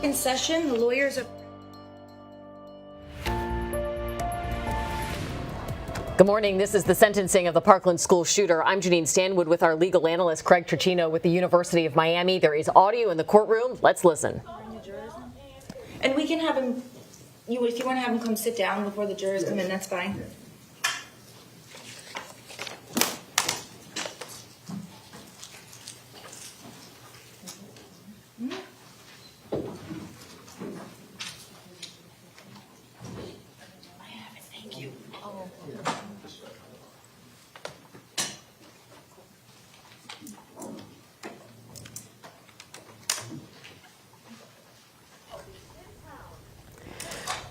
In session, the lawyers are... Good morning. This is the sentencing of the Parkland school shooter. I'm Janine Stanwood with our legal analyst, Craig Tricino, with the University of Miami. There is audio in the courtroom. Let's listen. And we can have him, if you want to have him come sit down before the jurors come in, that's fine.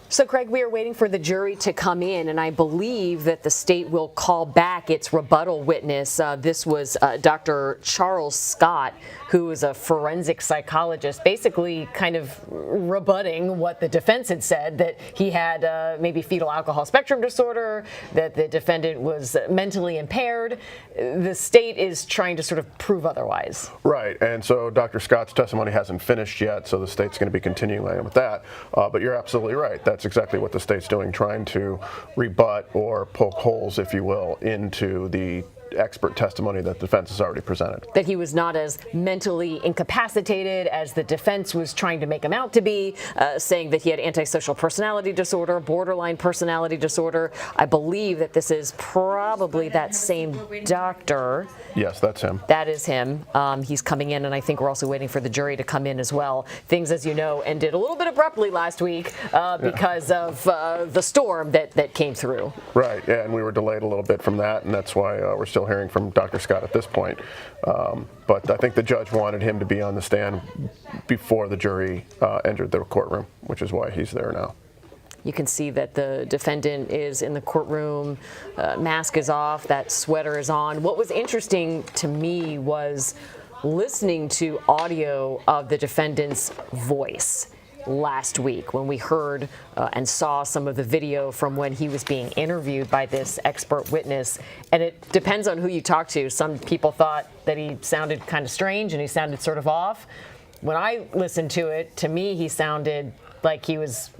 So, Craig, we are waiting for the jury to come in, and I believe that the state will call back its rebuttal witness. This was Dr. Charles Scott, who is a forensic psychologist, basically kind of rebutting what the defense had said, that he had maybe fetal alcohol spectrum disorder, that the defendant was mentally impaired. The state is trying to sort of prove otherwise. Right, and so Dr. Scott's testimony hasn't finished yet, so the state's going to be continuing with that. But you're absolutely right. That's exactly what the state's doing, trying to rebut or poke holes, if you will, into the expert testimony that the defense has already presented. That he was not as mentally incapacitated as the defense was trying to make him out to be, saying that he had antisocial personality disorder, borderline personality disorder. I believe that this is probably that same doctor. Yes, that's him. That is him. He's coming in, and I think we're also waiting for the jury to come in as well. Things, as you know, ended a little bit abruptly last week because of the storm that came through. Right, yeah, and we were delayed a little bit from that, and that's why we're still hearing from Dr. Scott at this point. But I think the judge wanted him to be on the stand before the jury entered the courtroom, which is why he's there now. You can see that the defendant is in the courtroom, mask is off, that sweater is on. What was interesting to me was listening to audio of the defendant's voice last week when we heard and saw some of the video from when he was being interviewed by this expert witness. And it depends on who you talk to. Some people thought that he sounded kind of strange and he sounded sort of off. When I listened to it, to me, he sounded like he was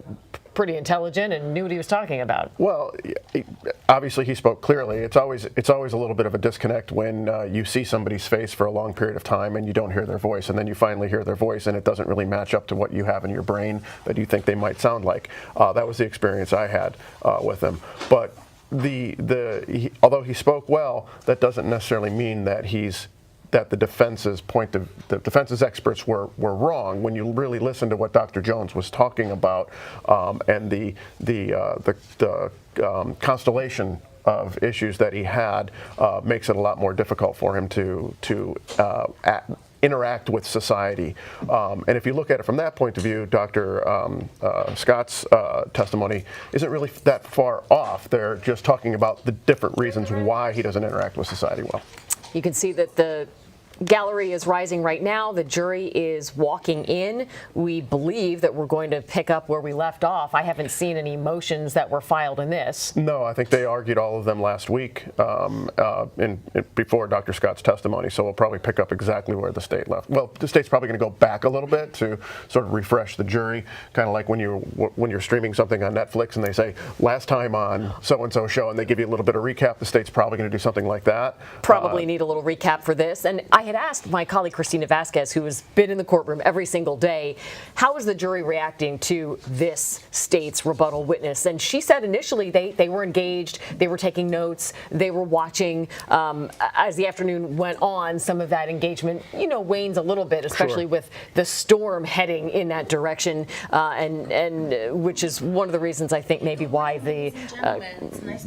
pretty intelligent and knew what he was talking about. Well, obviously he spoke clearly. It's always a little bit of a disconnect when you see somebody's face for a long period of time and you don't hear their voice, and then you finally hear their voice and it doesn't really match up to what you have in your brain that you think they might sound like. That was the experience I had with him. But although he spoke well, that doesn't necessarily mean that the defense's experts were wrong. When you really listen to what Dr. Jones was talking about, and the constellation of issues that he had, makes it a lot more difficult for him to interact with society. And if you look at it from that point of view, Dr. Scott's testimony isn't really that far off. They're just talking about the different reasons why he doesn't interact with society well. You can see that the gallery is rising right now. The jury is walking in. We believe that we're going to pick up where we left off. I haven't seen any motions that were filed in this. No, I think they argued all of them last week before Dr. Scott's testimony, so we'll probably pick up exactly where the state left. Well, the state's probably going to go back a little bit to sort of refresh the jury, kind of like when you're streaming something on Netflix and they say, last time on so-and-so show, and they give you a little bit of recap. The state's probably going to do something like that. Probably need a little recap for this. And I had asked my colleague Christina Vasquez, who has been in the courtroom every single day, how is the jury reacting to this state's rebuttal witness? And she said initially they were engaged, they were taking notes, they were watching. As the afternoon went on, some of that engagement, wanes a little bit, especially with the storm heading in that direction, and which is one of the reasons I think maybe why the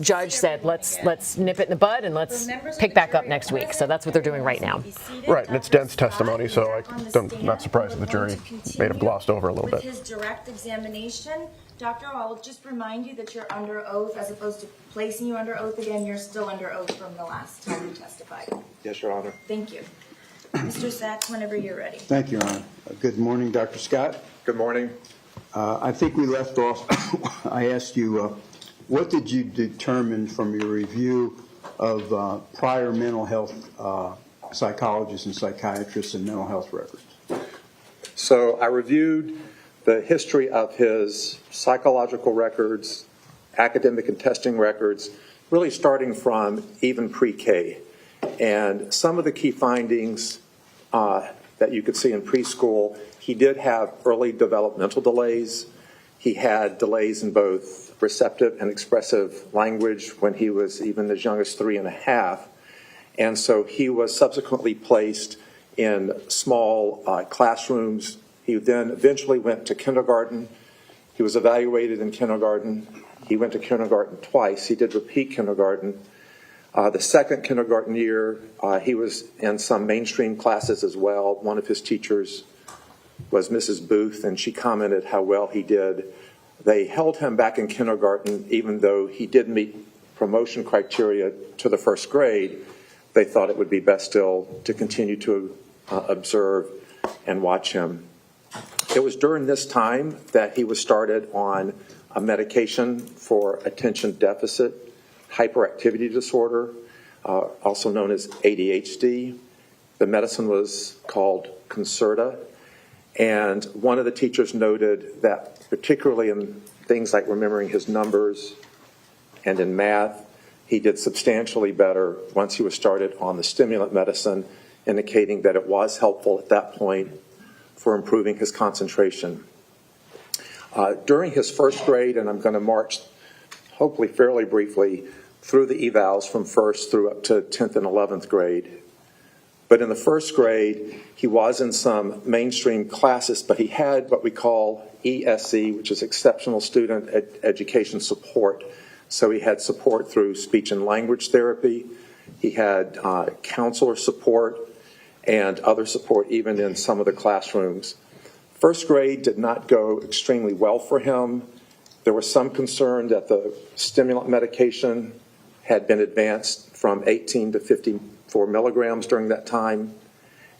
judge said let's nip it in the bud and let's pick back up next week. So that's what they're doing right now. Right, and it's dense testimony, so I'm not surprised that the jury may have glossed over a little bit. With his direct examination, Doctor, I'll just remind you that you're under oath, as opposed to placing you under oath again. You're still under oath from the last time you testified. Yes, Your Honor. Thank you. Mr. Sachs, whenever you're ready. Thank you, Your Honor. Good morning, Dr. Scott. Good morning. I think we left off, I asked you, what did you determine from your review of prior mental health psychologists and psychiatrists and mental health records? So I reviewed the history of his psychological records, academic and testing records, really starting from even pre-K. And some of the key findings that you could see in preschool, he did have early developmental delays. He had delays in both receptive and expressive language when he was even as young as 3.5. And so he was subsequently placed in small classrooms. He then eventually went to kindergarten. He was evaluated in kindergarten. He went to kindergarten twice. He did repeat kindergarten. The second kindergarten year, he was in some mainstream classes as well. One of his teachers was Mrs. Booth, and she commented how well he did. They held him back in kindergarten, even though he did meet promotion criteria to the first grade. They thought it would be best still to continue to observe and watch him. It was during this time that he was started on a medication for attention deficit hyperactivity disorder, also known as ADHD. The medicine was called Concerta. And one of the teachers noted that particularly in things like remembering his numbers and in math, he did substantially better once he was started on the stimulant medicine, indicating that it was helpful at that point for improving his concentration. During his first grade, and I'm going to march hopefully fairly briefly through the evals from first through up to 10th and 11th grade. But in the first grade, he was in some mainstream classes, but he had what we call ESE, which is Exceptional Student Education Support. So he had support through speech and language therapy. He had counselor support and other support even in some of the classrooms. First grade did not go extremely well for him. There was some concern that the stimulant medication had been advanced from 18 to 54 milligrams during that time,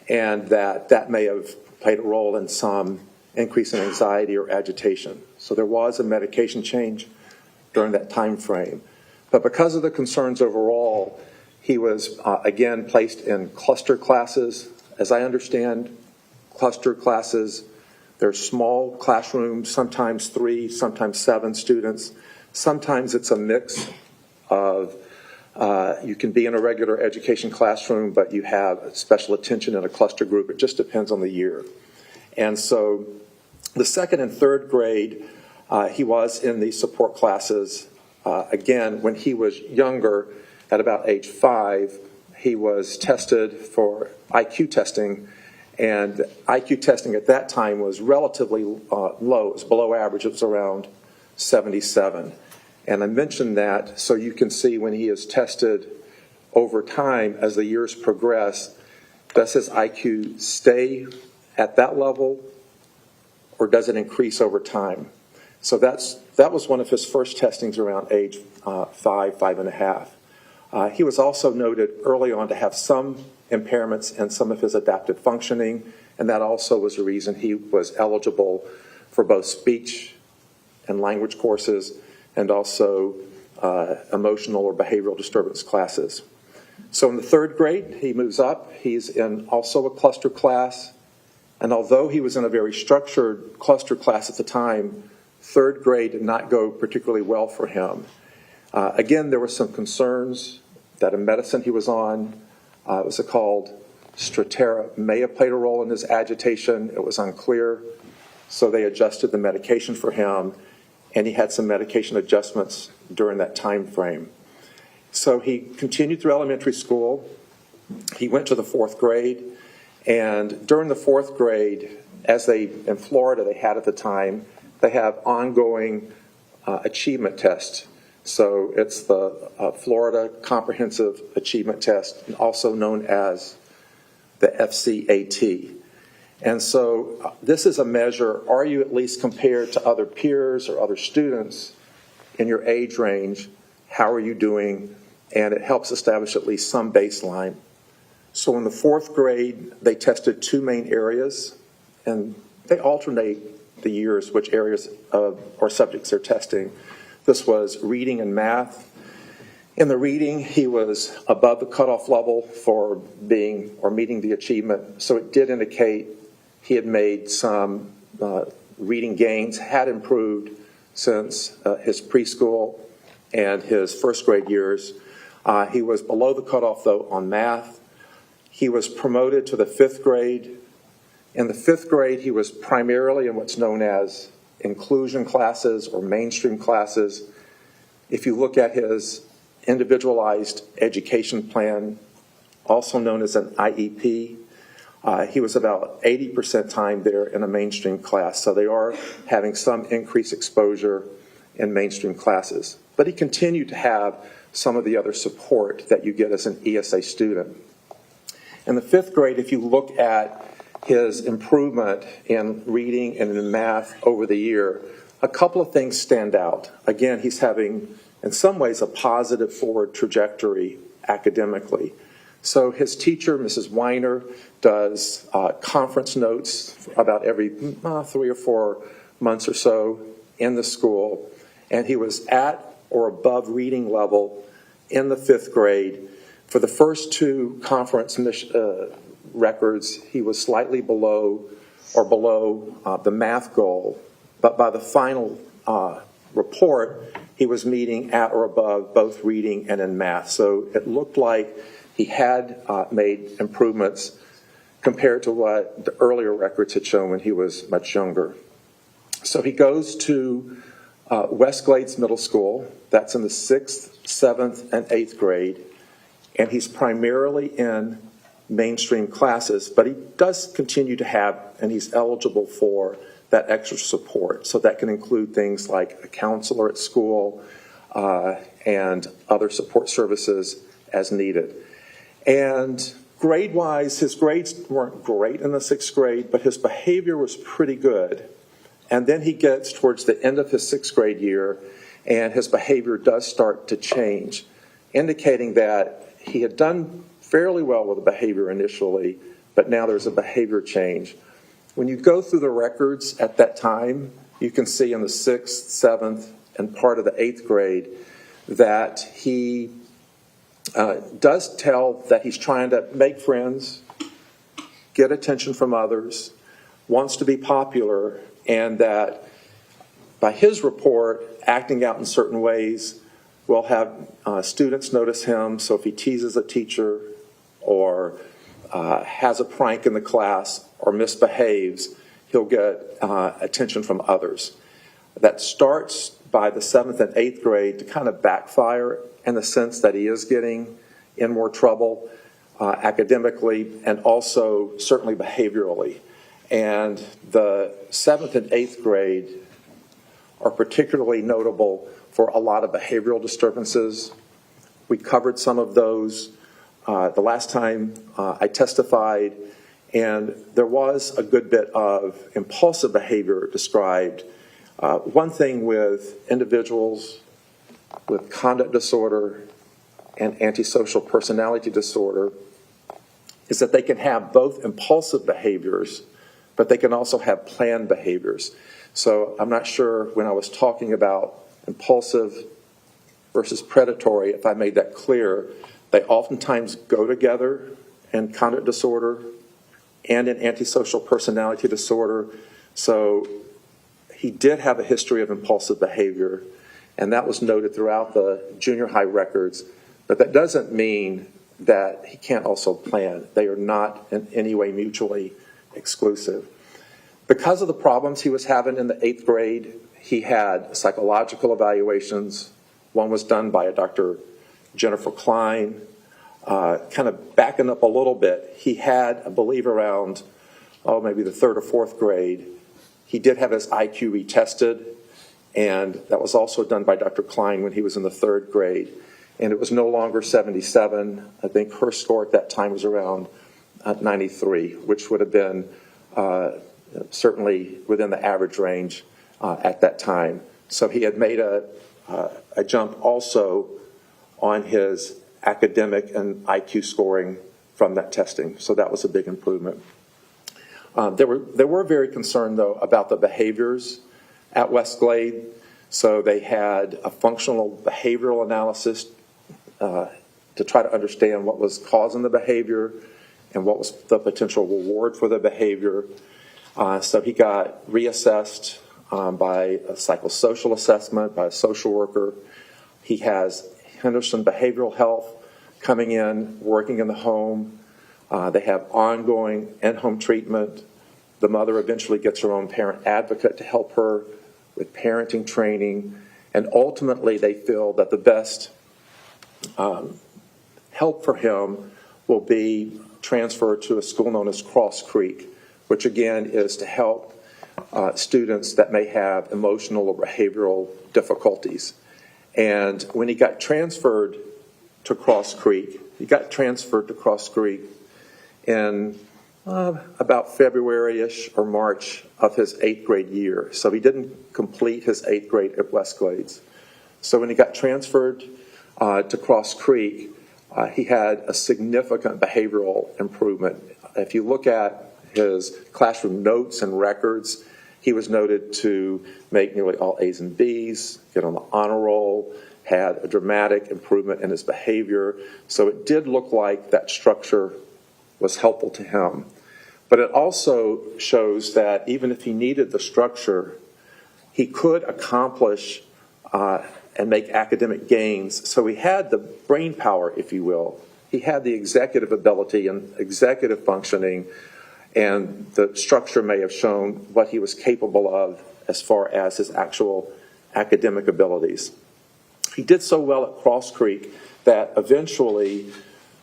and that may have played a role in some increase in anxiety or agitation. So there was a medication change during that time frame. But because of the concerns overall, he was again placed in cluster classes. As I understand, cluster classes, they're small classrooms, sometimes 3, sometimes 7 students. Sometimes it's a mix of you can be in a regular education classroom, but you have special attention in a cluster group. It just depends on the year. And so the second and third grade, he was in these support classes. Again, when he was younger, at about age 5, he was tested for IQ testing. And IQ testing at that time was relatively low. It was below average. It was around 77. And I mentioned that so you can see when he is tested over time as the years progress, does his IQ stay at that level or does it increase over time? So that was one of his first testings around age 5, 5.5. He was also noted early on to have some impairments in some of his adaptive functioning, and that also was the reason he was eligible for both speech and language courses and also emotional or behavioral disturbance classes. So in the third grade, he moves up. He's in also a cluster class, and although he was in a very structured cluster class at the time, third grade did not go particularly well for him. Again, there were some concerns that a medicine he was on, it was called Strattera, may have played a role in his agitation. It was unclear, so they adjusted the medication for him, and he had some medication adjustments during that time frame. So he continued through elementary school. He went to the 4th grade, and during the 4th grade, in Florida they had at the time, they have ongoing achievement tests. So it's the Florida Comprehensive Achievement Test, also known as the FCAT. And so this is a measure, are you at least compared to other peers or other students in your age range? How are you doing? And it helps establish at least some baseline. So in the 4th grade, they tested 2 main areas, and they alternate the years which areas or subjects they're testing. This was reading and math. In the reading, he was above the cutoff level for being or meeting the achievement, so it did indicate he had made some reading gains had improved since his preschool and his first grade years. He was below the cutoff, though, on math. He was promoted to the 5th grade. In the 5th grade, he was primarily in what's known as inclusion classes or mainstream classes. If you look at his individualized education plan, also known as an IEP, he was about 80% time there in a mainstream class. So they are having some increased exposure in mainstream classes. But he continued to have some of the other support that you get as an ESA student. In the 5th grade, if you look at his improvement in reading and in math over the year, a couple of things stand out. Again, he's having, in some ways, a positive forward trajectory academically. So his teacher, Mrs. Weiner, does conference notes about every 3 or 4 months or so in the school, and he was at or above reading level in the 5th grade. For the first 2 conference records, he was slightly below the math goal, but by the final report, he was meeting at or above both reading and in math. So it looked like he had made improvements compared to what the earlier records had shown when he was much younger. So he goes to West Glades Middle School. That's in the 6th, 7th, and 8th grade. And he's primarily in mainstream classes, but he does continue to have, and he's eligible for, that extra support. So that can include things like a counselor at school and other support services as needed. And grade-wise, his grades weren't great in the 6th grade, but his behavior was pretty good. And then he gets towards the end of his 6th grade year, and his behavior does start to change, indicating that he had done fairly well with the behavior initially, but now there's a behavior change. When you go through the records at that time, you can see in the 6th, 7th, and part of the 8th grade that he does tell that he's trying to make friends, get attention from others, wants to be popular, and that by his report, acting out in certain ways will have students notice him. So if he teases a teacher or has a prank in the class or misbehaves, he'll get attention from others. That starts by the 7th and 8th grade to kind of backfire in the sense that he is getting in more trouble academically and also certainly behaviorally. And the 7th and 8th grade are particularly notable for a lot of behavioral disturbances. We covered some of those the last time I testified, and there was a good bit of impulsive behavior described. One thing with individuals with conduct disorder and antisocial personality disorder is that they can have both impulsive behaviors, but they can also have planned behaviors. So I'm not sure when I was talking about impulsive versus predatory, if I made that clear. They oftentimes go together in conduct disorder and in antisocial personality disorder. So he did have a history of impulsive behavior, and that was noted throughout the junior high records. But that doesn't mean that he can't also plan. They are not in any way mutually exclusive. Because of the problems he was having in the 8th grade, he had psychological evaluations. One was done by a Dr. Jennifer Klein. Kind of backing up a little bit, he had, I believe, around, maybe the 3rd or 4th grade, he did have his IQ retested, and that was also done by Dr. Klein when he was in the 3rd grade. And it was no longer 77. I think her score at that time was around 93, which would have been certainly within the average range at that time. So he had made a jump also on his academic and IQ scoring from that testing. So that was a big improvement. They were very concerned, though, about the behaviors at West Glade. So they had a functional behavioral analysis to try to understand what was causing the behavior and what was the potential reward for the behavior. So he got reassessed by a psychosocial assessment, by a social worker. He has Henderson Behavioral Health coming in, working in the home. They have ongoing in-home treatment. The mother eventually gets her own parent advocate to help her with parenting training. And ultimately, they feel that the best help for him will be transferred to a school known as Cross Creek, which again is to help students that may have emotional or behavioral difficulties. And when he got transferred to Cross Creek, in about February-ish or March of his 8th grade year. So he didn't complete his 8th grade at Westglades. So when he got transferred to Cross Creek, he had a significant behavioral improvement. If you look at his classroom notes and records, he was noted to make nearly all A's and B's, get on the honor roll, had a dramatic improvement in his behavior. So it did look like that structure was helpful to him. But it also shows that even if he needed the structure, he could accomplish and make academic gains. So he had the brain power, if you will. He had the executive ability and executive functioning, and the structure may have shown what he was capable of as far as his actual academic abilities. He did so well at Cross Creek that eventually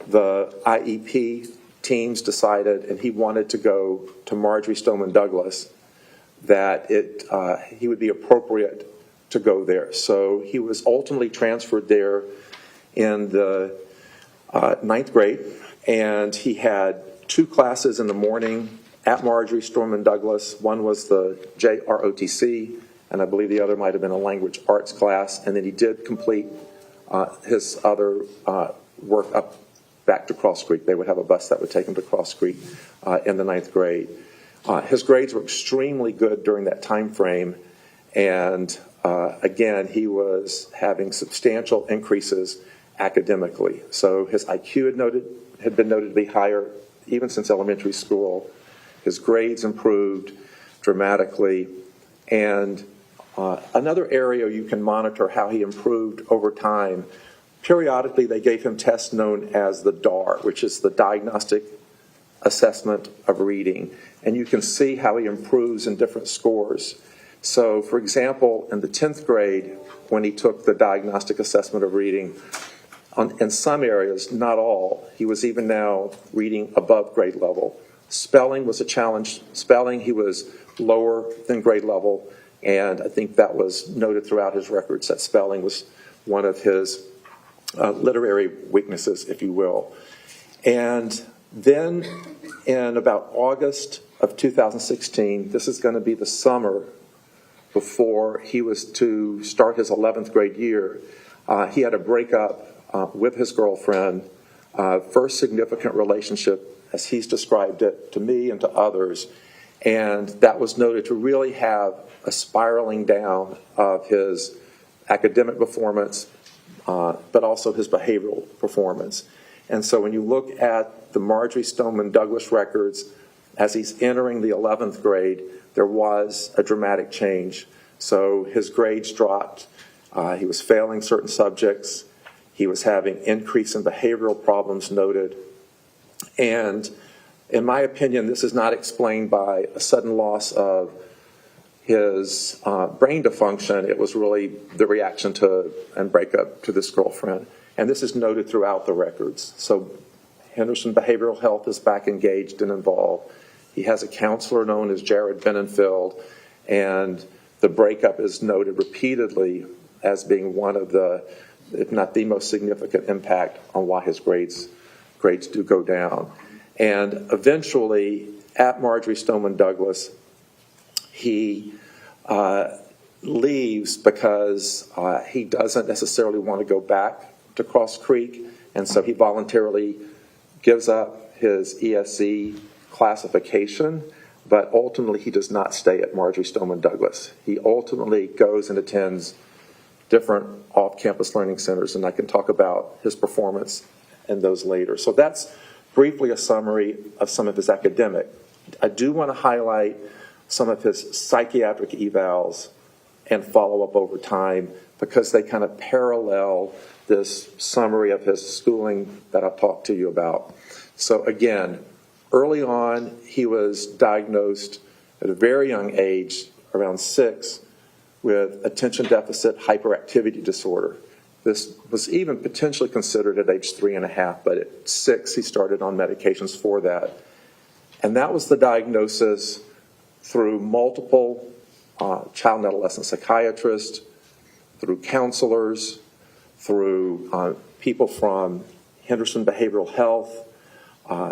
the IEP teams decided, and he wanted to go to Marjory Stoneman Douglas, that he would be appropriate to go there. So he was ultimately transferred there in the 9th grade, and he had 2 classes in the morning at Marjory Stoneman Douglas. One was the JROTC, and I believe the other might have been a language arts class, and then he did complete his other work up back to Cross Creek. They would have a bus that would take him to Cross Creek in the 9th grade. His grades were extremely good during that time frame, and again, he was having substantial increases academically. So his IQ had been noted to be higher even since elementary school. His grades improved dramatically, and another area you can monitor how he improved over time. Periodically, they gave him tests known as the DAR, which is the Diagnostic Assessment of Reading, and you can see how he improves in different scores. So, for example, in the 10th grade, when he took the Diagnostic Assessment of Reading, in some areas, not all, he was even now reading above grade level. Spelling was a challenge. Spelling, he was lower than grade level, and I think that was noted throughout his records, that spelling was one of his literary weaknesses, if you will. And then in about August of 2016, this is going to be the summer before he was to start his 11th grade year, he had a breakup with his girlfriend, first significant relationship as he's described it to me and to others, and that was noted to really have a spiraling down of his academic performance, but also his behavioral performance. And so when you look at the Marjory Stoneman Douglas records, as he's entering the 11th grade, there was a dramatic change. So his grades dropped. He was failing certain subjects. He was having increase in behavioral problems noted. And in my opinion, this is not explained by a sudden loss of his brain dysfunction. It was really the reaction to and breakup to this girlfriend. And this is noted throughout the records. So Henderson Behavioral Health is back engaged and involved. He has a counselor known as Jared Benenfield, and the breakup is noted repeatedly as being one of the, if not the most significant impact on why his grades do go down. And eventually, at Marjory Stoneman Douglas, he leaves because he doesn't necessarily want to go back to Cross Creek, and so he voluntarily gives up his ESE classification, but ultimately he does not stay at Marjory Stoneman Douglas. He ultimately goes and attends different off-campus learning centers, and I can talk about his performance in those later. So that's briefly a summary of some of his academic. I do want to highlight some of his psychiatric evals and follow-up over time, because they kind of parallel this summary of his schooling that I've talked to you about. So again, early on, he was diagnosed at a very young age, around 6, with attention deficit hyperactivity disorder. This was even potentially considered at age 3.5, but at 6, he started on medications for that. And that was the diagnosis through multiple child and adolescent psychiatrists, through counselors, through people from Henderson Behavioral Health,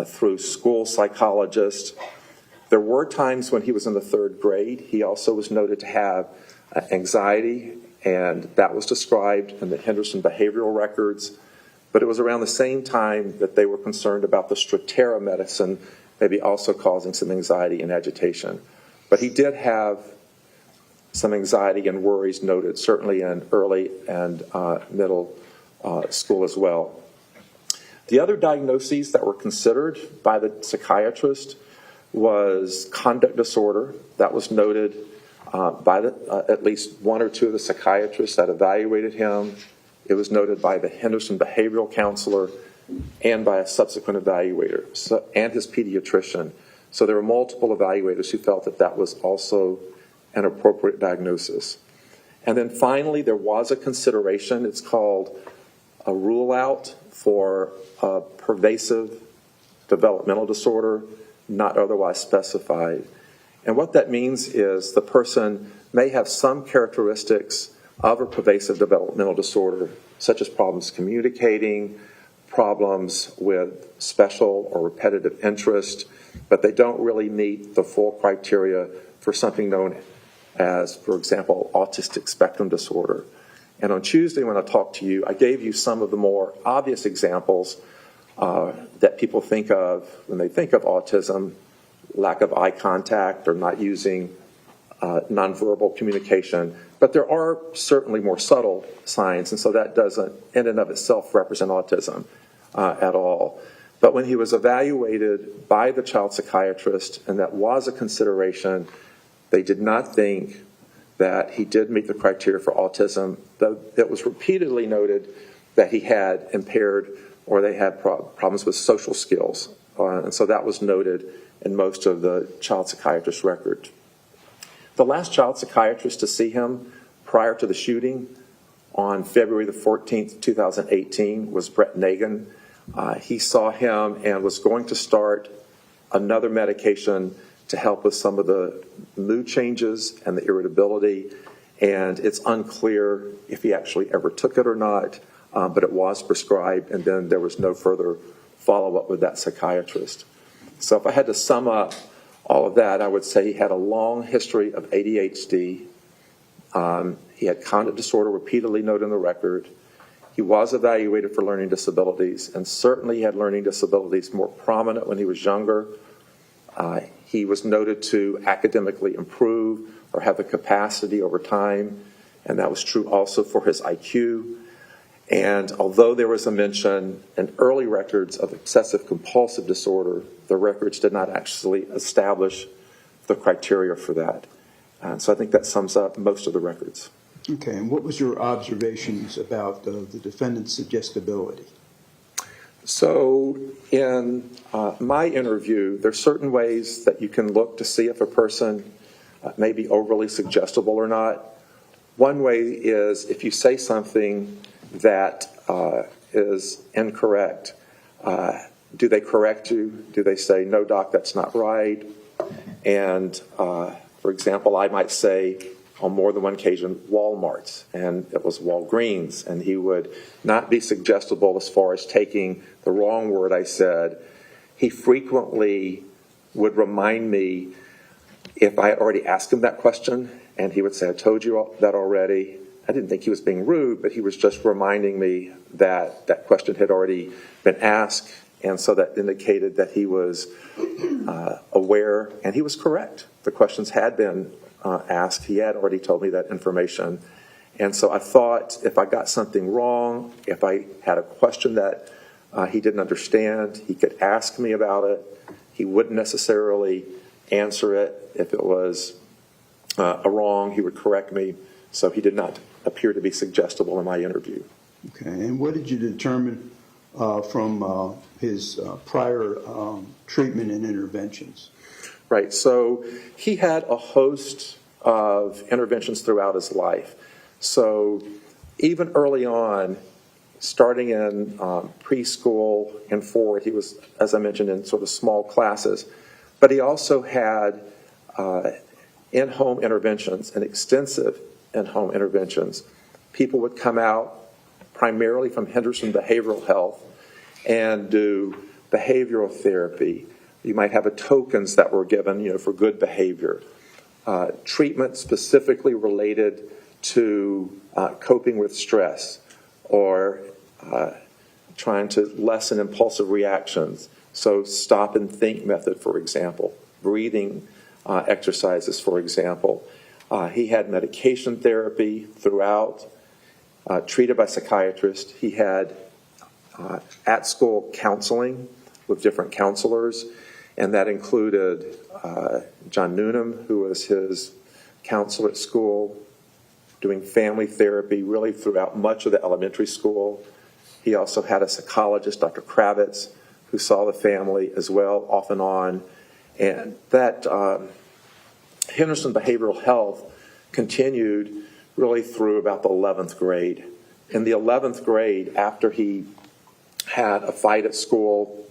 through school psychologists. There were times when he was in the 3rd grade. He also was noted to have anxiety, and that was described in the Henderson behavioral records. But it was around the same time that they were concerned about the Strattera medicine maybe also causing some anxiety and agitation. But he did have some anxiety and worries noted, certainly in early and middle school as well. The other diagnoses that were considered by the psychiatrist was conduct disorder. That was noted by at least 1 or 2 of the psychiatrists that evaluated him. It was noted by the Henderson behavioral counselor and by a subsequent evaluator, and his pediatrician. So there were multiple evaluators who felt that that was also an appropriate diagnosis. And then finally, there was a consideration. It's called a rule out for a pervasive developmental disorder, not otherwise specified. And what that means is the person may have some characteristics of a pervasive developmental disorder, such as problems communicating, problems with special or repetitive interest, but they don't really meet the full criteria for something known as, for example, autistic spectrum disorder. And on Tuesday when I talked to you, I gave you some of the more obvious examples that people think of when they think of autism: lack of eye contact or not using nonverbal communication. But there are certainly more subtle signs, and so that doesn't in and of itself represent autism at all. But when he was evaluated by the child psychiatrist, and that was a consideration, they did not think that he did meet the criteria for autism, though it was repeatedly noted that he had impaired or they had problems with social skills. And so that was noted in most of the child psychiatrist's record. The last child psychiatrist to see him prior to the shooting on February the 14th, 2018 was Brett Nagin. He saw him and was going to start another medication to help with some of the mood changes and the irritability. And it's unclear if he actually ever took it or not, but it was prescribed, and then there was no further follow-up with that psychiatrist. So if I had to sum up all of that, I would say he had a long history of ADHD. He had conduct disorder repeatedly noted in the record. He was evaluated for learning disabilities, and certainly he had learning disabilities more prominent when he was younger. He was noted to academically improve or have the capacity over time, and that was true also for his IQ. And although there was a mention in early records of obsessive compulsive disorder, the records did not actually establish the criteria for that. And so I think that sums up most of the records. Okay, and what was your observations about the defendant's suggestibility? So in my interview, there's certain ways that you can look to see if a person may be overly suggestible or not. One way is if you say something that is incorrect, do they correct you? Do they say, "No, doc, that's not right"? And for example, I might say on more than one occasion, Walmart's, and it was Walgreens, and he would not be suggestible as far as taking the wrong word I said. He frequently would remind me if I had already asked him that question, and he would say, "I told you that already." I didn't think he was being rude, but he was just reminding me that that question had already been asked, and so that indicated that he was aware, and he was correct. The questions had been asked. He had already told me that information. And so I thought if I got something wrong, if I had a question that he didn't understand, he could ask me about it. He wouldn't necessarily answer it. If it was a wrong, he would correct me. So he did not appear to be suggestible in my interview. Okay, and what did you determine from his prior treatment and interventions? Right, so he had a host of interventions throughout his life. So even early on, starting in preschool and forward, he was, as I mentioned, in sort of small classes. But he also had in-home interventions and extensive in-home interventions. People would come out primarily from Henderson Behavioral Health and do behavioral therapy. You might have tokens that were given, for good behavior. Treatment specifically related to coping with stress or trying to lessen impulsive reactions. So stop and think method, for example. Breathing exercises, for example. He had medication therapy throughout, treated by psychiatrists. He had at-school counseling with different counselors, and that included John Noonan, who was his counselor at school, doing family therapy really throughout much of the elementary school. He also had a psychologist, Dr. Kravitz, who saw the family as well, off and on. And that Henderson Behavioral Health continued really through about the 11th grade. In the 11th grade, after he had a fight at school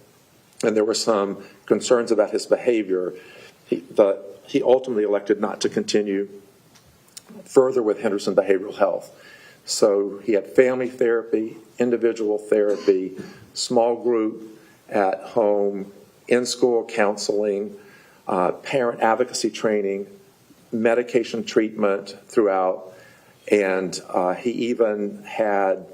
and there were some concerns about his behavior, he ultimately elected not to continue further with Henderson Behavioral Health. So he had family therapy, individual therapy, small group at home, in-school counseling, parent advocacy training, medication treatment throughout, and he even had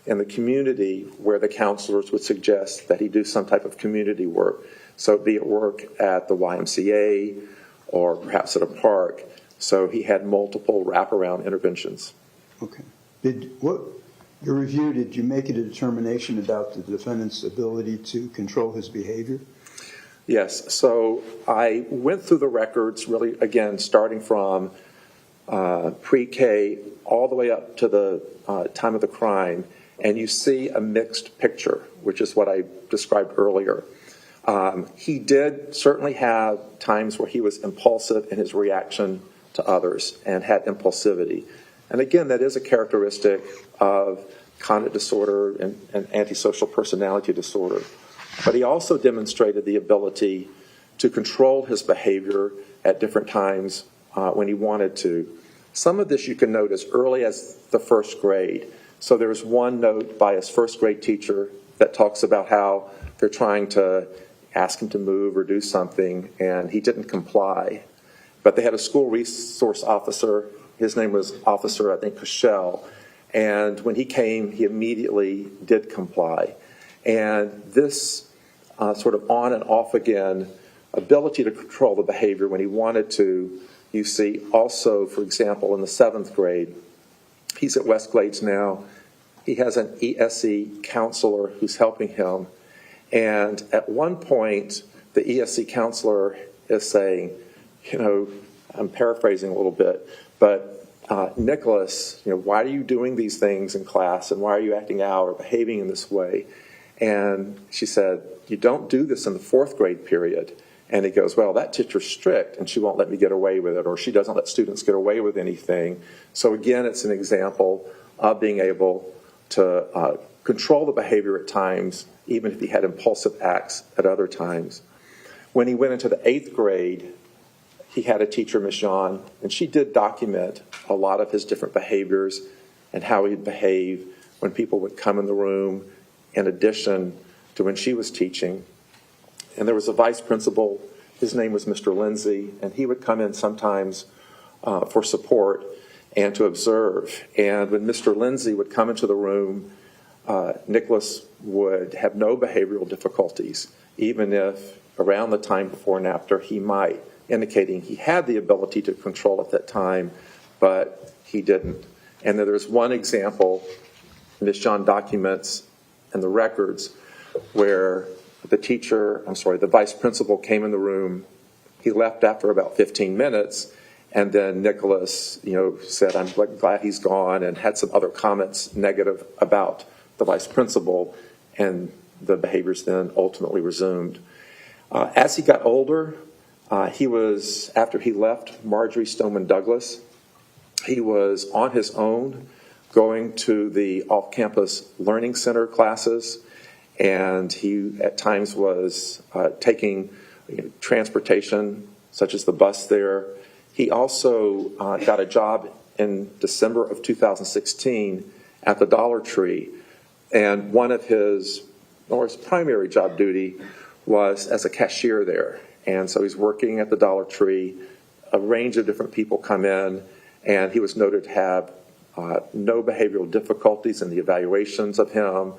in the community where the counselors would suggest that he do some type of community work. So be it work at the YMCA or perhaps at a park. So he had multiple wraparound interventions. Okay. Your review, did you make a determination about the defendant's ability to control his behavior? Yes. So I went through the records really, again, starting from pre-K all the way up to the time of the crime, and you see a mixed picture, which is what I described earlier. He did certainly have times where he was impulsive in his reaction to others and had impulsivity. And again, that is a characteristic of conduct disorder and antisocial personality disorder. But he also demonstrated the ability to control his behavior at different times when he wanted to. Some of this you can note as early as the first grade. So there's one note by his first grade teacher that talks about how they're trying to ask him to move or do something, and he didn't comply. But they had a school resource officer. His name was Officer, I think, Cushell. And when he came, he immediately did comply. And this sort of on and off again ability to control the behavior when he wanted to, you see also, for example, in the 7th grade, he's at West Glades now. He has an ESE counselor who's helping him. And at one point, the ESE counselor is saying, I'm paraphrasing a little bit, but Nikolas, why are you doing these things in class, and why are you acting out or behaving in this way? And she said, you don't do this in the 4th grade period. And he goes, well, that teacher's strict, and she won't let me get away with it, or she doesn't let students get away with anything. So again, it's an example of being able to control the behavior at times, even if he had impulsive acts at other times. When he went into the 8th grade, he had a teacher, Miss Jean, and she did document a lot of his different behaviors and how he'd behave when people would come in the room, in addition to when she was teaching. And there was a vice principal, his name was Mr. Lindsay, and he would come in sometimes for support and to observe. And when Mr. Lindsay would come into the room, Nikolas would have no behavioral difficulties, even if around the time before and after he might, indicating he had the ability to control at that time, but he didn't. And then there's one example, Ms. John documents in the records, where the vice principal came in the room. He left after about 15 minutes, and then Nikolas, said, "I'm glad he's gone," and had some other comments negative about the vice principal, and the behaviors then ultimately resumed. As he got older, after he left Marjorie Stoneman Douglas, he was on his own going to the off-campus learning center classes, and he at times was taking transportation, such as the bus there. He also got a job in December of 2016 at the Dollar Tree, and one of his primary job duty was as a cashier there. And so he's working at the Dollar Tree. A range of different people come in, and he was noted to have no behavioral difficulties in the evaluations of him.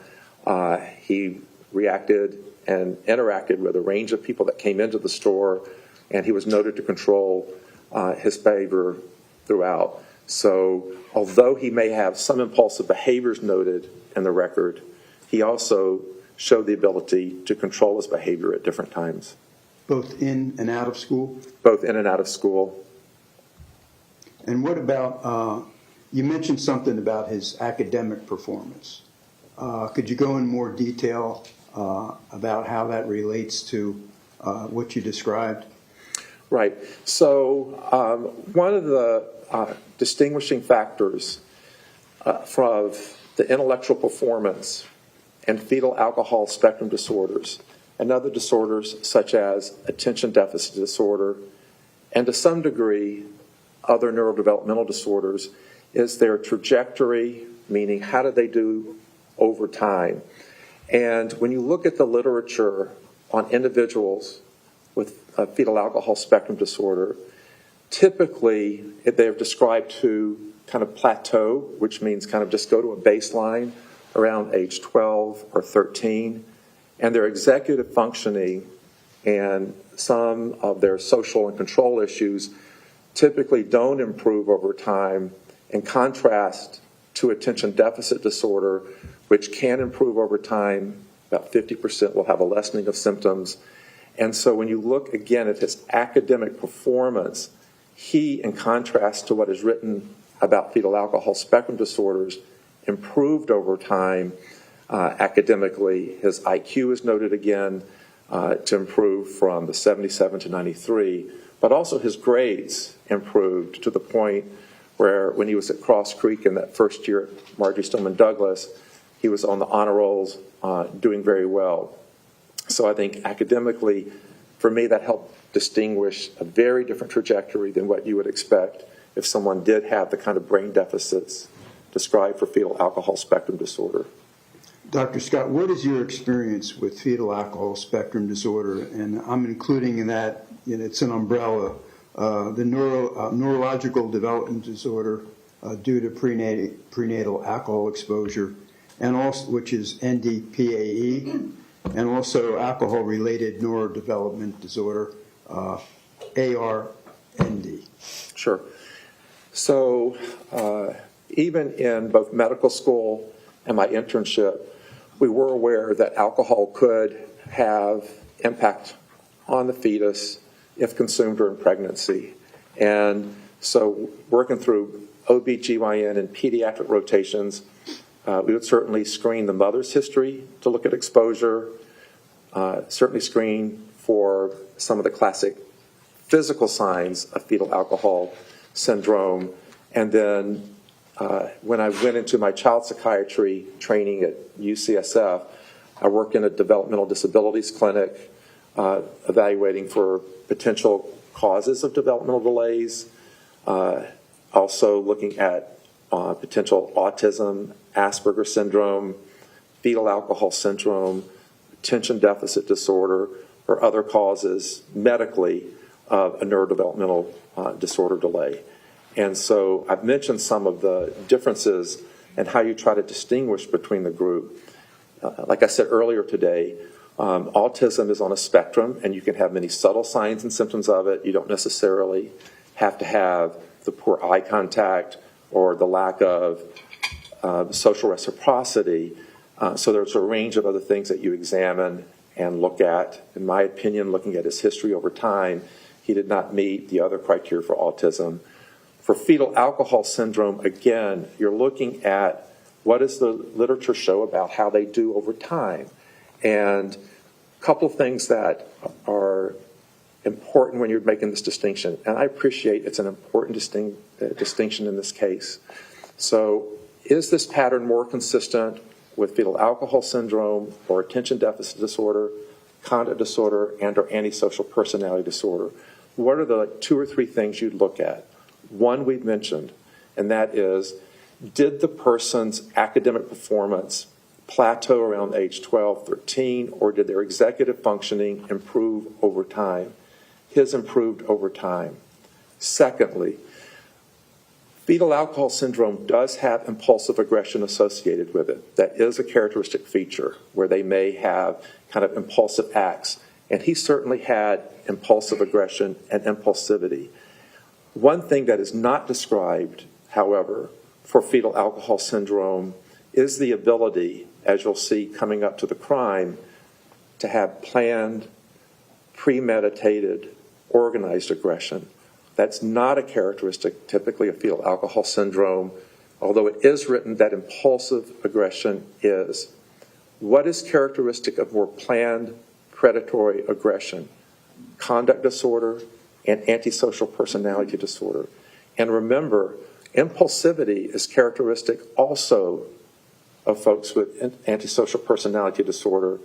He reacted and interacted with a range of people that came into the store, and he was noted to control his behavior throughout. So although he may have some impulsive behaviors noted in the record, he also showed the ability to control his behavior at different times. Both in and out of school? Both in and out of school. And what about, you mentioned something about his academic performance. Could you go in more detail about how that relates to what you described? Right. So one of the distinguishing factors from the intellectual performance and fetal alcohol spectrum disorders and other disorders such as attention deficit disorder and to some degree other neurodevelopmental disorders is their trajectory, meaning how do they do over time. And when you look at the literature on individuals with fetal alcohol spectrum disorder, typically they're described to kind of plateau, which means kind of just go to a baseline around age 12 or 13, and their executive functioning and some of their social and control issues typically don't improve over time, in contrast to attention deficit disorder, which can improve over time. About 50% will have a lessening of symptoms. And so when you look again at his academic performance, he, in contrast to what is written about fetal alcohol spectrum disorders, improved over time academically. His IQ is noted again to improve from the 77 to 93, but also his grades improved to the point where when he was at Cross Creek in that first year at Marjorie Stoneman Douglas, he was on the honor rolls doing very well. So I think academically, for me, that helped distinguish a very different trajectory than what you would expect if someone did have the kind of brain deficits described for fetal alcohol spectrum disorder. Dr. Scott, what is your experience with fetal alcohol spectrum disorder? And I'm including in that, it's an umbrella, the neurological development disorder due to prenatal alcohol exposure, and also which is NDPAE, and also alcohol-related neurodevelopment disorder, ARND. Sure. So even in both medical school and my internship, we were aware that alcohol could have impact on the fetus if consumed during pregnancy. And so working through OB/GYN and pediatric rotations, we would certainly screen the mother's history to look at exposure, certainly screen for some of the classic physical signs of fetal alcohol syndrome. And then when I went into my child psychiatry training at UCSF, I worked in a developmental disabilities clinic evaluating for potential causes of developmental delays, also looking at potential autism, Asperger's syndrome, fetal alcohol syndrome, attention deficit disorder, or other causes medically of a neurodevelopmental disorder delay. And so I've mentioned some of the differences and how you try to distinguish between the group. Like I said earlier today, autism is on a spectrum, and you can have many subtle signs and symptoms of it. You don't necessarily have to have the poor eye contact or the lack of social reciprocity. So there's a range of other things that you examine and look at. In my opinion, looking at his history over time, he did not meet the other criteria for autism. For fetal alcohol syndrome, again, you're looking at what does the literature show about how they do over time. And a couple of things that are important when you're making this distinction, and I appreciate it's an important distinction in this case. So is this pattern more consistent with fetal alcohol syndrome or attention deficit disorder, conduct disorder, and or antisocial personality disorder? What are the 2 or 3 things you'd look at? One we've mentioned, and that is, did the person's academic performance plateau around age 12, 13, or did their executive functioning improve over time? His improved over time. Secondly, fetal alcohol syndrome does have impulsive aggression associated with it. That is a characteristic feature where they may have kind of impulsive acts. And he certainly had impulsive aggression and impulsivity. One thing that is not described, however, for fetal alcohol syndrome is the ability, as you'll see coming up to the crime, to have planned, premeditated, organized aggression. That's not a characteristic typically of fetal alcohol syndrome, although it is written that impulsive aggression is. What is characteristic of more planned predatory aggression? Conduct disorder and antisocial personality disorder. And remember, impulsivity is characteristic also of folks with antisocial personality disorder,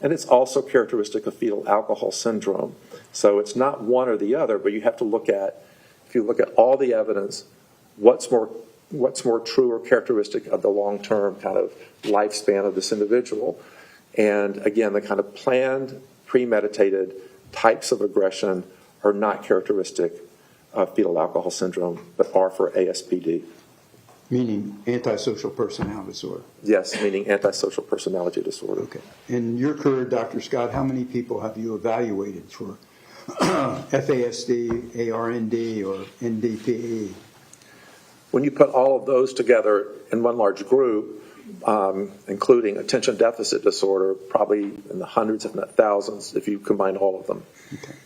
and it's also characteristic of fetal alcohol syndrome. So it's not one or the other, but you have to look at, if you look at all the evidence, what's more true or characteristic of the long-term kind of lifespan of this individual. And again, the kind of planned, premeditated types of aggression are not characteristic of fetal alcohol syndrome, but are for ASPD. Meaning antisocial personality disorder. Yes, meaning antisocial personality disorder. Okay. In your career, Dr. Scott, how many people have you evaluated for FASD, ARND, or NDPE? When you put all of those together in one large group, including attention deficit disorder, probably in the hundreds, if not thousands, if you combine all of them. Okay.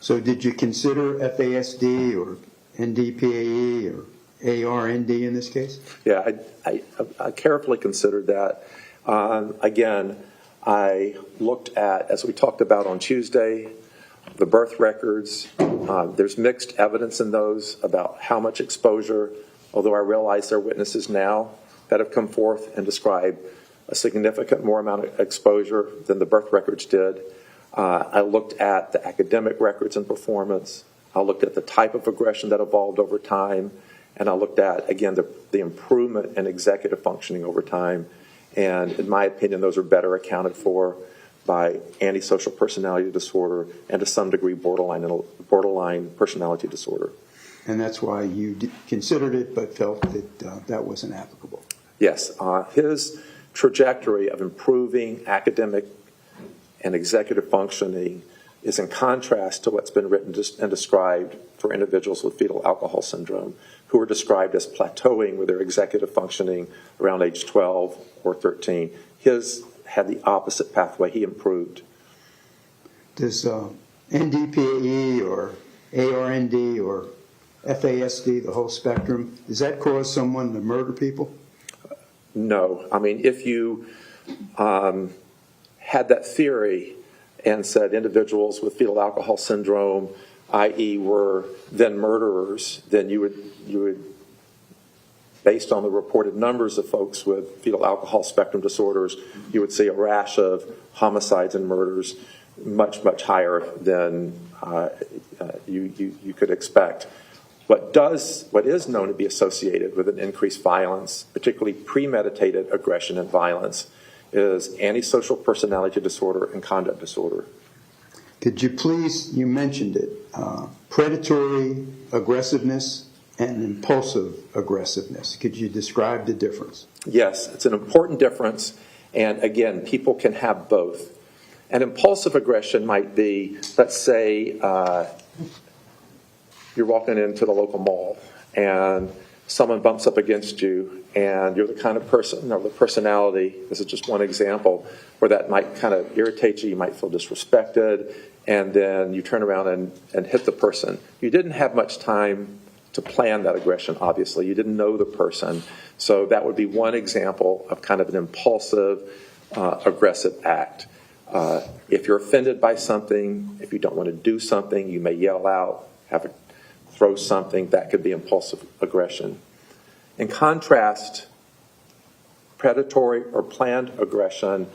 So did you consider FASD or NDPE or ARND in this case? Yeah, I carefully considered that. Again, I looked at, as we talked about on Tuesday, the birth records. There's mixed evidence in those about how much exposure, although I realize there are witnesses now that have come forth and described a significant more amount of exposure than the birth records did. I looked at the academic records and performance. I looked at the type of aggression that evolved over time. And I looked at, again, the improvement in executive functioning over time. And in my opinion, those are better accounted for by antisocial personality disorder and to some degree borderline personality disorder. And that's why you considered it but felt that that wasn't applicable. Yes. His trajectory of improving academic and executive functioning is in contrast to what's been written and described for individuals with fetal alcohol syndrome, who are described as plateauing with their executive functioning around age 12 or 13. His had the opposite pathway. He improved. Does NDPE or ARND or FASD, the whole spectrum, does that cause someone to murder people? No. I mean, if you had that theory and said individuals with fetal alcohol syndrome, i.e. were then murderers, then you would, based on the reported numbers of folks with fetal alcohol spectrum disorders, you would see a rash of homicides and murders much, much higher than you could expect. What is known to be associated with an increased violence, particularly premeditated aggression and violence, is antisocial personality disorder and conduct disorder. Could you please, you mentioned it, predatory aggressiveness and impulsive aggressiveness. Could you describe the difference? Yes, it's an important difference. And again, people can have both. And impulsive aggression might be, let's say, you're walking into the local mall and someone bumps up against you and you're the kind of person, or the personality, this is just one example, where that might kind of irritate you, you might feel disrespected, and then you turn around and hit the person. You didn't have much time to plan that aggression, obviously. You didn't know the person. So that would be one example of kind of an impulsive, aggressive act. If you're offended by something, if you don't want to do something, you may yell out, throw something. That could be impulsive aggression. In contrast, predatory or planned aggression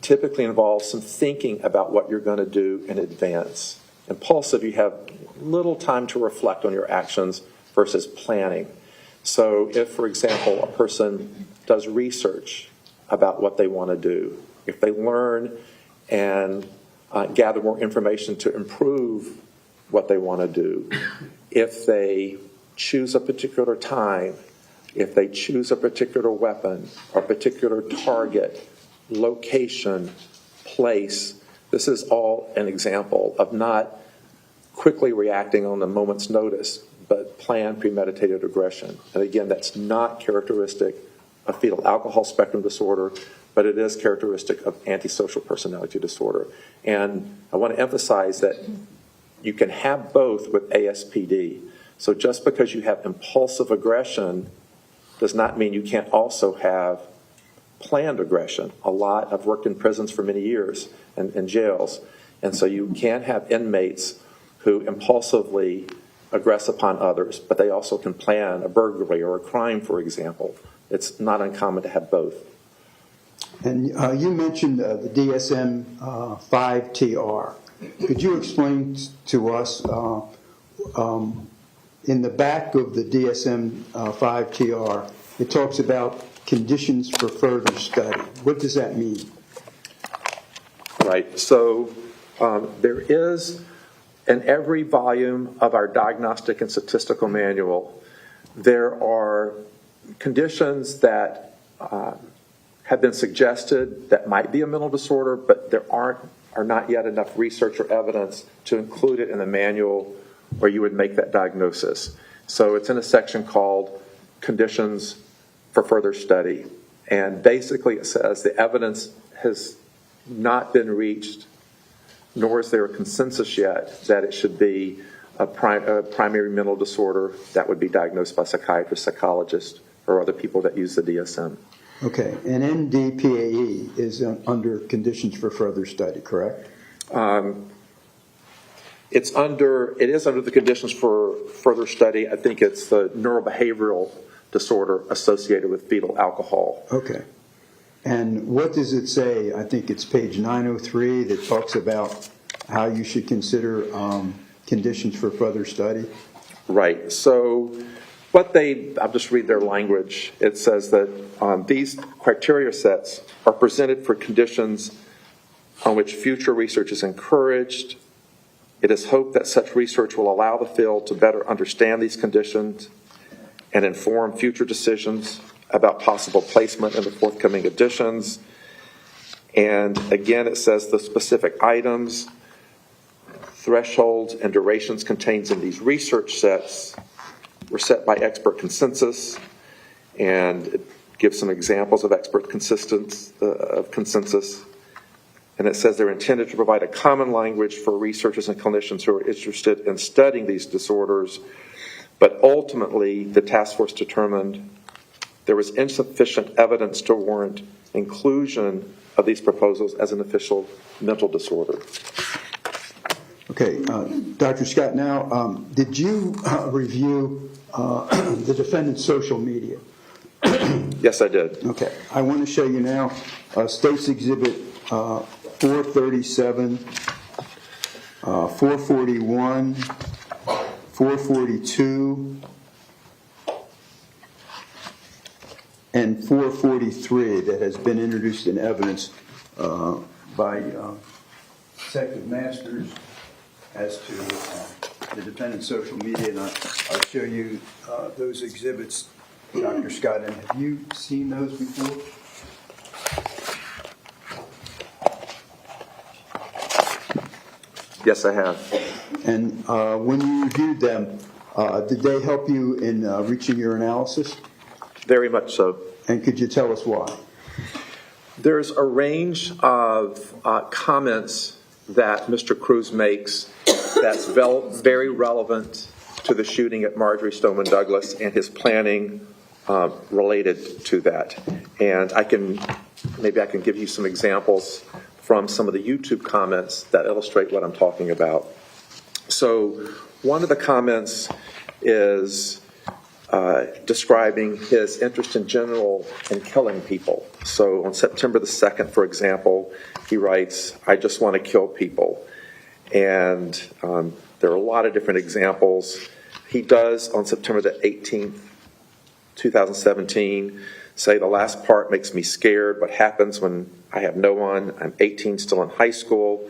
typically involves some thinking about what you're going to do in advance. Impulsive, you have little time to reflect on your actions versus planning. So if, for example, a person does research about what they want to do, if they learn and gather more information to improve what they want to do, if they choose a particular time, if they choose a particular weapon, or a particular target, location, place, this is all an example of not quickly reacting on a moment's notice, but planned, premeditated aggression. And again, that's not characteristic of fetal alcohol spectrum disorder, but it is characteristic of antisocial personality disorder. And I want to emphasize that you can have both with ASPD. So just because you have impulsive aggression does not mean you can't also have planned aggression. I've worked in prisons for many years and in jails, and so you can have inmates who impulsively aggress upon others, but they also can plan a burglary or a crime, for example. It's not uncommon to have both. And you mentioned the DSM-5-TR. Could you explain to us, in the back of the DSM-5-TR, it talks about conditions for further study. What does that mean? Right. So there is, in every volume of our diagnostic and statistical manual, there are conditions that have been suggested that might be a mental disorder, but there are not yet enough research or evidence to include it in the manual where you would make that diagnosis. So it's in a section called Conditions for Further Study. And basically it says the evidence has not been reached, nor is there a consensus yet that it should be a primary mental disorder that would be diagnosed by psychiatrists, psychologists, or other people that use the DSM. Okay, and NDPAE is under conditions for further study, correct? It is under the conditions for further study. I think it's the neurobehavioral disorder associated with fetal alcohol. Okay. And what does it say? I think it's page 903 that talks about how you should consider conditions for further study. Right. So I'll just read their language. It says that these criteria sets are presented for conditions on which future research is encouraged. It is hoped that such research will allow the field to better understand these conditions and inform future decisions about possible placement in the forthcoming editions. And again, it says the specific items, thresholds, and durations contained in these research sets were set by expert consensus, and it gives some examples of expert consensus. And it says they're intended to provide a common language for researchers and clinicians who are interested in studying these disorders. But ultimately, the task force determined there was insufficient evidence to warrant inclusion of these proposals as an official mental disorder. Okay, Dr. Scott, now, did you review the defendant's social media? Yes, I did. Okay, I want to show you now State's Exhibit 437, 441, 442, and 443 that has been introduced in evidence by Detective Masters as to the defendant's social media, and I'll show you those exhibits, Dr. Scott. And have you seen those before? Yes, I have. And when you reviewed them, did they help you in reaching your analysis? Very much so. And could you tell us why? There's a range of comments that Mr. Cruz makes that's very relevant to the shooting at Marjorie Stoneman Douglas and his planning related to that. And maybe I can give you some examples from some of the YouTube comments that illustrate what I'm talking about. So one of the comments is describing his interest in general in killing people. So on September the 2nd, for example, he writes, "I just want to kill people." And there are a lot of different examples. He does on September the 18th, 2017, say, "The last part makes me scared. What happens when I have no one? I'm 18, still in high school,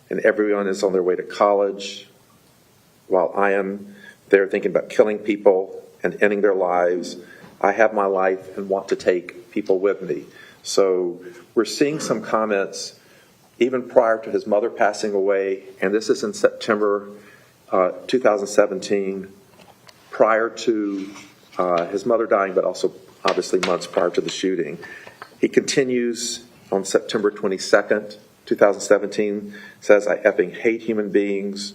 and everyone is on their way to college, while I am there thinking about killing people and ending their lives. I have my life and want to take people with me." So we're seeing some comments even prior to his mother passing away, and this is in September 2017, prior to his mother dying, but also obviously months prior to the shooting. He continues on September 22nd, 2017, says, "I effing hate human beings."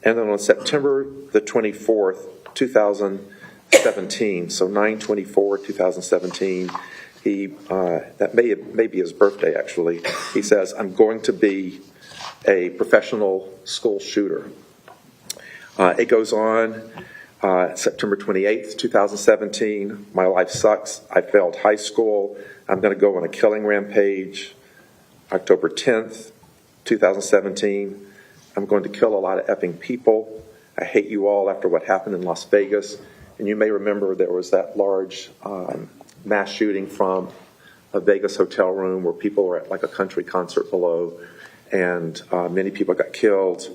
And then on September the 24th, 2017, so 9/24/2017, that may be his birthday actually, he says, "I'm going to be a professional school shooter." It goes on, September 28th, 2017, "My life sucks. I failed high school. I'm going to go on a killing rampage." October 10th, 2017, "I'm going to kill a lot of effing people. I hate you all after what happened in Las Vegas." And you may remember there was that large mass shooting from a Vegas hotel room where people were at like a country concert below, and many people got killed.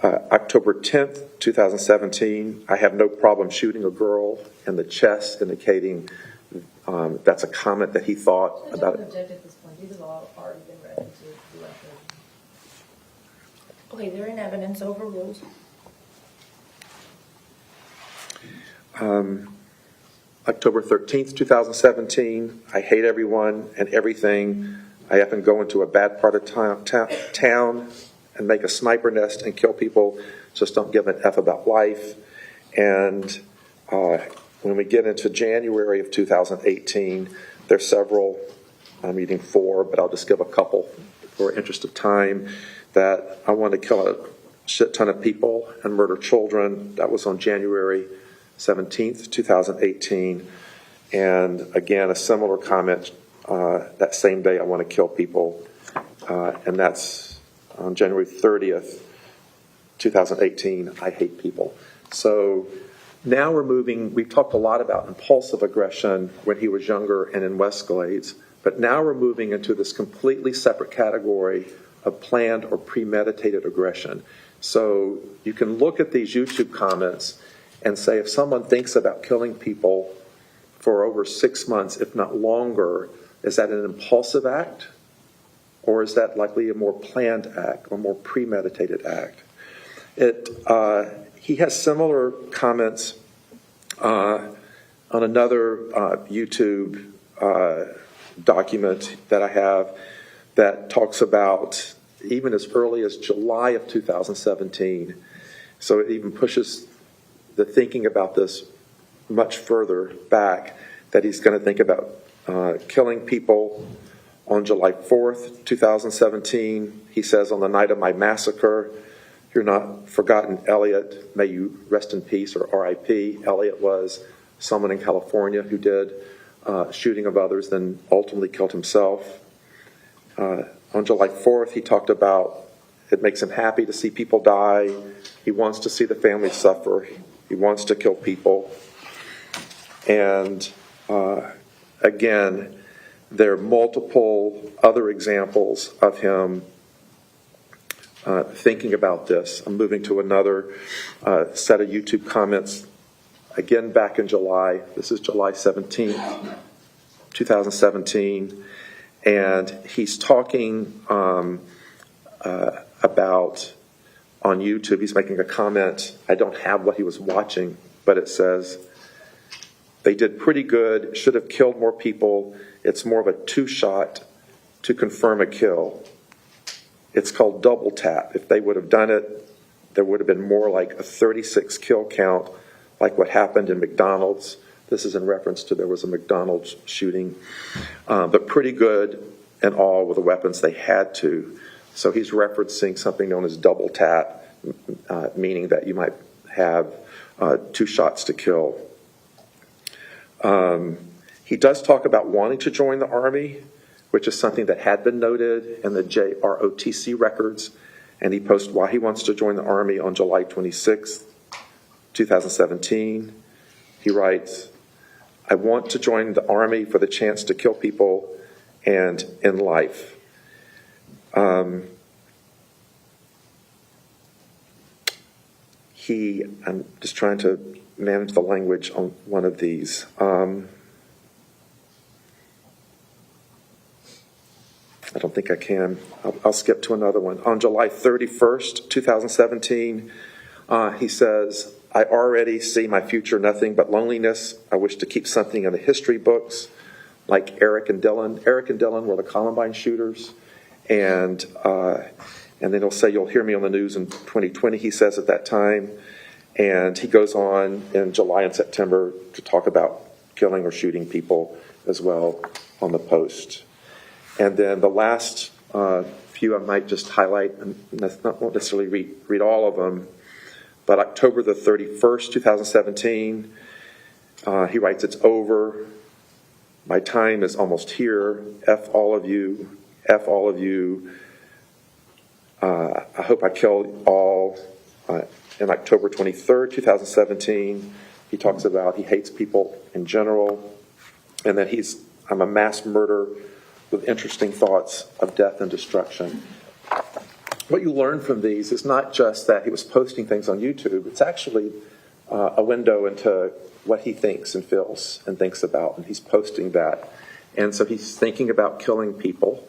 October 10th, 2017, "I have no problem shooting a girl in the chest," indicating that's a comment that he thought about it. Object at this point. These have all already been read into the record. Okay, they're in evidence, overruled. October 13th, 2017, "I hate everyone and everything. I often go into a bad part of town and make a sniper nest and kill people. Just don't give an F about life." And when we get into January of 2018, there's several, I'm reading 4, but I'll just give a couple for interest of time, that "I want to kill a shit ton of people and murder children." That was on January 17th, 2018. And again, a similar comment that same day, "I want to kill people." And that's on January 30th, 2018, "I hate people." So now we've talked a lot about impulsive aggression when he was younger and in Westglades, but now we're moving into this completely separate category of planned or premeditated aggression. So you can look at these YouTube comments and say, if someone thinks about killing people for over 6 months, if not longer, is that an impulsive act? Or is that likely a more planned act or more premeditated act? He has similar comments on another YouTube document that I have that talks about even as early as July of 2017. So it even pushes the thinking about this much further back, that he's going to think about killing people. On July 4th, 2017, he says, "On the night of my massacre, you're not forgotten, Elliot. May you rest in peace," or RIP. Elliot was someone in California who did shooting of others, then ultimately killed himself. On July 4th, he talked about it makes him happy to see people die. He wants to see the family suffer. He wants to kill people. And again, there are multiple other examples of him thinking about this. I'm moving to another set of YouTube comments, again back in July. This is July 17th, 2017. And he's talking about, on YouTube, he's making a comment. I don't have what he was watching, but it says, "They did pretty good, should have killed more people. It's more of a 2-shot to confirm a kill." It's called double tap. If they would have done it, there would have been more like a 36 kill count, like what happened in McDonald's. This is in reference to there was a McDonald's shooting, but pretty good in all with the weapons they had to. So he's referencing something known as double tap, meaning that you might have 2 shots to kill. He does talk about wanting to join the Army, which is something that had been noted in the JROTC records, and he posts why he wants to join the Army on July 26, 2017. He writes, "I want to join the Army for the chance to kill people and in life." I'm just trying to manage the language on one of these. I don't think I can. I'll skip to another one. On July 31st, 2017, he says, "I already see my future nothing but loneliness. I wish to keep something in the history books, like Eric and Dylan." Eric and Dylan were the Columbine shooters. And then he'll say, "You'll hear me on the news in 2020, he says at that time. And he goes on in July and September to talk about killing or shooting people as well on the Post. And then the last few I might just highlight, and won't necessarily read all of them, but October the 31st, 2017, he writes, "It's over. My time is almost here. F all of you. F all of you. I hope I kill all." In October 23rd, 2017, he talks about he hates people in general, and that I'm a mass murderer with interesting thoughts of death and destruction. What you learn from these is not just that he was posting things on YouTube, it's actually a window into what he thinks and feels and thinks about, and he's posting that. And so he's thinking about killing people.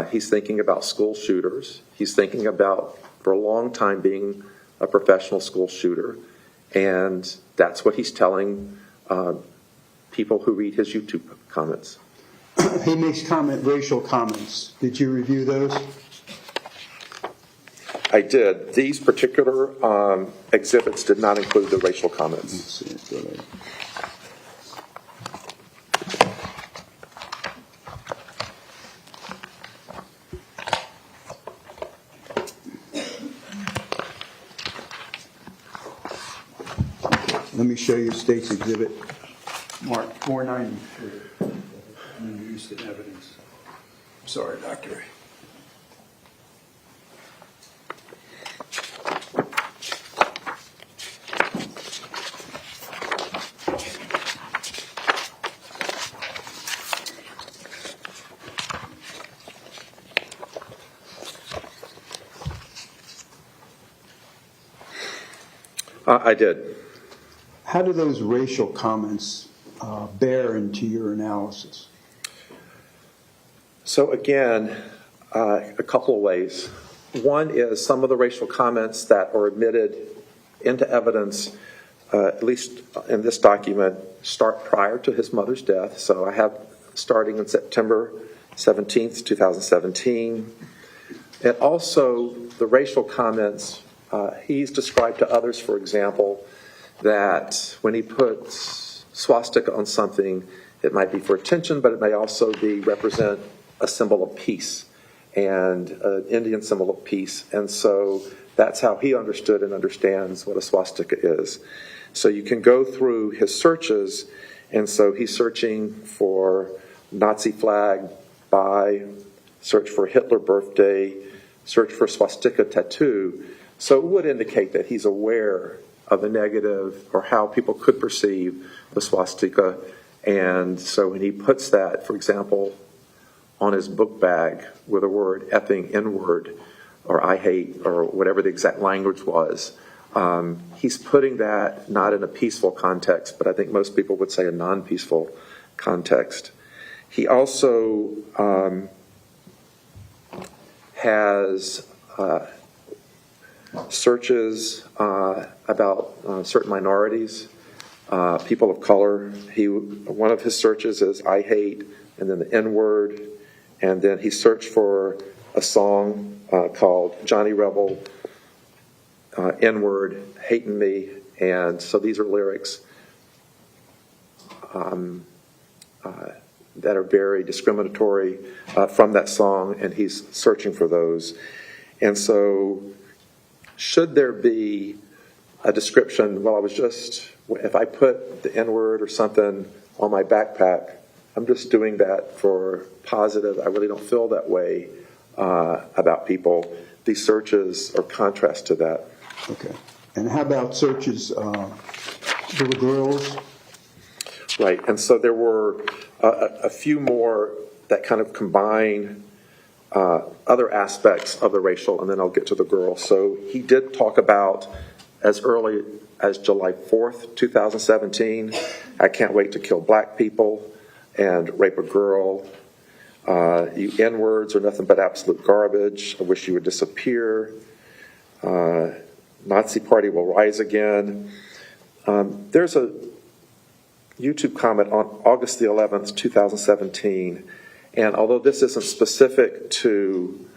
He's thinking about school shooters. He's thinking about, for a long time, being a professional school shooter. And that's what he's telling people who read his YouTube comments. He makes racial comments. Did you review those? I did. These particular exhibits did not include the racial comments. Let's see. Go ahead. Let me show you State's Exhibit Mark 493. Used in evidence. Sorry, Doctor. I did. How do those racial comments bear into your analysis? So again, a couple of ways. One is some of the racial comments that are admitted into evidence, at least in this document, start prior to his mother's death. So I have starting on September 17th, 2017. And also the racial comments, he's described to others, for example, that when he puts swastika on something, it might be for attention, but it may also represent a symbol of peace and an Indian symbol of peace. And so that's how he understood and understands what a swastika is. So you can go through his searches, and so he's searching for Nazi flag, search for Hitler birthday, search for swastika tattoo. So it would indicate that he's aware of the negative or how people could perceive the swastika. And so when he puts that, for example, on his book bag with a word effing N-word or I hate or whatever the exact language was, he's putting that not in a peaceful context, but I think most people would say a non-peaceful context. He also has searches about certain minorities, people of color. One of his searches is I hate, and then the N-word, and then he searched for a song called Johnny Rebel, N-word, hating me. And so these are lyrics that are very discriminatory from that song, and he's searching for those. And so should there be a description, well, if I put the N-word or something on my backpack, I'm just doing that for positive. I really don't feel that way about people. These searches are contrast to that. Okay. And how about searches for the girls? Right, and so there were a few more that kind of combine other aspects of the racial, and then I'll get to the girl. So he did talk about, as early as July 4th, 2017, I can't wait to kill black people and rape a girl. You N-words are nothing but absolute garbage. I wish you would disappear. Nazi Party will rise again. There's a YouTube comment on August the 11th, 2017, and although this isn't specific to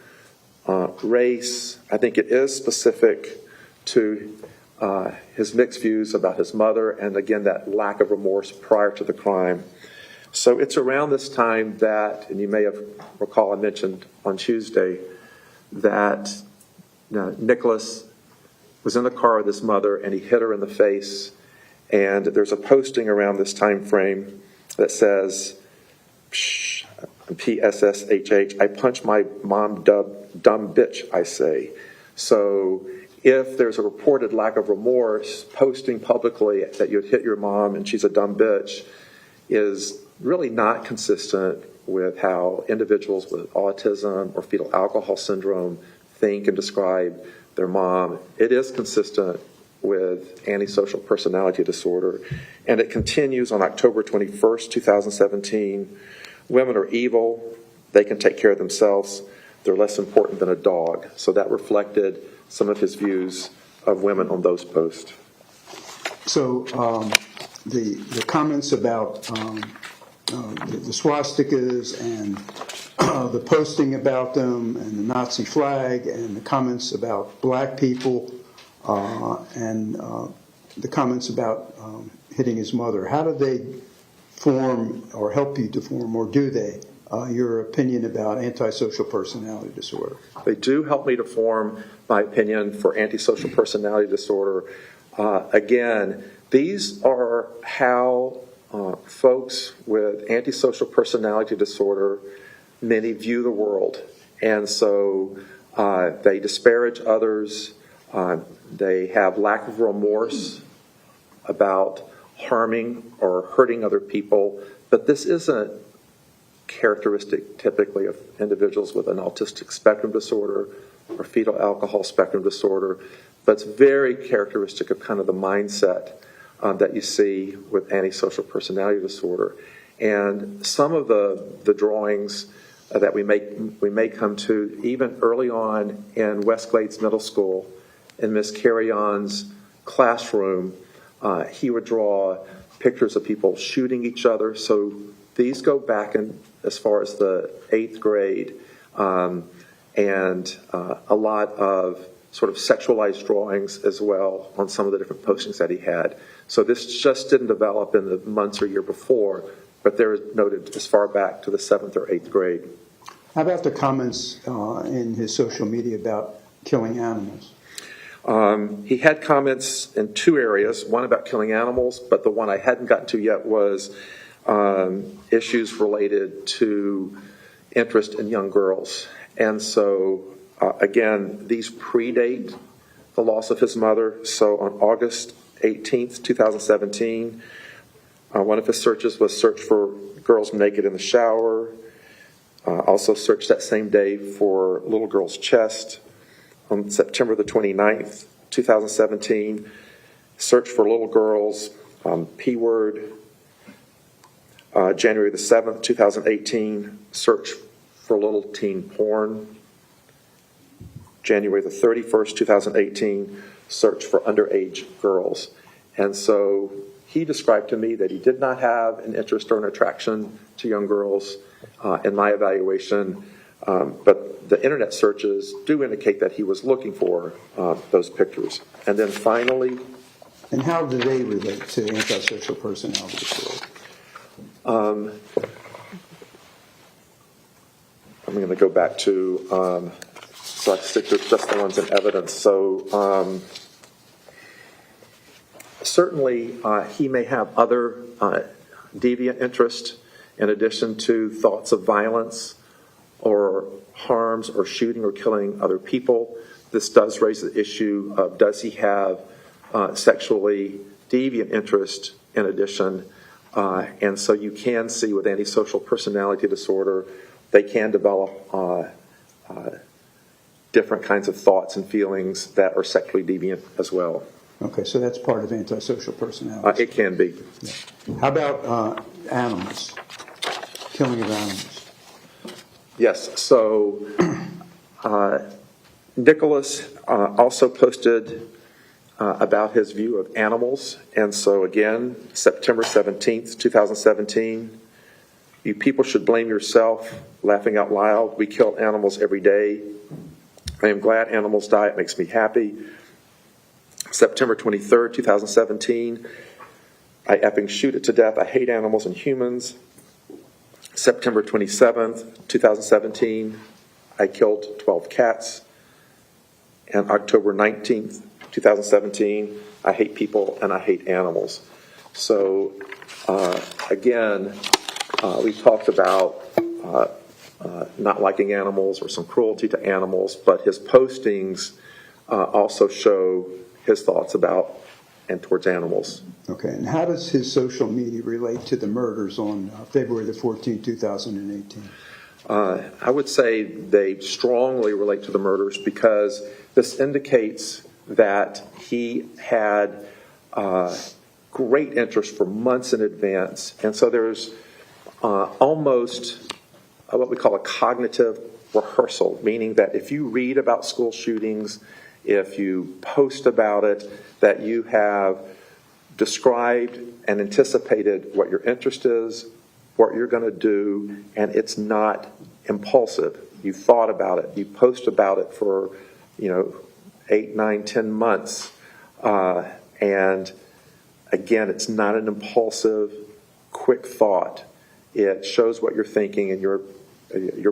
race, I think it is specific to his mixed views about his mother, and again, that lack of remorse prior to the crime. So it's around this time that, and you may have recall I mentioned on Tuesday, that Nikolas was in the car with his mother and he hit her in the face. And there's a posting around this time frame that says, PSSHH, I punch my mom, dumb bitch, I say. So if there's a reported lack of remorse, posting publicly that you'd hit your mom and she's a dumb bitch is really not consistent with how individuals with autism or fetal alcohol syndrome think and describe their mom. It is consistent with antisocial personality disorder, and it continues on October 21st, 2017. Women are evil. They can take care of themselves. They're less important than a dog. So that reflected some of his views of women on those posts. So the comments about the swastikas and the posting about them and the Nazi flag and the comments about black people and the comments about hitting his mother, how do they form or help you to form, or do they, your opinion about antisocial personality disorder? They do help me to form my opinion for antisocial personality disorder. Again, these are how folks with antisocial personality disorder, many view the world. And so they disparage others. They have lack of remorse about harming or hurting other people. But this isn't characteristic typically of individuals with an autistic spectrum disorder or fetal alcohol spectrum disorder, but it's very characteristic of kind of the mindset that you see with antisocial personality disorder. And some of the drawings that we may come to even early on in West Glades Middle School, in Miss Carry-On's classroom, he would draw pictures of people shooting each other. So these go back in as far as the 8th grade, and a lot of sort of sexualized drawings as well on some of the different postings that he had. So this just didn't develop in the months or year before, but they're noted as far back to the 7th or 8th grade. How about the comments in his social media about killing animals? He had comments in two areas, one about killing animals, but the one I hadn't gotten to yet was issues related to interest in young girls. And so, again, these predate the loss of his mother. So on August 18th, 2017, one of his searches was search for girls naked in the shower. Also searched that same day for a little girl's chest. On September the 29th, 2017, search for little girls, P-word. January the 7th, 2018, search for little teen porn. January the 31st, 2018, search for underage girls. And so he described to me that he did not have an interest or an attraction to young girls. In my evaluation, But the internet searches do indicate that he was looking for those pictures. And then finally, And how do they relate to antisocial personality disorder? I'm going to go back to, so I stick to just the ones in evidence. So certainly he may have other deviant interest in addition to thoughts of violence or harms or shooting or killing other people. This does raise the issue of, does he have sexually deviant interest in addition? And so you can see with antisocial personality disorder, they can develop different kinds of thoughts and feelings that are sexually deviant as well. Okay, so that's part of antisocial personality. It can be. Yeah. How about animals? Killing of animals? Yes, so Nikolas also posted about his view of animals. And so again, September 17th, 2017, you people should blame yourself, laughing out loud. We kill animals every day. I am glad animals die. It makes me happy. September 23rd, 2017, I effing shoot it to death. I hate animals and humans. September 27th, 2017, I killed 12 cats. And October 19th, 2017, I hate people and I hate animals. So again, we talked about not liking animals or some cruelty to animals, but his postings also show his thoughts about and towards animals. Okay, and how does his social media relate to the murders on February the 14th, 2018? I would say they strongly relate to the murders because this indicates that he had great interest for months in advance. And so there's almost what we call a cognitive rehearsal, meaning that if you read about school shootings, if you post about it, that you have described and anticipated what your interest is, what you're going to do, and it's not impulsive. You thought about it. You post about it for, 8, 9, 10 months. And again, it's not an impulsive, quick thought. It shows what you're thinking, and you're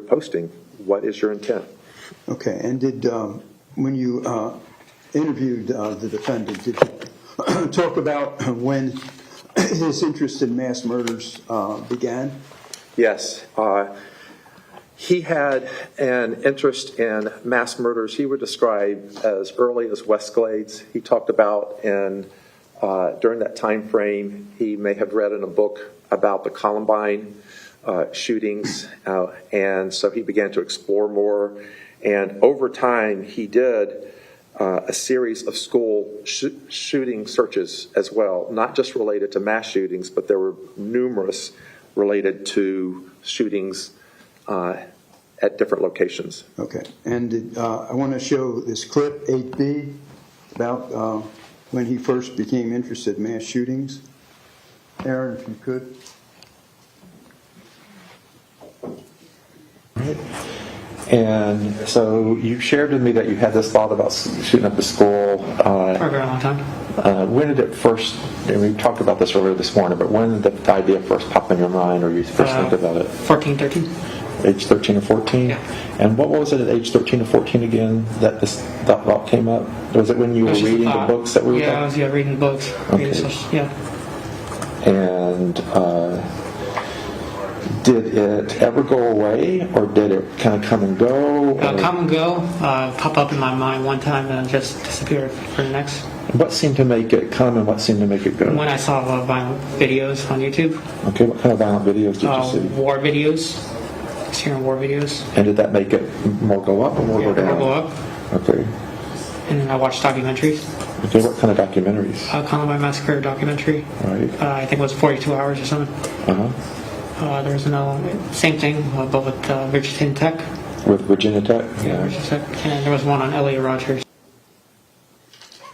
posting. What is your intent? Okay, and did when you interviewed the defendant, did you talk about when his interest in mass murders began? Yes. He had an interest in mass murders he would describe as early as Westglades. He talked about during that time frame, he may have read in a book about the Columbine shootings, and so he began to explore more. And over time, he did a series of school shooting searches as well, not just related to mass shootings, but there were numerous related to shootings at different locations. Okay, and I want to show this clip, 8B, about when he first became interested in mass shootings. Aaron, if you could. And so you shared with me that you had this thought about shooting up the school. For a very long time. When did it first, and we talked about this earlier this morning, but when did the idea first pop in your mind or you first think about it? 14, 13. Age 13 or 14? Yeah. And what was it at age 13 or 14 again that that thought came up? Was it when you were reading the books that we were talking? I was reading books. Okay. Yeah. And did it ever go away, or did it kind of come and go? Come and go, pop up in my mind one time and then just disappear for the next. What seemed to make it come and what seemed to make it go? When I saw violent videos on YouTube. Okay, what kind of violent videos did you see? War videos. Syrian war videos. And did that make it more go up or more go down? More go up. Okay. And then I watched documentaries. Okay, what kind of documentaries? Columbine Massacre documentary. Right. I think it was 42 hours or something. Uh-huh. There was same thing, but with Virginia Tech. With Virginia Tech? Yeah, Virginia Tech. And there was one on L.A. Rogers.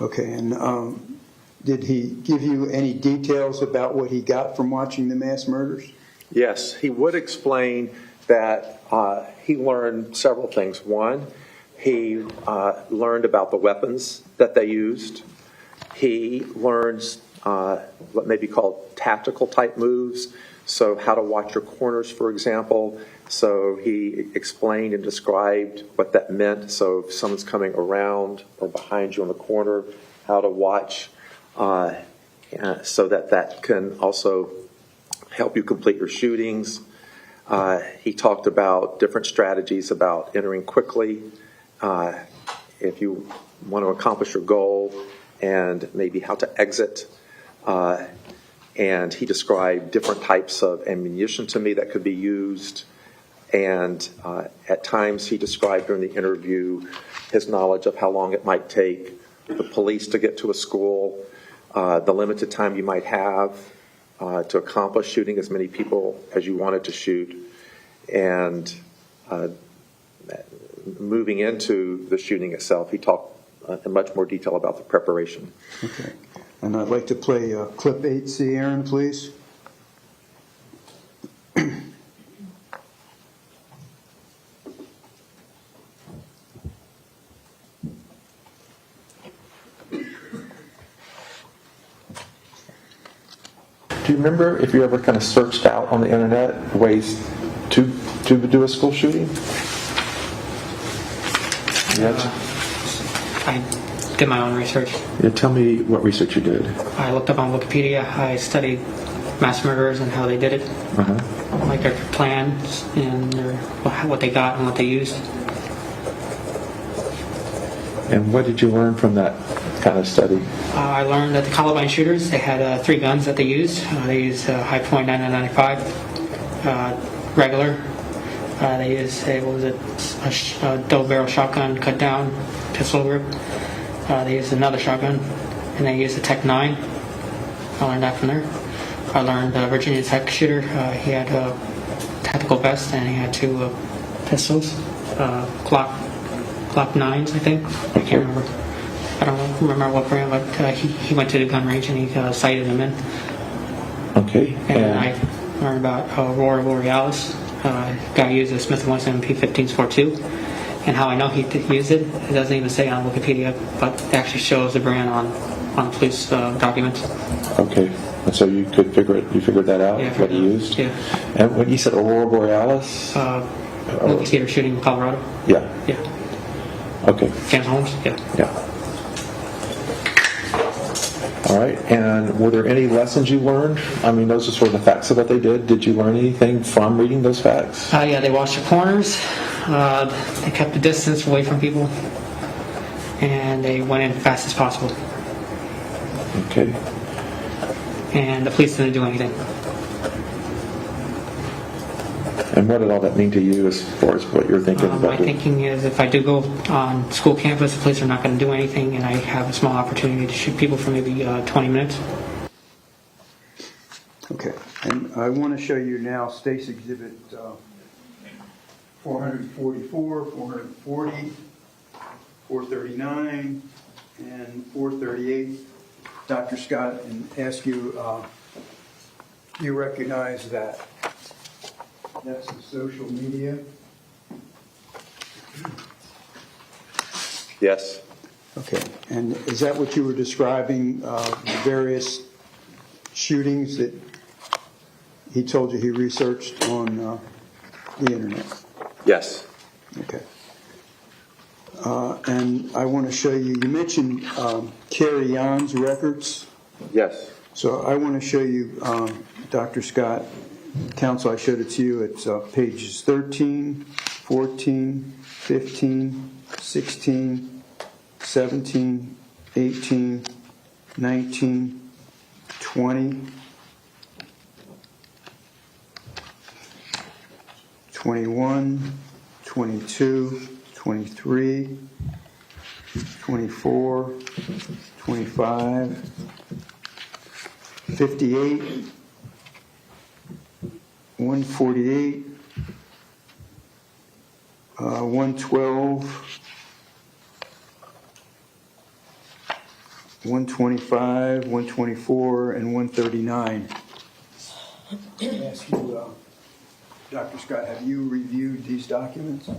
Okay, and did he give you any details about what he got from watching the mass murders? Yes, he would explain that he learned several things. One, he learned about the weapons that they used. He learns what may be called tactical type moves, so how to watch your corners, for example. So he explained and described what that meant. So if someone's coming around or behind you in the corner, how to watch so that can also help you complete your shootings. He talked about different strategies about entering quickly if you want to accomplish your goal, and maybe how to exit. And he described different types of ammunition to me that could be used. And at times he described during the interview his knowledge of how long it might take the police to get to a school, the limited time you might have to accomplish shooting as many people as you wanted to shoot, and moving into the shooting itself. He talked in much more detail about the preparation. Okay. And I'd like to play clip 8C, Aaron, please. Do you remember if you ever kind of searched out on the internet ways to do a school shooting? I did my own research. Yeah, tell me what research you did. I looked up on Wikipedia. I studied mass murderers and how they did it, like their plans and what they got and what they used. And what did you learn from that kind of study? I learned that the Columbine shooters, they had 3 guns that they used. They used High Point 9995, regular. They used a double barrel shotgun, cut down pistol grip. They used another shotgun, and they used a Tech 9. I learned that from there. I learned Virginia Tech shooter. He had a tactical vest, and he had 2 pistols, Glock 9s, I think. I can't remember. I don't remember what brand, but he went to the gun range and he sighted them in. Okay. And I learned about Aurora Borealis. Guy used a Smith & Wesson P1542, and how I know he used it, it doesn't even say on Wikipedia, but it actually shows the brand on police documents. Okay. And so you figured that out, Yeah, what he used? Yeah. And when you said Aurora Borealis? Movie theater shooting in Colorado. Yeah. Yeah. Okay. James Holmes. Yeah. Yeah. All right. And were there any lessons you learned? I mean, those are sort of the facts of what they did. Did you learn anything from reading those facts? Yeah, they watched the corners. They kept the distance away from people, and they went in as fast as possible. Okay. And the police didn't do anything. And what did all that mean to you as far as what you're thinking about? My thinking is if I do go on school campus, the police are not going to do anything, and I have a small opportunity to shoot people for maybe 20 minutes. Okay. And I want to show you now State's Exhibit 444, 440, 439, and 438. Dr. Scott, and ask you, you recognize that that's the social media? Yes. Okay. And is that what you were describing, various shootings that he told you he researched on the internet? Yes. Okay. And I want to show you, you mentioned Carrie Yon's records. Yes. So I want to show you, Dr. Scott, counsel, I showed it to you. It's pages 13, 14, 15, 16, 17, 18, 19, 20, 21, 22, 23, 24, 25, 58, 148, 112, 125, 124, and 139. I ask you, Dr. Scott, have you reviewed these documents?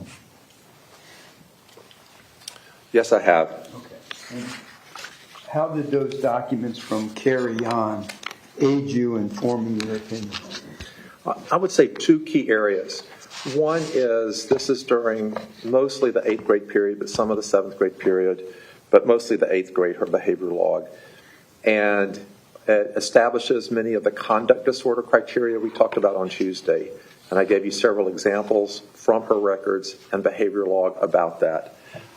Yes, I have. Okay. And how did those documents from Carrie on aid you in forming your opinion? I would say two key areas. One is this is during mostly the 8th grade period, but some of the 7th grade period, but mostly the 8th grade, her behavior log. And it establishes many of the conduct disorder criteria we talked about on Tuesday. And I gave you several examples from her records and behavior log about that.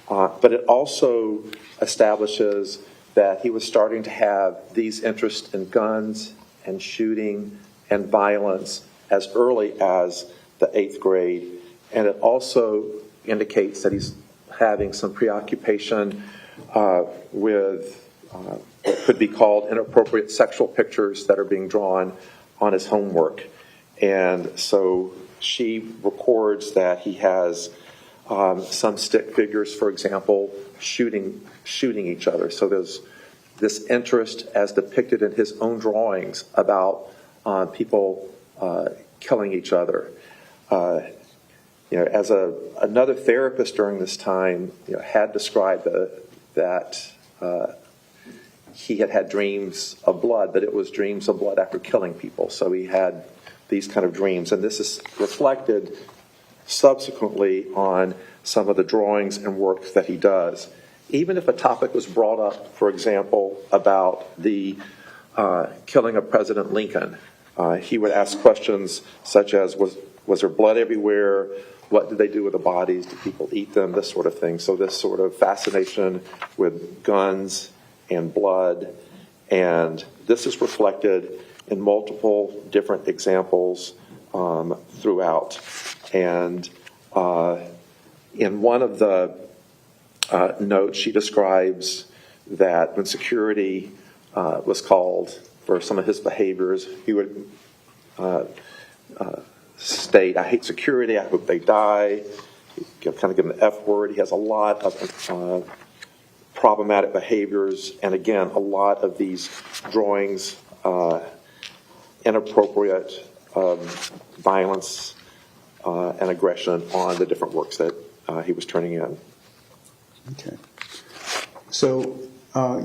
But it also establishes that he was starting to have these interests in guns and shooting and violence as early as the 8th grade. And it also indicates that he's having some preoccupation with what could be called inappropriate sexual pictures that are being drawn on his homework. And so she records that he has some stick figures, for example, shooting each other. So there's this interest as depicted in his own drawings about people killing each other. As another therapist during this time had described that he had dreams of blood, but it was dreams of blood after killing people. So he had these kind of dreams, and this is reflected subsequently on some of the drawings and work that he does. Even if a topic was brought up, for example, about the killing of President Lincoln, he would ask questions such as, was there blood everywhere? What did they do with the bodies? Did people eat them? This sort of thing. So this sort of fascination with guns and blood, and this is reflected in multiple different examples throughout. And in one of the notes, she describes that when security was called for some of his behaviors, he would state, "I hate security, I hope they die." He'd kind of give an F word. He has a lot of problematic behaviors, and again, a lot of these drawings, inappropriate violence and aggression on the different works that he was turning in. Okay. So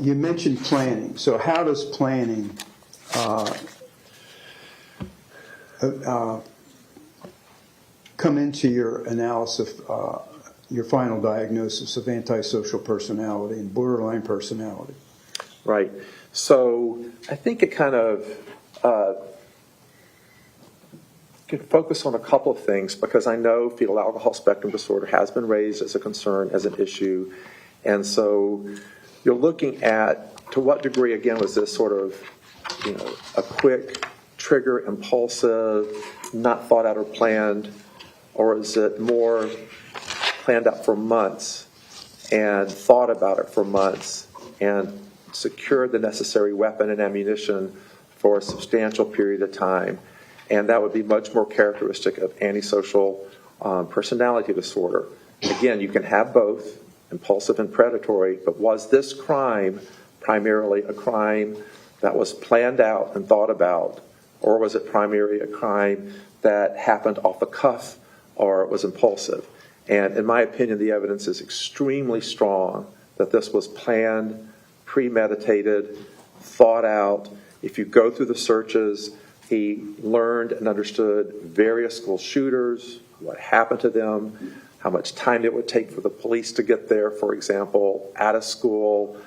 you mentioned planning. So how does planning come into your analysis, your final diagnosis of antisocial personality and borderline personality? Right. So I think it kind of could focus on a couple of things, because I know fetal alcohol spectrum disorder has been raised as a concern, as an issue. And so you're looking at, to what degree, again, was this sort of, a quick trigger, impulsive, not thought out or planned, or is it more planned out for months and thought about it for months and secured the necessary weapon and ammunition for a substantial period of time? And that would be much more characteristic of antisocial personality disorder. Again, you can have both, impulsive and predatory, but was this crime primarily a crime that was planned out and thought about, or was it primarily a crime that happened off the cuff, or it was impulsive? And in my opinion, the evidence is extremely strong that this was planned, premeditated, thought out. If you go through the searches, he learned and understood various school shooters, what happened to them, how much time it would take for the police to get there, for example, out of school,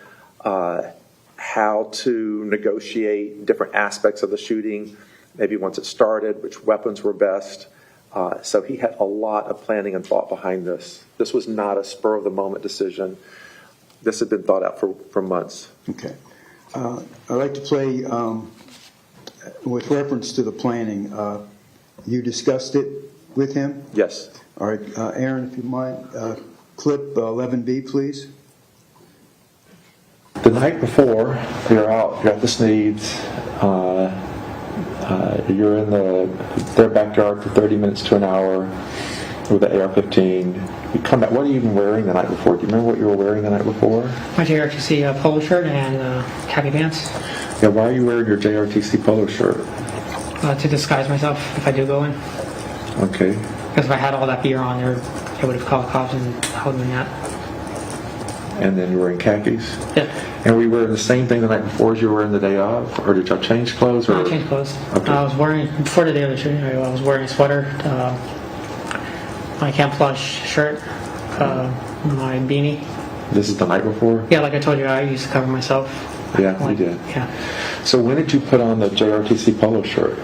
how to negotiate different aspects of the shooting, maybe once it started, which weapons were best. So he had a lot of planning and thought behind this. This was not a spur-of-the-moment decision. This had been thought out for months. Okay. I'd like to play, with reference to the planning, you discussed it with him? Yes. All right. Aaron, if you mind, clip 11B, please. The night before, you're at the Sneeds. You're in their backyard for 30 minutes to an hour with the AR-15. You come back. What are you even wearing the night before? Do you remember what you were wearing the night before? My JRTC polo shirt and khaki pants. Yeah. Why are you wearing your JRTC polo shirt? To disguise myself if I do go in. Okay. Because if I had all that gear on there, they would have called the cops and held me that. And then you were in khakis? Yeah. And were you wearing the same thing the night before as you were in the day of? Or did y'all change clothes? Or? No, I changed clothes. Okay. I was wearing, before the day of the shooting, I was wearing a sweater, my camouflage shirt, my beanie. This is the night before? Yeah, like I told you, I used to cover myself. Yeah, Like, you did. Yeah. So when did you put on the JRTC polo shirt?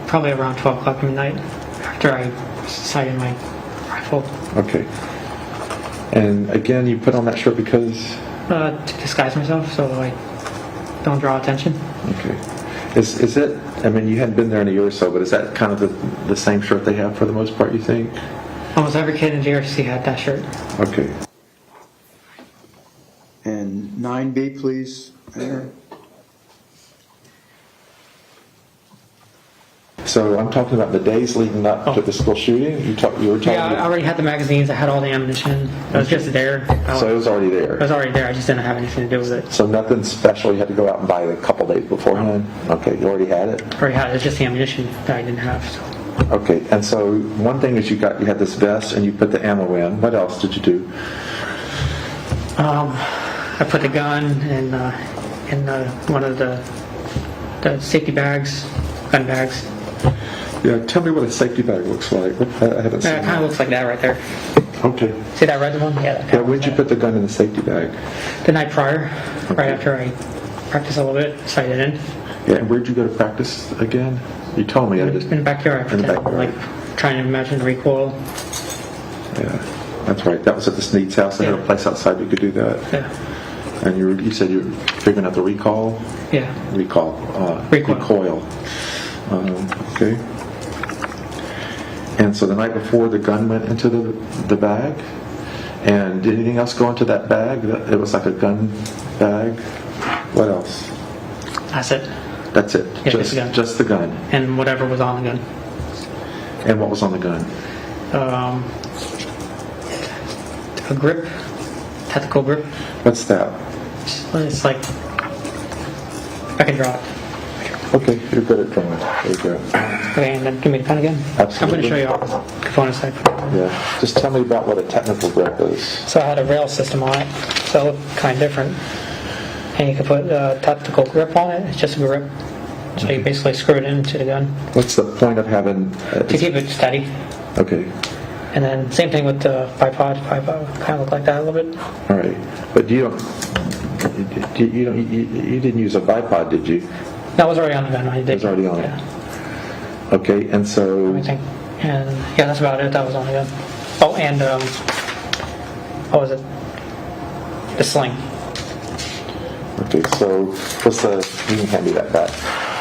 Probably around 12 o'clock midnight after I sighted my rifle. Okay. And again, you put on that shirt because? To disguise myself so I don't draw attention. Okay. Is it, I mean, you hadn't been there in a year or so, but is that kind of the same shirt they have for the most part, you think? Almost every kid in JRC had that shirt. Okay. And 9B, please, Aaron. So I'm talking about the days leading up to the school shooting. You were talking. Yeah, I already had the magazines. I had all the ammunition. It was just there. So it was already there. It was already there. I just didn't have anything to do with it. So nothing special. You had to go out and buy it a couple days beforehand. Okay, you already had it. Already had it. It was just the ammunition that I didn't have. So. Okay, and so one thing is you had this vest and you put the ammo in. What else did you do? I put the gun in one of the safety bags, gun bags. Yeah, tell me what a safety bag looks like. I haven't seen It kind of looks like that right there. Okay. See that red one? Yeah. Yeah, when did you put the gun in the safety bag? The night prior, right after I practiced a little bit, sighted in. Yeah, and where'd you go to practice again? You told me. In the backyard. In the backyard. Like trying to imagine the recoil. Yeah, that's right. That was at the Sneed's house. They had a place outside you could do that. Yeah. And you said you were figuring out the recoil? Yeah. Recoil. Okay. And so the night before, the gun went into the bag. And did anything else go into that bag? It was like a gun bag. What else? That's it. That's it. Yeah, just the gun. Just the gun. And whatever was on the gun. And what was on the gun? A grip, tactical grip. What's that? It's like I can draw it. Okay, you're good at drawing. There you go. Okay, and then give me the pen again. Absolutely. I'm going to show you all the components I put. Yeah. Just tell me about what a technical grip is. So I had a rail system on it, so it looked kind of different. And you can put a tactical grip on it. It's just a grip. So you basically screw it into the gun What's the point of having? to keep it steady. Okay. And then same thing with the bipod. Bipod kind of looked like that a little bit. All right. But you didn't use a bipod, did you? That was already on the gun. I did. It was already on it. Yeah. Okay. And so. Everything. And yeah, that's about it. That was on the gun. Oh, and what was it? The sling. Okay. So you can hand me that back.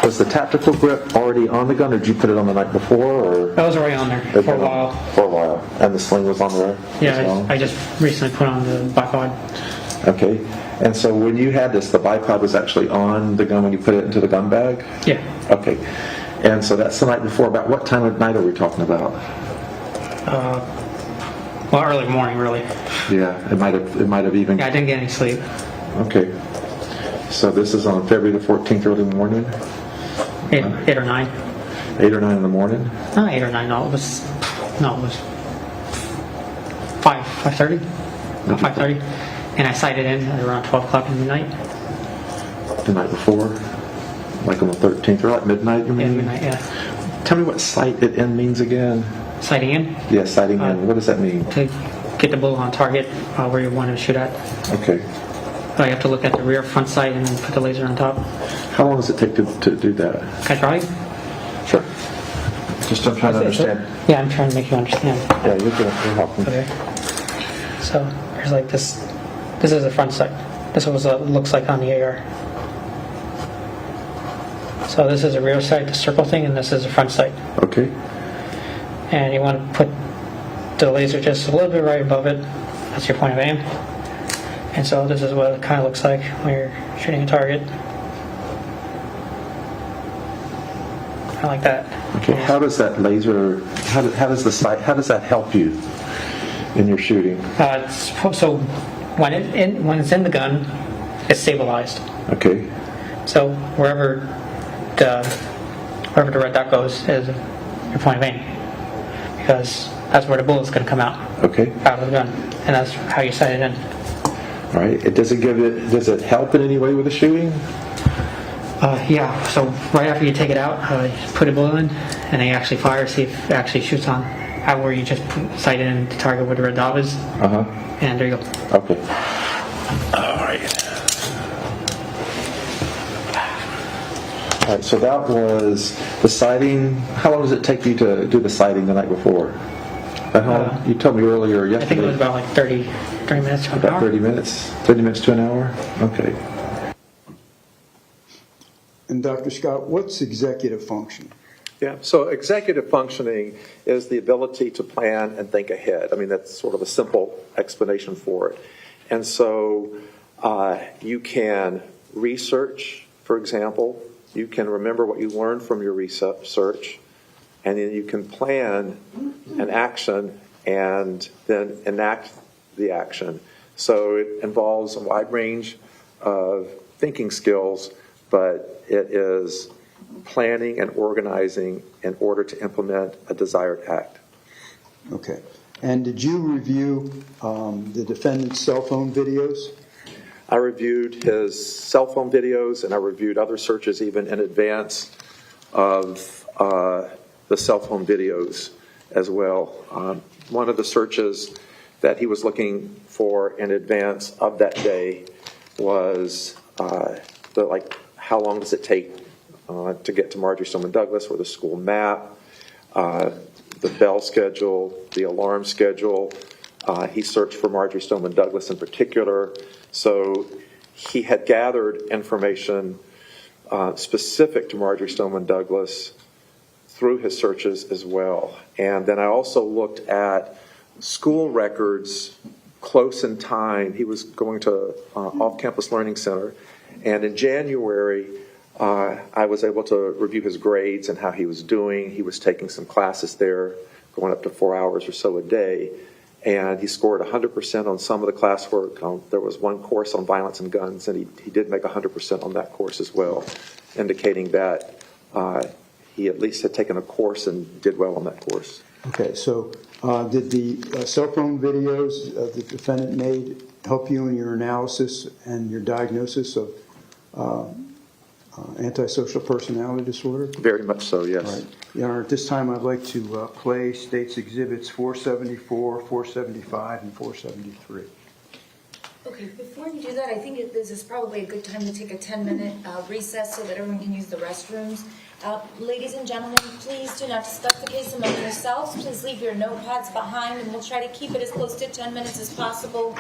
Was the tactical grip already on the gun, or did you put it on the night before, or? That was already on there for a while. For a while. And the sling was on there? Yeah, as well? I just recently put on the bipod. Okay. And so when you had this, the bipod was actually on the gun when you put it into the gun bag? Yeah. Okay. And so that's the night before. About what time of night are we talking about? Well, early morning, really. Yeah, it might have even. Yeah, I didn't get any sleep. Okay. So this is on February the 14th, early morning? 8 or 9. 8 or 9 in the morning? Not 8 or 9. No, it was 5:30. About 5:30. And I sighted in at around 12 o'clock in the night. The night before? Like on the 13th, or like midnight, you mean? Yeah, midnight, yeah. Tell me what sight it in means again. Sighting in Yeah, sighting in. What does that mean? to get the bullet on target where you want to shoot at. Okay. So you have to look at the rear front sight and then put the laser on top. How long does it take to do that? Can I try? Sure. Just I'm trying to understand. Yeah, I'm trying to make you understand. Yeah, you're helping. Okay. So here's like this. This is the front sight. This is what it looks like on the AR. So this is a rear sight, the circle thing, and this is a front sight. Okay. And you want to put the laser just a little bit right above it. That's your point of aim. And so this is what it kind of looks like when you're shooting a target. Kind of like that. Okay. How does that laser? How does the sight? How does that help you in your shooting? So when it's in the gun, it's stabilized. Okay. So wherever the red dot goes is your point of aim, because that's where the bullet's going to come out Okay. of the gun, and that's how you sight it in. All right. Does it help in any way with the shooting? Yeah, so right after you take it out, you put a bullet in, and then you actually fire, see if it actually shoots on. Where you just sight in the target where the red dot is, and there you go. Okay. All right. All right, so that was the sighting. How long does it take you to do the sighting the night before? You told me earlier yesterday. I think it was about like 30 minutes to an hour. About 30 minutes? 30 minutes to an hour? Okay. And Dr. Scott, what's executive function? Yeah, so executive functioning is the ability to plan and think ahead. I mean, that's sort of a simple explanation for it. And so you can research, for example, you can remember what you learned from your research, and then you can plan an action and then enact the action. So it involves a wide range of thinking skills, but it is planning and organizing in order to implement a desired act. Okay. And did you review the defendant's cell phone videos? I reviewed his cell phone videos, and I reviewed other searches even in advance of the cell phone videos as well. One of the searches that he was looking for in advance of that day was how long does it take to get to Marjory Stoneman Douglas, or the school map, the bell schedule, the alarm schedule. He searched for Marjory Stoneman Douglas in particular. So he had gathered information specific to Marjory Stoneman Douglas through his searches as well. And then I also looked at school records close in time. He was going to Off-Campus Learning Center. And in January, I was able to review his grades and how he was doing. He was taking some classes there, going up to 4 hours or so a day. And he scored 100% on some of the classwork. There was one course on violence and guns, and he did make 100% on that course as well, indicating that he at least had taken a course and did well on that course. Okay, so did the cell phone videos the defendant made help you in your analysis and your diagnosis of antisocial personality disorder? Very much so, yes. All right. Your Honor, at this time I'd like to play State's Exhibits 474, 475, and 473. Okay, before you do that, I think this is probably a good time to take a 10-minute recess so that everyone can use the restrooms. Ladies and gentlemen, please do not discuss the case among yourselves. Please leave your notepads behind, and we'll try to keep it as close to 10 minutes as possible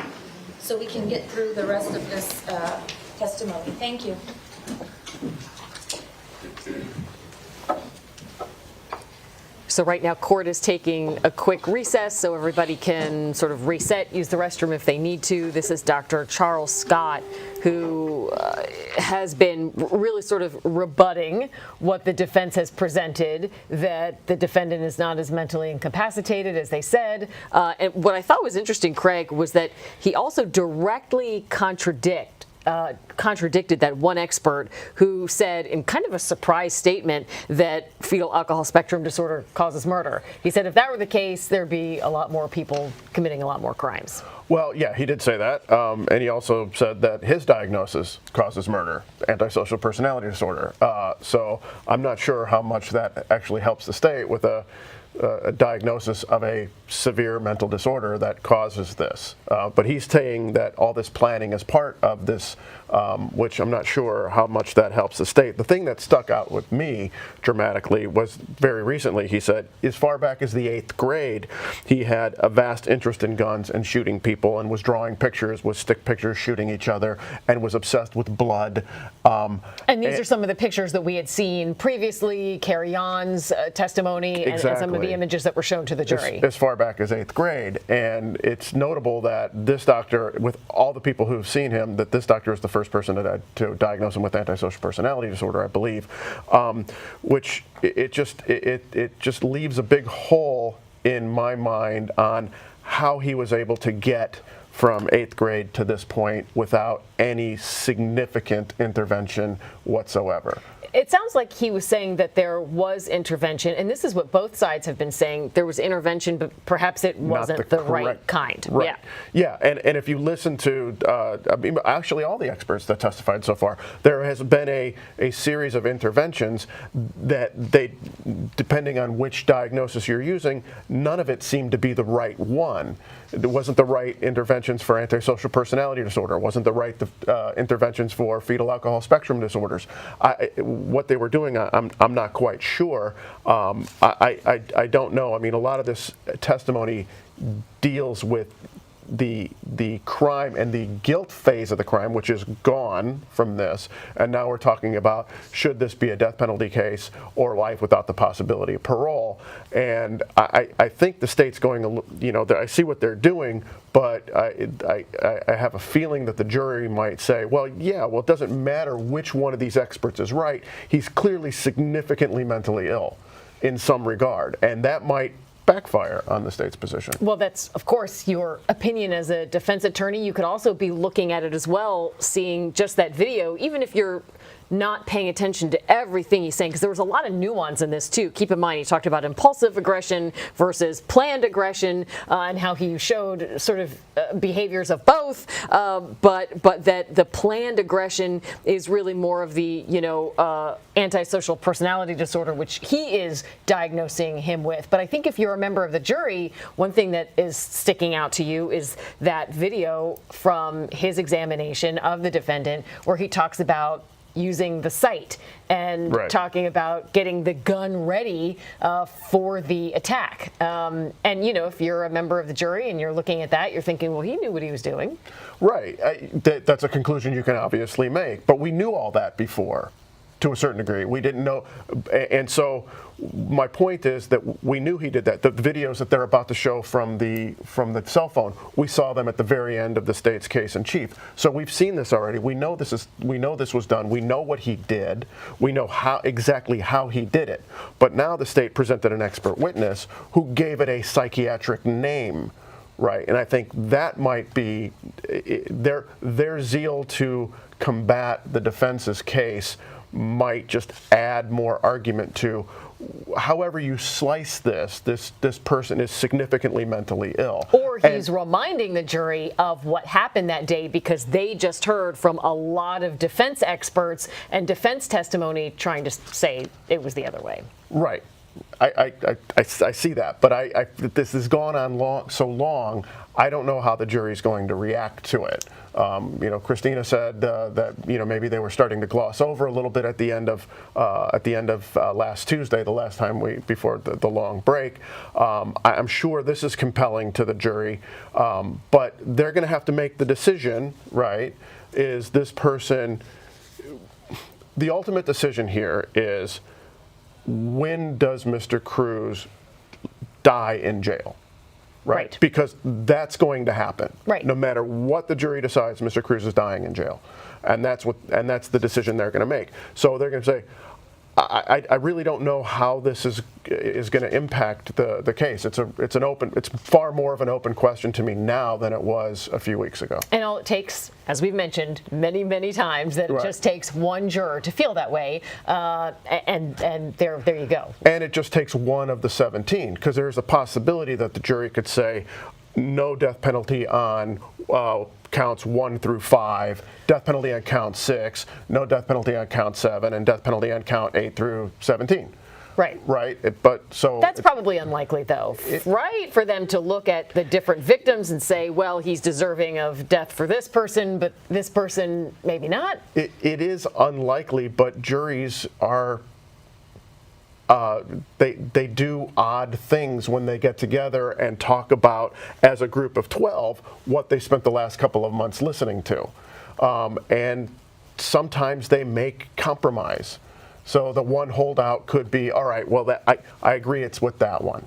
so we can get through the rest of this testimony. Thank you. So right now, court is taking a quick recess so everybody can sort of reset, use the restroom if they need to. This is Dr. Charles Scott, who has been really sort of rebutting what the defense has presented, that the defendant is not as mentally incapacitated as they said. And what I thought was interesting, Craig, was that he also directly contradicted that one expert who said in kind of a surprise statement that fetal alcohol spectrum disorder causes murder. He said if that were the case, there'd be a lot more people committing a lot more crimes. Well, yeah, he did say that. And he also said that his diagnosis causes murder, antisocial personality disorder. So I'm not sure how much that actually helps the state with a diagnosis of a severe mental disorder that causes this. But he's saying that all this planning is part of this, which I'm not sure how much that helps the state. The thing that stuck out with me dramatically was very recently, he said, as far back as the 8th grade, he had a vast interest in guns and shooting people and was drawing pictures with stick pictures shooting each other and was obsessed with blood. And these are some of the pictures that we had seen previously, Carrie On's testimony, and some of the images that were shown to the jury. As far back as 8th grade. And it's notable that this doctor, with all the people who've seen him, that this doctor is the first person to diagnose him with antisocial personality disorder, I believe, which it just leaves a big hole in my mind on how he was able to get from 8th grade to this point without any significant intervention whatsoever. it sounds like he was saying that there was intervention, and this is what both sides have been saying. There was intervention, but perhaps it wasn't the right kind. Right. Yeah, and if you listen to, I mean, actually all the experts that testified so far, there has been a series of interventions that they, depending on which diagnosis you're using, none of it seemed to be the right one. It wasn't the right interventions for antisocial personality disorder. It wasn't the right interventions for fetal alcohol spectrum disorders. What they were doing, I'm not quite sure. I don't know. I mean, a lot of this testimony deals with the crime and the guilt phase of the crime, which is gone from this, and now we're talking about should this be a death penalty case or life without the possibility of parole. And I think the state's going, you know, I see what they're doing, but I have a feeling that the jury might say, well, yeah, well, it doesn't matter which one of these experts is right. He's clearly significantly mentally ill in some regard, and that might backfire on the state's position. Well, that's, of course, your opinion as a defense attorney. You could also be looking at it as well, seeing just that video, even if you're not paying attention to everything he's saying, because there was a lot of nuance in this too. Keep in mind, he talked about impulsive aggression versus planned aggression, and how he showed sort of behaviors of both, but that the planned aggression is really more of the, you know, antisocial personality disorder, which he is diagnosing him with. But I think if you're a member of the jury, one thing that is sticking out to you is that video from his examination of the defendant, where he talks about using the sight and talking about getting the gun ready for the attack. And, you know, if you're a member of the jury and you're looking at that, you're thinking, well, he knew what he was doing. Right. That's a conclusion you can obviously make. But we knew all that before, to a certain degree. We didn't know. And so my point is that we knew he did that. The videos that they're about to show from the cell phone, we saw them at the very end of the state's case in chief. So we've seen this already. We know this was done. We know what he did. We know exactly how he did it. But now the state presented an expert witness who gave it a psychiatric name. Right, and I think that might be their zeal to combat the defense's case might just add more argument to. However you slice this person is significantly mentally ill. Or he's reminding the jury of what happened that day because they just heard from a lot of defense experts and defense testimony trying to say it was the other way. Right. I see that, but this has gone on so long, I don't know how the jury's going to react to it. You know, Christina said that, you know, maybe they were starting to gloss over a little bit at the end of last Tuesday, the last time before the long break. I'm sure this is compelling to the jury, but they're going to have to make the decision, right? Is this person, the ultimate decision here is, when does Mr. Cruz die in jail? Right. Because that's going to happen. Right. No matter what the jury decides, Mr. Cruz is dying in jail. And that's the decision they're going to make. So they're going to say, I really don't know how this is going to impact the case. It's far more of an open question to me now than it was a few weeks ago. And all it takes, as we've mentioned many, many times, that it just takes one juror to feel that way, and there you go. And it just takes one of the 17, because there's a possibility that the jury could say no death penalty on counts 1 through 5, death penalty on count 6, no death penalty on count 7, and death penalty on count 8 through 17. Right. Right. That's probably unlikely, though, right? For them to look at the different victims and say, well, he's deserving of death for this person, but this person maybe not. It is unlikely, but juries are. They do odd things when they get together and talk about, as a group of 12, what they spent the last couple of months listening to. And sometimes they make compromise. So the one holdout could be, all right, well, I agree it's with that one.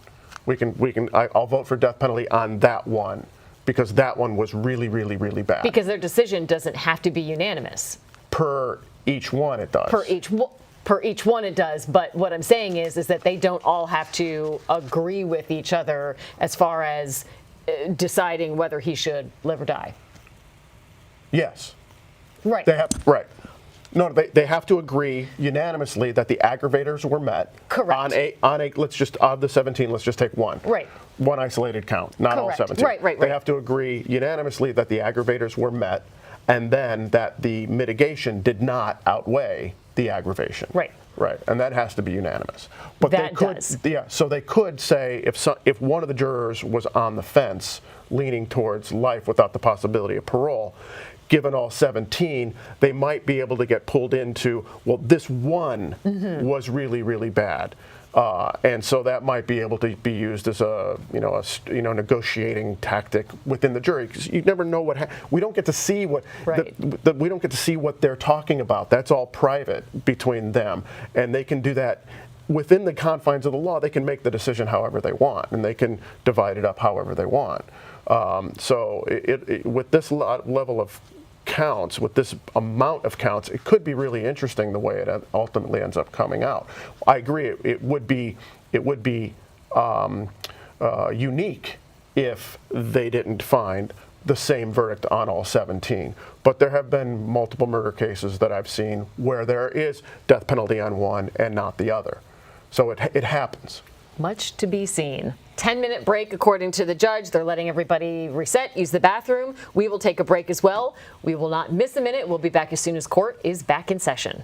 I'll vote for death penalty on that one, because that one was really, really, really bad. Because their decision doesn't have to be unanimous. Per each one, it does. Per each one it does, but what I'm saying is that they don't all have to agree with each other as far as deciding whether he should live or die. Yes. Right. Right. No, they have to agree unanimously that the aggravators were met. Correct. Let's just, of the 17, let's just take one. Right. One isolated count, not all Correct. 17. Right. They have to agree unanimously that the aggravators were met, and then that the mitigation did not outweigh the aggravation. Right. Right, and that has to be unanimous. But That they could, does. yeah. So they could say if one of the jurors was on the fence, leaning towards life without the possibility of parole, given all 17, they might be able to get pulled into, well, this one was really, really bad. And so that might be able to be used as a negotiating tactic within the jury, because you never know what we don't get to see what Right. we don't get to see what they're talking about. That's all private between them, and they can do that within the confines of the law. They can make the decision however they want, and they can divide it up however they want. So with this level of counts, with this amount of counts, it could be really interesting the way it ultimately ends up coming out. I agree. It would be unique if they didn't find the same verdict on all 17. But there have been multiple murder cases that I've seen where there is death penalty on one and not the other. So it happens. Much to be seen. 10-minute break according to the judge. They're letting everybody reset, use the bathroom. We will take a break as well. We will not miss a minute. We'll be back as soon as court is back in session.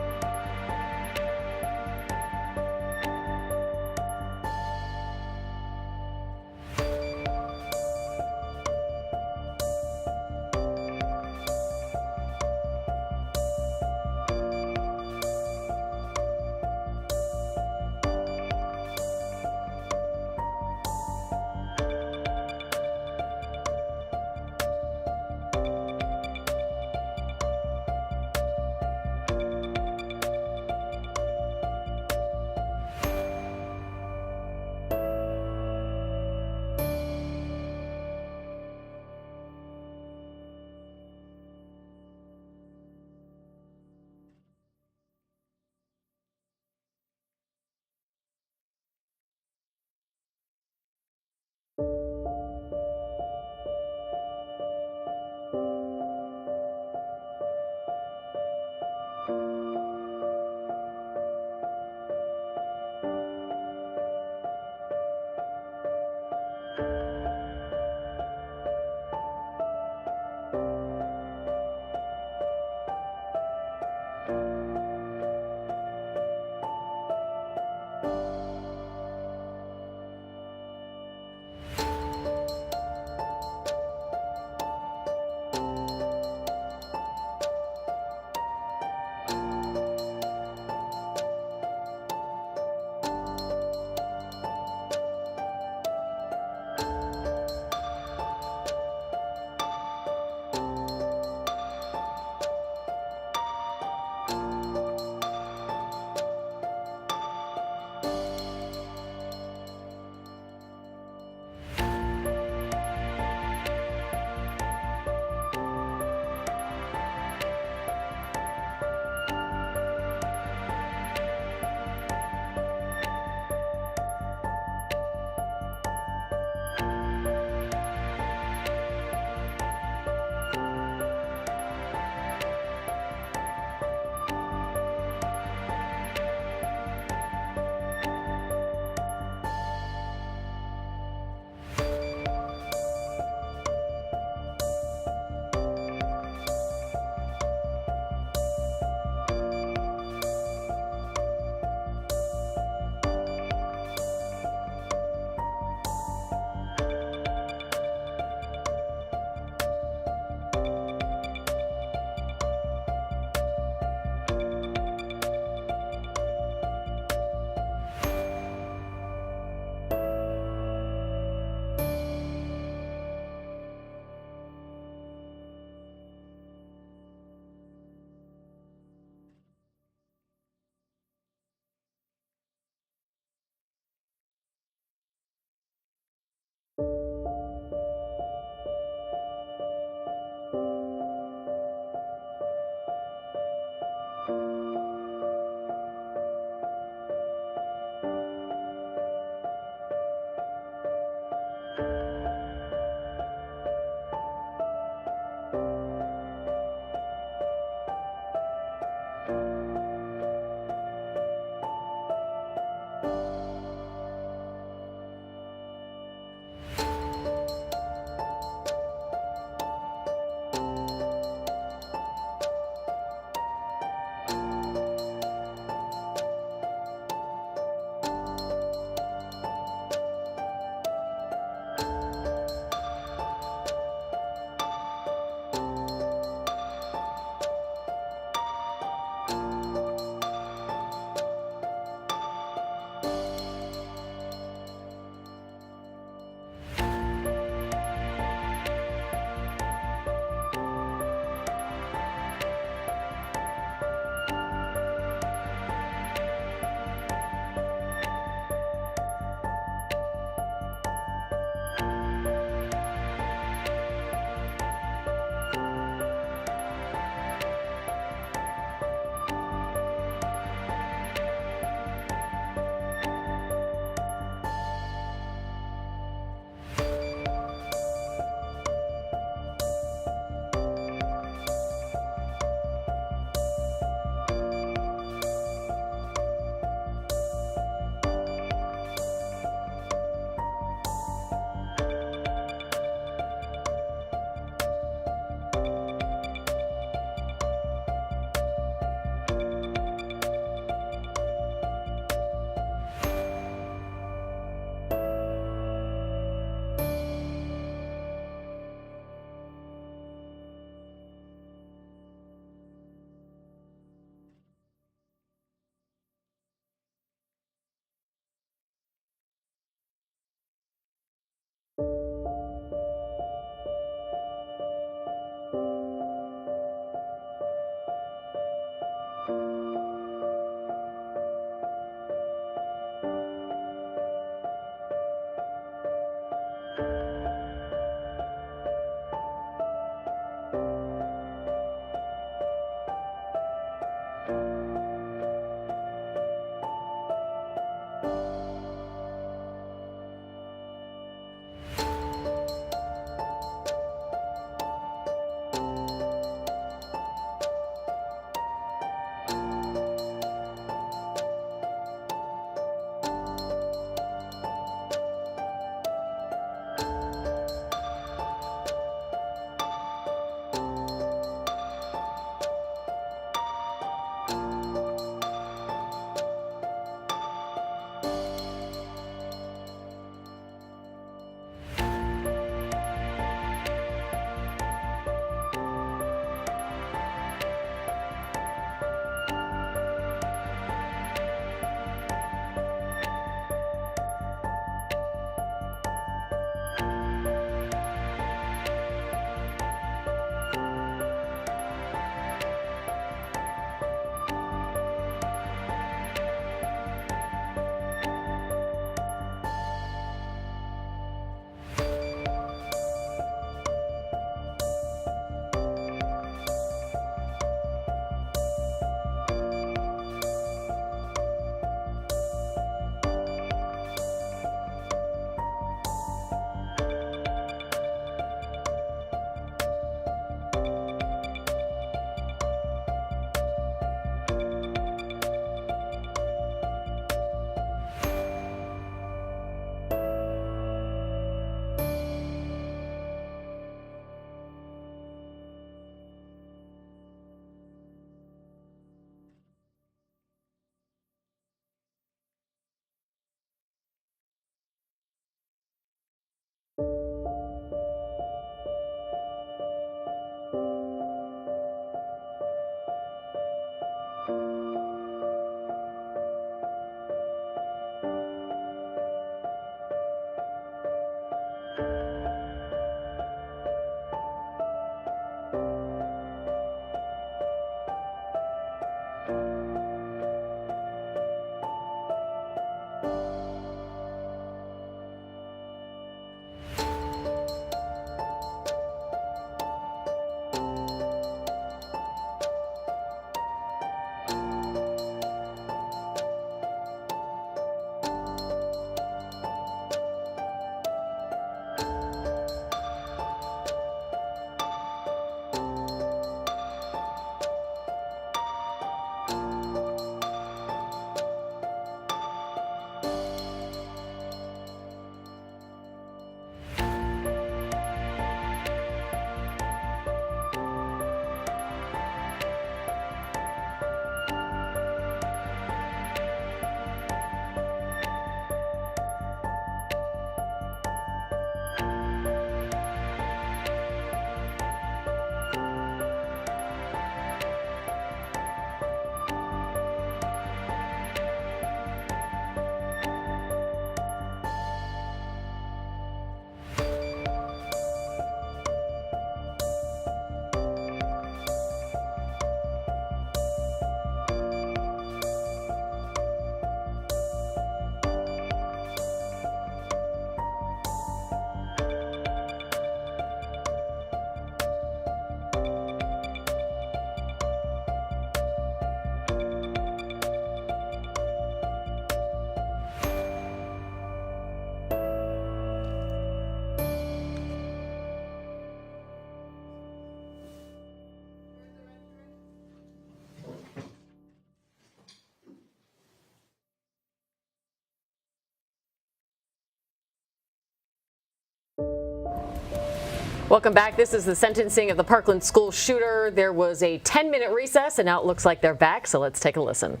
Welcome back. This is the sentencing of the Parkland school shooter. There was a 10-minute recess, and now it looks like they're back, so let's take a listen.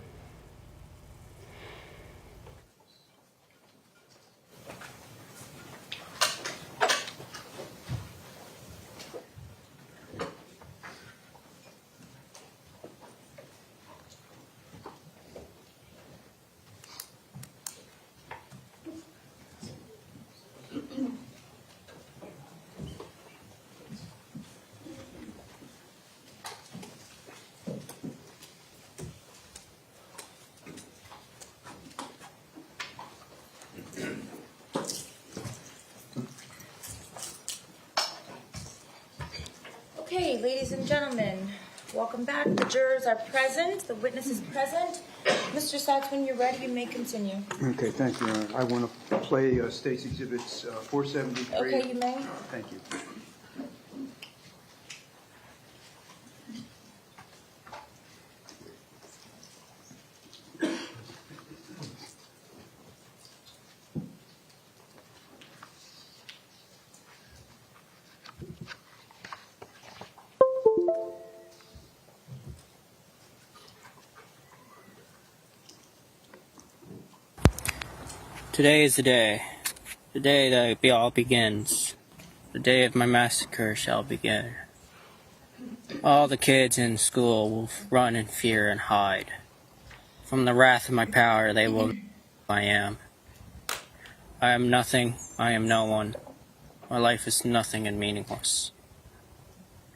Okay, ladies and gentlemen, welcome back. The jurors are present. The witness is present. Mr. Sachs, when you're ready, you may continue. Okay, thank you, Your Honor. I want to play State's Exhibits 473. Okay, you may. Thank you. Today is the day that it all begins. The day of my massacre shall begin. All the kids in school will run in fear and hide. From the wrath of my power they will know who I am. I am nothing, I am no one. My life is nothing and meaningless.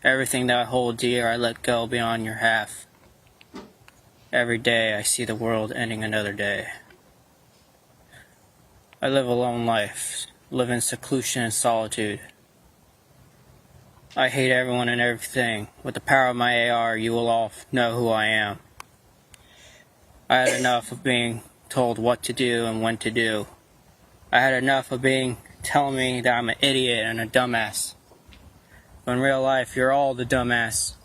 Everything that I hold dear I let go beyond your half. Every day I see the world ending another day. I live a lone life, live in seclusion and solitude. I hate everyone and everything. With the power of my AR, you will all know who I am. I had enough of being told what to do and when to do. I had enough of telling me that I'm an idiot and a dumbass. But in real life, you're all the dumbass.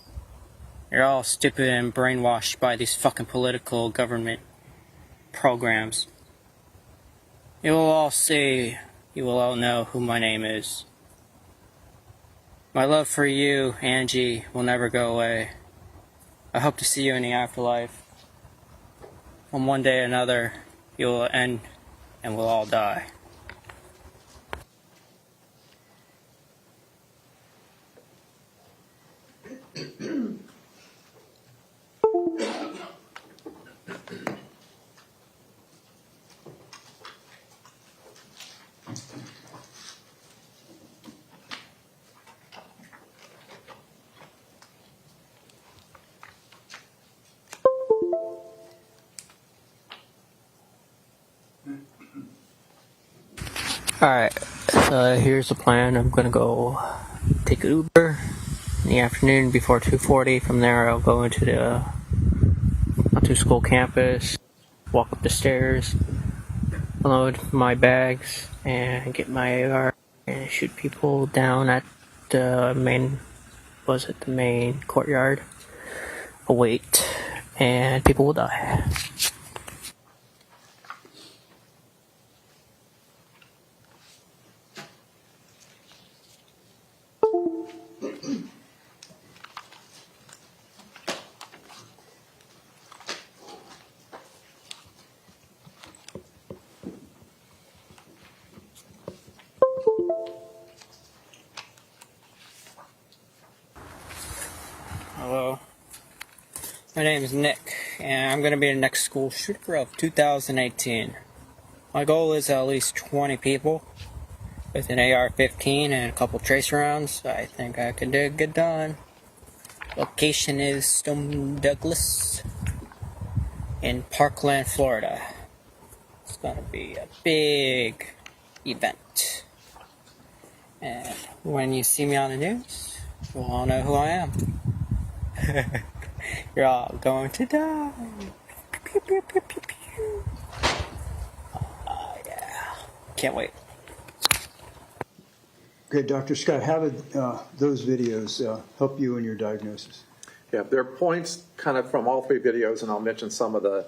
You're all stupid and brainwashed by these fucking political government programs. You will all see, you will all know who my name is. My love for you, Angie, will never go away. I hope to see you in the afterlife. On one day or another, you will end and we'll all die. Alright, so here's the plan. I'm gonna go take an Uber in the afternoon before 2:40. From there I'll go onto school campus, walk up the stairs, unload my bags, and get my AR and shoot people down at the main courtyard. I'll wait, and people will die. Hello, my name is Nick, and I'm going to be the next school shooter of 2018. My goal is at least 20 people with an AR-15 and a couple tracer rounds. I think I can get done. Location is Stone Douglas in Parkland, Florida. It's going to be a big event. And when you see me on the news, you'll all know who I am. You're all going to die. Pew, pew, pew, pew, pew. Yeah. Can't wait. Okay, Dr. Scott, how did those videos help you in your diagnosis? Yeah, there are points kind of from all three videos, and I'll mention some of the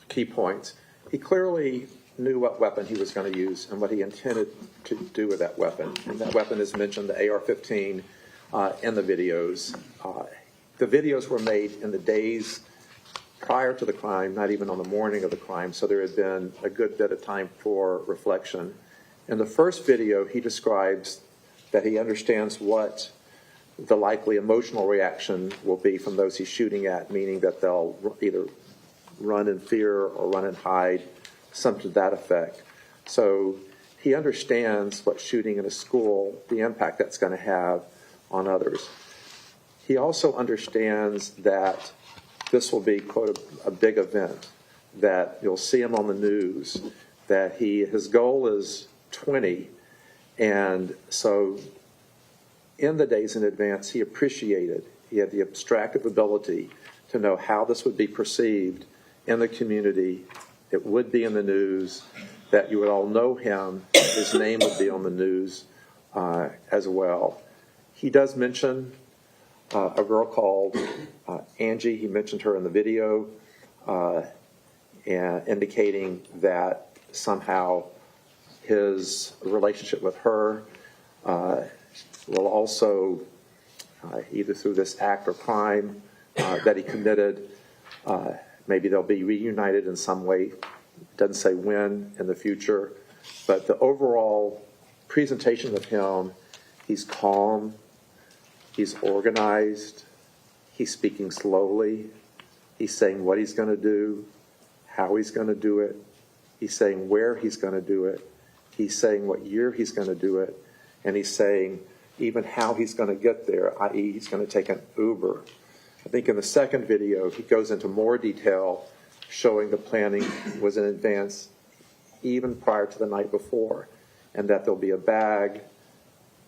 key points. He clearly knew what weapon he was going to use and what he intended to do with that weapon. And that weapon is mentioned, the AR-15, in the videos. The videos were made in the days prior to the crime, not even on the morning of the crime, so there had been a good bit of time for reflection. In the first video, he describes that he understands what the likely emotional reaction will be from those he's shooting at, meaning that they'll either run in fear or run and hide, something to that effect. So he understands what shooting in a school, the impact that's going to have on others. He also understands that this will be, quote, a big event, that you'll see him on the news, that his goal is 20, and so in the days in advance, he had the abstractive ability to know how this would be perceived in the community. It would be in the news, that you would all know him, his name would be on the news as well. He does mention a girl called Angie. He mentioned her in the video, and indicating that somehow his relationship with her will also, either through this act or crime that he committed, maybe they'll be reunited in some way. Doesn't say when in the future, but the overall presentation of him, he's calm, he's organized, he's speaking slowly, he's saying what he's going to do, how he's going to do it, he's saying where he's going to do it, he's saying what year he's going to do it, and he's saying even how he's going to get there, i.e. he's going to take an Uber. I think in the second video, he goes into more detail, showing the planning was in advance, even prior to the night before, and that there'll be a bag,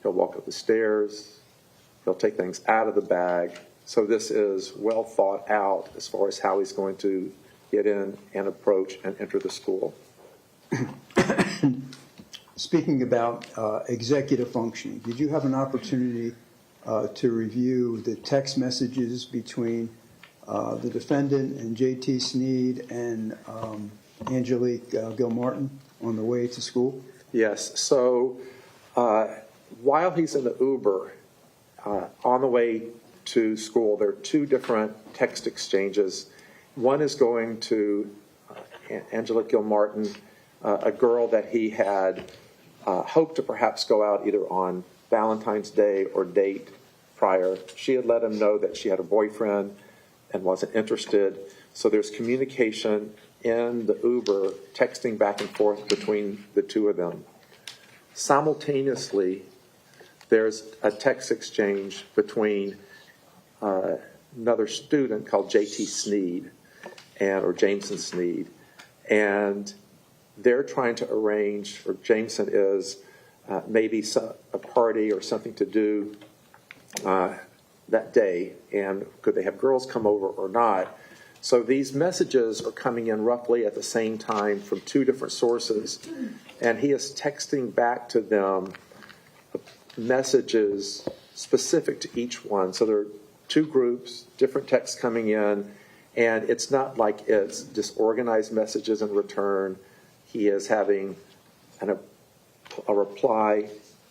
he'll walk up the stairs, he'll take things out of the bag. So this is well thought out as far as how he's going to get in and approach and enter the school. Speaking about executive functioning, did you have an opportunity to review the text messages between the defendant and J.T. Sneed and Angelique Gilmartin on the way to school? Yes. So while he's in the Uber on the way to school, there are two different text exchanges. One is going to Angelique Gilmartin, a girl that he had hoped to perhaps go out either on Valentine's Day or date prior. She had let him know that she had a boyfriend and wasn't interested. So there's communication in the Uber, texting back and forth between the two of them. Simultaneously, there's a text exchange between another student called J.T. Sneed, or Jameson Sneed, and they're trying to arrange, or Jameson is, maybe a party or something to do that day, and could they have girls come over or not. So these messages are coming in roughly at the same time from two different sources, and he is texting back to them messages specific to each one. So there are two groups, different texts coming in, and it's not like it's disorganized messages in return. He is having a reply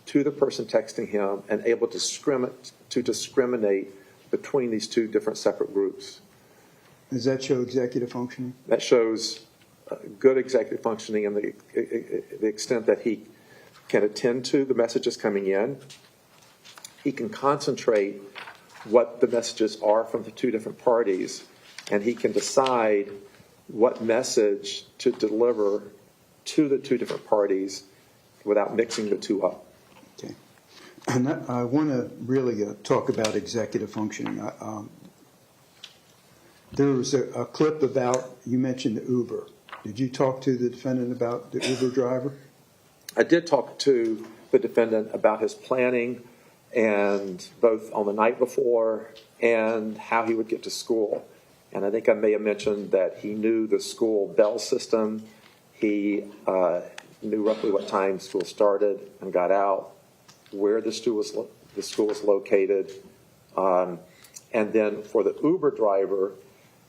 to the person texting him and able to discriminate between these two different separate groups. Does that show executive functioning? That shows good executive functioning in the extent that he can attend to the messages coming in. He can concentrate what the messages are from the two different parties, and he can decide what message to deliver to the two different parties without mixing the two up. Okay. And I want to really talk about executive functioning. There was a clip about, you mentioned the Uber. Did you talk to the defendant about the Uber driver? I did talk to the defendant about his planning, and both on the night before and how he would get to school. And I think I may have mentioned that he knew the school bell system. He knew roughly what time school started and got out, where the school was located. And then for the Uber driver,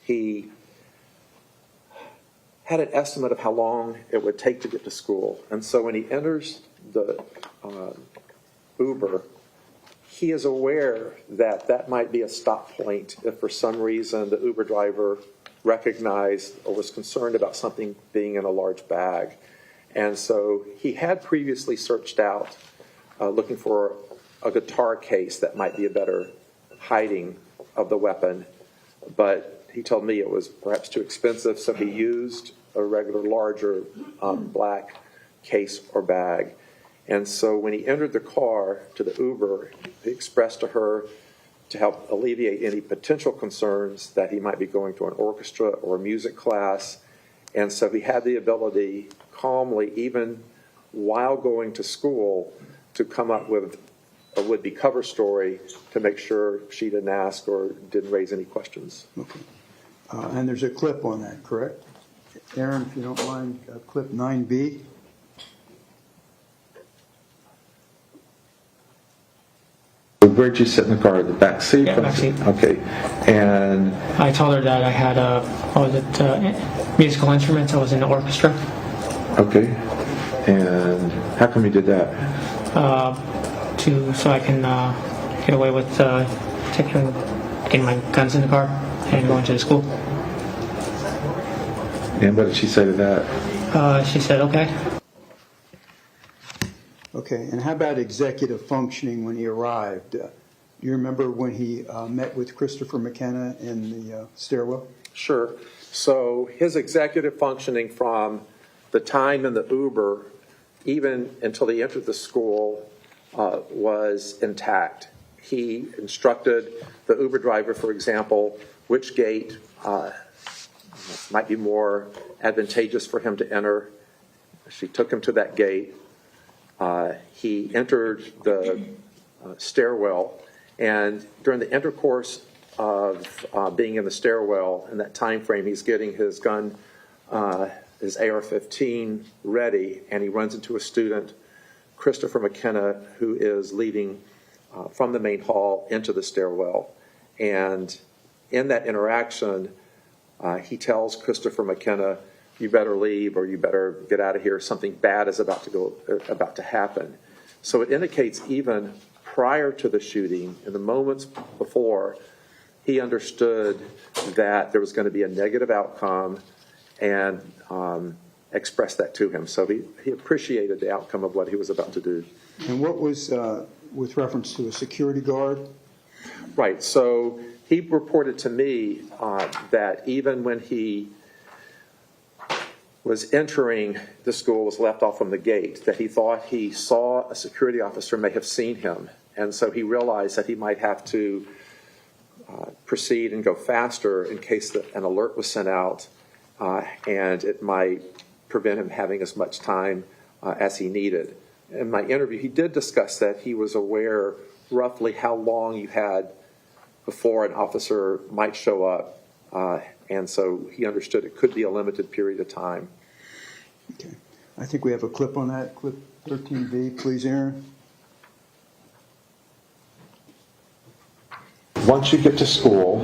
he had an estimate of how long it would take to get to school. And so when he enters the Uber, he is aware that that might be a stop point if for some reason the Uber driver recognized or was concerned about something being in a large bag. And so he had previously searched out looking for a guitar case that might be a better hiding of the weapon, but he told me it was perhaps too expensive, so he used a regular larger black case or bag. And so when he entered the car to the Uber, he expressed to her to help alleviate any potential concerns that he might be going to an orchestra or a music class. And so he had the ability calmly, even while going to school, to come up with a would-be cover story to make sure she didn't ask or didn't raise any questions. Okay. And there's a clip on that, correct? Aaron, if you don't mind, clip 9B. Where'd you sit in the car? The back seat? Yeah, back seat. Okay. And I told her that I had musical instruments. I was in the orchestra. okay. And how come you did that? So I can get away with getting my guns in the car and going to the school. And what did she say to that? She said, okay. Okay, and how about executive functioning when he arrived? Do you remember when he met with Christopher McKenna in the stairwell? Sure. So his executive functioning from the time in the Uber, even until he entered the school, was intact. He instructed the Uber driver, for example, which gate might be more advantageous for him to enter. She took him to that gate. He entered the stairwell, and during the intercourse of being in the stairwell, in that time frame, he's getting his gun, his AR-15 ready, and he runs into a student, Christopher McKenna, who is leaving from the main hall into the stairwell. And in that interaction, he tells Christopher McKenna, you better leave or you better get out of here. Something bad is about to happen. So it indicates even prior to the shooting, in the moments before, he understood that there was going to be a negative outcome and expressed that to him. So he appreciated the outcome of what he was about to do. And what was with reference to a security guard? Right. So he reported to me that even when he was entering the school, was left off from the gate, that he thought he saw a security officer may have seen him. And so he realized that he might have to proceed and go faster in case an alert was sent out, and it might prevent him having as much time as he needed. In my interview, he did discuss that he was aware roughly how long you had before an officer might show up, and so he understood it could be a limited period of time. Okay. I think we have a clip on that. Clip 13B, please, Aaron. Once you get to school,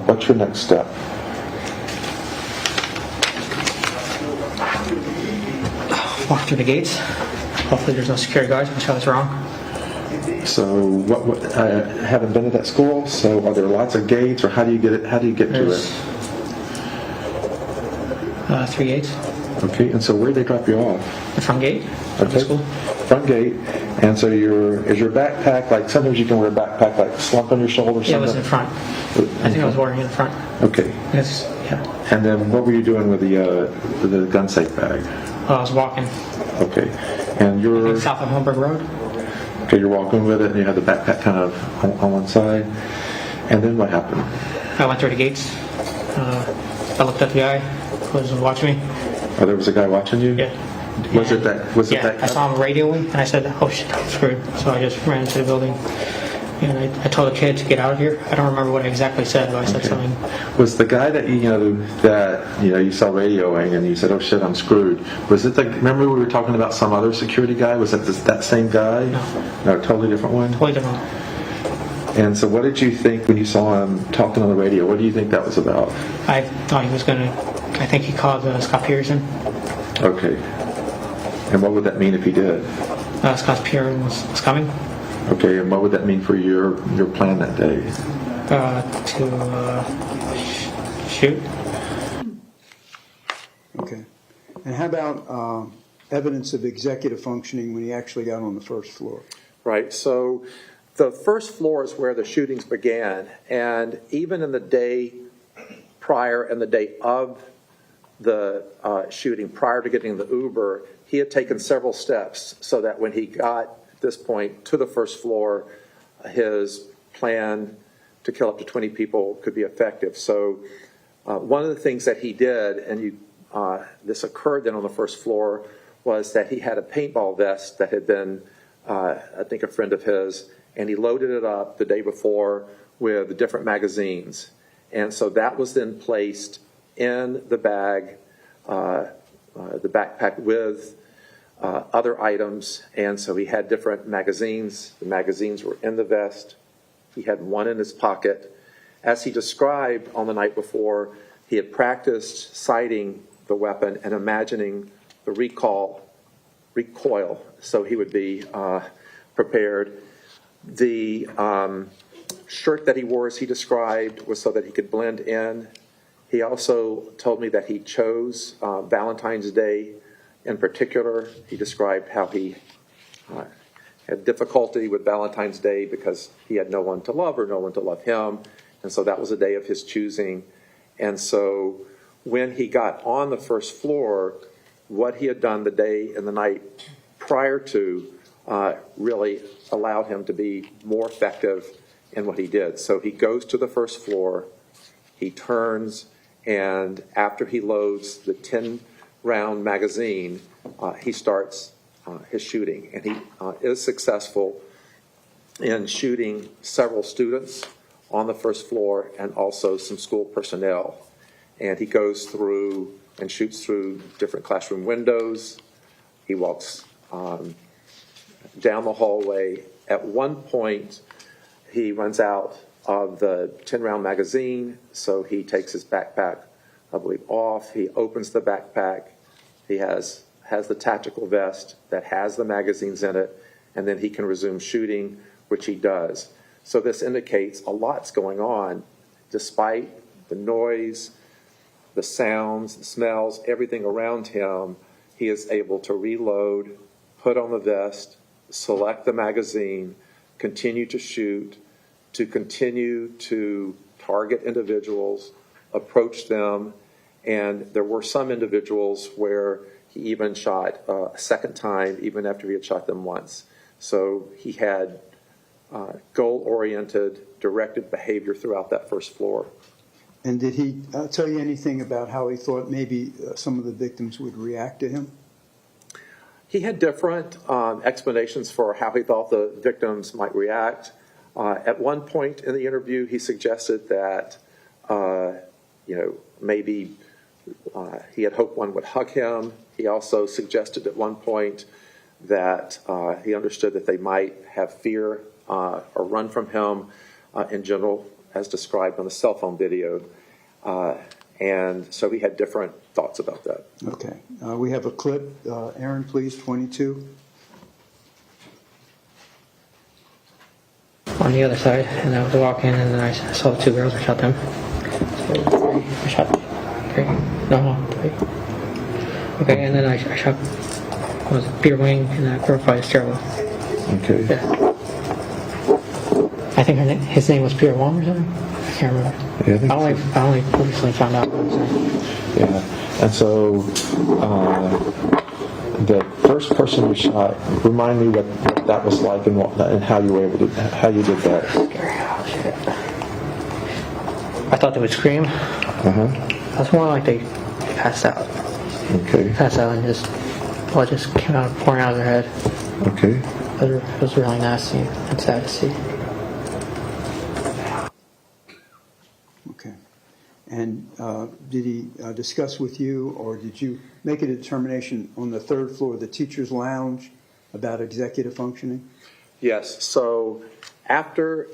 what's your next step? Walk through the gates. Hopefully there's no security guards, which I was wrong. So, I haven't been to that school. So, are there lots of gates, or how do you get it? How do you get to it? 3 gates. Okay, and so where do they drop you off? The front gate of the school. Front gate. And so is your backpack, like sometimes you can wear a backpack like slump on your shoulder? Yeah, it was in front. I think I was wearing it in front. Okay. Yes. Yeah. And then what were you doing with the gun safe bag? I was walking. Okay. And you're South of Homburg Road. Okay, you're walking with it, and you have the backpack kind of on one side. And then what happened? I went through the gates. I looked at the guy who was watching me. Oh, there was a guy watching you? Yeah. Was it that? I saw him radioing, and I said, "Oh shit, I'm screwed." So I just ran into the building, and I told the kid to get out of here. I don't remember what I exactly said, but I said something. Was the guy that you saw radioing, and you said, "Oh shit, I'm screwed"? Was it remember we were talking about some other security guy? Was that that same guy? No, a totally different one. Totally different. And so, what did you think when you saw him talking on the radio? What do you think that was about? I thought he was going to I think he called Scott Pearson. Okay. And what would that mean if he did? Scott Pearson was coming Okay, and what would that mean for your plan that day? to shoot. Okay. And how about evidence of executive functioning when he actually got on the first floor? Right, so the first floor is where the shootings began, and even in the day prior and the day of the shooting, prior to getting the Uber, he had taken several steps so that when he got at this point to the first floor, his plan to kill up to 20 people could be effective. So one of the things that he did, and this occurred then on the first floor, was that he had a paintball vest that had been, I think, a friend of his, and he loaded it up the day before with different magazines. And so that was then placed in the bag, the backpack with other items. And so he had different magazines. The magazines were in the vest. He had one in his pocket. As he described on the night before, he had practiced sighting the weapon and imagining the recoil, so he would be prepared. The shirt that he wore, as he described, was so that he could blend in. He also told me that he chose Valentine's Day in particular. He described how he had difficulty with Valentine's Day because he had no one to love or no one to love him, and so that was a day of his choosing. And so when he got on the first floor, what he had done the day and the night prior to really allowed him to be more effective in what he did. So he goes to the first floor, he turns, and after he loads the 10-round magazine, he starts his shooting. And he is successful in shooting several students on the first floor and also some school personnel. And he goes through and shoots through different classroom windows. He walks down the hallway. At one point, he runs out of the 10-round magazine, so he takes his backpack, I believe, off. He opens the backpack. He has the tactical vest that has the magazines in it, and then he can resume shooting, which he does. So this indicates a lot's going on, despite the noise, the sounds, the smells, everything around him. He is able to reload, put on the vest, select the magazine, continue to shoot, to continue to target individuals, approach them, and there were some individuals where he even shot a second time, even after he had shot them once. So he had goal-oriented, directed behavior throughout that first floor. And did he tell you anything about how he thought maybe some of the victims would react to him? He had different explanations for how he thought the victims might react. At one point in the interview, he suggested that, maybe he had hoped one would hug him. He also suggested at one point that he understood that they might have fear or run from him in general, as described on the cell phone video. And so he had different thoughts about that. Okay. We have a clip. Aaron, please, 22. On the other side, and I was walking, and then I saw the two girls. I shot them. So I shot three. No, three. Okay, and then I shot Peter Wing and that girl by the stairwell. Okay. Yeah. I think his name was Peter Wong or something. I can't remember. Yeah, I only recently found out. Yeah, and so the first person you shot, remind me what that was like and how you were able to, how you did that. Oh, shit. I thought they would scream. That's more like they passed out. Okay. Passed out and blood just came out, pouring out of their head. Okay. It was really nasty and sad to see. Okay. And did he discuss with you, or did you make a determination on the third floor of the teacher's lounge about executive functioning? Yes, so after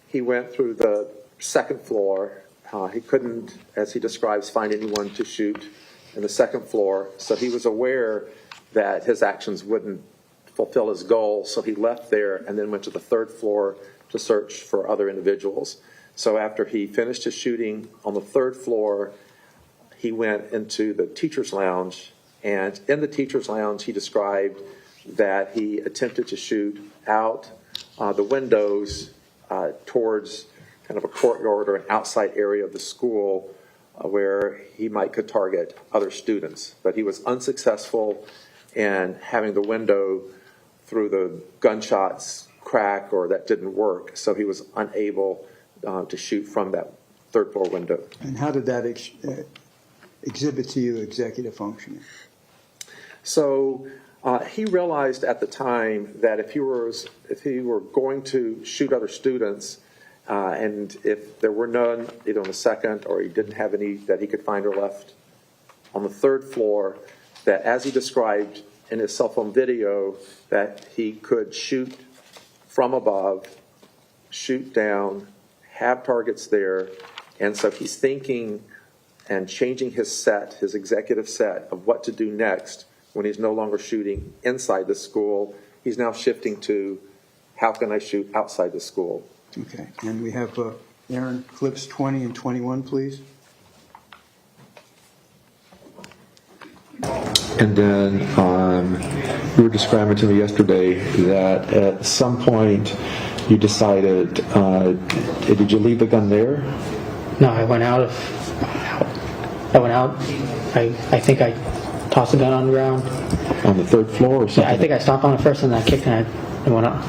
he went through the second floor, he couldn't, as he describes, find anyone to shoot in the second floor. So he was aware that his actions wouldn't fulfill his goal. So he left there and then went to the third floor to search for other individuals. So after he finished his shooting on the third floor, he went into the teacher's lounge. And in the teacher's lounge, he described that he attempted to shoot out the windows towards kind of a courtyard or an outside area of the school where he could target other students. But he was unsuccessful in having the window through the gunshots crack, or that didn't work. So he was unable to shoot from that third floor window. And how did that exhibit to you executive functioning? So he realized at the time that if he were going to shoot other students, and if there were none either on the second or he didn't have any that he could find or left on the third floor, that as he described in his cell phone video, that he could shoot from above, shoot down, have targets there. And so he's thinking and changing his executive set of what to do next when he's no longer shooting inside the school. He's now shifting to, how can I shoot outside the school? Okay, and we have Aaron, clips 20 and 21, please. And then you were describing to me yesterday that at some point you decided, did you leave the gun there? No, I went out. I think I tossed the gun on the ground. On the third floor or something? Yeah, I think I stopped on it first and then I kicked and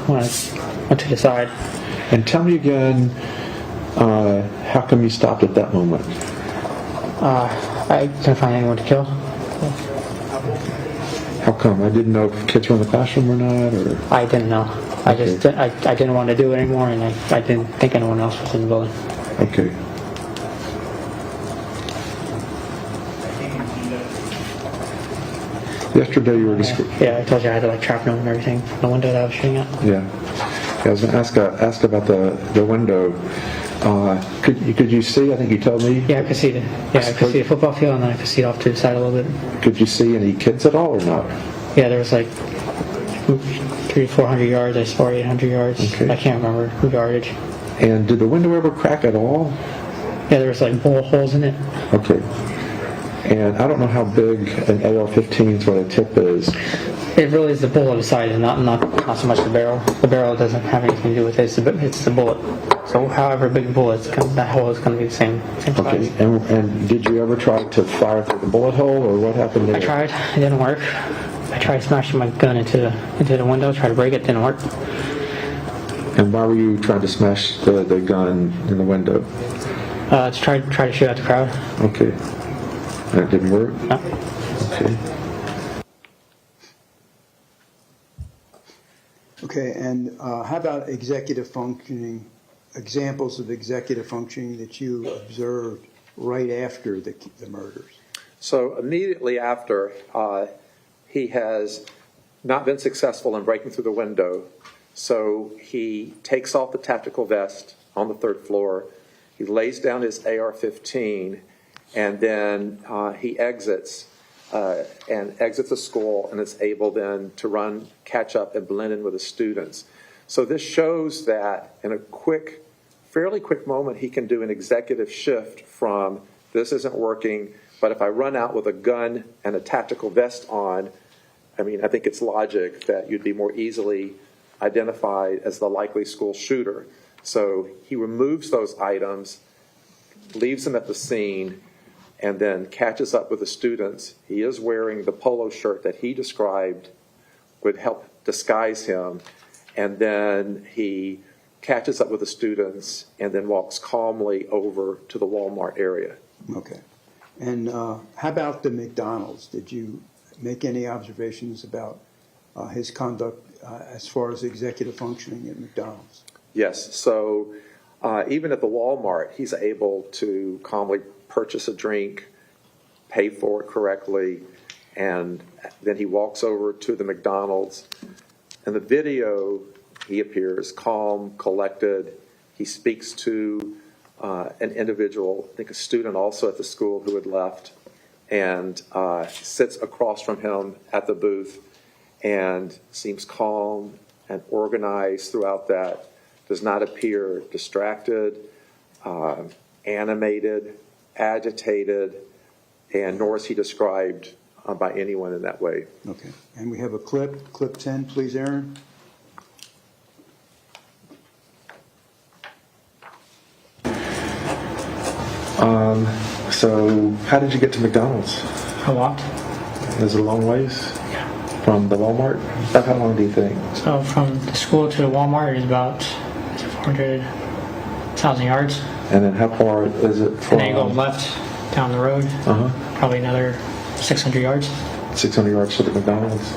went to the side. And tell me again, how come you stopped at that moment? I couldn't find anyone to kill. How come? I didn't know if kids were in the classroom or not, or? I didn't know. I just I didn't want to do it anymore, and I didn't think anyone else was in the building. Okay. Yesterday you were describing. Yeah, I told you I had to like trap and everything from the window that I was shooting at. Yeah. I was going to ask about the window. Could you see? I think you told me. Yeah, I could see the football field, and then I could see it off to the side a little bit. Could you see any kids at all or not? Yeah, there was like 300-400 yards, or 800 yards. Okay. I can't remember the yardage. And did the window ever crack at all? Yeah, there was like bullet holes in it. Okay. And I don't know how big an AR-15 is, what a tip is. It really is the bullet beside it, not so much the barrel. The barrel doesn't have anything to do with it. It's the bullet. So however big the bullet is, that hole is going to be the same size. Okay. And did you ever try to fire through the bullet hole, or what happened there? I tried. It didn't work. I tried smashing my gun into the window, tried to break it. Didn't work. And why were you trying to smash the gun in the window? To try to shoot at the crowd. Okay. And it didn't work? No. Okay. Okay, and how about executive functioning, examples of executive functioning that you observed right after the murders? So immediately after, he has not been successful in breaking through the window. So he takes off the tactical vest on the third floor. He lays down his AR-15, and then he exits the school and is able then to run, catch up, and blend in with the students. So this shows that in a fairly quick moment, he can do an executive shift from this isn't working, but if I run out with a gun and a tactical vest on, I think it's logic that you'd be more easily identified as the likely school shooter. So he removes those items, leaves them at the scene, and then catches up with the students. He is wearing the polo shirt that he described would help disguise him. And then he catches up with the students and then walks calmly over to the Walmart area. Okay. And how about the McDonald's? Did you make any observations about his conduct as far as executive functioning at McDonald's? Yes. So even at the Walmart, he's able to calmly purchase a drink, pay for it correctly, and then he walks over to the McDonald's. In the video, he appears calm, collected. He speaks to an individual, I think a student also at the school who had left, and sits across from him at the booth and seems calm and organized throughout that, does not appear distracted, animated, agitated, and nor is he described by anyone in that way. Okay. And we have a clip 10, please, Aaron. So how did you get to McDonald's? I walked. Is it a long ways Yeah. from the Walmart? About how long do you think? So from the school to the Walmart is about 400,000 yards. And then how far is it from? And then you go left down the road, probably another 600 yards. 600 yards to the McDonald's.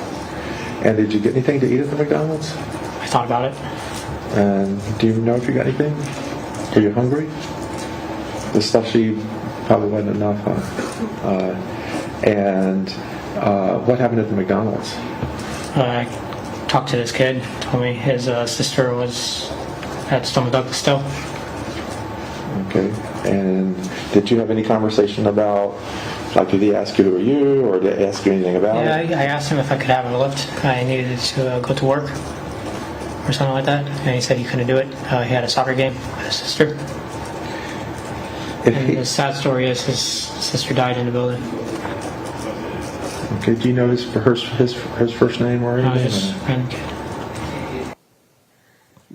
And did you get anything to eat at the McDonald's? I thought about it. And do you know if you got anything? Were you hungry? The stuff she probably wasn't enough, huh? And what happened at the McDonald's? I talked to this kid, told me his sister was at Stoma Douglas still. Okay. And did you have any conversation about, like, did he ask you who are you, or did he ask you anything about Yeah, it? I asked him if I could have a lift. I needed to go to work or something like that, and he said he couldn't do it. He had a soccer game with his sister. If And he- the sad story is his sister died in the building. Okay. Do you know his first name or I was anything? just random kid.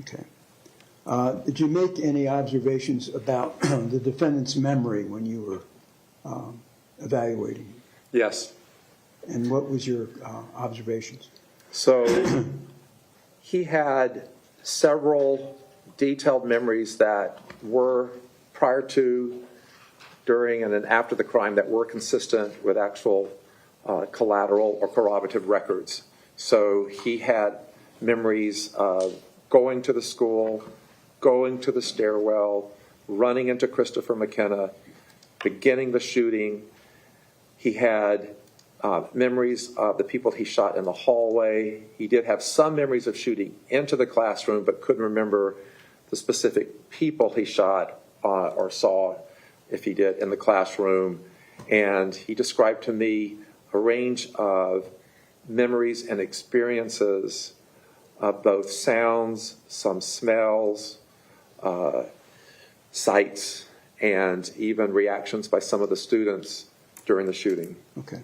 Okay. Did you make any observations about the defendant's memory when you were evaluating? Yes. And what was your observations? So he had several detailed memories that were prior to, during, and then after the crime that were consistent with actual collateral or corroborative records. So he had memories of going to the school, going to the stairwell, running into Christopher McKenna, beginning the shooting. He had memories of the people he shot in the hallway. He did have some memories of shooting into the classroom, but couldn't remember the specific people he shot or saw, if he did, in the classroom. And he described to me a range of memories and experiences of both sounds, some smells, sights, and even reactions by some of the students during the shooting. Okay.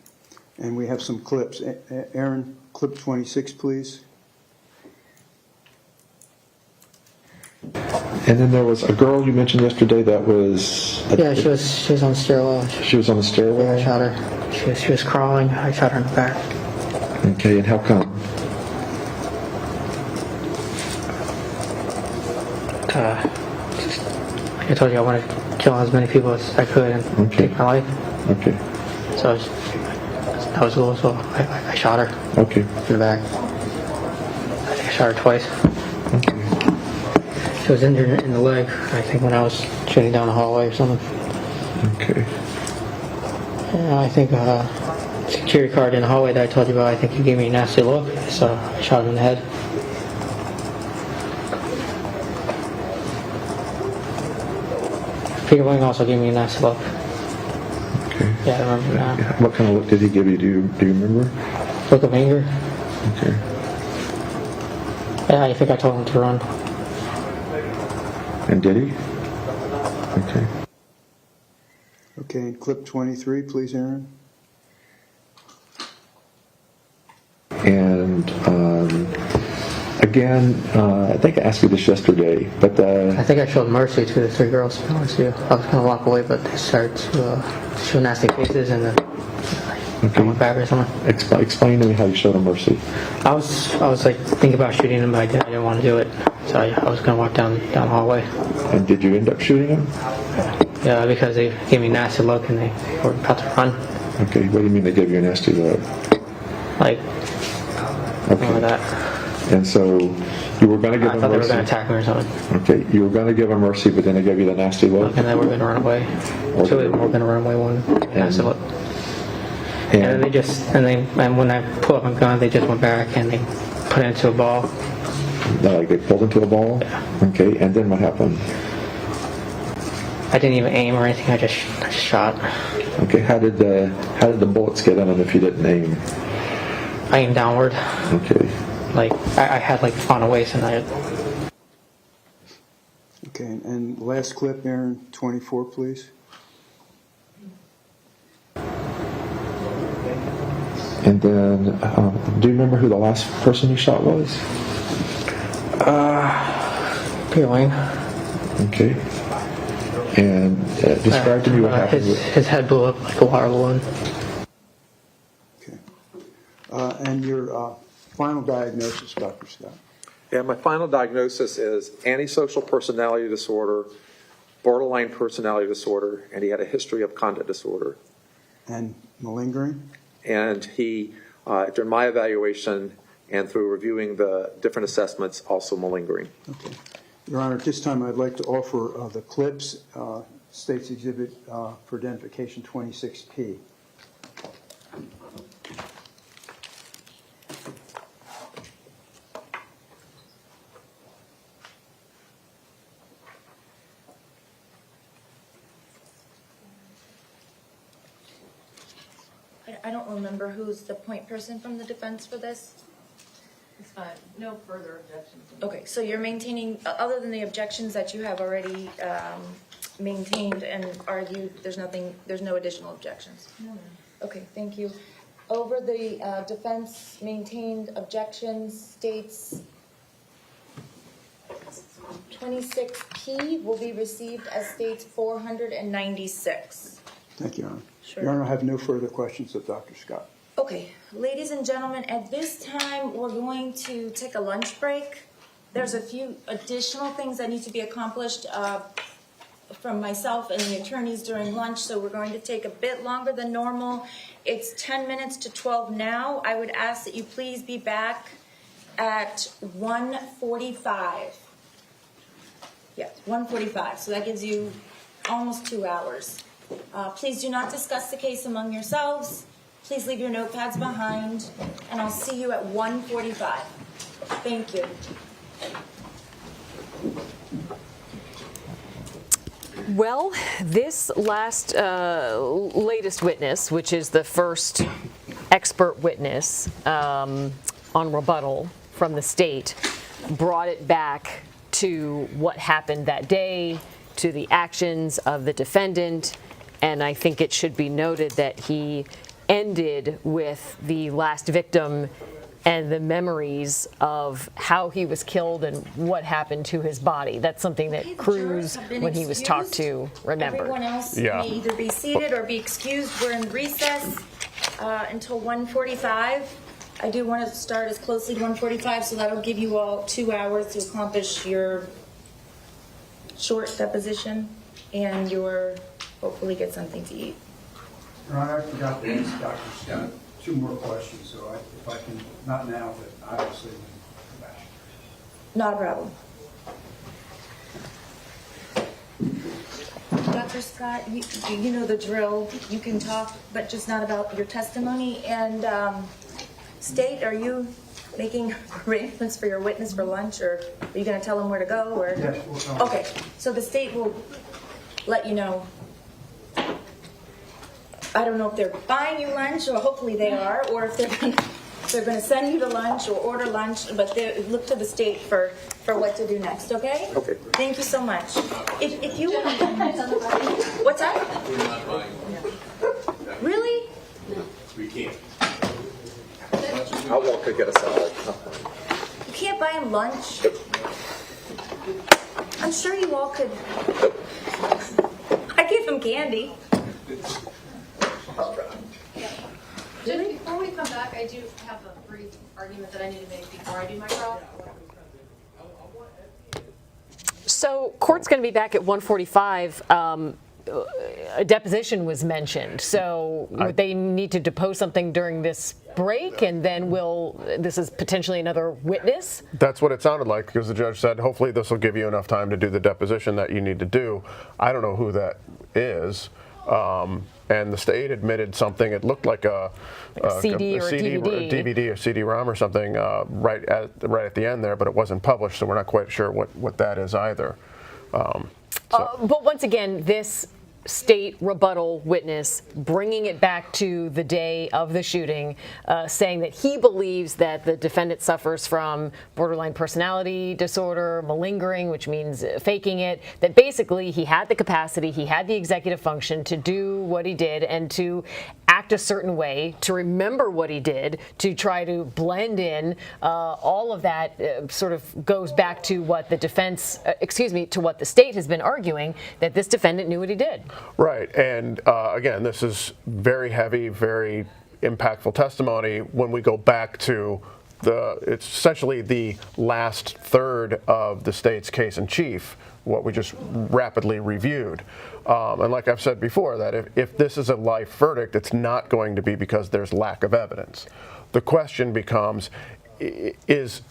And we have some clips. Aaron, clip 26, please. And then there was a girl you mentioned yesterday that was. Yeah, she was on the stairwell. She was on the stairwell. I shot her. She was crawling. I shot her in the back. Okay, and how come? Like I told you, I wanted to kill as many people as I could and Okay. take my life. Okay. So that was the goal. So I shot her Okay. in the back. I think I shot her twice. Okay. She was injured in the leg, I think, when I was shooting down the hallway or something. Okay. And I think security guard in the hallway that I told you about, I think he gave me a nasty look, so I shot him in the head. Peter Wing also gave me a nasty look. Okay. Yeah, I remember now. What kind of look did he give you? Do you remember? Look of anger. Okay. Yeah, I think I told him to run. And did he? Okay. Okay, and clip 23, please, Aaron. And again, I think I asked you this yesterday, but I think I showed mercy to the three girls, to be honest with you. I was going to walk away, but they started to show nasty faces, and then I went back or something. explain to me how you showed them mercy. I was like thinking about shooting them, but I didn't want to do it. So I was going to walk down the hallway. And did you end up shooting him? Yeah, because they gave me a nasty look and they were about to run. Okay, what do you mean they gave you a nasty look? Like, something like Okay. that. And so you were going to give I them thought they were mercy. going to attack me or something. Okay, you were going to give them mercy, but then they gave you the nasty look. And they were going to run away. Or Two of they- them were going to run away, one nasty look. And then they just, and when I pulled up my gun, they just went back and they put it into a ball. Like they pulled into a ball? Yeah. Okay, and then what happened? I didn't even aim or anything. I just shot. Okay, how did the bullets get in him if you didn't aim? I aimed downward. Okay. Like I had like on a waist, and I. Okay, and last clip, Aaron, 24, please. And then, do you remember who the last person you shot was? Peeling. Okay. And describe to me what happened. His head blew up like a water balloon. Okay. And your final diagnosis, Dr. Scott? Yeah, my final diagnosis is antisocial personality disorder, borderline personality disorder, and he had a history of conduct disorder. And malingering? And he, during my evaluation and through reviewing the different assessments, also malingering. Okay. Your Honor, at this time I'd like to offer the clips, State's Exhibit for Identification 26P. I don't remember who's the point person from the defense for this. It's fine. No further objections. Okay, so you're maintaining, other than the objections that you have already maintained and argued, there's no additional objections? No, ma'am. Okay, thank you. Over the defense maintained objections states 26P will be received as states 496. Thank you, Your Honor. Sure. Your Honor, I have no further questions of Dr. Scott. Okay, ladies and gentlemen, at this time, we're going to take a lunch break. There's a few additional things that need to be accomplished from myself and the attorneys during lunch, so we're going to take a bit longer than normal. It's 10 minutes to 12 now. I would ask that you please be back at 1:45. Yes, 1:45, so that gives you almost 2 hours. Please do not discuss the case among yourselves. Please leave your notepads behind, and I'll see you at 1:45. Thank you. Well, this latest witness, which is the first expert witness on rebuttal from the state, brought it back to what happened that day, to the actions of the defendant, and I think it should be noted that he ended with the last victim and the memories of how he was killed and what happened to his body. That's something that Okay, the Cruz, jurors have been when he was talked to, excused. remembered. Everyone else Yeah. may either be seated or be excused. We're in recess until 1:45. I do want to start as closely to 1:45, so that'll give you all 2 hours to accomplish your short deposition and your, hopefully get something to eat. Your Honor, I forgot to ask Dr. Scott 2 more questions, so if I can, not now, but obviously when I come back. Not a problem. Dr. Scott, you know the drill. You can talk, but just not about your testimony. And State, are you making arrangements for your witness for lunch, or are you going to tell him where to go? Or? Yes, we'll go. Okay, so the state will let you know. I don't know if they're buying you lunch, or hopefully they are, or if they're going to send you to lunch or order lunch, but they look to the state for what to do next, okay? Okay. Thank you so much. If you want what's that? We're not buying. Really? We can't. I'll walk to get a salad. You can't buy him lunch? I'm sure you all could. I gave him candy. Just before we come back, I do have a brief argument that I need to make before I do my trial. So court's going to be back at 1:45. A deposition was mentioned. So would they need to depose something during this break, and then this is potentially another witness? That's what it sounded like, because the judge said, hopefully this will give you enough time to do the deposition that you need to do. I don't know who that is. And the state admitted something. It looked like a CD or DVD or CD-ROM or something right at the end there, but it wasn't published, so we're not quite sure what that is either. But once again, this state rebuttal witness bringing it back to the day of the shooting, saying that he believes that the defendant suffers from borderline personality disorder, malingering, which means faking it, that basically he had the capacity, he had the executive function to do what he did and to act a certain way, to remember what he did, to try to blend in. All of that sort of goes back to what the defense, to what the state has been arguing, that this defendant knew what he did. Right, and again, this is very heavy, very impactful testimony when we go back to it's essentially the last third of the state's case in chief, what we just rapidly reviewed. And like I've said before, that if this is a life verdict, it's not going to be because there's lack of evidence. The question becomes, is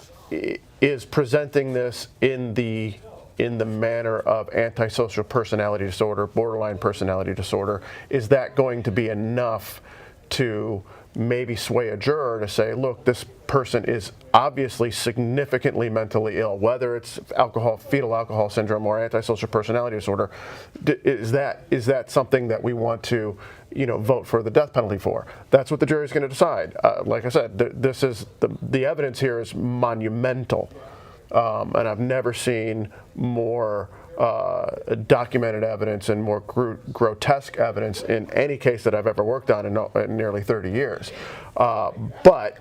presenting this in the manner of antisocial personality disorder, borderline personality disorder, is that going to be enough to maybe sway a juror to say, look, this person is obviously significantly mentally ill, whether it's fetal alcohol syndrome or antisocial personality disorder? Is that something that we want to, vote for the death penalty for? That's what the jury is going to decide. Like I said, this is the evidence here is monumental. And I've never seen more documented evidence and more grotesque evidence in any case that I've ever worked on in nearly 30 years. But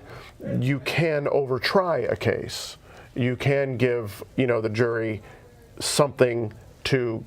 you can overtry a case. You can give, the jury something to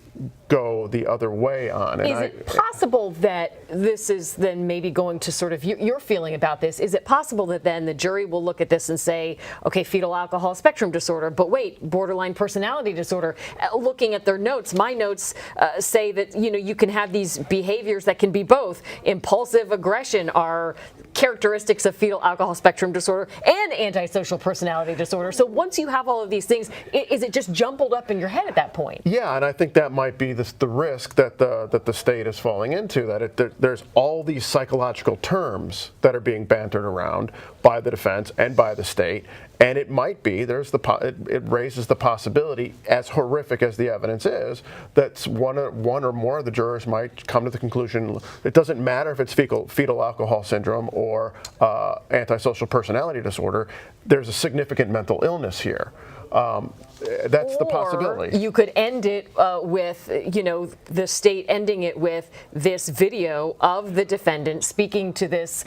go the other way on. Is it possible that this is then maybe going to sort of your feeling about this? Is it possible that then the jury will look at this and say, okay, fetal alcohol spectrum disorder, but wait, borderline personality disorder? Looking at their notes, my notes say that you can have these behaviors that can be both. Impulsive aggression are characteristics of fetal alcohol spectrum disorder and antisocial personality disorder. So once you have all of these things, is it just jumbled up in your head at that point? Yeah, and I think that might be the risk that the state is falling into, that there's all these psychological terms that are being bantered around by the defense and by the state, and it might be it raises the possibility, as horrific as the evidence is, that one or more of the jurors might come to the conclusion it doesn't matter if it's fetal alcohol syndrome or antisocial personality disorder. There's a significant mental illness here. That's the possibility. You could end it with, the state ending it with this video of the defendant speaking to this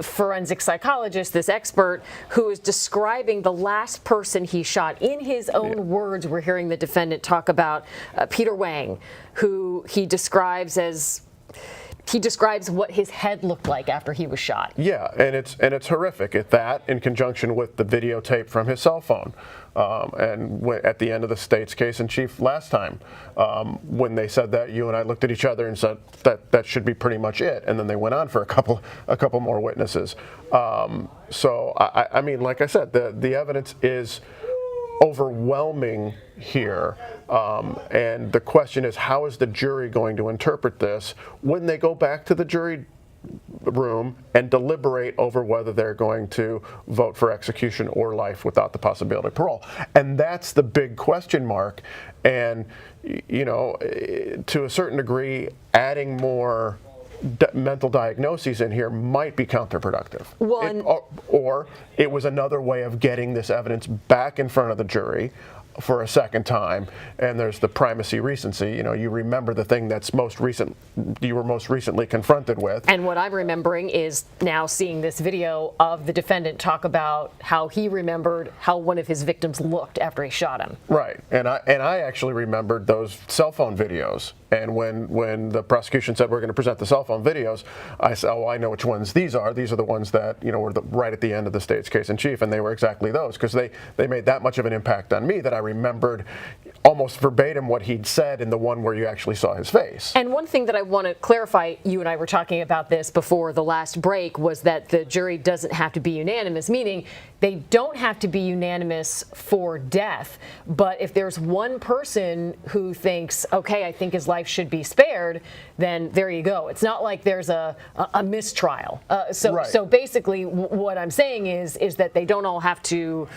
forensic psychologist, this expert, who is describing the last person he shot. In his own words, we're hearing the defendant talk about Peter Wang, who he describes what his head looked like after he was shot. Yeah, and it's horrific. At that, in conjunction with the videotape from his cell phone, and at the end of the state's case in chief last time, when they said that, you and I looked at each other and said that should be pretty much it, and then they went on for a couple more witnesses. So I mean, like I said, the evidence is overwhelming here, and the question is, how is the jury going to interpret this when they go back to the jury room and deliberate over whether they're going to vote for execution or life without the possibility of parole? And that's the big question mark. And to a certain degree, adding more mental diagnoses in here might be counterproductive. Or it was another way of getting this evidence back in front of the jury for a second time, and there's the primacy recency. You remember the thing that's you were most recently confronted with. And what I'm remembering is now seeing this video of the defendant talk about how he remembered how one of his victims looked after he shot him. Right, and I actually remembered those cell phone videos. And when the prosecution said we're going to present the cell phone videos, I said, I know which ones these are. These are the ones that were right at the end of the state's case in chief, and they were exactly those, because they made that much of an impact on me that I remembered almost verbatim what he'd said in the one where you actually saw his face. And one thing that I want to clarify, you and I were talking about this before the last break, was that the jury doesn't have to be unanimous, meaning they don't have to be unanimous for death. But if there's one person who thinks, okay, I think his life life should be spared, then there you go. It's not like there's a mistrial. So basically, what I'm saying is that they don't all have to,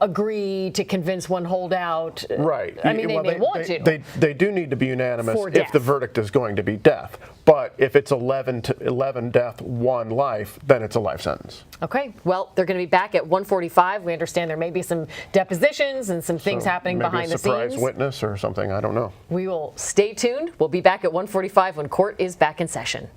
agree to convince one holdout. Right. I mean, they may want to. They do need to be unanimous For if death. the verdict is going to be death. But if it's 11 death, 1 life, then it's a life sentence. Okay. Well, they're going to be back at 1:45. We understand there may be some depositions and some things happening behind the scenes. Maybe a surprise witness or something. I don't know. We will stay tuned. We'll be back at 1:45 when court is back in session.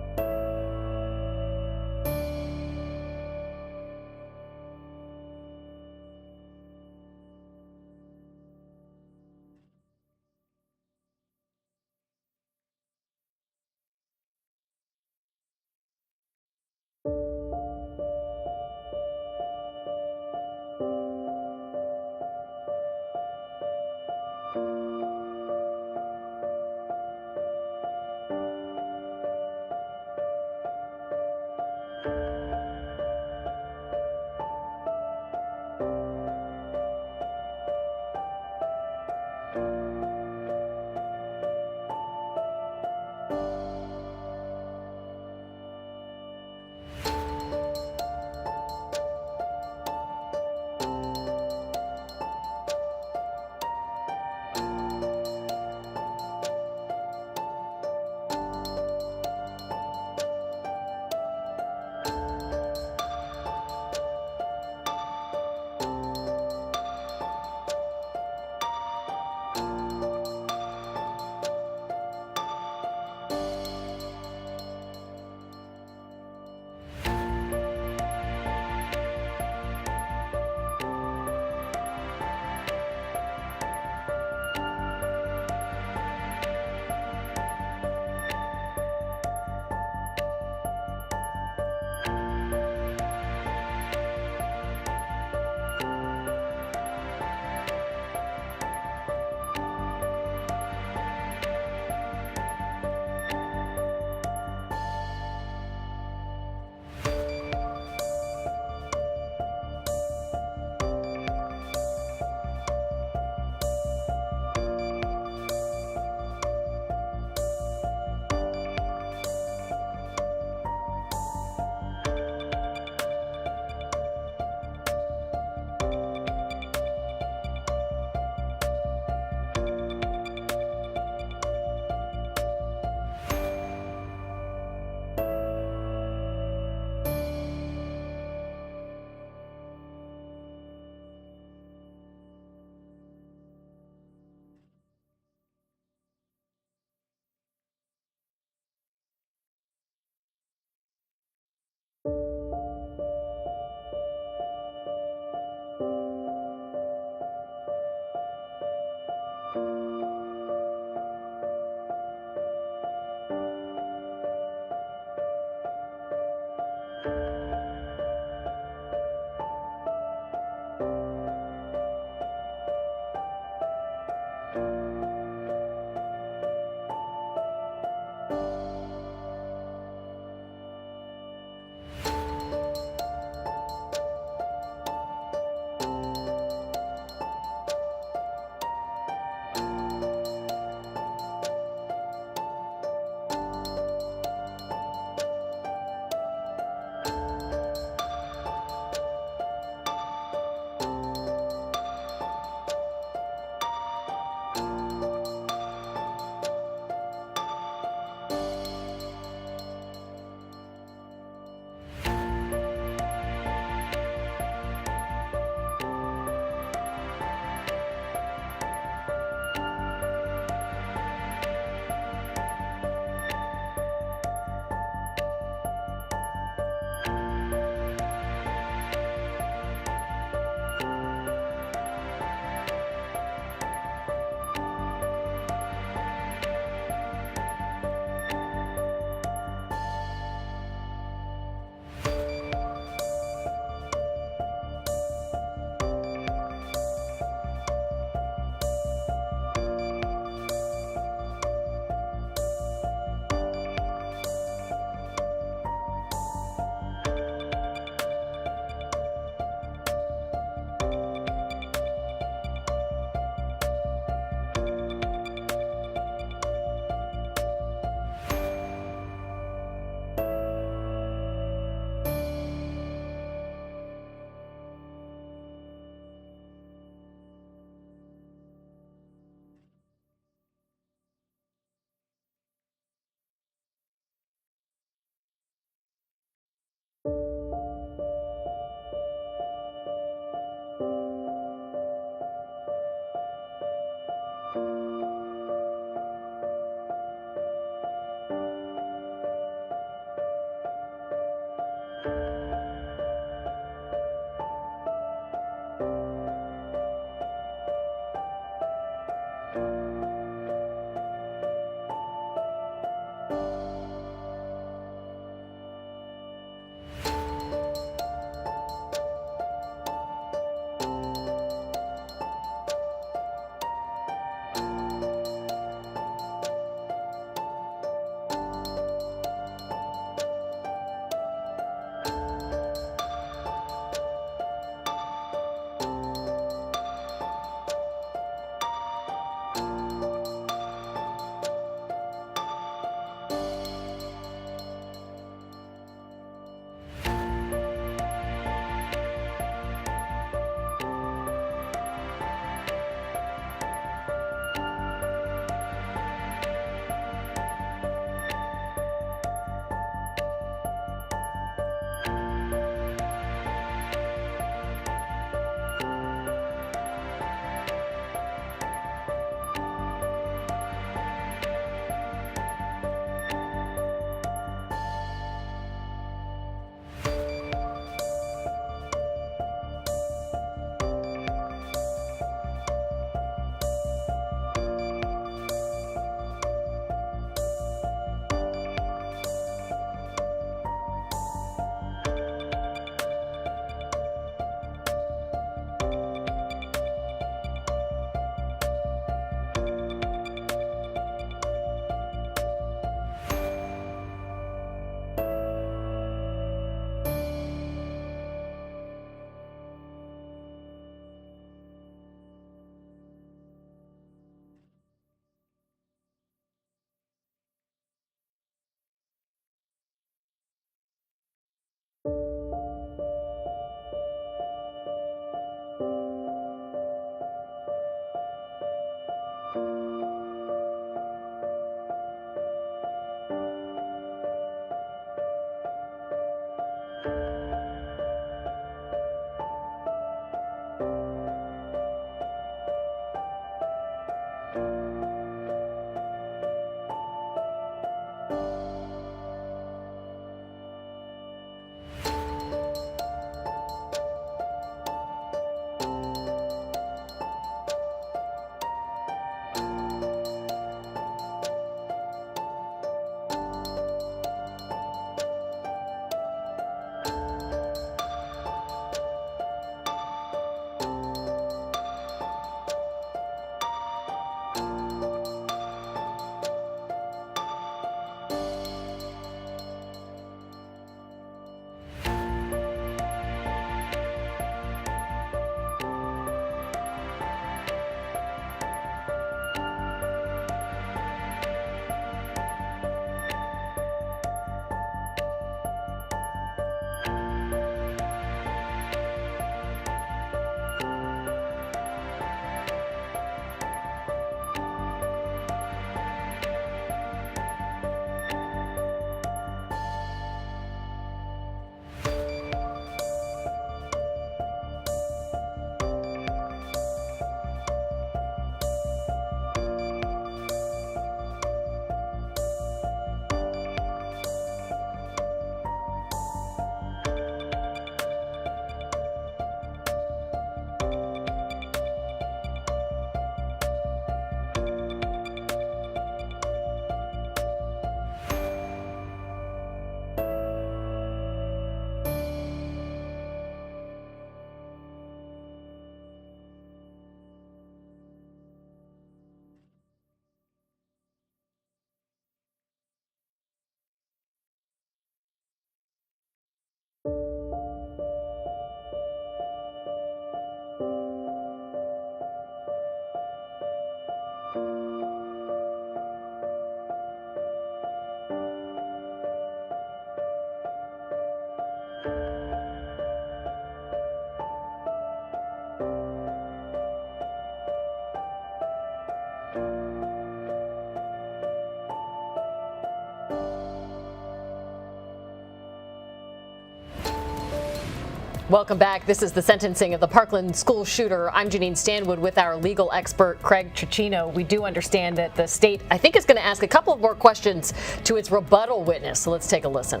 Welcome back. This is the sentencing of the Parkland school shooter. I'm Janine Stanwood with our legal expert, Craig Cicchino. We do understand that the state, I think, is going to ask a couple of more questions to its rebuttal witness. So let's take a listen.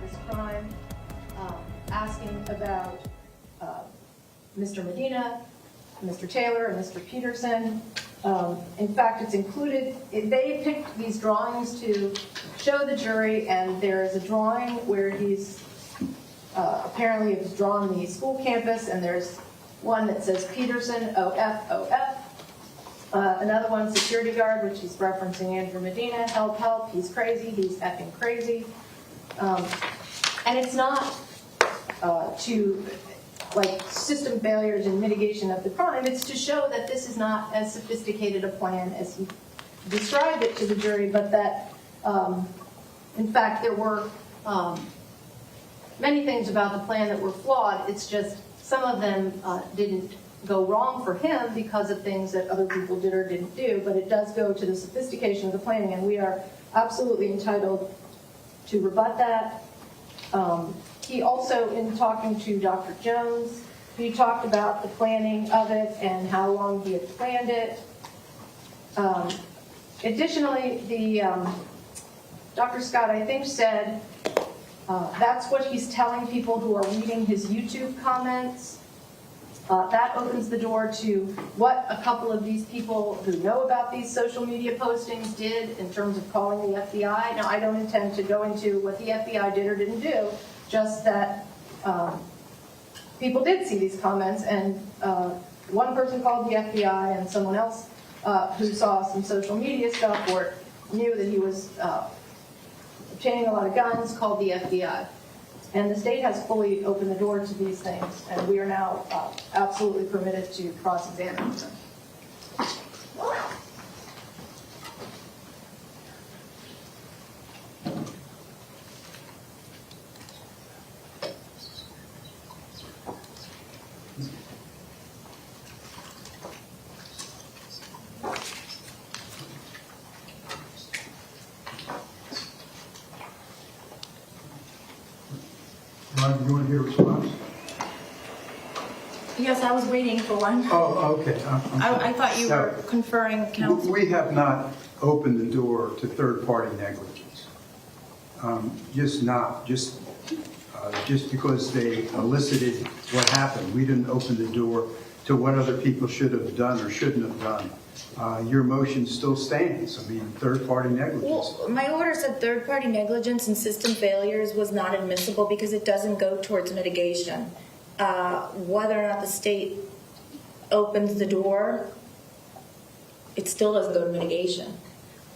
This crime, asking about Mr. Medina, Mr. Taylor, and Mr. Peterson. In fact, it's included, they picked these drawings to show the jury, and there is a drawing where he's apparently has drawn the school campus, and there's one that says Peterson, OF, OF. Another one, security guard, which he's referencing Andrew Medina, help, help, he's crazy, he's effing crazy. And it's not to like system failures and mitigation of the crime, it's to show that this is not as sophisticated a plan as he described it to the jury, but that in fact there were many things about the plan that were flawed. It's just some of them didn't go wrong for him because of things that other people did or didn't do, but it does go to the sophistication of the planning, and we are absolutely entitled to rebut that. He also, in talking to Dr. Jones, he talked about the planning of it and how long he had planned it. Additionally, Dr. Scott, I think, said that's what he's telling people who are reading his YouTube comments. That opens the door to what a couple of these people who know about these social media postings did in terms of calling the FBI. Now, I don't intend to go into what the FBI did or didn't do, just that people did see these comments, and one person called the FBI, and someone else who saw some social media stuff or knew that he was obtaining a lot of guns called the FBI. And the state has fully opened the door to these things, and we are now absolutely permitted to cross-examine them. You want to hear a response? Yes, I was waiting for one. Oh, okay. I thought you were conferring with counsel. We have not opened the door to third-party negligence. Just because they elicited what happened. We didn't open the door to what other people should have done or shouldn't have done. Your motion still stands. I mean, third-party negligence. Well, my order said third-party negligence and system failures was not admissible because it doesn't go towards mitigation. Whether or not the state opens the door, it still doesn't go to mitigation.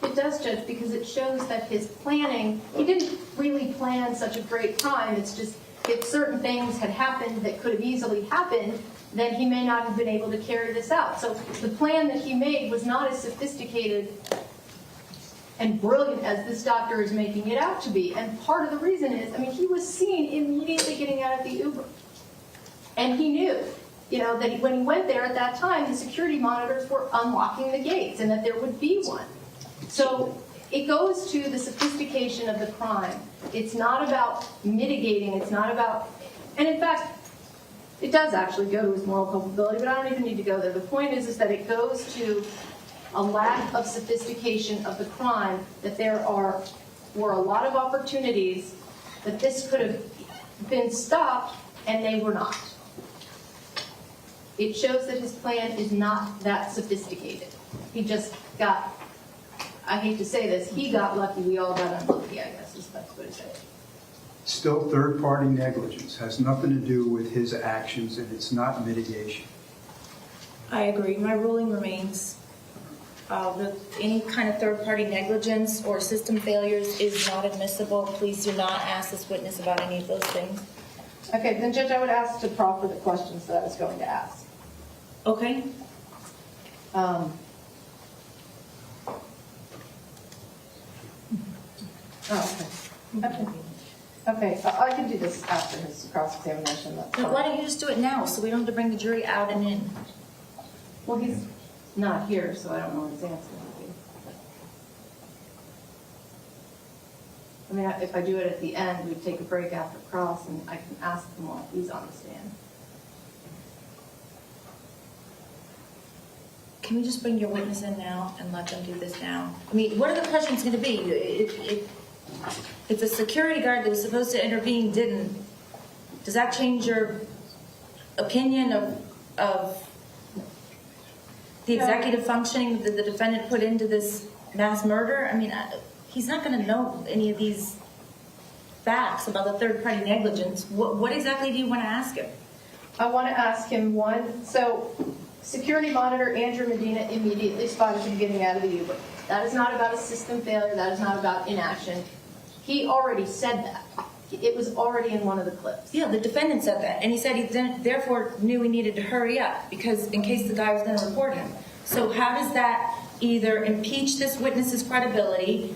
It does, Judge, because it shows that his planning, he didn't really plan such a great crime. It's just if certain things had happened that could have easily happened, then he may not have been able to carry this out. So the plan that he made was not as sophisticated and brilliant as this doctor is making it out to be. And part of the reason is, I mean, he was seen immediately getting out of the Uber. And he knew, that when he went there at that time, the security monitors were unlocking the gates and that there would be one. So it goes to the sophistication of the crime. It's not about mitigating. It's not about, and in fact, it does actually go to his moral culpability, but I don't even need to go there. The point is that it goes to a lack of sophistication of the crime, that there were a lot of opportunities that this could have been stopped, and they were not. It shows that his plan is not that sophisticated. He just got, I hate to say this, he got lucky, we all got unlucky, I guess is what I say. Still third-party negligence. Has nothing to do with his actions, and it's not mitigation. I agree. My ruling remains. any kind of third-party negligence or system failures is not admissible. Please do not ask this witness about any of those things. Okay, then Judge, I would ask to proffer the questions that I was going to ask. Okay? Okay, I can do this after his cross-examination. That's Then fine. why don't you just do it now, so we don't have to bring the jury out and in? Well, he's not here, so I don't know what his answer would be. I mean, if I do it at the end, we'd take a break after cross, and I can ask him while he's on the stand. Can we just bring your witness in now and let them do this now? I mean, what are the questions going to be? If the security guard that was supposed to intervene didn't, does that change your opinion of the executive functioning that the defendant put into this mass murder? I mean, he's not going to know any of these facts about the third-party negligence. What exactly do you want to ask him? I want to ask him one. So, security monitor Andrew Medina immediately spotted him getting out of the Uber. That is not about a system failure. That is not about inaction. He already said that. It was already in one of the clips. Yeah, the defendant said that, and he said he then therefore knew he needed to hurry up because in case the guy was going to report him. So how does that either impeach this witness's credibility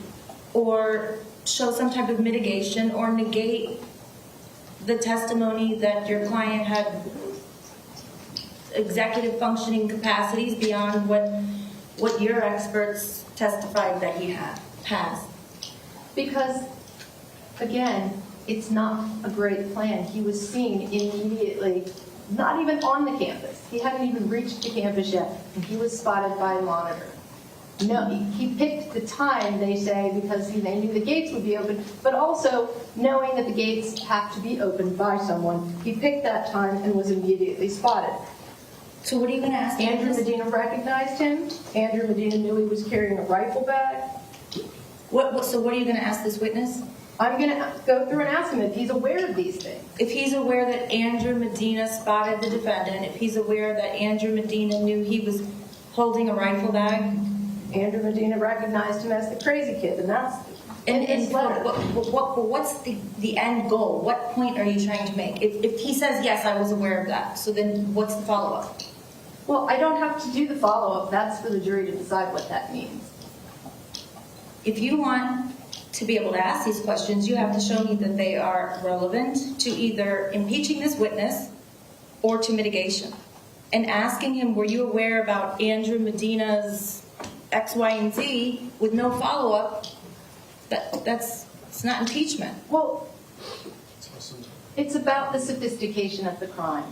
or show some type of mitigation or negate the testimony that your client had executive functioning capacities beyond what your experts testified that he has? Because, again, it's not a great plan. He was seen immediately, not even on the campus. He hadn't even reached the campus yet, and he was spotted by a monitor. No, he picked the time, they say, because they knew the gates would be open, but also knowing that the gates have to be opened by someone, he picked that time and was immediately spotted. So what are you going to ask him? Andrew Medina recognized him. Andrew Medina knew he was carrying a rifle bag. So what are you going to ask this witness? I'm going to go through and ask him if he's aware of these things. If he's aware that Andrew Medina spotted the defendant, if he's aware that Andrew Medina knew he was holding a rifle bag. Andrew Medina recognized him as the crazy kid, and that's in his letter. What's the end goal? What point are you trying to make? If he says, yes, I was aware of that, so then what's the follow-up? Well, I don't have to do the follow-up. That's for the jury to decide what that means. If you want to be able to ask these questions, you have to show me that they are relevant to either impeaching this witness or to mitigation. And asking him, were you aware about Andrew Medina's X, Y, and Z with no follow-up, it's not impeachment. Well, it's about the sophistication of the crime,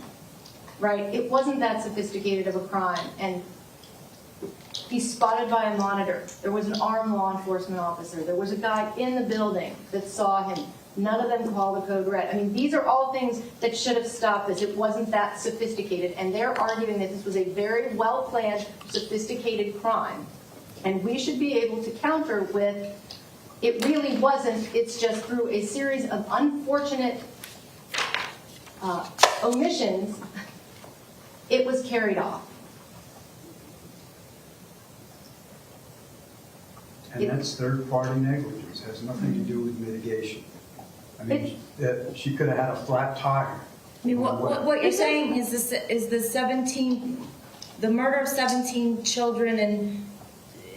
right? It wasn't that sophisticated of a crime, and he's spotted by a monitor. There was an armed law enforcement officer. There was a guy in the building that saw him. None of them called the code red. I mean, these are all things that should have stopped this. It wasn't that sophisticated, and they're arguing that this was a very well-planned, sophisticated crime. And we should be able to counter with, it really wasn't, it's just through a series of unfortunate omissions, it was carried off. And that's third-party negligence, has nothing to do with mitigation. I mean, she could have had a flat tire. I mean, what you're saying is the murder of 17 children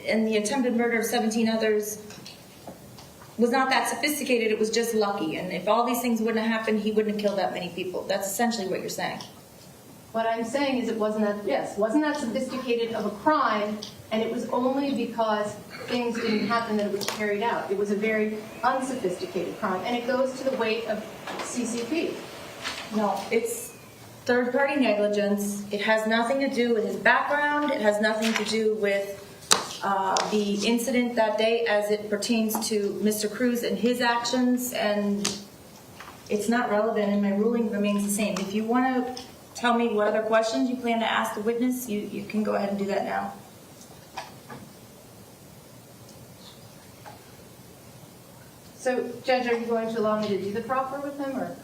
and the attempted murder of 17 others was not that sophisticated, it was just lucky. And if all these things wouldn't have happened, he wouldn't have killed that many people. That's essentially what you're saying. What I'm saying is it wasn't that sophisticated of a crime, and it was only because things didn't happen that it was carried out. It was a very unsophisticated crime, and it goes to the weight of CCP. No, it's third-party negligence. It has nothing to do with his background. It has nothing to do with the incident that day as it pertains to Mr. Cruz and his actions, and it's not relevant, and my ruling remains the same. If you want to tell me what other questions you plan to ask the witness, you can go ahead and do that now. So, Judge, are you going to allow me to do the proffer with him, or?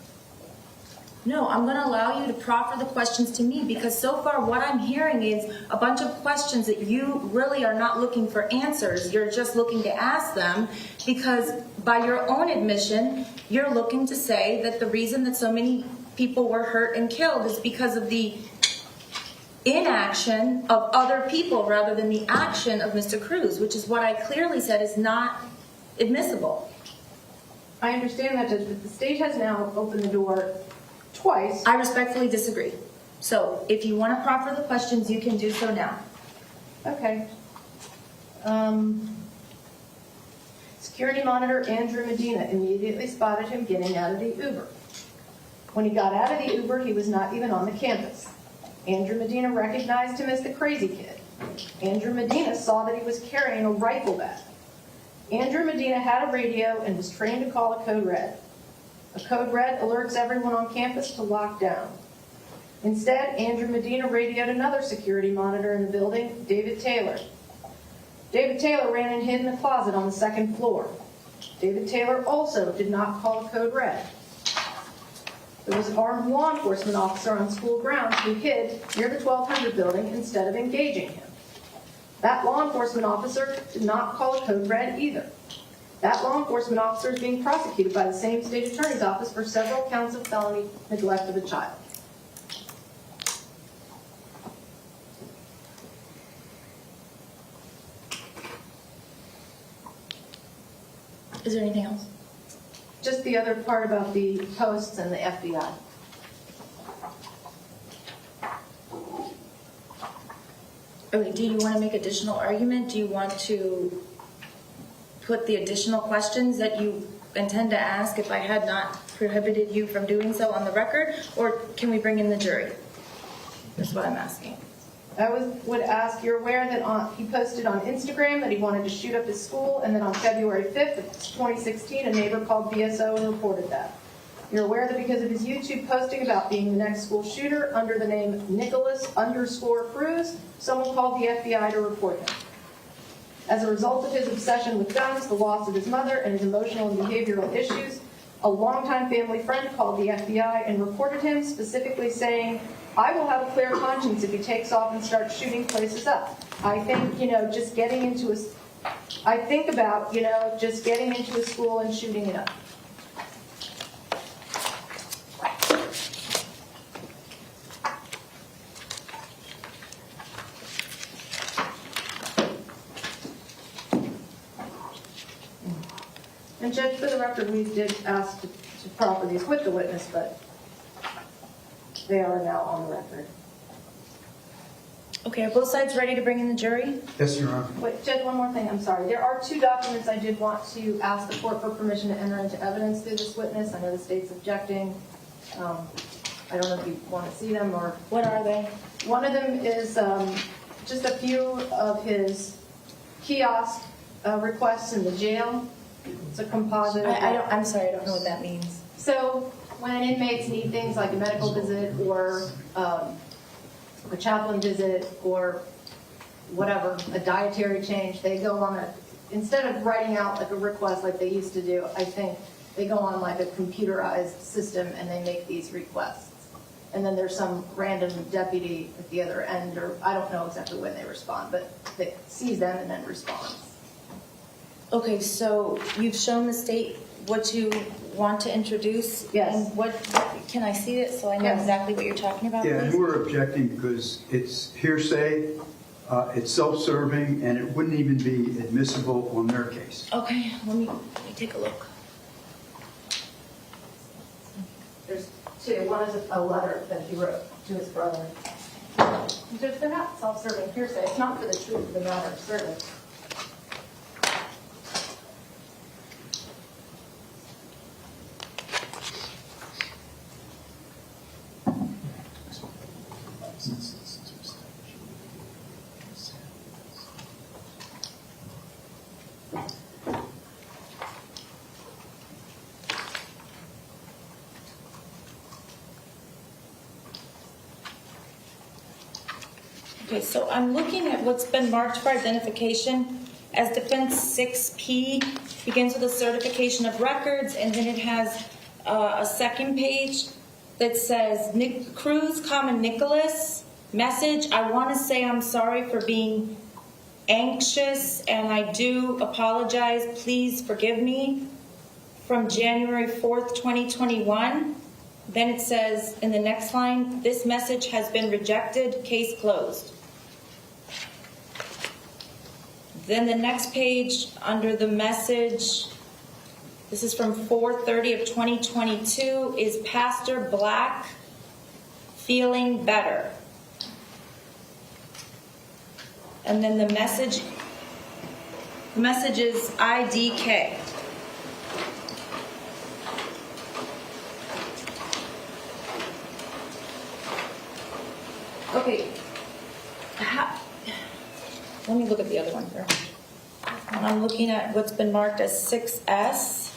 No, I'm going to allow you to proffer the questions to me, because so far what I'm hearing is a bunch of questions that you really are not looking for answers. You're just looking to ask them because by your own admission, you're looking to say that the reason that so many people were hurt and killed is because of the inaction of other people rather than the action of Mr. Cruz, which is what I clearly said is not admissible. I understand that, Judge, but the state has now opened the door twice. I respectfully disagree. So if you want to proffer the questions, you can do so now. Okay. Security monitor Andrew Medina immediately spotted him getting out of the Uber. When he got out of the Uber, he was not even on the campus. Andrew Medina recognized him as the crazy kid. Andrew Medina saw that he was carrying a rifle bag. Andrew Medina had a radio and was trained to call a code red. A code red alerts everyone on campus to lock down. Instead, Andrew Medina radioed another security monitor in the building, David Taylor. David Taylor ran and hid in a closet on the second floor. David Taylor also did not call a code red. There was an armed law enforcement officer on school grounds who hid near the 1200 building instead of engaging him. That law enforcement officer did not call a code red either. That law enforcement officer is being prosecuted by the same state attorney's office for several counts of felony neglect of a child. Is there anything else? Just the other part about the posts and the FBI. Okay, do you want to make additional argument? Do you want to put the additional questions that you intend to ask if I had not prohibited you from doing so on the record? Or can we bring in the jury? That's what I'm asking. I would ask, you're aware that he posted on Instagram that he wanted to shoot up his school, and then on February 5th of 2016, a neighbor called BSO and reported that. You're aware that because of his YouTube posting about being the next school shooter under the name Nikolas_Cruz, someone called the FBI to report him. As a result of his obsession with guns, the loss of his mother, and his emotional and behavioral issues, a longtime family friend called the FBI and reported him, specifically saying, I will have a clear conscience if he takes off and starts shooting places up. I think, just getting into just getting into a school and shooting it up. And Judge, for the record, we did ask to proffer these with the witness, but they are now on the record. Okay, are both sides ready to bring in the jury? Yes, Your Honor. Wait, Judge, one more thing, I'm sorry. There are two documents I did want to ask the court for permission to enter into evidence through this witness. I know the state's objecting. I don't know if you want to see them or... What are they? One of them is just a few of his kiosk requests in the jail. It's a composite. I'm sorry, I don't know what that means. So when inmates need things like a medical visit or a chaplain visit or whatever, a dietary change, they go on instead of writing out like a request like they used to do, I think they go on like a computerized system and they make these requests. And then there's some random deputy at the other end, or I don't know exactly when they respond, but they sees them and then responds. Okay, so you've shown the state what you want to introduce? Yes. And what can I see it so I know Yes. exactly what you're talking about, Yeah, please? and we're objecting because it's hearsay, it's self-serving, and it wouldn't even be admissible on their case. Okay, let me take a look. There's two. One is a letter that he wrote to his brother. They're not self-serving hearsay. It's not for the truth of the matter, certainly. Okay, so I'm looking at what's been marked for identification as Defense 6P. Begins with a certification of records, and then it has a second page that says, Cruz, Nikolas, message, I want to say I'm sorry for being anxious and I do apologize. Please forgive me. From January 4th, 2021. Then it says in the next line, this message has been rejected, case closed. Then the next page under the message, this is from 4/30 of 2022, is Pastor Black feeling better? And then the message is IDK. Okay, let me look at the other one here. I'm looking at what's been marked as 6S.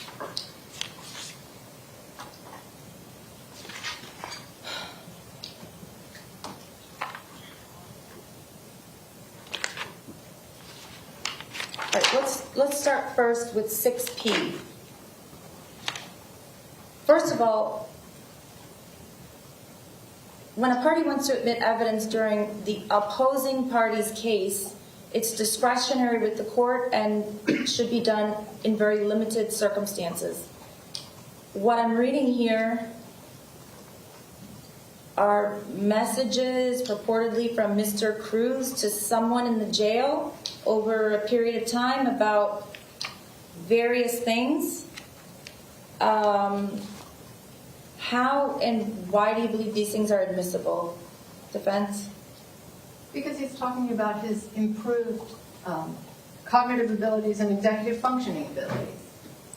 All right, let's start first with 6P. First of all, when a party wants to admit evidence during the opposing party's case, it's discretionary with the court and should be done in very limited circumstances. What I'm reading here are messages purportedly from Mr. Cruz to someone in the jail over a period of time about various things. How and why do you believe these things are admissible? Defense? Because he's talking about his improved cognitive abilities and executive functioning abilities.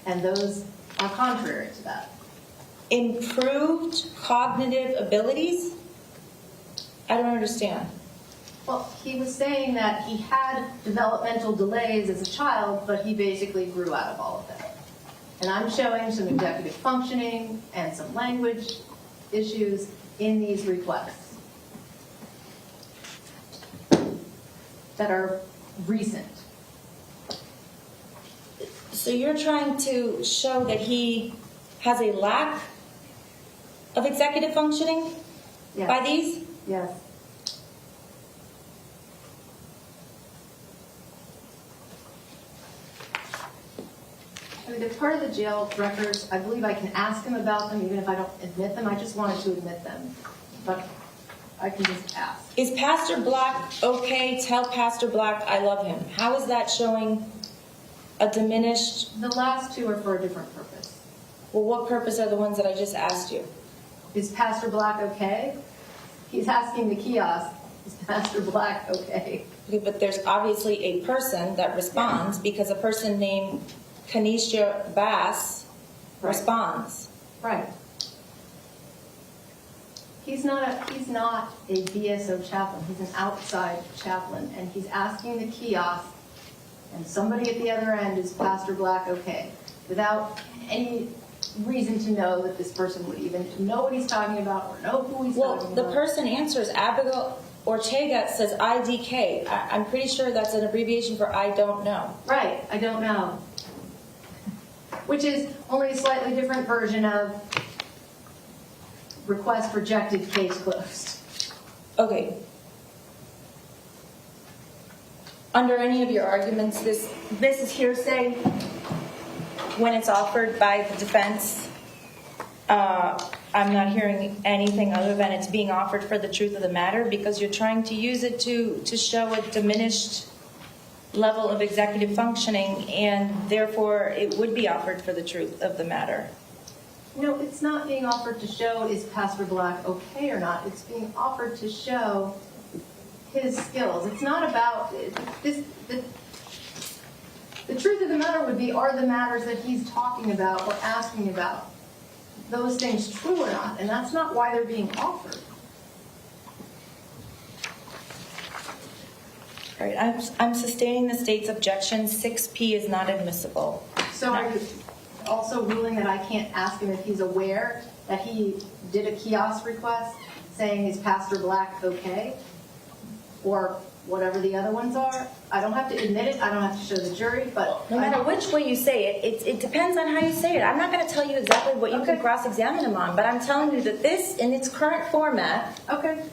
And those are contrary to that. Improved cognitive abilities? I don't understand. Well, he was saying that he had developmental delays as a child, but he basically grew out of all of that. And I'm showing some executive functioning and some language issues in these requests that are recent. So you're trying to show that he has a lack of executive functioning Yes. by these? Yes. I mean, they're part of the jail records. I believe I can ask him about them, even if I don't admit them. I just wanted to admit them. But I can just ask. Is Pastor Black okay? Tell Pastor Black I love him. How is that showing a diminished... The last two are for a different purpose. Well, what purpose are the ones that I just asked you? Is Pastor Black okay? He's asking the kiosk, is Pastor Black okay? Okay, but there's obviously a person that responds because a person named Kanisha Bass responds. Right. He's not a BSO chaplain. He's an outside chaplain, and he's asking the kiosk, and somebody at the other end is Pastor Black okay, without any reason to know that this person would even know what he's talking about or know who he's talking about. Well, the person answers, Abigail Ortega says IDK. I'm pretty sure that's an abbreviation for I don't know. Right, I don't know. Which is only a slightly different version of request rejected, case closed. Okay. Under any of your arguments, this is hearsay when it's offered by the defense. I'm not hearing anything other than it's being offered for the truth of the matter because you're trying to use it to show a diminished level of executive functioning, and therefore it would be offered for the truth of the matter. No, it's not being offered to show is Pastor Black okay or not. It's being offered to show his skills. It's not about this. The truth of the matter would be, are the matters that he's talking about or asking about, those things true or not? And that's not why they're being offered. All right, I'm sustaining the state's objection. 6P is not admissible. So are you also ruling that I can't ask him if he's aware that he did a kiosk request saying is Pastor Black okay? Or whatever the other ones are. I don't have to admit it, I don't have to show the jury, but. No matter which way you say it, it depends on how you say it. I'm not going to tell you exactly what you can cross-examine him on, but I'm telling you that this, in its current format,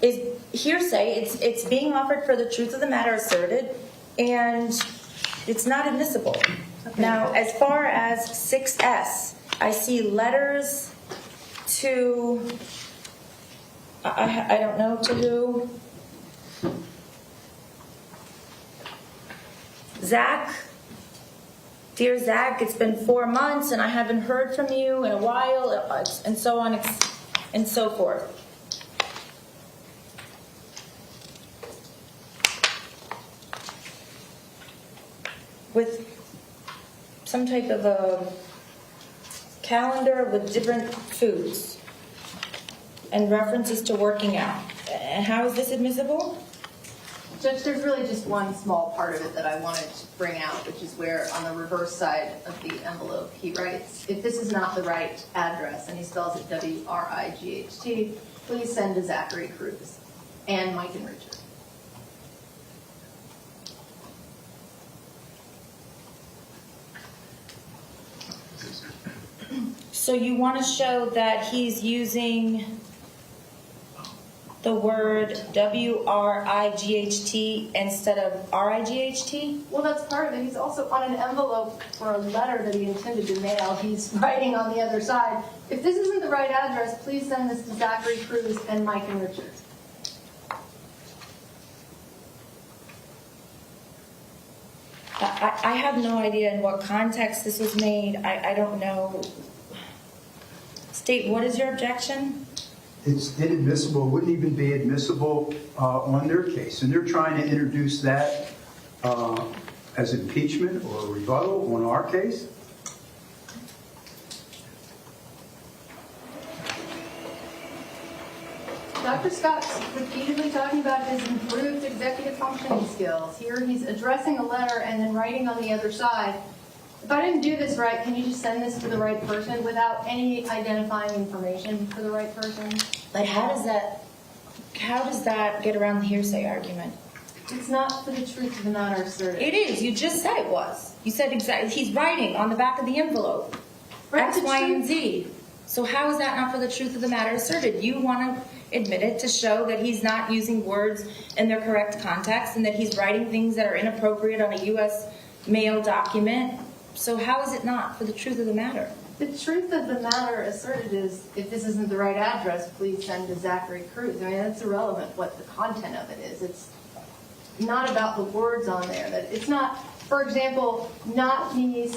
is hearsay. It's being offered for the truth of the matter asserted, and it's not admissible. Now, as far as 6S, I see letters to, I don't know to who. Zach, dear Zach, it's been 4 months and I haven't heard from you in a while, and so on and so forth. With some type of a calendar with different foods and references to working out. And how is this admissible? Judge, there's really just one small part of it that I wanted to bring out, which is where on the reverse side of the envelope he writes, if this is not the right address, and he spells it W-R-I-G-H-T, please send to Zachary Cruz and Mike and Richard. So you want to show that he's using the word W-R-I-G-H-T instead of R-I-G-H-T? Well, that's part of it. He's also on an envelope for a letter that he intended to mail. He's writing on the other side, if this isn't the right address, please send this to Zachary Cruz and Mike and Richard. I have no idea in what context this was made. I don't know. State, what is your objection? It's inadmissible, it wouldn't even be admissible on their case. And they're trying to introduce that as impeachment or rebuttal on our case. Dr. Scott's repeatedly talking about his improved executive functioning skills. Here he's addressing a letter and then writing on the other side, if I didn't do this right, can you just send this to the right person without any identifying information for the right person? Like, how does that get around the hearsay argument? It's not for the truth of the matter asserted. It is. You just said it was. You said exactly. He's writing on the back of the envelope. Right, X, Y, and Z. So how is that not for the truth of the matter asserted? You want to admit it to show that he's not using words in their correct context and that he's writing things that are inappropriate on a U.S. mail document. So how is it not for the truth of the matter? The truth of the matter asserted is, if this isn't the right address, please send to Zachary Cruz. I mean, that's irrelevant what the content of it is. It's not about the words on there. That it's not, for example, not me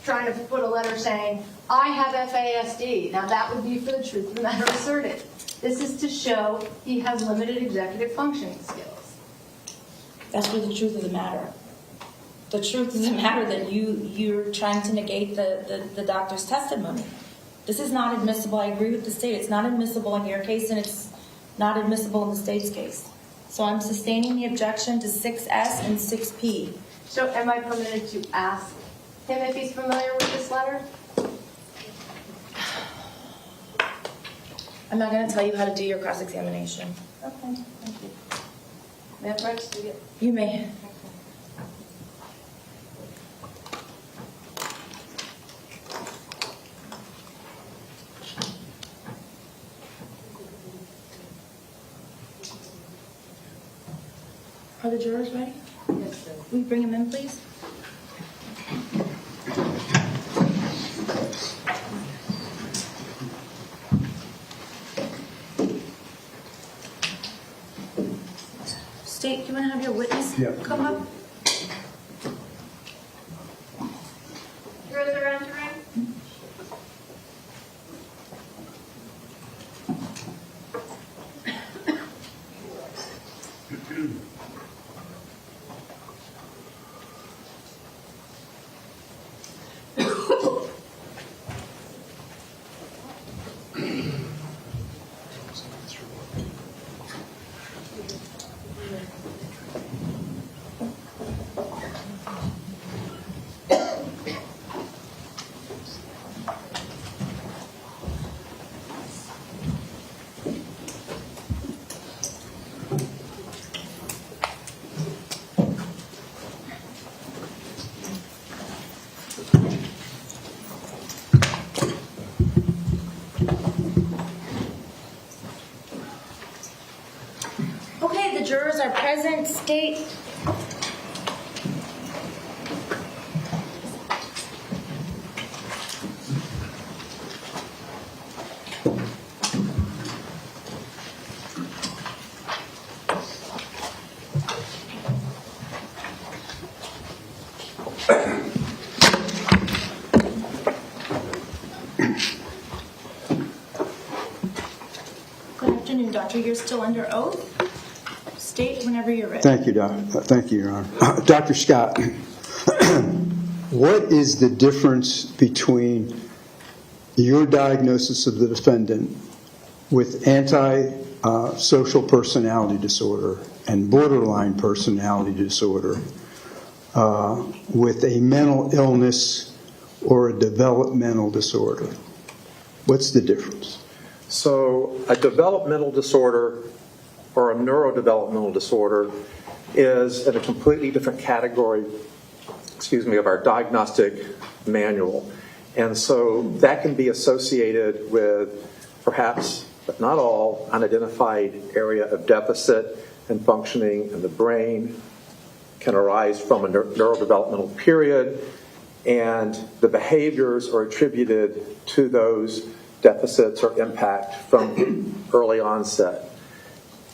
trying to put a letter saying, I have FASD. Now that would be for the truth of the matter asserted. This is to show he has limited executive functioning skills. That's for the truth of the matter. The truth of the matter that you're trying to negate the doctor's testimony. This is not admissible. I agree with the state. It's not admissible in your case, and it's not admissible in the state's case. So I'm sustaining the objection to 6S and 6P. So am I permitted to ask him if he's familiar with this letter? I'm not going to tell you how to do your cross-examination. Okay, thank you. May I register it? You may. Are the jurors ready? Yes, sir. Will you bring them in, please? State, do you want to have your witness come up? Jurors are entering. jurors are present, state. Good afternoon, Doctor. You're still under oath. State whenever you're ready. Thank you, Thank you, Your Honor. Dr. Scott, what is the difference between your diagnosis of the defendant with anti-social personality disorder and borderline personality disorder with a mental illness or a developmental disorder? What's the difference? So a developmental disorder or a neurodevelopmental disorder is in a completely different category, of our diagnostic manual. And so that can be associated with perhaps, but not all, unidentified area of deficit and functioning in the brain, can arise from a neurodevelopmental period, and the behaviors are attributed to those deficits or impact from early onset.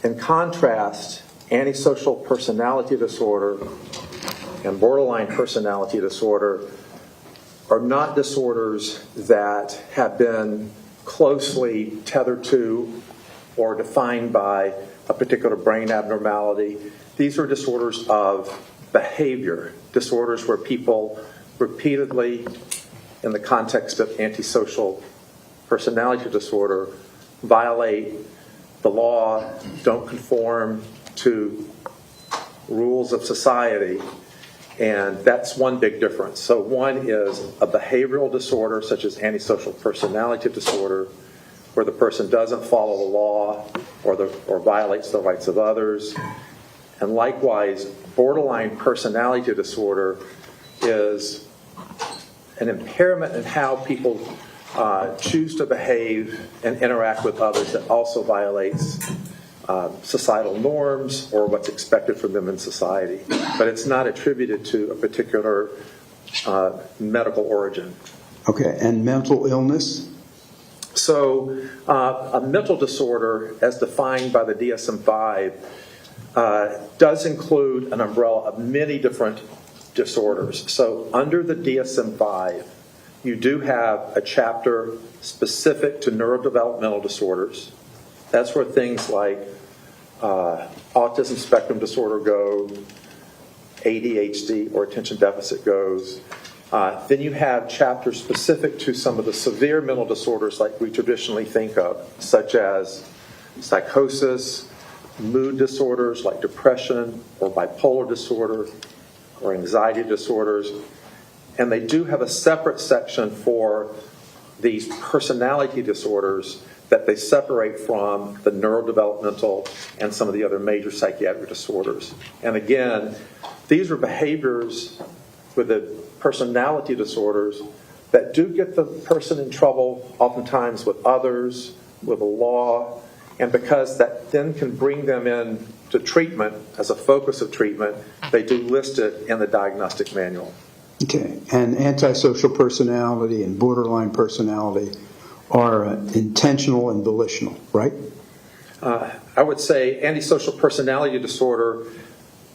In contrast, antisocial personality disorder and borderline personality disorder are not disorders that have been closely tethered to or defined by a particular brain abnormality. These are disorders of behavior, disorders where people repeatedly, in the context of antisocial personality disorder, violate the law, don't conform to rules of society, and that's one big difference. So one is a behavioral disorder such as antisocial personality disorder, where the person doesn't follow the law or violates the rights of others. And likewise, borderline personality disorder is an impairment in how people choose to behave and interact with others that also violates societal norms or what's expected from them in society. But it's not attributed to a particular medical origin. Okay, and mental illness? So a mental disorder, as defined by the DSM-5, does include an umbrella of many different disorders. So under the DSM-5, you do have a chapter specific to neurodevelopmental disorders. That's where things like autism spectrum disorder go, ADHD or attention deficit goes. Then you have chapters specific to some of the severe mental disorders like we traditionally think of, such as psychosis, mood disorders like depression or bipolar disorder or anxiety disorders. And they do have a separate section for these personality disorders that they separate from the neurodevelopmental and some of the other major psychiatric disorders. And again, these are behaviors with the personality disorders that do get the person in trouble oftentimes with others, with the law, and because that then can bring them in to treatment as a focus of treatment, they do list it in the diagnostic manual. Okay, and antisocial personality and borderline personality are intentional and volitional, right? I would say antisocial personality disorder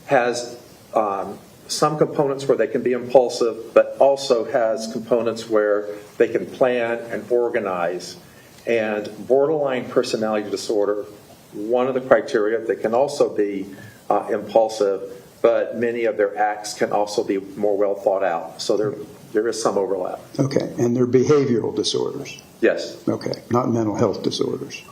has some components where they can be impulsive, but also has components where they can plan and organize. And borderline personality disorder, one of the criteria, they can also be impulsive, but many of their acts can also be more well thought out. So there is some overlap. Okay, and they're behavioral disorders? Yes. Okay, not mental health disorders.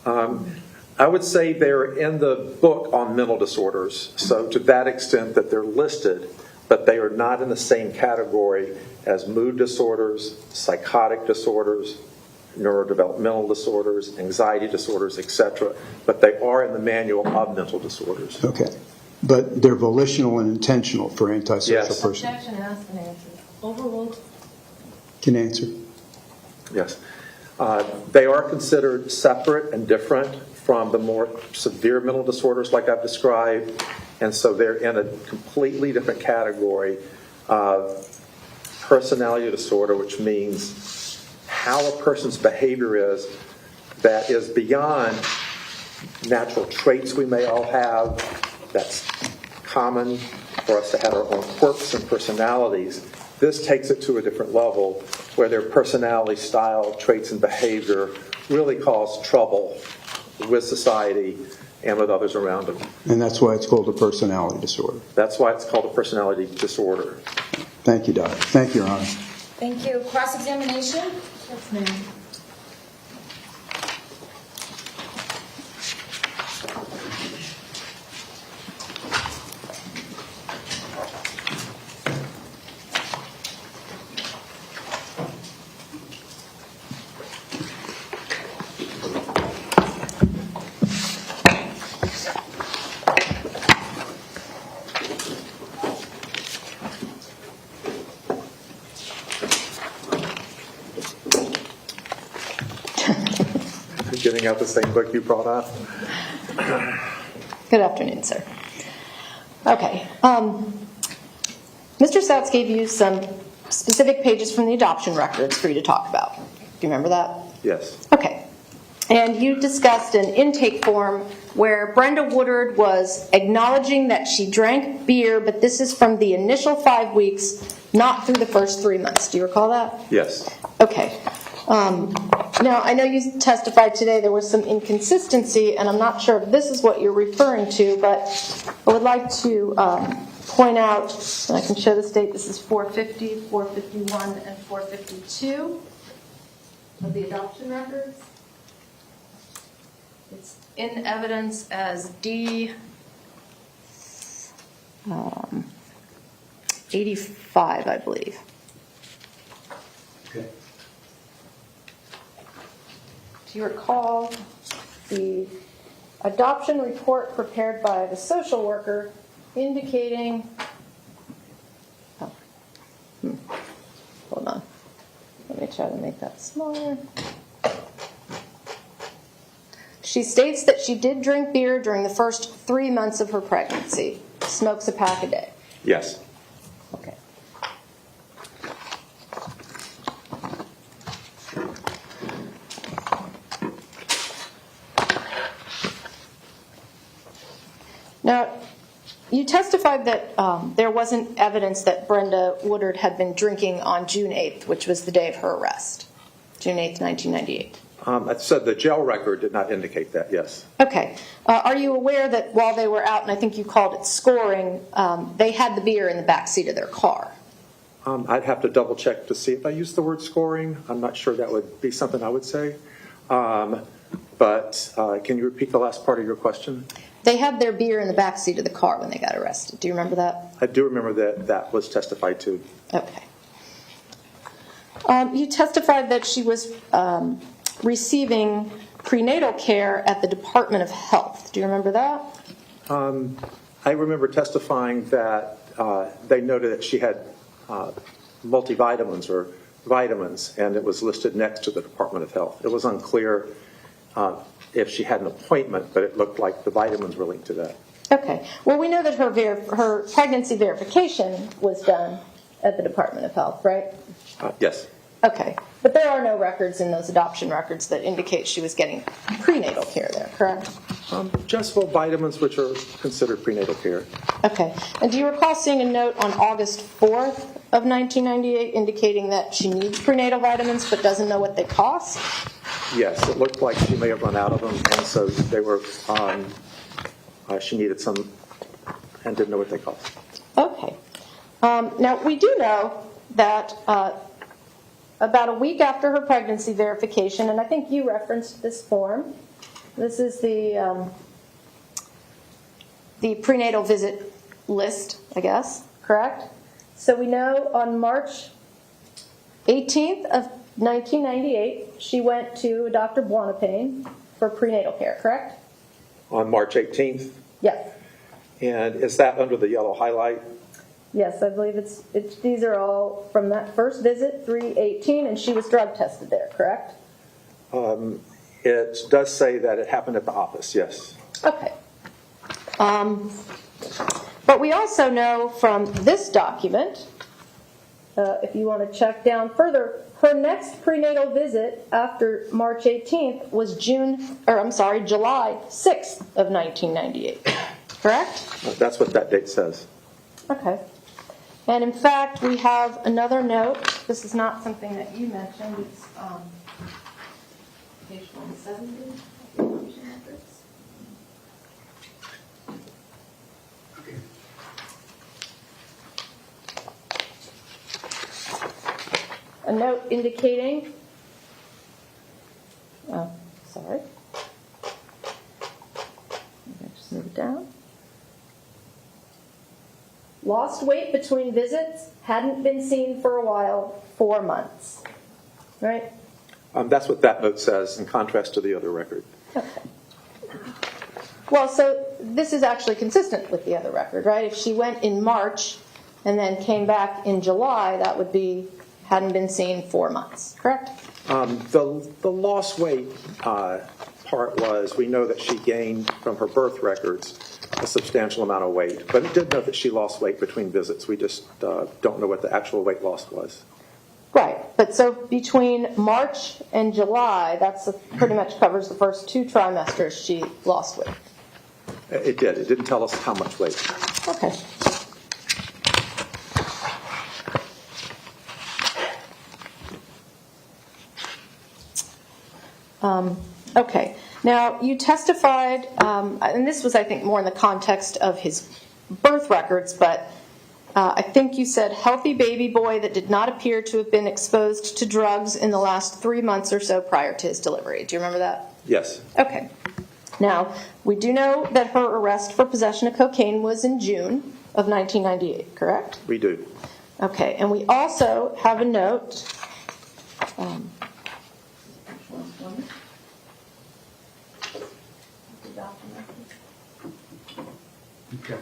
I would say they're in the book on mental disorders, so to that extent that they're listed, but they are not in the same category as mood disorders, psychotic disorders, neurodevelopmental disorders, anxiety disorders, etc. But they are in the manual of mental disorders. Okay, but they're volitional and intentional for antisocial Yes. person. Objection asked and answered. Overruled. Can answer. Yes. They are considered separate and different from the more severe mental disorders like I've described, and so they're in a completely different category of personality disorder, which means how a person's behavior is that is beyond natural traits we may all have. That's common for us to have our own quirks and personalities. This takes it to a different level where their personality, style, traits, and behavior really cause trouble with society and with others around them. And that's why it's called a personality disorder. That's why it's called a personality disorder. Thank you, Doctor. Thank you, Your Honor. Thank you. Cross-examination? Yes, ma'am. Getting out the same book you brought up. Good afternoon, sir. Okay. Mr. Souts gave you some specific pages from the adoption records for you to talk about. Do you remember that? Yes. Okay. And you discussed an intake form where Brenda Woodard was acknowledging that she drank beer, but this is from the initial 5 weeks, not through the first 3 months. Do you recall that? Yes. Okay. Now, I know you testified today there was some inconsistency, and I'm not sure if this is what you're referring to, but I would like to point out, and I can show the date, this is 450, 451, and 452 of the adoption records. It's in evidence as D 85, I believe. Okay. Do you recall the adoption report prepared by the social worker indicating, hold on, let me try to make that smaller. She states that she did drink beer during the first 3 months of her pregnancy, smokes a pack a day. Yes. Okay. Now, you testified that there wasn't evidence that Brenda Woodard had been drinking on June 8th, which was the day of her arrest, June 8th, 1998. I said the jail record did not indicate that, yes. Okay. Are you aware that while they were out, and I think you called it scoring, they had the beer in the back seat of their car? I'd have to double check to see if I used the word scoring. I'm not sure that would be something I would say. But can you repeat the last part of your question? They had their beer in the back seat of the car when they got arrested. Do you remember that? I do remember that that was testified to. Okay. You testified that she was receiving prenatal care at the Department of Health. Do you remember that? I remember testifying that they noted that she had multivitamins or vitamins, and it was listed next to the Department of Health. It was unclear if she had an appointment, but it looked like the vitamins were linked to that. Okay. Well, we know that her pregnancy verification was done at the Department of Health, right? Yes. Okay. But there are no records in those adoption records that indicate she was getting prenatal care there, correct? Just for vitamins, which are considered prenatal care. Okay. And do you recall seeing a note on August 4th of 1998 indicating that she needs prenatal vitamins but doesn't know what they cost? Yes, it looked like she may have run out of them, and so they were. She needed some, and didn't know what they cost. Okay. Now we do know that about a week after her pregnancy verification, and I think you referenced this form. This is the prenatal visit list, I guess, correct? So we know on March 18th of 1998, she went to Dr. Buonapane for prenatal care, correct? On March 18th? Yes. And is that under the yellow highlight? Yes, I believe it's these are all from that first visit, 3/18, and she was drug tested there, correct? It does say that it happened at the office, yes. Okay. But we also know from this document, if you want to check down further, her next prenatal visit after March 18th was July 6th of 1998. Correct? That's what that date says. Okay. And in fact, we have another note. This is not something that you mentioned. It's page 170. A note indicating, sorry. Just move it down. Lost weight between visits, hadn't been seen for a while, 4 months. Right? That's what that note says in contrast to the other record. Okay. Well, so this is actually consistent with the other record, right? If she went in March and then came back in July, that would be hadn't been seen 4 months, correct? The lost weight part was, we know that she gained from her birth records a substantial amount of weight, but it did note that she lost weight between visits. We just don't know what the actual weight loss was. Right, but so between March and July, that's pretty much covers the first 2 trimesters she lost weight. It did. It didn't tell us how much weight. Okay. Okay. Now, you testified, and this was, I think, more in the context of his birth records, but I think you said healthy baby boy that did not appear to have been exposed to drugs in the last 3 months or so prior to his delivery. Do you remember that? Yes. Okay. Now, we do know that her arrest for possession of cocaine was in June of 1998, correct? We do. Okay, and we also have a note. Okay.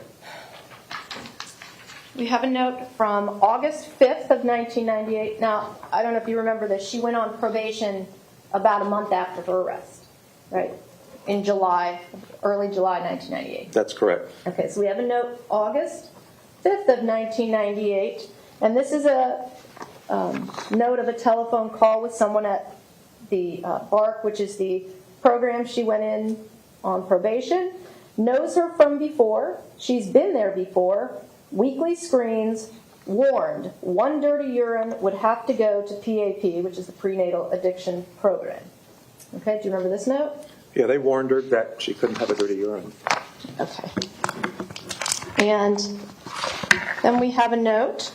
We have a note from August 5th of 1998. Now, I don't know if you remember this. She went on probation about a month after her arrest, right? In July, early July 1998. That's correct. Okay, so we have a note August 5th of 1998, and this is a note of a telephone call with someone at the BARC, which is the program she went in on probation. Knows her from before. She's been there before. Weekly screens. Warned. 1 dirty urine would have to go to PAP, which is the prenatal addiction program. Okay, do you remember this note? Yeah, they warned her that she couldn't have a dirty urine. Okay. And then we have a note.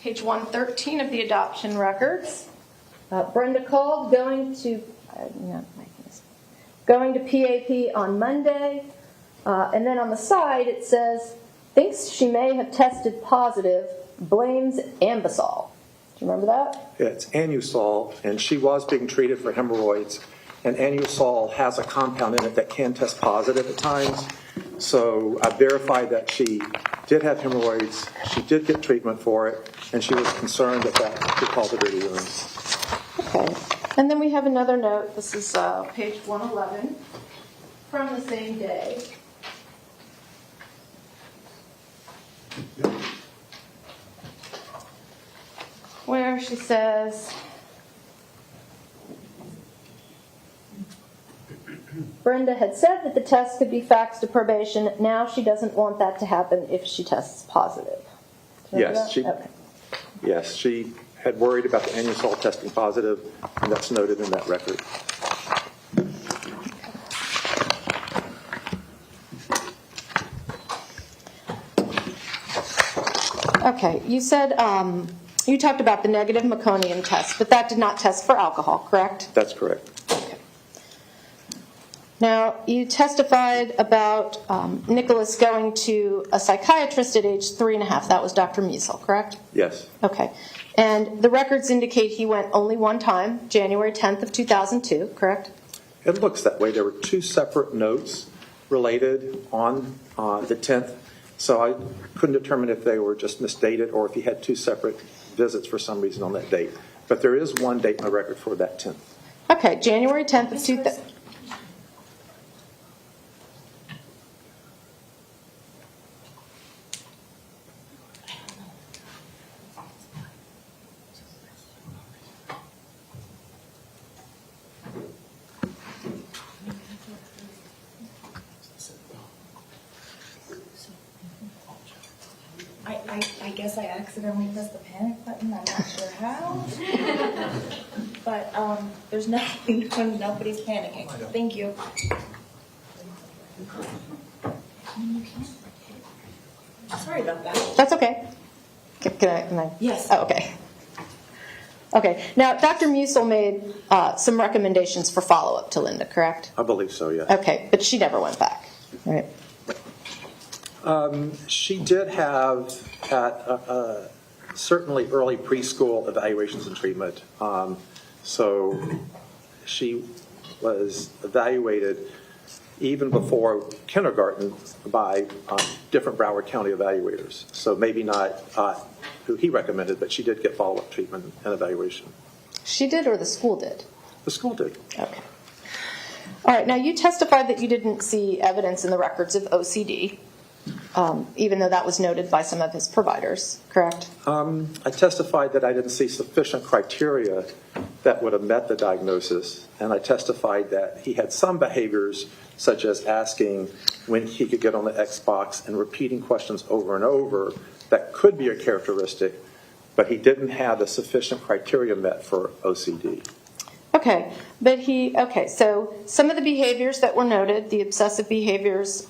Page 113 of the adoption records. Brenda called going to PAP on Monday. And then on the side it says, thinks she may have tested positive, blames Ambisol. Do you remember that? Yeah, it's Anusol, and she was being treated for hemorrhoids. And Anusol has a compound in it that can test positive at times. So I verified that she did have hemorrhoids, she did get treatment for it, and she was concerned that that could cause a dirty urine. Okay. And then we have another note. This is page 111 from the same day. Where she says, Brenda had said that the test could be faxed to probation. Now she doesn't want that to happen if she tests positive. Yes, yes, she had worried about the Anusol testing positive, and that's noted in that record. Okay, you said you talked about the negative meconium test, but that did not test for alcohol, correct? That's correct. Okay. Now, you testified about Nikolas going to a psychiatrist at age 3.5. That was Dr. Miesel, correct? Yes. Okay. And the records indicate he went only one time, January 10th of 2002, correct? It looks that way. There were 2 separate notes related on the 10th So I couldn't determine if they were just misdated or if he had two separate visits for some reason on that date. But there is one date in the record for that 10th. Okay, January 10th of 2000. I guess I accidentally pressed the panic button. I'm not sure how. But there's nothing, nobody's panicking. Thank you. Sorry about that. That's okay. Can I? Yes. Oh, okay. Okay. Now, Dr. Musil made some recommendations for follow-up to Linda, correct? I believe so, yes. Okay, but she never went back, right? She did have certainly early preschool evaluations and treatment. So she was evaluated even before kindergarten by different Broward County evaluators. So maybe not who he recommended, but she did get follow-up treatment and evaluation. She did or the school did? The school did. Okay. All right, now you testified that you didn't see evidence in the records of OCD, even though that was noted by some of his providers, correct? I testified that I didn't see sufficient criteria that would have met the diagnosis, and I testified that he had some behaviors, such as asking when he could get on the Xbox and repeating questions over and over, that could be a characteristic, but he didn't have the sufficient criteria met for OCD. Okay, but so some of the behaviors that were noted, the obsessive behaviors,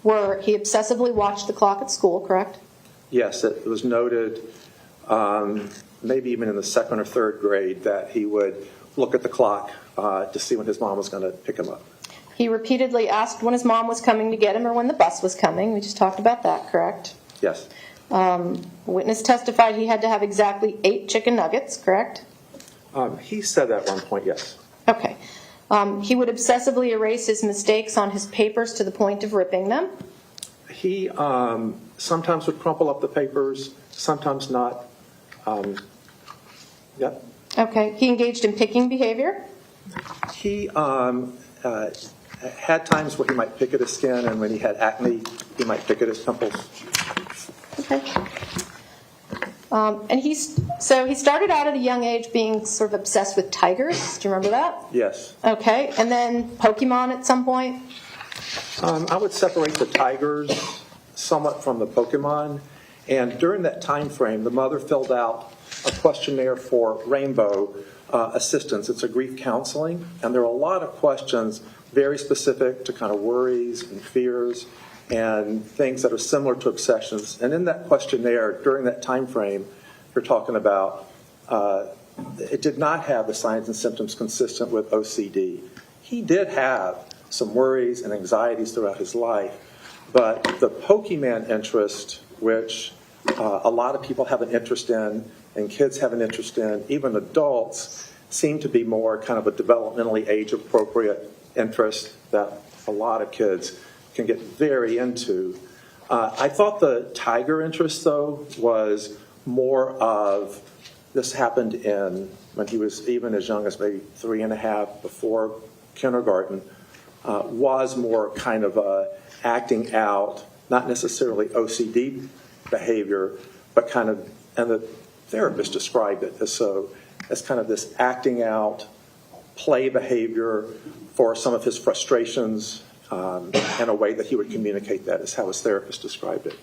were he obsessively watched the clock at school, correct? Yes, it was noted, maybe even in the second or third grade, that he would look at the clock to see when his mom was going to pick him up. He repeatedly asked when his mom was coming to get him or when the bus was coming. We just talked about that, correct? Yes. Witness testified he had to have exactly 8 chicken nuggets, correct? He said that at one point, yes. Okay. He would obsessively erase his mistakes on his papers to the point of ripping them. He sometimes would crumple up the papers, sometimes not. Yep. Okay. He engaged in picking behavior. He had times where he might pick at his skin, and when he had acne, he might pick at his pimples. Okay. And he started out at a young age being sort of obsessed with tigers. Do you remember that? Yes. Okay. And then Pokemon at some point? I would separate the tigers somewhat from the Pokemon. And during that time frame, the mother filled out a questionnaire for Rainbow Assistance. It's a grief counseling. And there are a lot of questions very specific to kind of worries and fears and things that are similar to obsessions. And in that questionnaire, during that time frame you're talking about, it did not have the signs and symptoms consistent with OCD. He did have some worries and anxieties throughout his life, but the Pokemon interest, which a lot of people have an interest in, and kids have an interest in, even adults, seem to be more kind of a developmentally age-appropriate interest that a lot of kids can get very into. I thought the tiger interest, though, was more of, this happened when he was even as young as maybe 3.5 before kindergarten, was more kind of acting out, not necessarily OCD behavior, but kind of, and the therapist described it as kind of this acting out play behavior for some of his frustrations, in a way that he would communicate that, is how his therapist described it.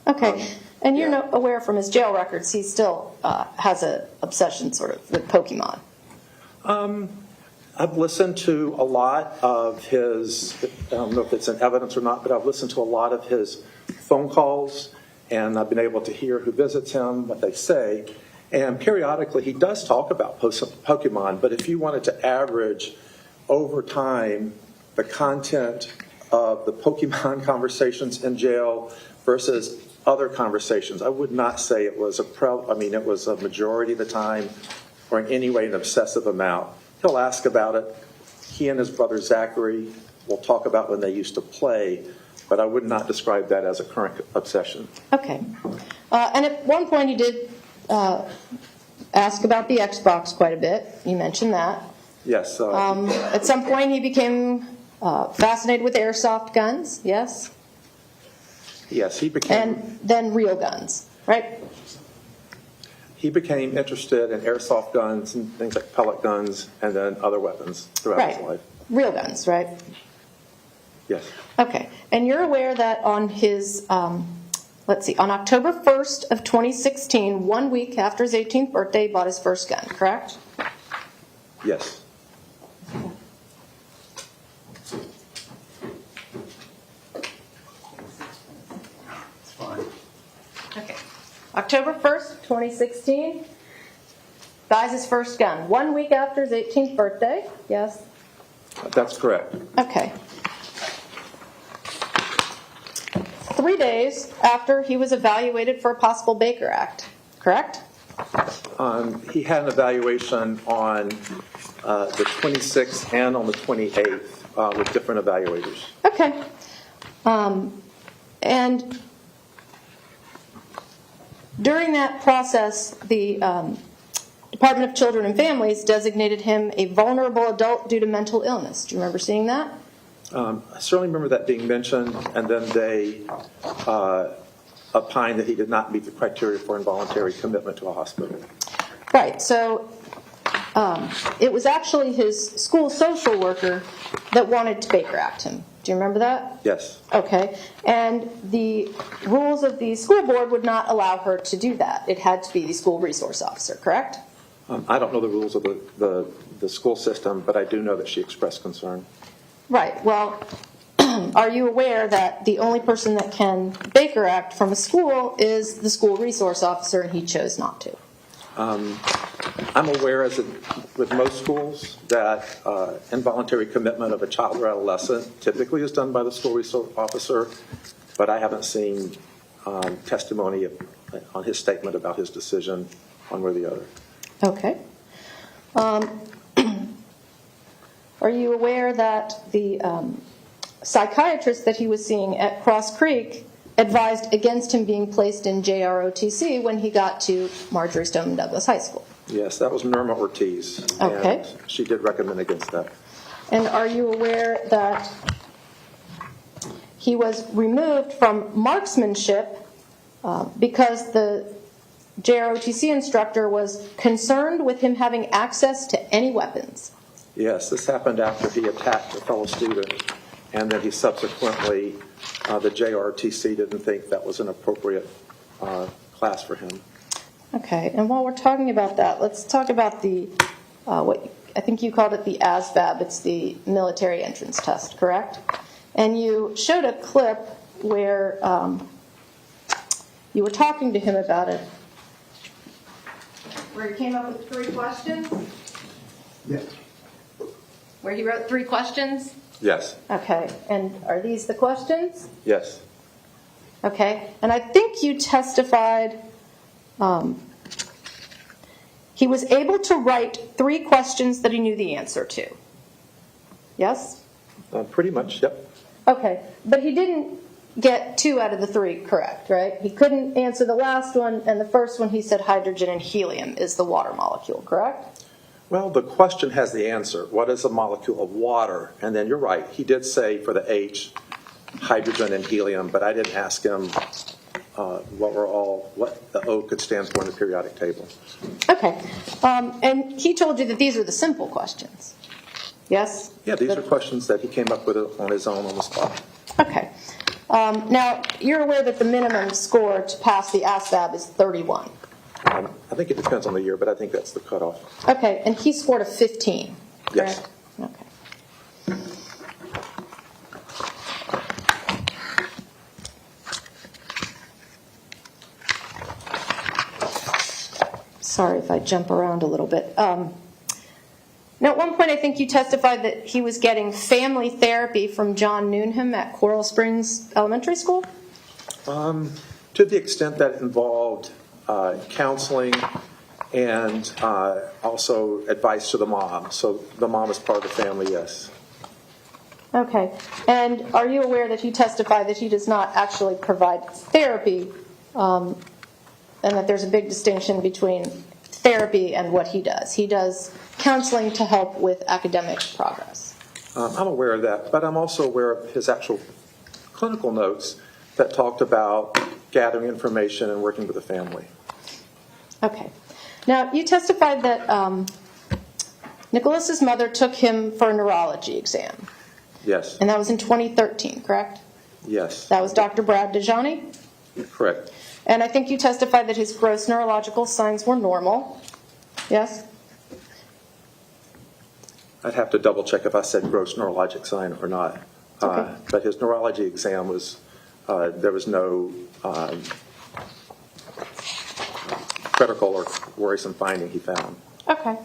Okay. And you're aware from his jail records he still has an obsession sort of with Pokemon. I've listened to a lot of his, I don't know if it's in evidence or not, but I've listened to a lot of his phone calls, and I've been able to hear who visits him, what they say. And periodically he does talk about Pokemon, but if you wanted to average over time the content of the Pokemon conversations in jail versus other conversations, I would not say it was it was a majority of the time or in any way an obsessive amount. He'll ask about it. He and his brother Zachary will talk about when they used to play, but I would not describe that as a current obsession. Okay. And at one point, you did ask about the Xbox quite a bit. You mentioned that. Yes. At some point, he became fascinated with airsoft guns, yes? Yes, he became. And then real guns, right? He became interested in airsoft guns and things like pellet guns and then other weapons throughout his life. Real guns, right? Yes. Okay. And you're aware that on his, let's see, on October 1st of 2016, 1 week after his 18th birthday, he bought his first gun, correct? Yes. It's fine. Okay. October 1st, 2016, buys his first gun. 1 week after his 18th birthday, yes? That's correct. Okay. 3 days after he was evaluated for a possible Baker Act, correct? He had an evaluation on the 26th and on the 28th with different evaluators. Okay. And during that process, the Department of Children and Families designated him a vulnerable adult due to mental illness. Do you remember seeing that? I certainly remember that being mentioned, and then they opined that he did not meet the criteria for involuntary commitment to a hospital. Right. So it was actually his school social worker that wanted to Baker Act him. Do you remember that? Yes. Okay. And the rules of the school board would not allow her to do that. It had to be the school resource officer, correct? I don't know the rules of the school system, but I do know that she expressed concern. Right. Well, are you aware that the only person that can Baker Act from a school is the school resource officer, and he chose not to? I'm aware, as with most schools, that involuntary commitment of a child or adolescent typically is done by the school resource officer, but I haven't seen testimony on his statement about his decision one way or the other. Okay. Are you aware that the psychiatrist that he was seeing at Cross Creek advised against him being placed in JROTC when he got to Marjorie Stoneman Douglas High School? Yes, that was Norma Ortiz. Okay. And she did recommend against that. And are you aware that he was removed from marksmanship because the JROTC instructor was concerned with him having access to any weapons? Yes, this happened after he attacked a fellow student, and then he subsequently, the JRTC didn't think that was an appropriate class for him. Okay, and while we're talking about that, let's talk about the, what I think you called it the ASVAB. It's the military entrance test, correct? And you showed a clip where you were talking to him about it. Where he came up with 3 questions? Yeah. Where he wrote 3 questions? Yes. Okay, and are these the questions? Yes. Okay, and I think you testified he was able to write 3 questions that he knew the answer to. Yes? Pretty much, yep. Okay, but he didn't get 2 out of the 3 correct, right? He couldn't answer the last one, and the first one he said hydrogen and helium is the water molecule, correct? Well, the question has the answer. What is a molecule of water? And then you're right. He did say for the H, hydrogen and helium, but I didn't ask him what the O could stand for in the periodic table. Okay, and he told you that these are the simple questions. Yes? Yeah, these are questions that he came up with on his own on the spot. Okay. Now, you're aware that the minimum score to pass the ASVAB is 31. I think it depends on the year, but I think that's the cutoff. Okay, and he scored a 15, correct? Yes. Okay. Sorry if I jump around a little bit. Now, at one point, I think you testified that he was getting family therapy from John Newnham at Coral Springs Elementary School? To the extent that it involved counseling and also advice to the mom. So the mom is part of the family, yes. Okay. And are you aware that he testified that he does not actually provide therapy, and that there's a big distinction between therapy and what he does? He does counseling to help with academic progress. I'm aware of that, but I'm also aware of his actual clinical notes that talked about gathering information and working with the family. Okay. Now, you testified that Nikolas's mother took him for a neurology exam, Yes, and that was in 2013, correct? yes, That was Dr. Brad Dejani? correct. And I think you testified that his gross neurological signs were normal. Yes? I'd have to double check if I said gross neurologic sign or not. Okay. But his neurology exam was, there was no critical or worrisome finding he found. Okay.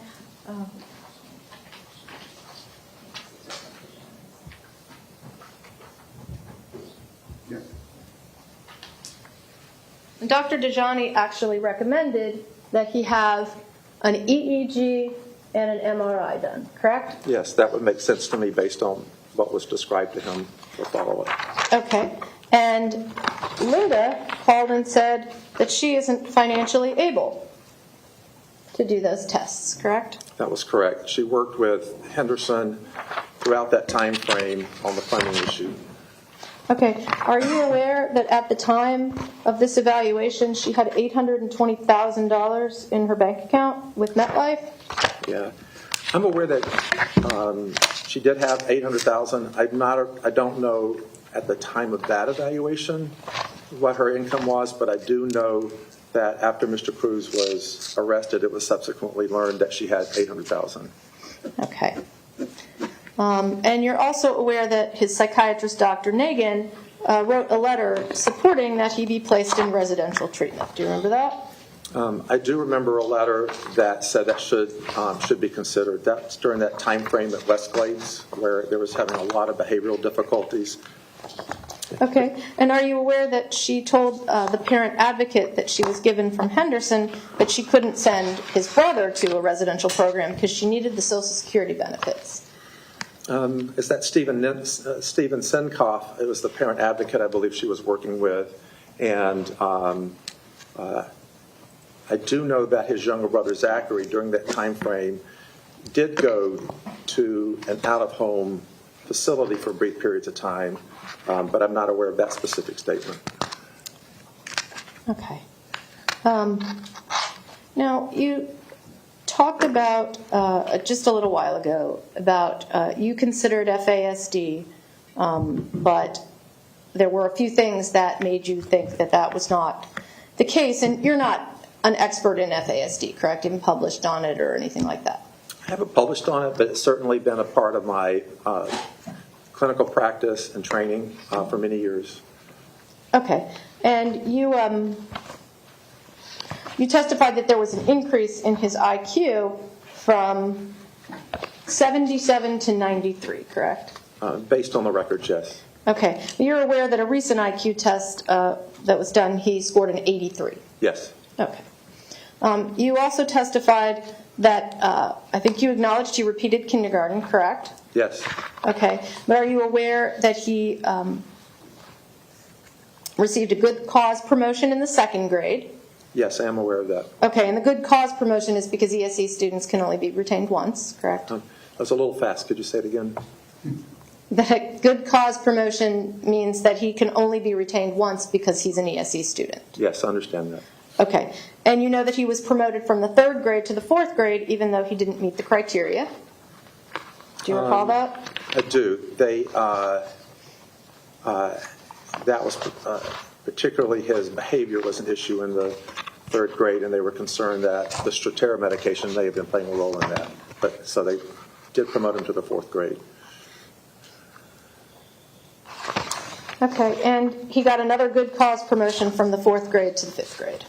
Dr. Dejani actually recommended that he have an EEG and an MRI done, correct? Yes, that would make sense to me based on what was described to him for follow-up. Okay. And Linda called and said that she isn't financially able to do those tests, correct? That was correct. She worked with Henderson throughout that time frame on the funding issue. Okay. Are you aware that at the time of this evaluation, she had $820,000 in her bank account with MetLife? Yeah, I'm aware that she did have $800,000. I don't know at the time of that evaluation what her income was, but I do know that after Mr. Cruz was arrested, it was subsequently learned that she had $800,000. Okay. And you're also aware that his psychiatrist, Dr. Nagin, wrote a letter supporting that he be placed in residential treatment. Do you remember that? I do remember a letter that said that should be considered. That's during that time frame at West Glades where there was having a lot of behavioral difficulties. Okay. And are you aware that she told the parent advocate that she was given from Henderson that she couldn't send his brother to a residential program because she needed the Social Security benefits? Is that Stephen Senkoff? It was the parent advocate I believe she was working with. And I do know that his younger brother, Zachary, during that time frame, did go to an out-of-home facility for brief periods of time, but I'm not aware of that specific statement. Okay. Now, you talked about, just a little while ago, about you considered FASD, but there were a few things that made you think that that was not the case, and you're not an expert in FASD, correct? You haven't published on it or anything like that? I haven't published on it, but it's certainly been a part of my clinical practice and training for many years. Okay. And you testified that there was an increase in his IQ from 77 to 93, correct? Based on the records, yes. Okay. You're aware that a recent IQ test that was done, he scored an 83? Yes. Okay. You also testified that, I think you acknowledged he repeated kindergarten, correct? Yes. Okay. But are you aware that he received a good cause promotion in the second grade? Yes, I am aware of that. Okay, and the good cause promotion is because ESE students can only be retained once, correct? That was a little fast. Could you say it again? The good cause promotion means that he can only be retained once because he's an ESE student. Yes, I understand that. Okay, and you know that he was promoted from the third grade to the fourth grade even though he didn't meet the criteria. Do you recall that? I do. That was particularly his behavior was an issue in the third grade, and they were concerned that the Strattera medication may have been playing a role in that. But so they did promote him to the fourth grade. Okay, and he got another good cause promotion from the fourth grade to the fifth grade.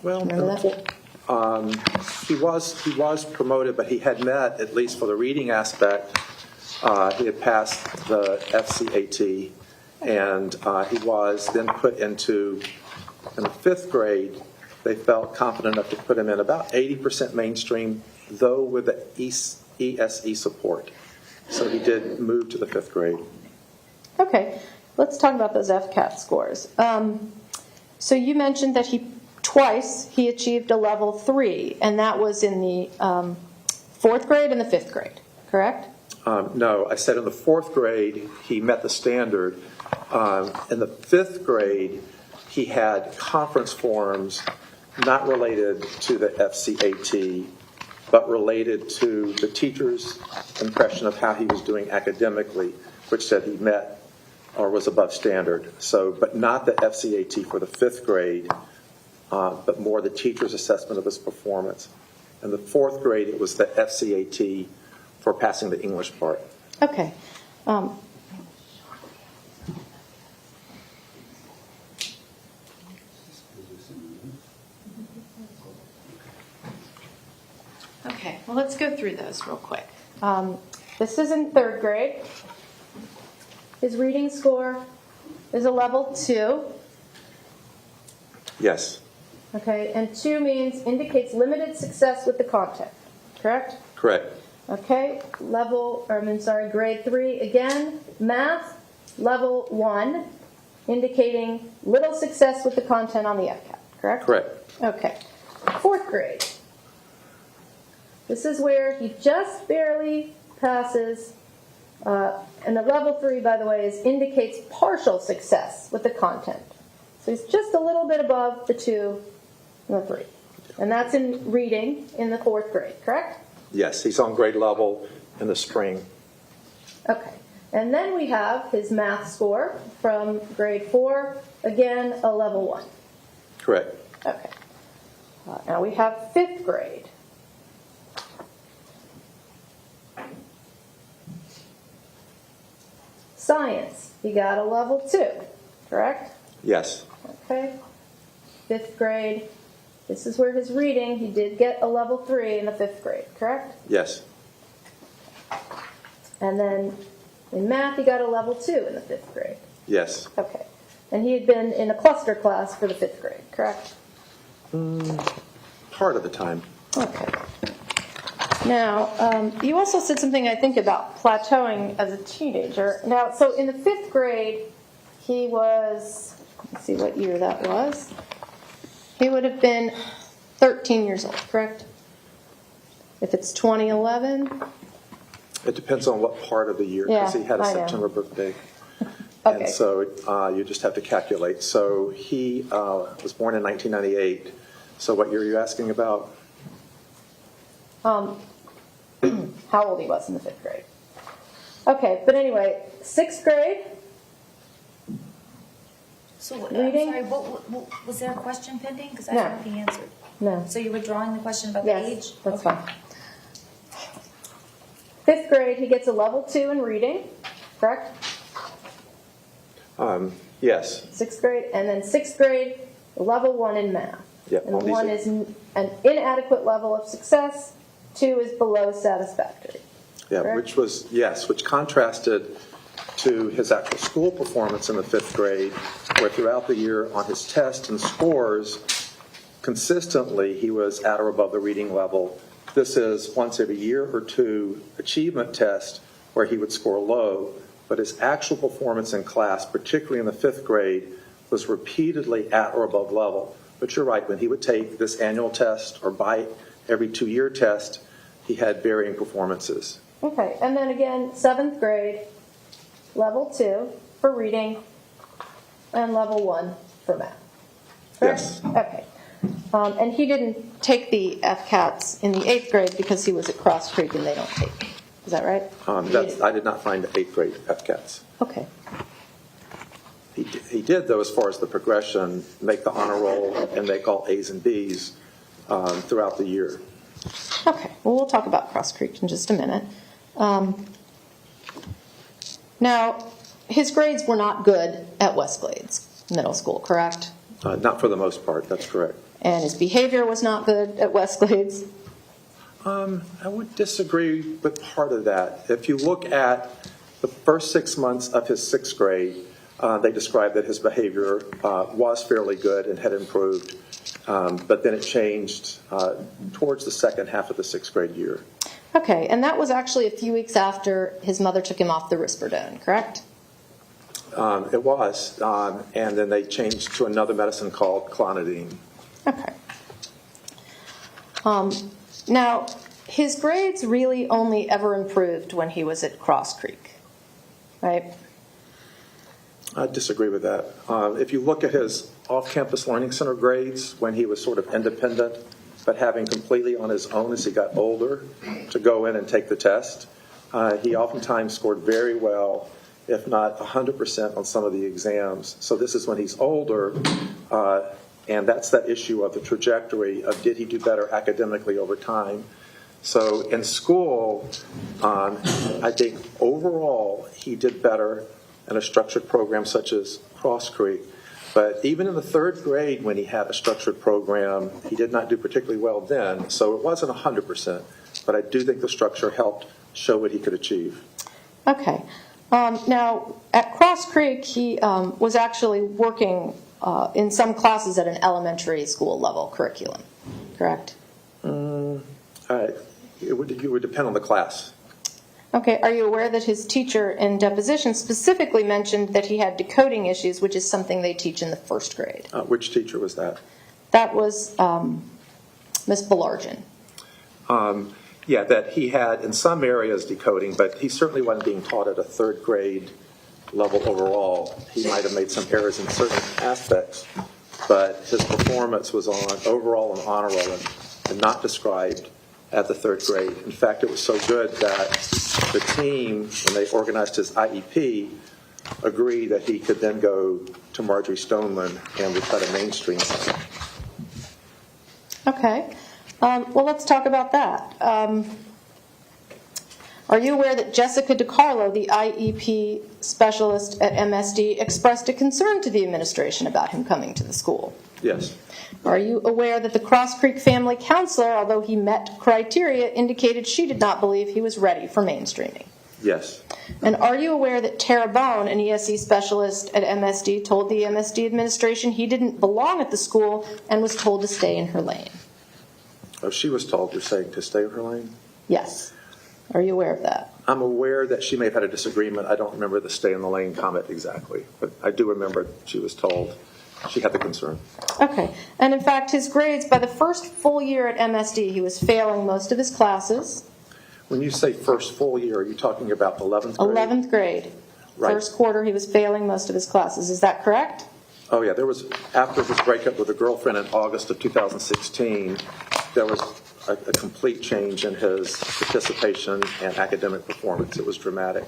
Well, Remember that? he was promoted, but he had met, at least for the reading aspect, he had passed the FCAT, and he was then put into, in the fifth grade, they felt confident enough to put him in about 80% mainstream, though with the ESE support. So he did move to the 5th grade. Okay, let's talk about those FCAT scores. So you mentioned that twice he achieved a level 3, and that was in the 4th grade and the 5th grade, correct? No, I said in the 4th grade he met the standard. In the 5th grade, he had conference forms not related to the FCAT, but related to the teacher's impression of how he was doing academically, which said he met or was above standard. So, but not the FCAT for the 5th grade, but more the teacher's assessment of his performance. In the 4th grade, it was the FCAT for passing the English part. Okay. Okay, well, let's go through those real quick. This is in 3rd grade. His reading score is a level 2. Yes. Okay, and 2 indicates limited success with the content, correct? Correct. Okay, grade 3 again, math, level 1, indicating little success with the content on the FCAT, correct? Correct. Okay, 4th grade. This is where he just barely passes, and the level 3, by the way, indicates partial success with the content. So he's just a little bit above the 2 and the 3. And that's in reading in the 4th grade, correct? Yes, he's on grade level in the spring. Okay. And then we have his math score from grade 4, again, a level 1. Correct. Okay. Now we have 5th grade. Science, he got a level 2, correct? Yes. Okay. 5th grade. This is where his reading, he did get a level 3 in the 5th grade, correct? Yes. And then in math, he got a level 2 in the 5th grade. Yes. Okay. And he had been in a cluster class for the 5th grade, correct? Part of the time. Okay. Now, you also said something, I think, about plateauing as a teenager. Now, so in the 5th grade, he was, let's see what year that was. He would have been 13 years old, correct? If it's 2011? It depends on what part of the year, because Yeah, he had a I know. September birthday. Okay. And so you just have to calculate. So he was born in 1998. So what year are you asking about? How old he was in the 5th grade. Okay, but anyway, 6th grade. So, Reading? sorry, what, was there a question pending? Because I No. don't know the answer. No. So you were drawing the question about Yes, the age? that's Okay. fine. 5th grade, he gets a level 2 in reading, correct? Yes. 6th grade, and then 6th grade, level 1 in math. Yep, And all these 1 are- is an inadequate level of success, 2 is below satisfactory. Yeah, Correct? which contrasted to his actual school performance in the 5th grade, where throughout the year on his tests and scores, consistently he was at or above the reading level. This is once every year or two achievement test where he would score low, but his actual performance in class, particularly in the 5th grade, was repeatedly at or above level. But you're right, when he would take this annual test or by every 2-year test, he had varying performances. Okay, and then again, 7th grade, level 2 for reading, and level 1 for math. Correct? Yes. Okay. And he didn't take the FCATs in the 8th grade because he was at Cross Creek and they don't take. Is that right? I did not find the 8th grade FCATs. Okay. He did, though, as far as the progression, make the honor roll and make all A's and B's throughout the year. Okay, well, we'll talk about Cross Creek in just a minute. Now, his grades were not good at Westglades Middle School, correct? Not for the most part, that's correct. And his behavior was not good at Westglades? I would disagree with part of that. If you look at the first 6 months of his 6th grade, they described that his behavior was fairly good and had improved, but then it changed towards the second half of the 6th grade year. Okay, and that was actually a few weeks after his mother took him off the risperidone, correct? It was, and then they changed to another medicine called clonidine. Okay. Now, his grades really only ever improved when he was at Cross Creek, right? I disagree with that. If you look at his off-campus learning center grades when he was sort of independent, but having completely on his own as he got older to go in and take the test, he oftentimes scored very well, if not 100% on some of the exams. So this is when he's older, and that's that issue of the trajectory of did he do better academically over time. So in school, I think overall he did better in a structured program such as Cross Creek. But even in the third grade when he had a structured program, he did not do particularly well then. So it wasn't 100%, but I do think the structure helped show what he could achieve. Okay. Now, at Cross Creek, he was actually working in some classes at an elementary school level curriculum, correct? It would depend on the class. Okay. Are you aware that his teacher in deposition specifically mentioned that he had decoding issues, which is something they teach in the first grade? Which teacher was that? That was Miss Belargin. Yeah, that he had in some areas decoding, but he certainly wasn't being taught at a third grade level overall. He might have made some errors in certain aspects, but his performance was on overall and honor roll and not described at the third grade. In fact, it was so good that the team, when they organized his IEP, agreed that he could then go to Marjorie Stoneman and we try to mainstream him. Okay. Well, let's talk about that. Are you aware that Jessica DiCarlo, the IEP specialist at MSD, expressed a concern to the administration about him coming to the school? Yes. Are you aware that the Cross Creek family counselor, although he met criteria, indicated she did not believe he was ready for mainstreaming? Yes. And are you aware that Tara Bone, an ESE specialist at MSD, told the MSD administration he didn't belong at the school and was told to stay in her lane? Oh, she was told, you're saying, to stay in her lane? Yes. Are you aware of that? I'm aware that she may have had a disagreement. I don't remember the stay in the lane comment exactly, but I do remember she was told she had the concern. Okay. And in fact, his grades, by the first full year at MSD, he was failing most of his classes. When you say first full year, are you talking about 11th grade? 11th grade. Right. First quarter, he was failing most of his classes. Is that correct? Oh, yeah. There was, after his breakup with a girlfriend in August of 2016, there was a complete change in his participation and academic performance. It was dramatic.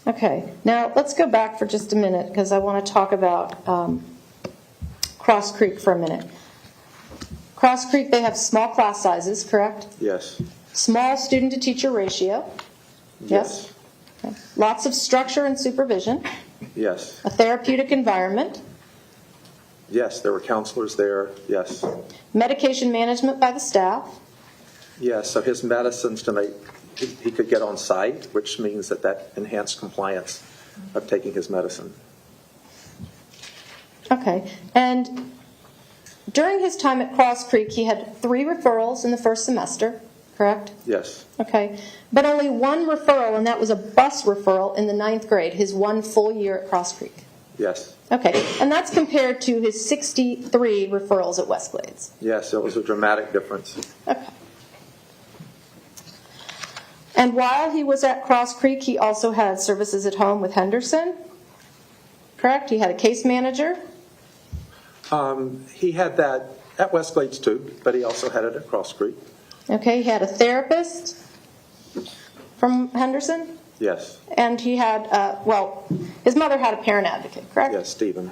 Okay. Now, let's go back for just a minute because I want to talk about Cross Creek for a minute. Cross Creek, they have small class sizes, correct? Yes. Small student-to-teacher ratio. Yes. Okay. Lots of structure and supervision. Yes. A therapeutic environment. Yes, there were counselors there. Yes. Medication management by the staff. Yes, so his medicines to make, he could get on site, which means that enhanced compliance of taking his medicine. Okay. And during his time at Cross Creek, he had 3 referrals in the first semester, correct? Yes. Okay. But only 1 referral, and that was a bus referral in the 9th grade, his 1 full year at Cross Creek. Yes. Okay. And that's compared to his 63 referrals at West Glades. Yes, it was a dramatic difference. Okay. And while he was at Cross Creek, he also had services at home with Henderson, correct? He had a case manager. He had that at West Glades too, but he also had it at Cross Creek. Okay, he had a therapist from Henderson. Yes. And he had, well, his mother had a parent advocate, correct? Yes, Stephen.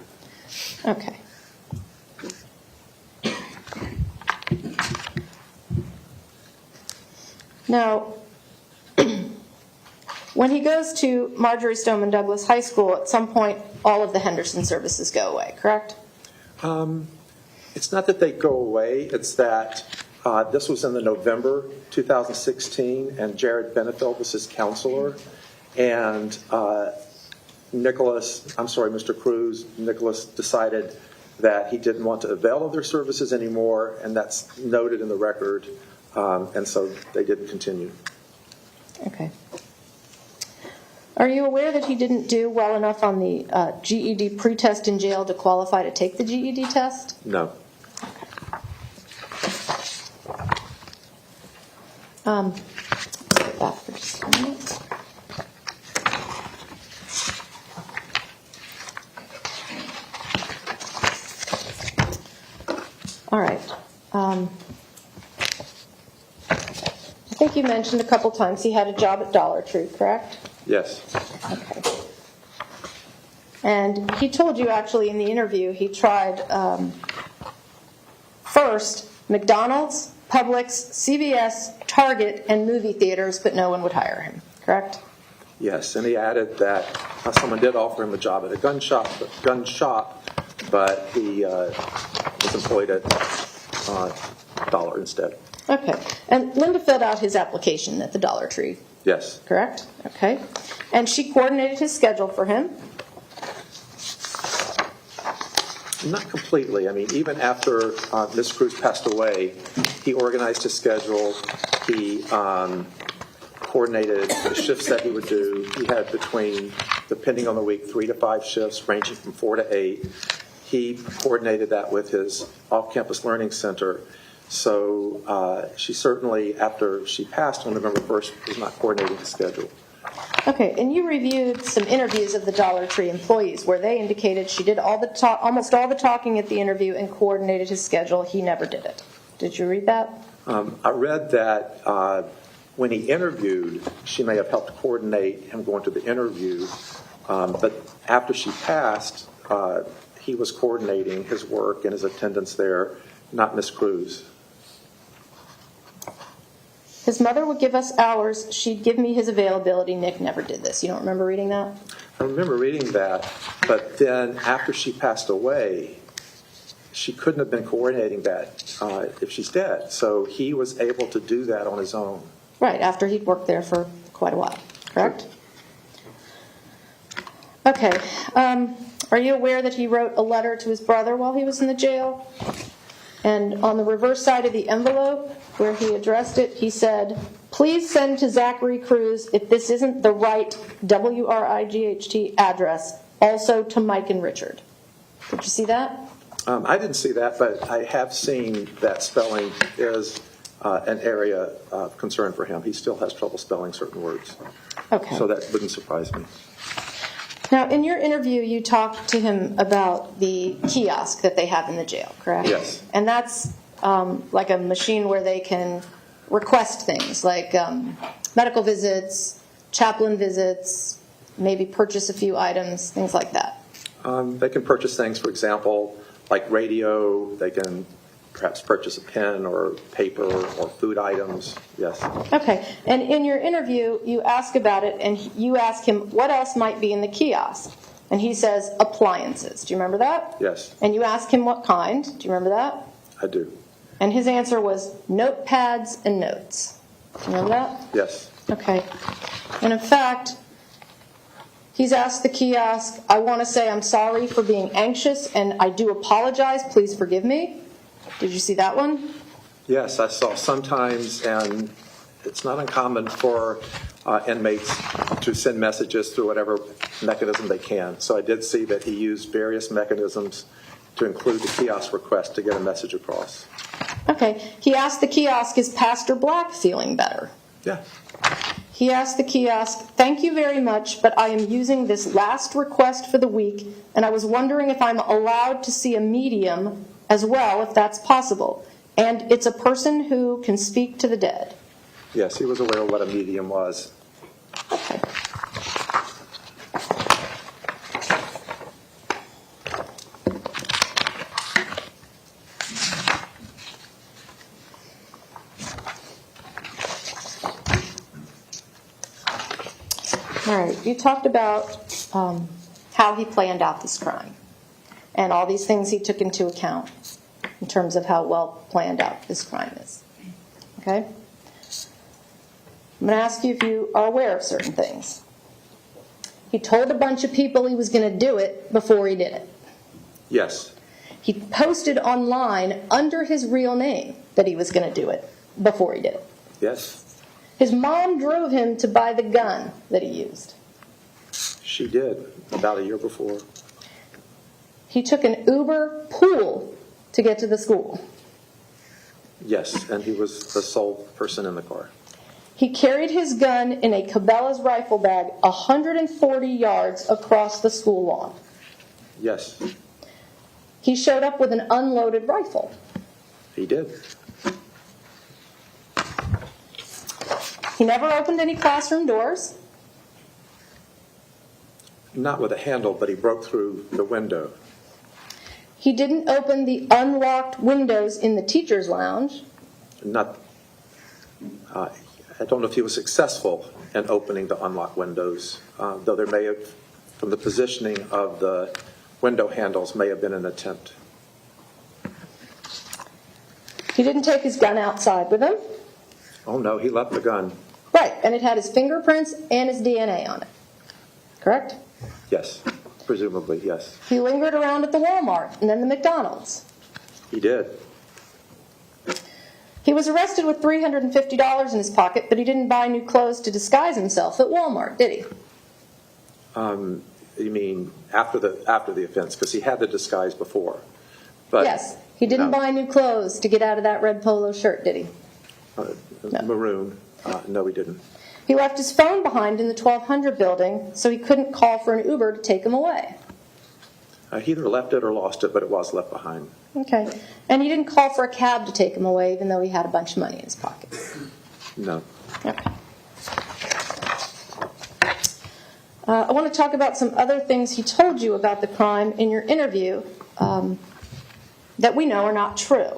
Okay. Now, when he goes to Marjorie Stoneman Douglas High School, at some point, all of the Henderson services go away, correct? It's not that they go away. It's that this was in the November 2016, and Jared Benefeld was his counselor. And Nikolas, I'm sorry, Mr. Cruz, Nikolas decided that he didn't want to avail of their services anymore, and that's noted in the record, and so they didn't continue. Okay. Are you aware that he didn't do well enough on the GED pretest in jail to qualify to take the GED test? No. Get back for just a minute. All right. I think you mentioned a couple times he had a job at Dollar Tree, correct? Yes. Okay. And he told you actually in the interview he tried first McDonald's, Publix, CVS, Target, and movie theaters, but no one would hire him, correct? Yes, and he added that someone did offer him a job at a gun shop, but he was employed at Dollar instead. Okay. And Linda filled out his application at the Dollar Tree, Yes. correct? Okay. And she coordinated his schedule for him? Not completely. I mean, even after Ms. Cruz passed away, he organized his schedule. He coordinated the shifts that he would do. He had between, depending on the week, 3 to 5 shifts, ranging from 4 to 8. He coordinated that with his off-campus learning center. So she certainly, after she passed on November 1st, was not coordinating the schedule. Okay, and you reviewed some interviews of the Dollar Tree employees where they indicated she did almost all the talking at the interview and coordinated his schedule. He never did it. Did you read that? I read that when he interviewed, she may have helped coordinate him going to the interview, but after she passed, he was coordinating his work and his attendance there, not Ms. Cruz. His mother would give us hours. She'd give me his availability. Nick never did this. You don't remember reading that? I remember reading that, but then after she passed away, she couldn't have been coordinating that if she's dead. So he was able to do that on his own. Right, after he'd worked there for quite a while, correct? Okay. Are you aware that he wrote a letter to his brother while he was in the jail? And on the reverse side of the envelope, where he addressed it, he said, "Please send to Zachary Cruz if this isn't the right WRIGHT address, also to Mike and Richard." Did you see that? I didn't see that, but I have seen that spelling is an area of concern for him. He still has trouble spelling certain words. Okay. So that wouldn't surprise me. Now, in your interview, you talked to him about the kiosk that they have in the jail, correct? Yes. And that's like a machine where they can request things like medical visits, chaplain visits, maybe purchase a few items, things like that. They can purchase things, for example, like radio. They can perhaps purchase a pen or paper or food items. Yes. Okay. And in your interview, you ask about it, and you ask him what else might be in the kiosk. And he says appliances. Do you remember that? Yes, And you ask him what kind. Do you remember that? I do. And his answer was notepads and notes. Do you remember that? Yes. Okay. And in fact, he's asked the kiosk, "I want to say I'm sorry for being anxious, and I do apologize. Please forgive me." Did you see that one? Yes, I saw sometimes, and it's not uncommon for inmates to send messages through whatever mechanism they can. So I did see that he used various mechanisms to include the kiosk request to get a message across. Okay. He asked the kiosk, "Is Pastor Black feeling better?" Yeah. He asked the kiosk, "Thank you very much, but I am using this last request for the week, and I was wondering if I'm allowed to see a medium as well, if that's possible. And it's a person who can speak to the dead." Yes, he was aware of what a medium was. Okay. All right, you talked about how he planned out this crime and all these things he took into account in terms of how well planned out this crime is. Okay? I'm going to ask you if you are aware of certain things. He told a bunch of people he was going to do it before he did it. Yes. He posted online under his real name that he was going to do it before he did it. Yes, His mom drove him to buy the gun that he used. she did, about a year before. He took an Uber pool to get to the school. Yes, and he was the sole person in the car. He carried his gun in a Cabela's rifle bag 140 yards across the school lawn. Yes, He showed up with an unloaded rifle. he did. He never opened any classroom doors. Not with a handle, but he broke through the window. He didn't open the unlocked windows in the teacher's lounge. Not, I don't know if he was successful in opening the unlocked windows, though there may have, from the positioning of the window handles, may have been an attempt. He didn't take his gun outside with him. Oh no, he left the gun. Right, and it had his fingerprints and his DNA on it. Correct? Yes, presumably, yes. He lingered around at the Walmart and then the McDonald's. He did. He was arrested with $350 in his pocket, but he didn't buy new clothes to disguise himself at Walmart, did he? You mean after the offense, because he had the disguise before. But Yes, he didn't buy new clothes to get out of that red polo shirt, did he? No. Maroon. No, he didn't. He left his phone behind in the 1200 building, so he couldn't call for an Uber to take him away. He either left it or lost it, but it was left behind. Okay. And he didn't call for a cab to take him away, even though he had a bunch of money in his pocket. No. Okay. I want to talk about some other things he told you about the crime in your interview that we know are not true.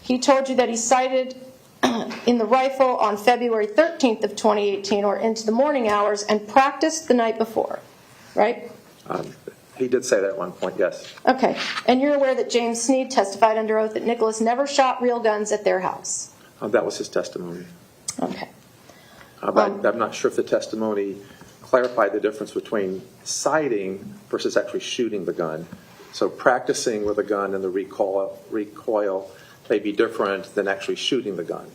He told you that he sighted in the rifle on February 13th of 2018 or into the morning hours and practiced the night before, right? He did say that at one point, yes. Okay. And you're aware that James Sneed testified under oath that Nikolas never shot real guns at their house? That was his testimony. Okay. But I'm not sure if the testimony clarified the difference between sighting versus actually shooting the gun. So practicing with a gun and the recoil may be different than actually shooting the gun.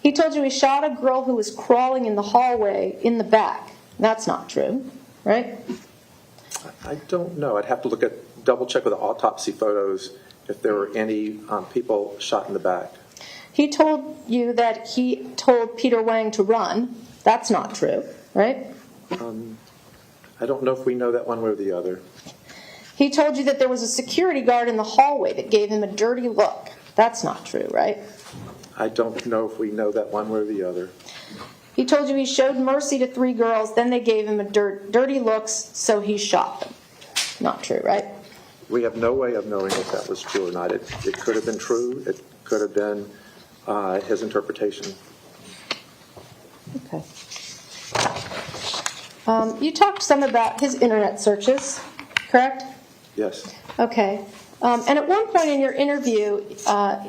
He told you he shot a girl who was crawling in the hallway in the back. That's not true, right? I don't know. I'd have to double check with the autopsy photos if there were any people shot in the back. He told you that he told Peter Wang to run. That's not true, right? I don't know if we know that one way or the other. He told you that there was a security guard in the hallway that gave him a dirty look. That's not true, right? I don't know if we know that one way or the other. He told you he showed mercy to 3 girls, then they gave him dirty looks, so he shot them. Not true, right? We have no way of knowing if that was true or not. It could have been true. It could have been his interpretation. Okay. You talked some about his internet searches, correct? Yes. Okay. And at one point in your interview,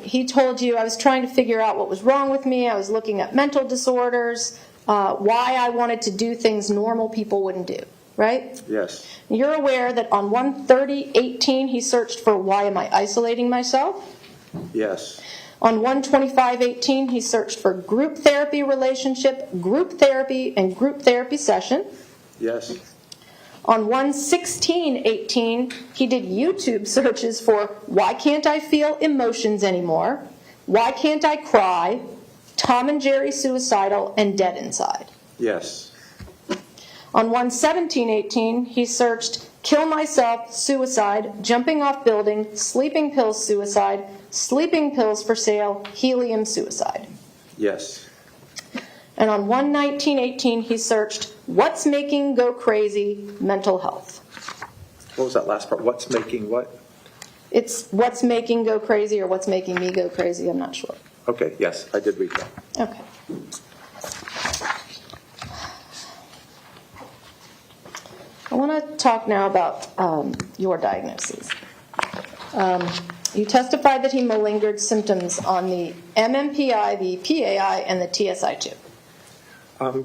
he told you, I was trying to figure out what was wrong with me. I was looking at mental disorders, why I wanted to do things normal people wouldn't do, right? Yes. You're aware that on 1/30/18 he searched for why am I isolating myself? Yes. On 1/25/18 he searched for group therapy relationship, group therapy, and group therapy session. Yes. On 1/16/18 he did YouTube searches for why can't I feel emotions anymore, why can't I cry, Tom and Jerry suicidal, and dead inside. Yes. On 1/17/18 he searched kill myself, suicide, jumping off building, sleeping pills suicide, sleeping pills for sale, helium suicide. Yes. And on 1/19/18 he searched what's making go crazy, mental health. What was that last part? What's making what? It's what's making go crazy or what's making me go crazy, I'm not sure. Okay, yes, I did read that. Okay. I want to talk now about your diagnosis. You testified that he malingered symptoms on the MMPI, the PAI, and the TSI-2.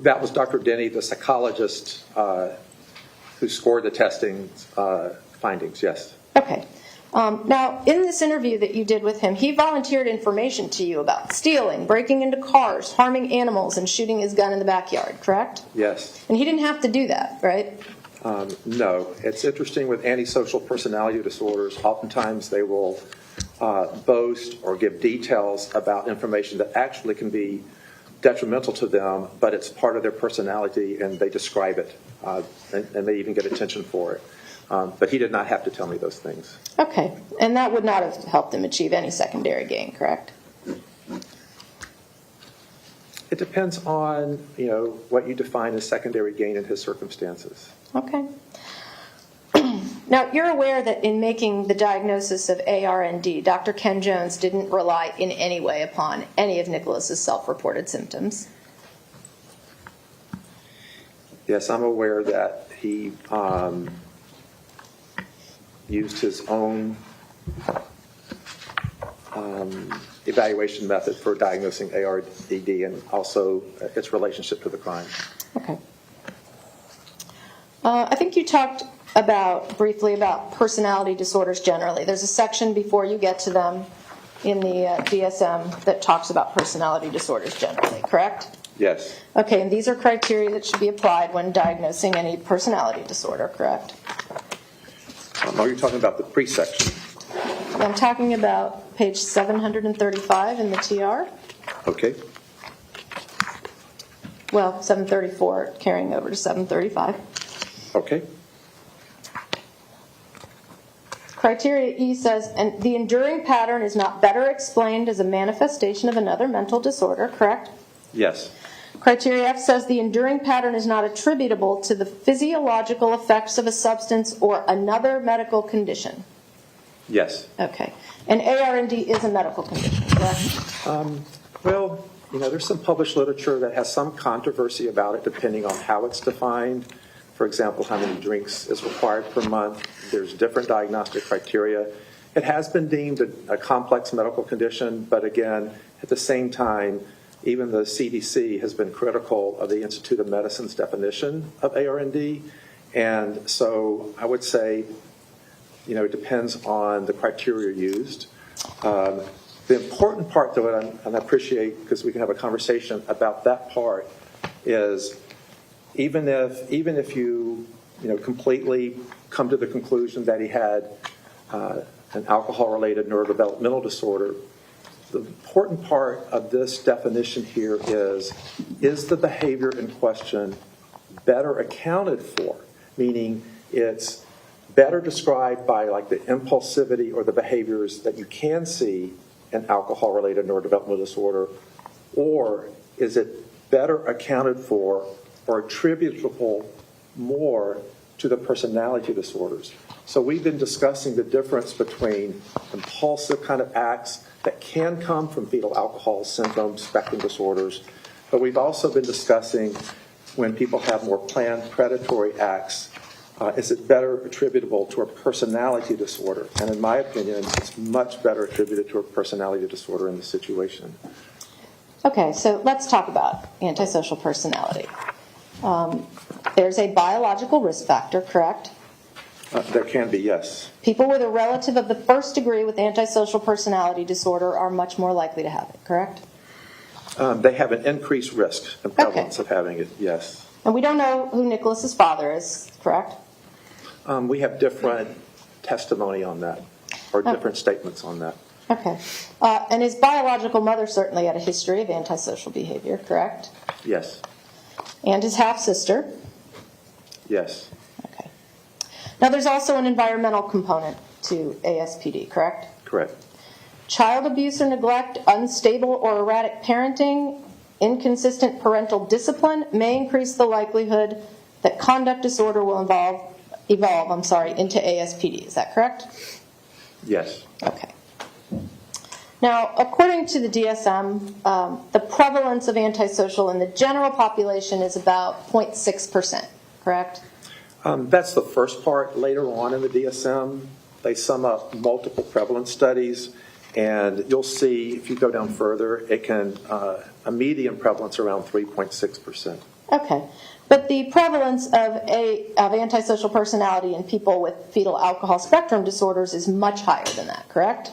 That was Dr. Denny, the psychologist who scored the testing findings, yes. Okay. Now, in this interview that you did with him, he volunteered information to you about stealing, breaking into cars, harming animals, and shooting his gun in the backyard, correct? Yes. And he didn't have to do that, right? No. It's interesting with antisocial personality disorders, oftentimes they will boast or give details about information that actually can be detrimental to them, but it's part of their personality and they describe it, and they even get attention for it. But he did not have to tell me those things. Okay. And that would not have helped him achieve any secondary gain, correct? It depends on, what you define as secondary gain in his circumstances. Okay. Now, you're aware that in making the diagnosis of ARND, Dr. Ken Jones didn't rely in any way upon any of Nikolas's self-reported symptoms. Yes, I'm aware that he used his own evaluation method for diagnosing ARDD and also its relationship to the crime. Okay. I think you talked briefly about personality disorders generally. There's a section before you get to them in the DSM that talks about personality disorders generally, correct? Yes. Okay, and these are criteria that should be applied when diagnosing any personality disorder, correct? Are you talking about the pre-section? I'm talking about page 735 in the TR. Okay. Well, 734 carrying over to 735. Okay. Criteria E says, and the enduring pattern is not better explained as a manifestation of another mental disorder, correct? Yes. Criteria F says the enduring pattern is not attributable to the physiological effects of a substance or another medical condition. Yes. Okay. And ARND is a medical condition, correct? Well, there's some published literature that has some controversy about it depending on how it's defined. For example, how many drinks is required per month. There's different diagnostic criteria. It has been deemed a complex medical condition, but again, at the same time, even the CDC has been critical of the Institute of Medicine's definition of ARND. And so I would say, it depends on the criteria used. The important part, though, and I appreciate, because we can have a conversation about that part, is even if you completely come to the conclusion that he had an alcohol-related neurodevelopmental disorder, the important part of this definition here is the behavior in question better accounted for? Meaning it's better described by like the impulsivity or the behaviors that you can see in alcohol-related neurodevelopmental disorder, or is it better accounted for or attributable more to the personality disorders? So we've been discussing the difference between impulsive kind of acts that can come from fetal alcohol syndrome spectrum disorders, but we've also been discussing when people have more planned predatory acts, is it better attributable to a personality disorder? And in my opinion, it's much better attributed to a personality disorder in this situation. Okay, so let's talk about antisocial personality. There's a biological risk factor, correct? There can be, yes. People with a relative of the first degree with antisocial personality disorder are much more likely to have it, correct? They have an increased risk and prevalence of having it, yes. And we don't know who Nikolas's father is, correct? We have different testimony on that, or different statements on that. Okay. And his biological mother certainly had a history of antisocial behavior, correct? Yes. And his half-sister? Yes. Okay. Now there's also an environmental component to ASPD, correct? Correct. Child abuse or neglect, unstable or erratic parenting, inconsistent parental discipline may increase the likelihood that conduct disorder will evolve into ASPD. Is that correct? Yes. Okay. Now, according to the DSM, the prevalence of antisocial in the general population is about 0.6%, correct? That's the first part. Later on in the DSM, they sum up multiple prevalence studies, and you'll see, if you go down further, it can, a median prevalence around 3.6%. Okay. But the prevalence of antisocial personality in people with fetal alcohol spectrum disorders is much higher than that, correct?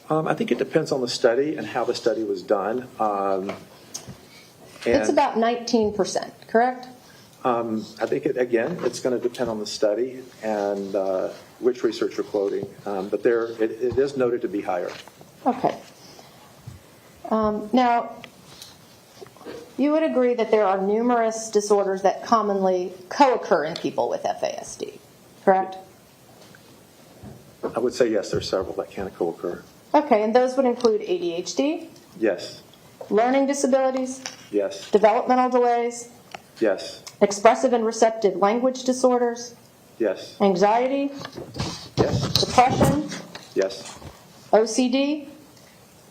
I think it depends on the study and how the study was done. It's about 19%, correct? I think, it's going to depend on the study and which research you're quoting. But it is noted to be higher. Okay. Now, you would agree that there are numerous disorders that commonly co-occur in people with FASD, correct? I would say yes, there's several that can co-occur. Okay, and those would include ADHD, Yes, learning disabilities, yes, developmental delays, yes, expressive and receptive language disorders, yes, anxiety, yes, depression, yes. OCD,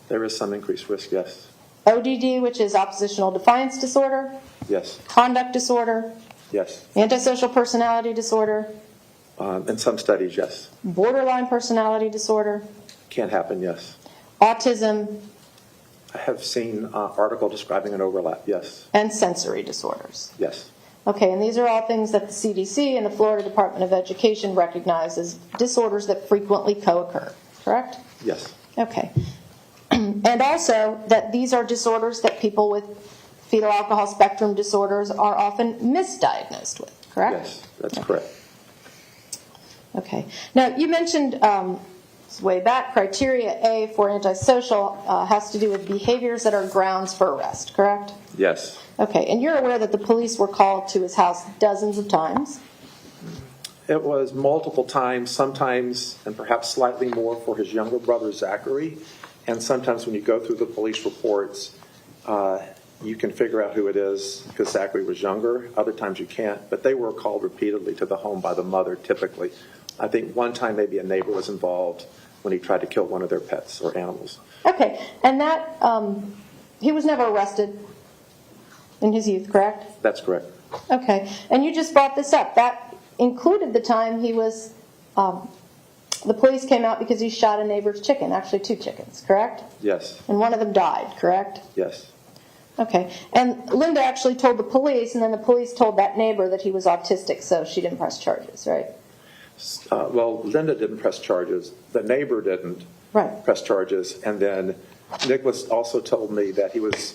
There is some increased risk, yes, ODD, which is oppositional defiance disorder, yes, conduct disorder, yes. antisocial personality disorder, In some studies, yes. borderline personality disorder, Can happen, yes. autism, I have seen an article describing an overlap, yes, and sensory disorders. yes, Okay, and these are all things that the CDC and the Florida Department of Education recognize as disorders that frequently co-occur, correct? yes, Okay. And also that these are disorders that people with fetal alcohol spectrum disorders are often misdiagnosed with, correct? yes, that's correct. Okay. Now, you mentioned way back, criteria A for antisocial has to do with behaviors that are grounds for arrest, correct? Yes, Okay, and you're aware that the police were called to his house dozens of times? it was multiple times, sometimes, and perhaps slightly more for his younger brother, Zachary. And sometimes when you go through the police reports, you can figure out who it is because Zachary was younger. Other times you can't. But they were called repeatedly to the home by the mother, typically. I think one time maybe a neighbor was involved when he tried to kill one of their pets or animals. Okay, and that, he was never arrested in his youth, correct? That's correct. Okay, and you just brought this up. That included the time he was, the police came out because he shot a neighbor's chicken, actually 2 chickens, correct? Yes, And one of them died, correct? yes. Okay, and Linda actually told the police, and then the police told that neighbor that he was autistic, so she didn't press charges, right? Well, Linda didn't press charges. The neighbor didn't Right. press charges. And then Nikolas also told me that he was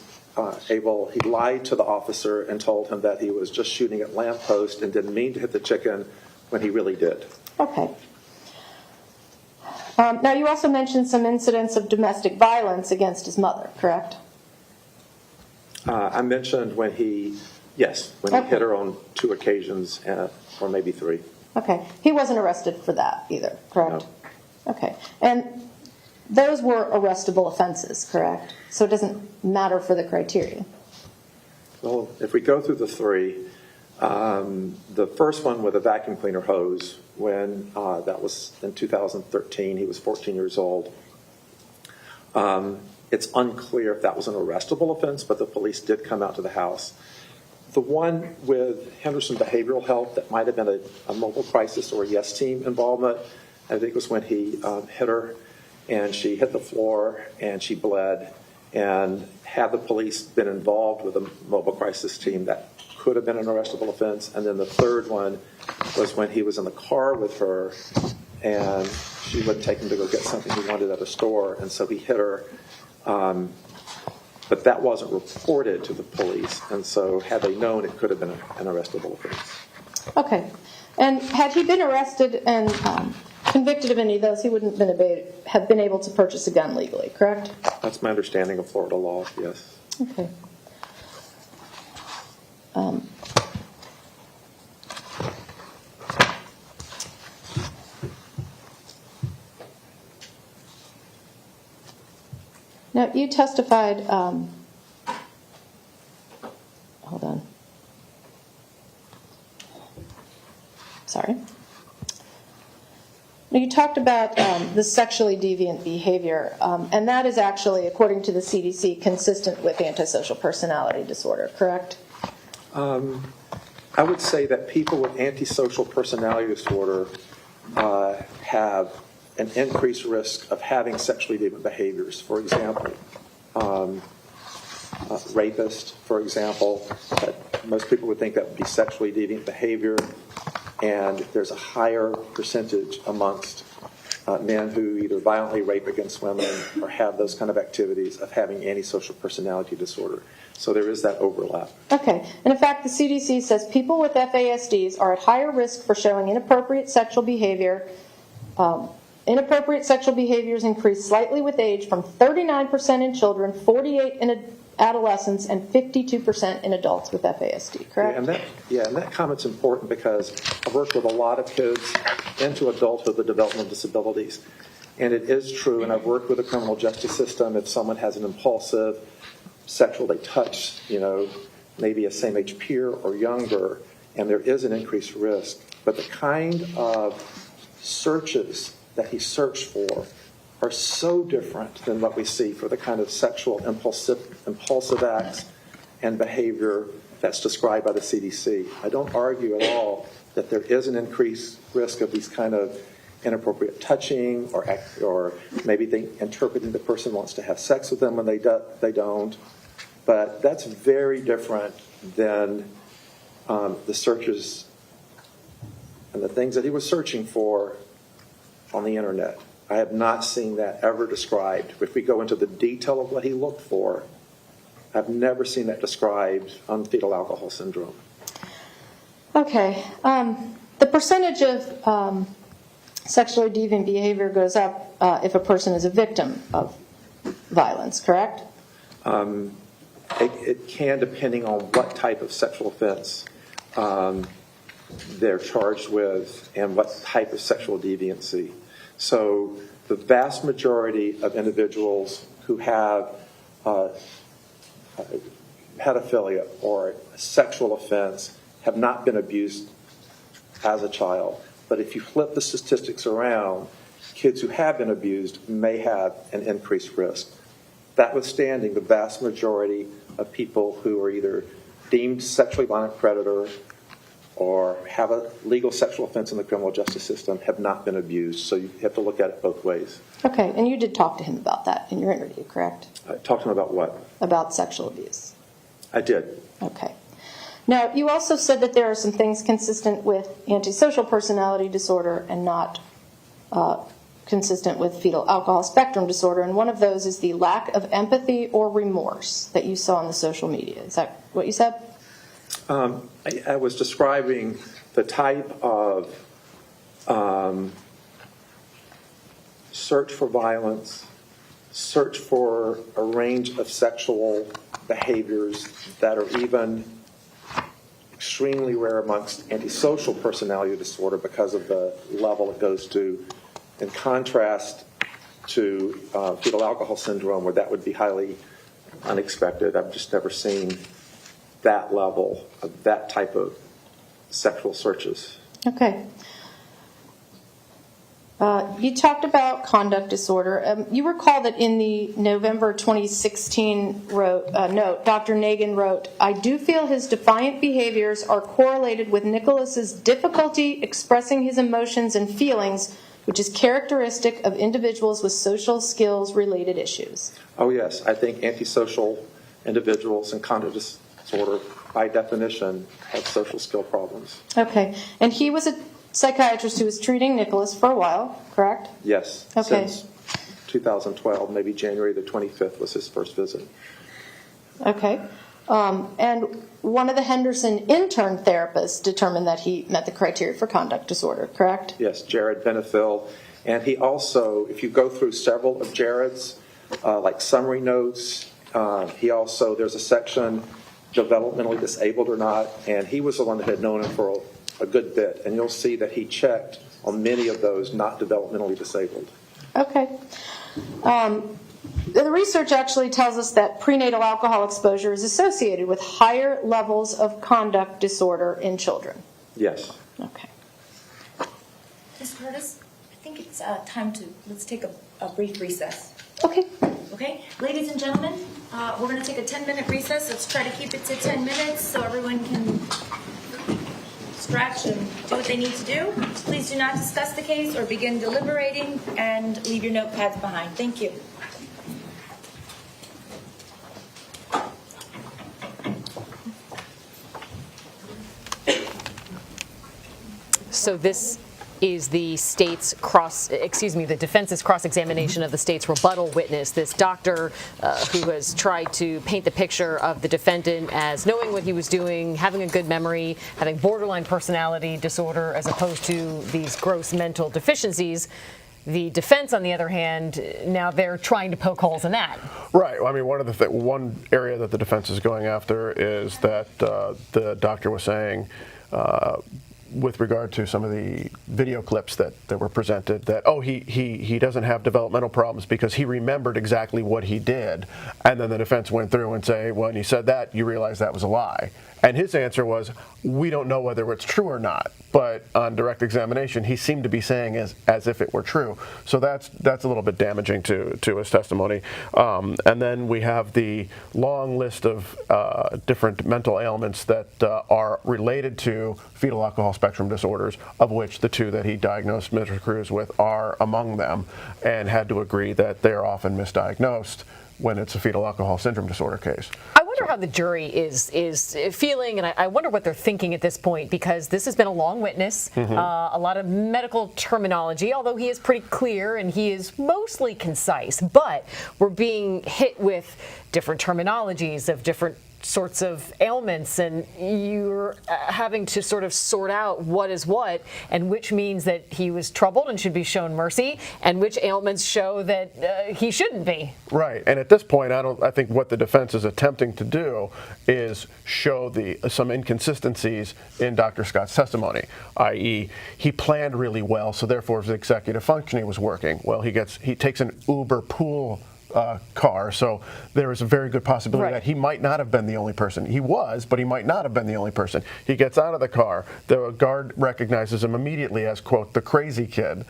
he lied to the officer and told him that he was just shooting at lamppost and didn't mean to hit the chicken when he really did. Okay. Now, you also mentioned some incidents of domestic violence against his mother, correct? I mentioned when he hit her on 2 occasions, or maybe 3. Okay. He wasn't arrested for that either, correct? No. Okay. And those were arrestable offenses, correct? So it doesn't matter for the criteria. Well, if we go through the 3, the first one with a vacuum cleaner hose, when that was in 2013, he was 14 years old. It's unclear if that was an arrestable offense, but the police did come out to the house. The one with Henderson Behavioral Health, that might have been a mobile crisis or a YES team involvement, I think it was when he hit her, and she hit the floor, and she bled. And had the police been involved with a mobile crisis team, that could have been an arrestable offense. And then the third one was when he was in the car with her, and she wouldn't take him to go get something he wanted at a store, and so he hit her. But that wasn't reported to the police, and so had they known, it could have been an arrestable offense. Okay. And had he been arrested and convicted of any of those, he wouldn't have been able to purchase a gun legally, correct? That's my understanding of Florida law, yes. Okay. Now, you testified, hold on. Sorry. Now, you talked about the sexually deviant behavior, and that is actually, according to the CDC, consistent with antisocial personality disorder, correct? I would say that people with antisocial personality disorder have an increased risk of having sexually deviant behaviors. For example, rapists, for example, that Most people would think that would be sexually deviant behavior, and there's a higher percentage amongst men who either violently rape against women or have those kind of activities of having antisocial personality disorder. So there is that overlap. Okay. And in fact, the CDC says people with FASDs are at higher risk for showing inappropriate sexual behavior. Inappropriate sexual behaviors increase slightly with age from 39% in children, 48% in adolescents, and 52% in adults with FASD, correct? And that comment's important because I've worked with a lot of kids into adulthood with developmental disabilities. And it is true, and I've worked with the criminal justice system, if someone has an impulsive sexual, they touch, maybe a same-age peer or younger, and there is an increased risk. But the kind of searches that he searched for are so different than what we see for the kind of sexual impulsive acts and behavior that's described by the CDC. I don't argue at all that there is an increased risk of these kind of inappropriate touching or maybe they interpreting the person wants to have sex with them when they don't. But that's very different than the searches and the things that he was searching for on the internet. I have not seen that ever described. If we go into the detail of what he looked for, I've never seen that described on fetal alcohol syndrome. Okay. The percentage of sexually deviant behavior goes up if a person is a victim of violence, correct? It can, depending on what type of sexual offense they're charged with and what type of sexual deviancy. So the vast majority of individuals who have pedophilia or a sexual offense have not been abused as a child. But if you flip the statistics around, kids who have been abused may have an increased risk. Notwithstanding, the vast majority of people who are either deemed sexually violent predator or have a legal sexual offense in the criminal justice system have not been abused. So you have to look at it both ways. Okay, and you did talk to him about that in your interview, correct? I talked to him about what? About sexual abuse. I did. Okay. Now, you also said that there are some things consistent with antisocial personality disorder and not consistent with fetal alcohol spectrum disorder, and one of those is the lack of empathy or remorse that you saw on the social media. Is that what you said? I was describing the type of search for violence, search for a range of sexual behaviors that are even extremely rare amongst antisocial personality disorder because of the level it goes to, in contrast to fetal alcohol syndrome, where that would be highly unexpected. I've just never seen that level of that type of sexual searches. Okay. You talked about conduct disorder. You recall that in the November 2016 note, Dr. Nagin wrote, "I do feel his defiant behaviors are correlated with Nikolas's difficulty expressing his emotions and feelings, which is characteristic of individuals with social skills related issues." Oh yes, I think antisocial individuals and conduct disorder, by definition, have social skill problems. Okay. And he was a psychiatrist who was treating Nikolas for a while, correct? Yes. Okay. Since 2012, maybe January the 25th was his first visit. Okay. And one of the Henderson intern therapists determined that he met the criteria for conduct disorder, correct? Yes, Jared Benefil. And he also, if you go through several of Jared's, like summary notes, he also, there's a section, developmentally disabled or not, and he was the one that had known him for a good bit. And you'll see that he checked on many of those not developmentally disabled. Okay. The research actually tells us that prenatal alcohol exposure is associated with higher levels of conduct disorder in children. Yes. Okay. Ms. Curtis, I think it's time to, let's take a brief recess. Okay. Okay, ladies and gentlemen, we're going to take a 10-minute recess. Let's try to keep it to 10 minutes so everyone can stretch and do what they need to do. Please do not discuss the case or begin deliberating, and leave your notepads behind. Thank you. So this is the the defense's cross-examination of the state's rebuttal witness, this doctor who has tried to paint the picture of the defendant as knowing what he was doing, having a good memory, having borderline personality disorder, as opposed to these gross mental deficiencies. The defense, on the other hand, now they're trying to poke holes in that. Right. I mean, one area that the defense is going after is that the doctor was saying, with regard to some of the video clips that were presented, that, he doesn't have developmental problems because he remembered exactly what he did. And then the defense went through and say, well, when you said that, you realize that was a lie. And his answer was, we don't know whether it's true or not. But on direct examination, he seemed to be saying as if it were true. So that's a little bit damaging to his testimony. And then we have the long list of different mental ailments that are related to fetal alcohol spectrum disorders, of which the two that he diagnosed Mr. Cruz with are among them, and had to agree that they are often misdiagnosed when it's a fetal alcohol syndrome disorder case. I wonder how the jury is feeling, and I wonder what they're thinking at this point, because this has been a long witness, a lot of medical terminology, although he is pretty clear and he is mostly concise, but we're being hit with different terminologies of different sorts of ailments, and you're having to sort of sort out what is what, and which means that he was troubled and should be shown mercy, and which ailments show that he shouldn't be. Right, and at this point, I think what the defense is attempting to do is show some inconsistencies in Dr. Scott's testimony, i.e., he planned really well, so therefore his executive functioning was working. Well, he takes an Uber pool car, so there is a very good possibility that he might not have been the only person. He was, but he might not have been the only person. He gets out of the car. The guard recognizes him immediately as, quote, the crazy kid.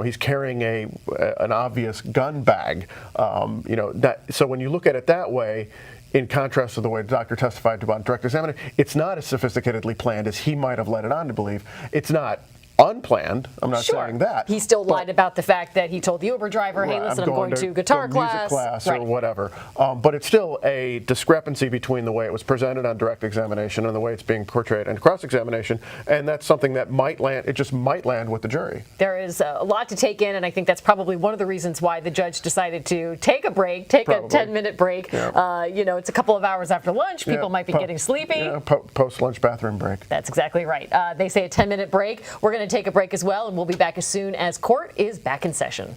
He's carrying an obvious gun bag. So when you look at it that way, in contrast to the way the doctor testified about direct examination, it's not as sophisticatedly planned as he might have let it on to believe. It's not unplanned. I'm not saying that. He still lied about the fact that he told the Uber driver, hey, listen, I'm going to guitar music class right. or whatever. But it's still a discrepancy between the way it was presented on direct examination and the way it's being portrayed in cross-examination, and that's something that just might land with the jury. There is a lot to take in, and I think that's probably one of the reasons why the judge decided to take a break, a 10-minute break. Yeah. It's a couple of hours after lunch. People might be getting sleepy. Yeah, post-lunch bathroom break. That's exactly right. They say a 10-minute break. We're going to take a break as well, and we'll be back as soon as court is back in session.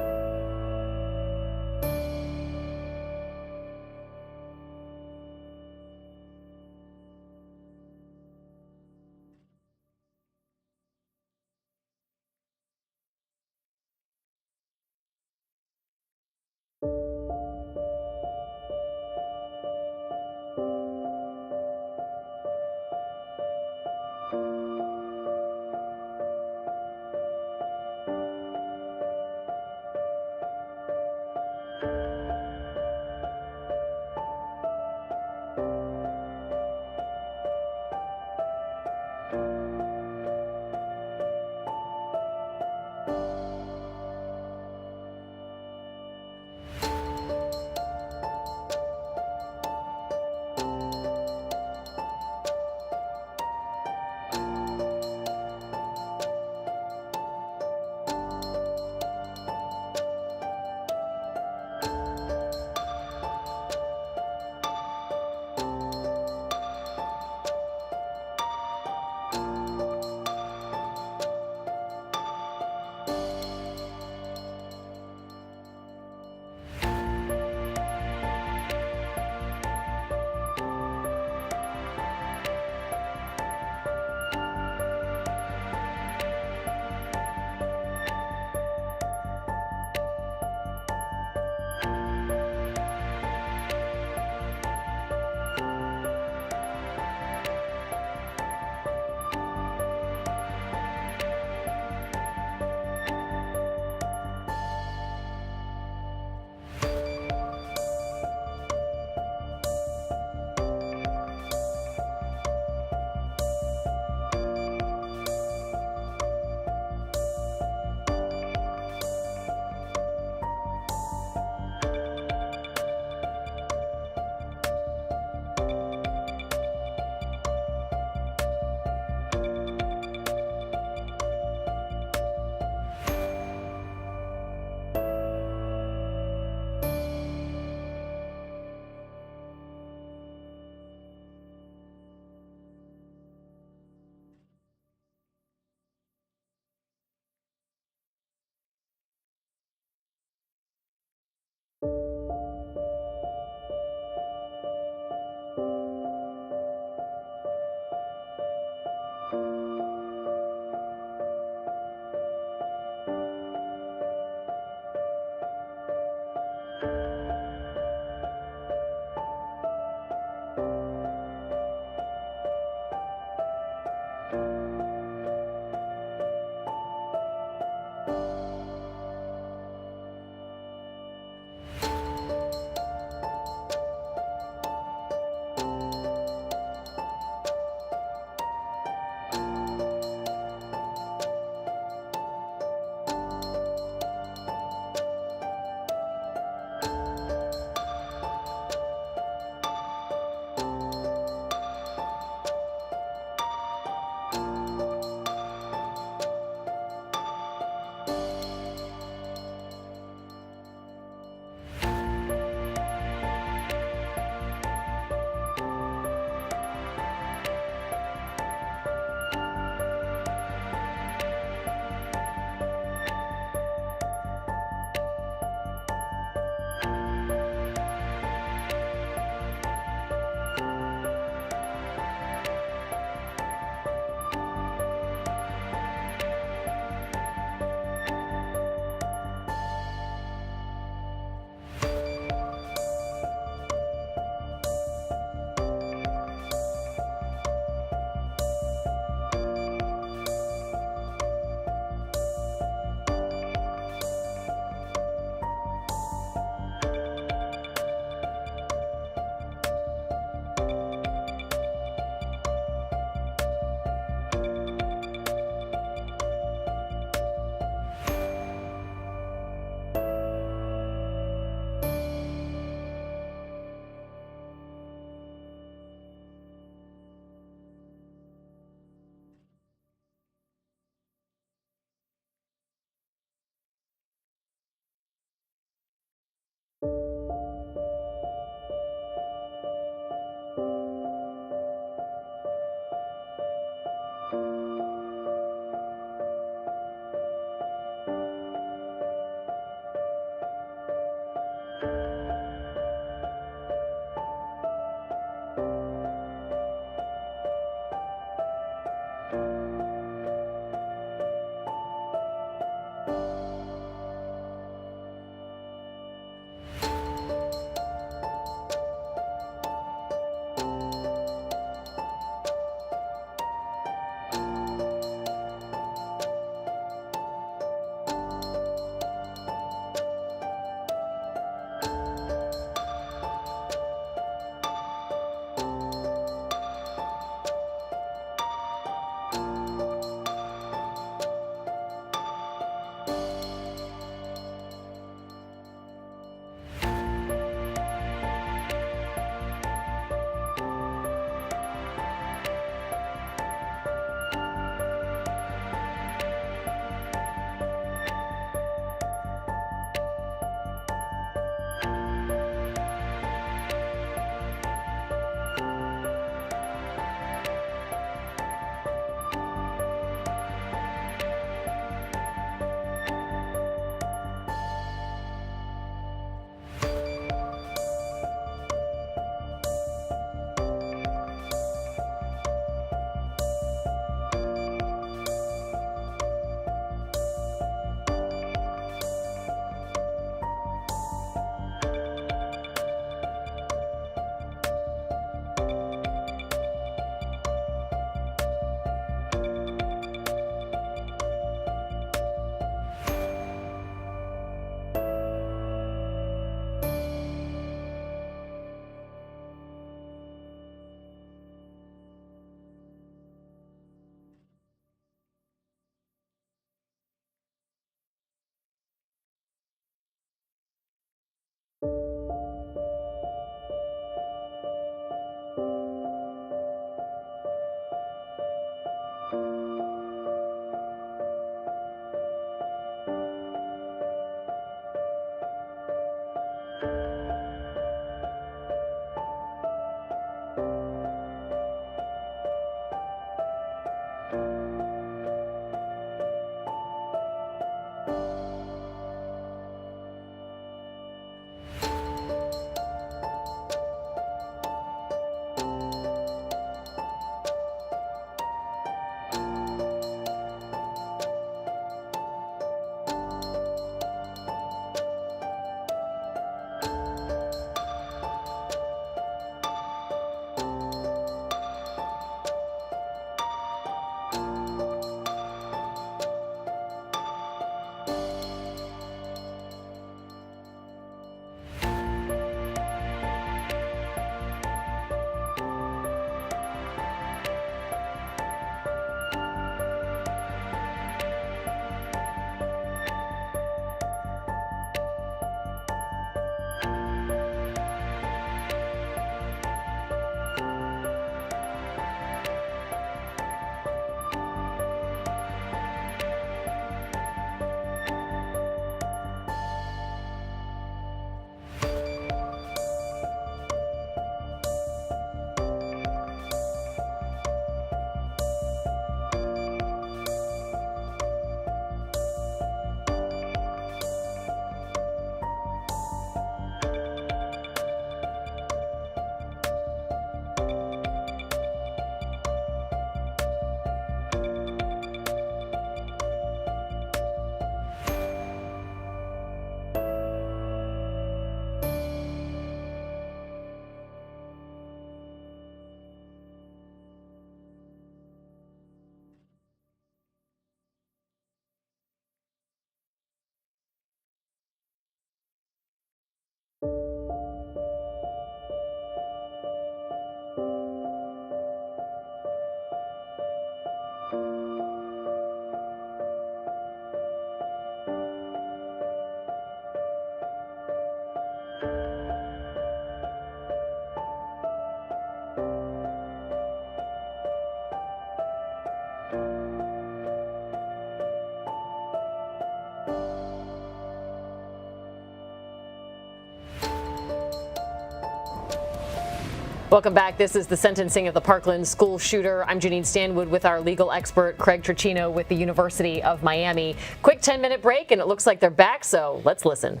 Welcome back. This is the sentencing of the Parkland school shooter. I'm Janine Stanwood with our legal expert, Craig Tricino with the University of Miami. Quick 10-minute break, and it looks like they're back, so let's listen.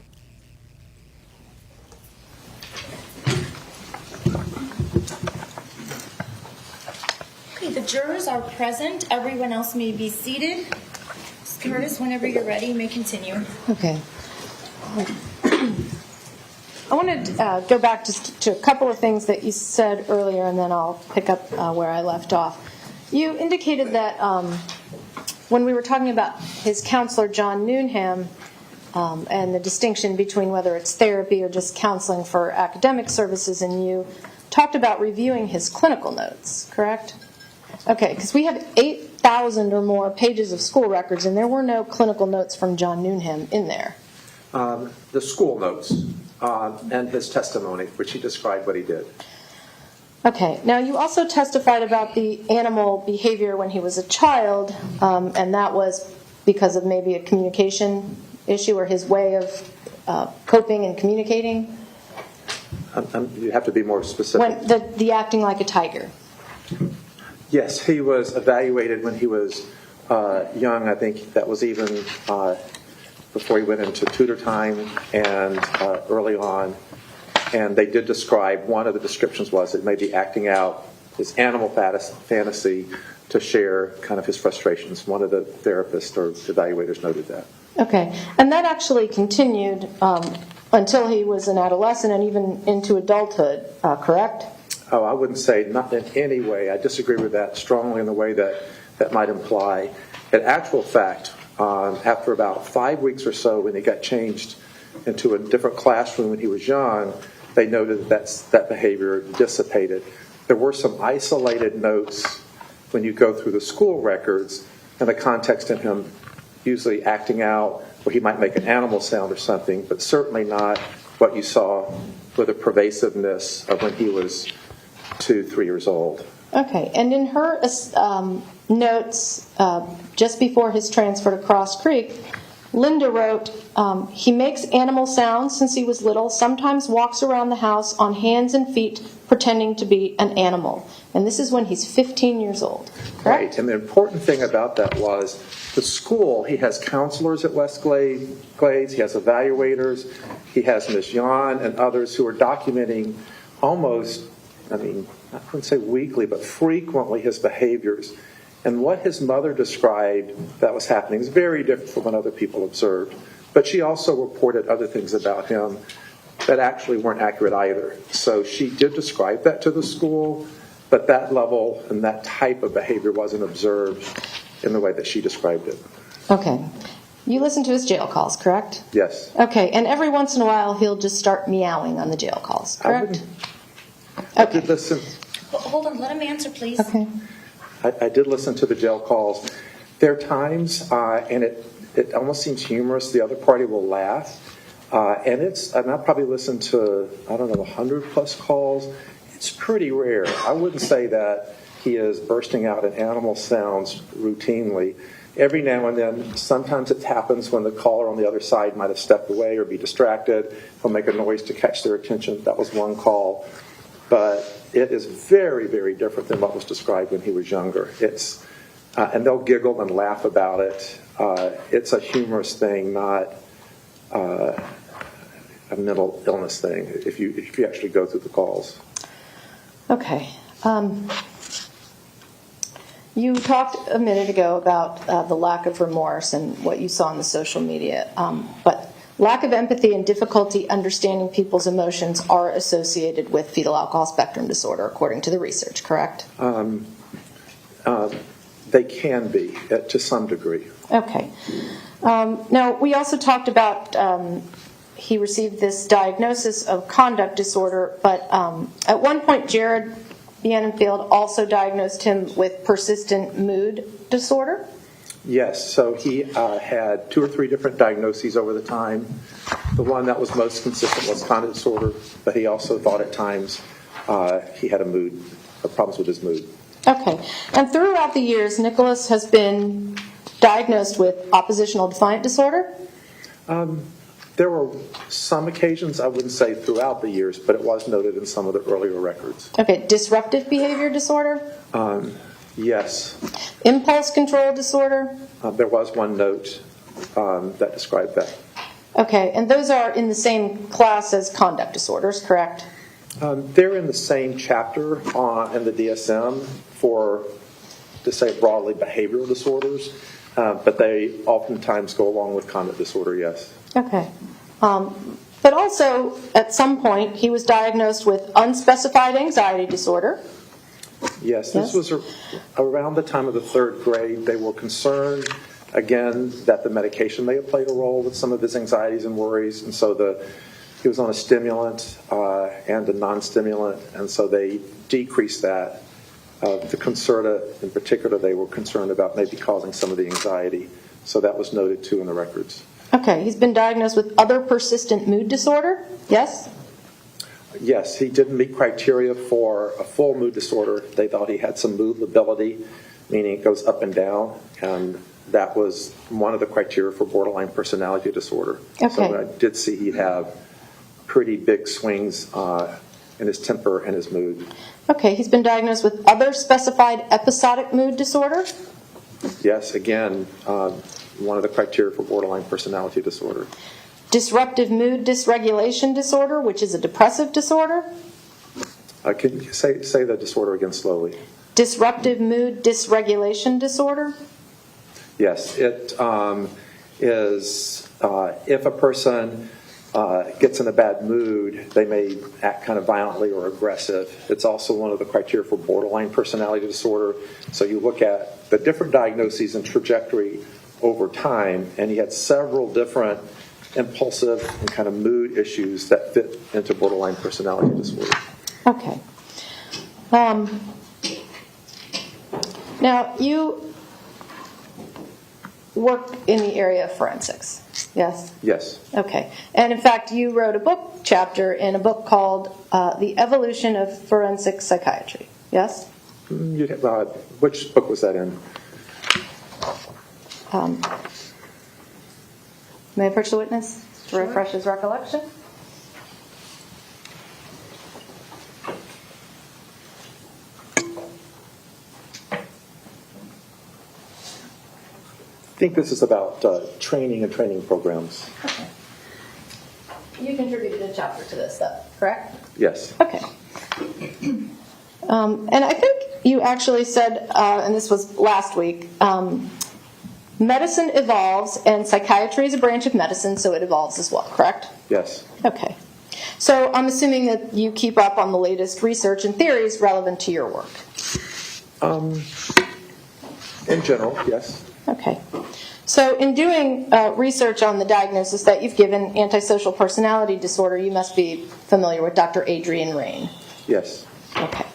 Okay, the jurors are present. Everyone else may be seated. Ms. Curtis, whenever you're ready, you may continue. Okay. I want to go back just to a couple of things that you said earlier, and then I'll pick up where I left off. You indicated that when we were talking about his counselor, John Newnham, and the distinction between whether it's therapy or just counseling for academic services, and you talked about reviewing his clinical notes, correct? Okay, because we have 8,000 or more pages of school records, and there were no clinical notes from John Newnham in there. The school notes and his testimony, which he described what he did. Okay. Now, you also testified about the animal behavior when he was a child, and that was because of maybe a communication issue or his way of coping and communicating? You have to be more specific. When the acting like a tiger. Yes, he was evaluated when he was young. I think that was even before he went into tutor time and early on. And they did describe, one of the descriptions was it may be acting out his animal fantasy to share kind of his frustrations. One of the therapists or evaluators noted that. Okay. And that actually continued until he was an adolescent and even into adulthood, correct? Oh, I wouldn't say not in any way. I disagree with that strongly in the way that might imply. In actual fact, after about 5 weeks or so, when he got changed into a different classroom when he was young, they noted that behavior dissipated. There were some isolated notes when you go through the school records in the context of him usually acting out where he might make an animal sound or something, but certainly not what you saw with the pervasiveness of when he was 2-3 years old. Okay. And in her notes just before his transfer to Cross Creek, Linda wrote, he makes animal sounds since he was little, sometimes walks around the house on hands and feet pretending to be an animal. And this is when he's 15 years old, correct? Right, and the important thing about that was the school, he has counselors at West Glades, he has evaluators, he has Ms. Yan and others who are documenting almost, I wouldn't say weekly, but frequently his behaviors. And what his mother described that was happening is very different from what other people observed. But she also reported other things about him that actually weren't accurate either. So she did describe that to the school, but that level and that type of behavior wasn't observed in the way that she described it. Okay. You listen to his jail calls, correct? Yes. Okay, and every once in a while he'll just start meowing on the jail calls, correct? I did listen. Hold on, let him answer, please. Okay. I did listen to the jail calls. There are times, and it almost seems humorous, the other party will laugh. And I probably listened to, 100 plus calls. It's pretty rare. I wouldn't say that he is bursting out in animal sounds routinely. Every now and then, sometimes it happens when the caller on the other side might have stepped away or be distracted. He'll make a noise to catch their attention. That was one call. But it is very, very different than what was described when he was younger. And they'll giggle and laugh about it. It's a humorous thing, not a mental illness thing, if you actually go through the calls. Okay. You talked a minute ago about the lack of remorse and what you saw on the social media. But lack of empathy and difficulty understanding people's emotions are associated with fetal alcohol spectrum disorder, according to the research, correct? They can be, to some degree. Okay. Now, we also talked about he received this diagnosis of conduct disorder, but at one point Jared Bienenfeld also diagnosed him with persistent mood disorder. Yes, so he had 2 or 3 different diagnoses over the time. The one that was most consistent was conduct disorder, but he also thought at times he had problems with his mood. Okay. And throughout the years, Nikolas has been diagnosed with oppositional defiant disorder? There were some occasions, I wouldn't say throughout the years, but it was noted in some of the earlier records. Okay. Disruptive behavior disorder? Yes. Impulse control disorder? There was one note that described that. Okay. And those are in the same class as conduct disorders, correct? They're in the same chapter in the DSM for, to say broadly, behavioral disorders, but they oftentimes go along with conduct disorder, yes. Okay. But also, at some point, he was diagnosed with unspecified anxiety disorder. Yes, this was around the time of the 3rd grade. They were concerned, again, that the medication may have played a role with some of his anxieties and worries, and so he was on a stimulant and a non-stimulant, and so they decreased that. The Concerta, in particular, they were concerned about maybe causing some of the anxiety, so that was noted too in the records. Okay, he's been diagnosed with other persistent mood disorder, yes? Yes, he didn't meet criteria for a full mood disorder. They thought he had some mood lability, meaning it goes up and down, and that was one of the criteria for borderline personality disorder. Okay. So I did see he'd have pretty big swings in his temper and his mood. Okay, he's been diagnosed with other specified episodic mood disorder? Yes, again, one of the criteria for borderline personality disorder. Disruptive mood dysregulation disorder, which is a depressive disorder? Can you say the disorder again slowly? Disruptive mood dysregulation disorder? Yes, it is if a person gets in a bad mood, they may act kind of violently or aggressive. It's also one of the criteria for borderline personality disorder. So you look at the different diagnoses and trajectory over time, and he had several different impulsive and kind of mood issues that fit into borderline personality disorder. Okay. Now, you work in the area of forensics, yes? Yes. Okay. And in fact, you wrote a book chapter in a book called The Evolution of Forensic Psychiatry, yes? Which book was that in? May I approach the witness to refresh his recollection? I think this is about training and training programs. Okay. You contributed a chapter to this, though, correct? Yes. Okay. And I think you actually said, and this was last week, medicine evolves and psychiatry is a branch of medicine, so it evolves as well, correct? Yes. Okay. So I'm assuming that you keep up on the latest research and theories relevant to your work. In general, yes. Okay. So in doing research on the diagnosis that you've given, antisocial personality disorder, you must be familiar with Dr. Adrian Rain. Yes. Okay.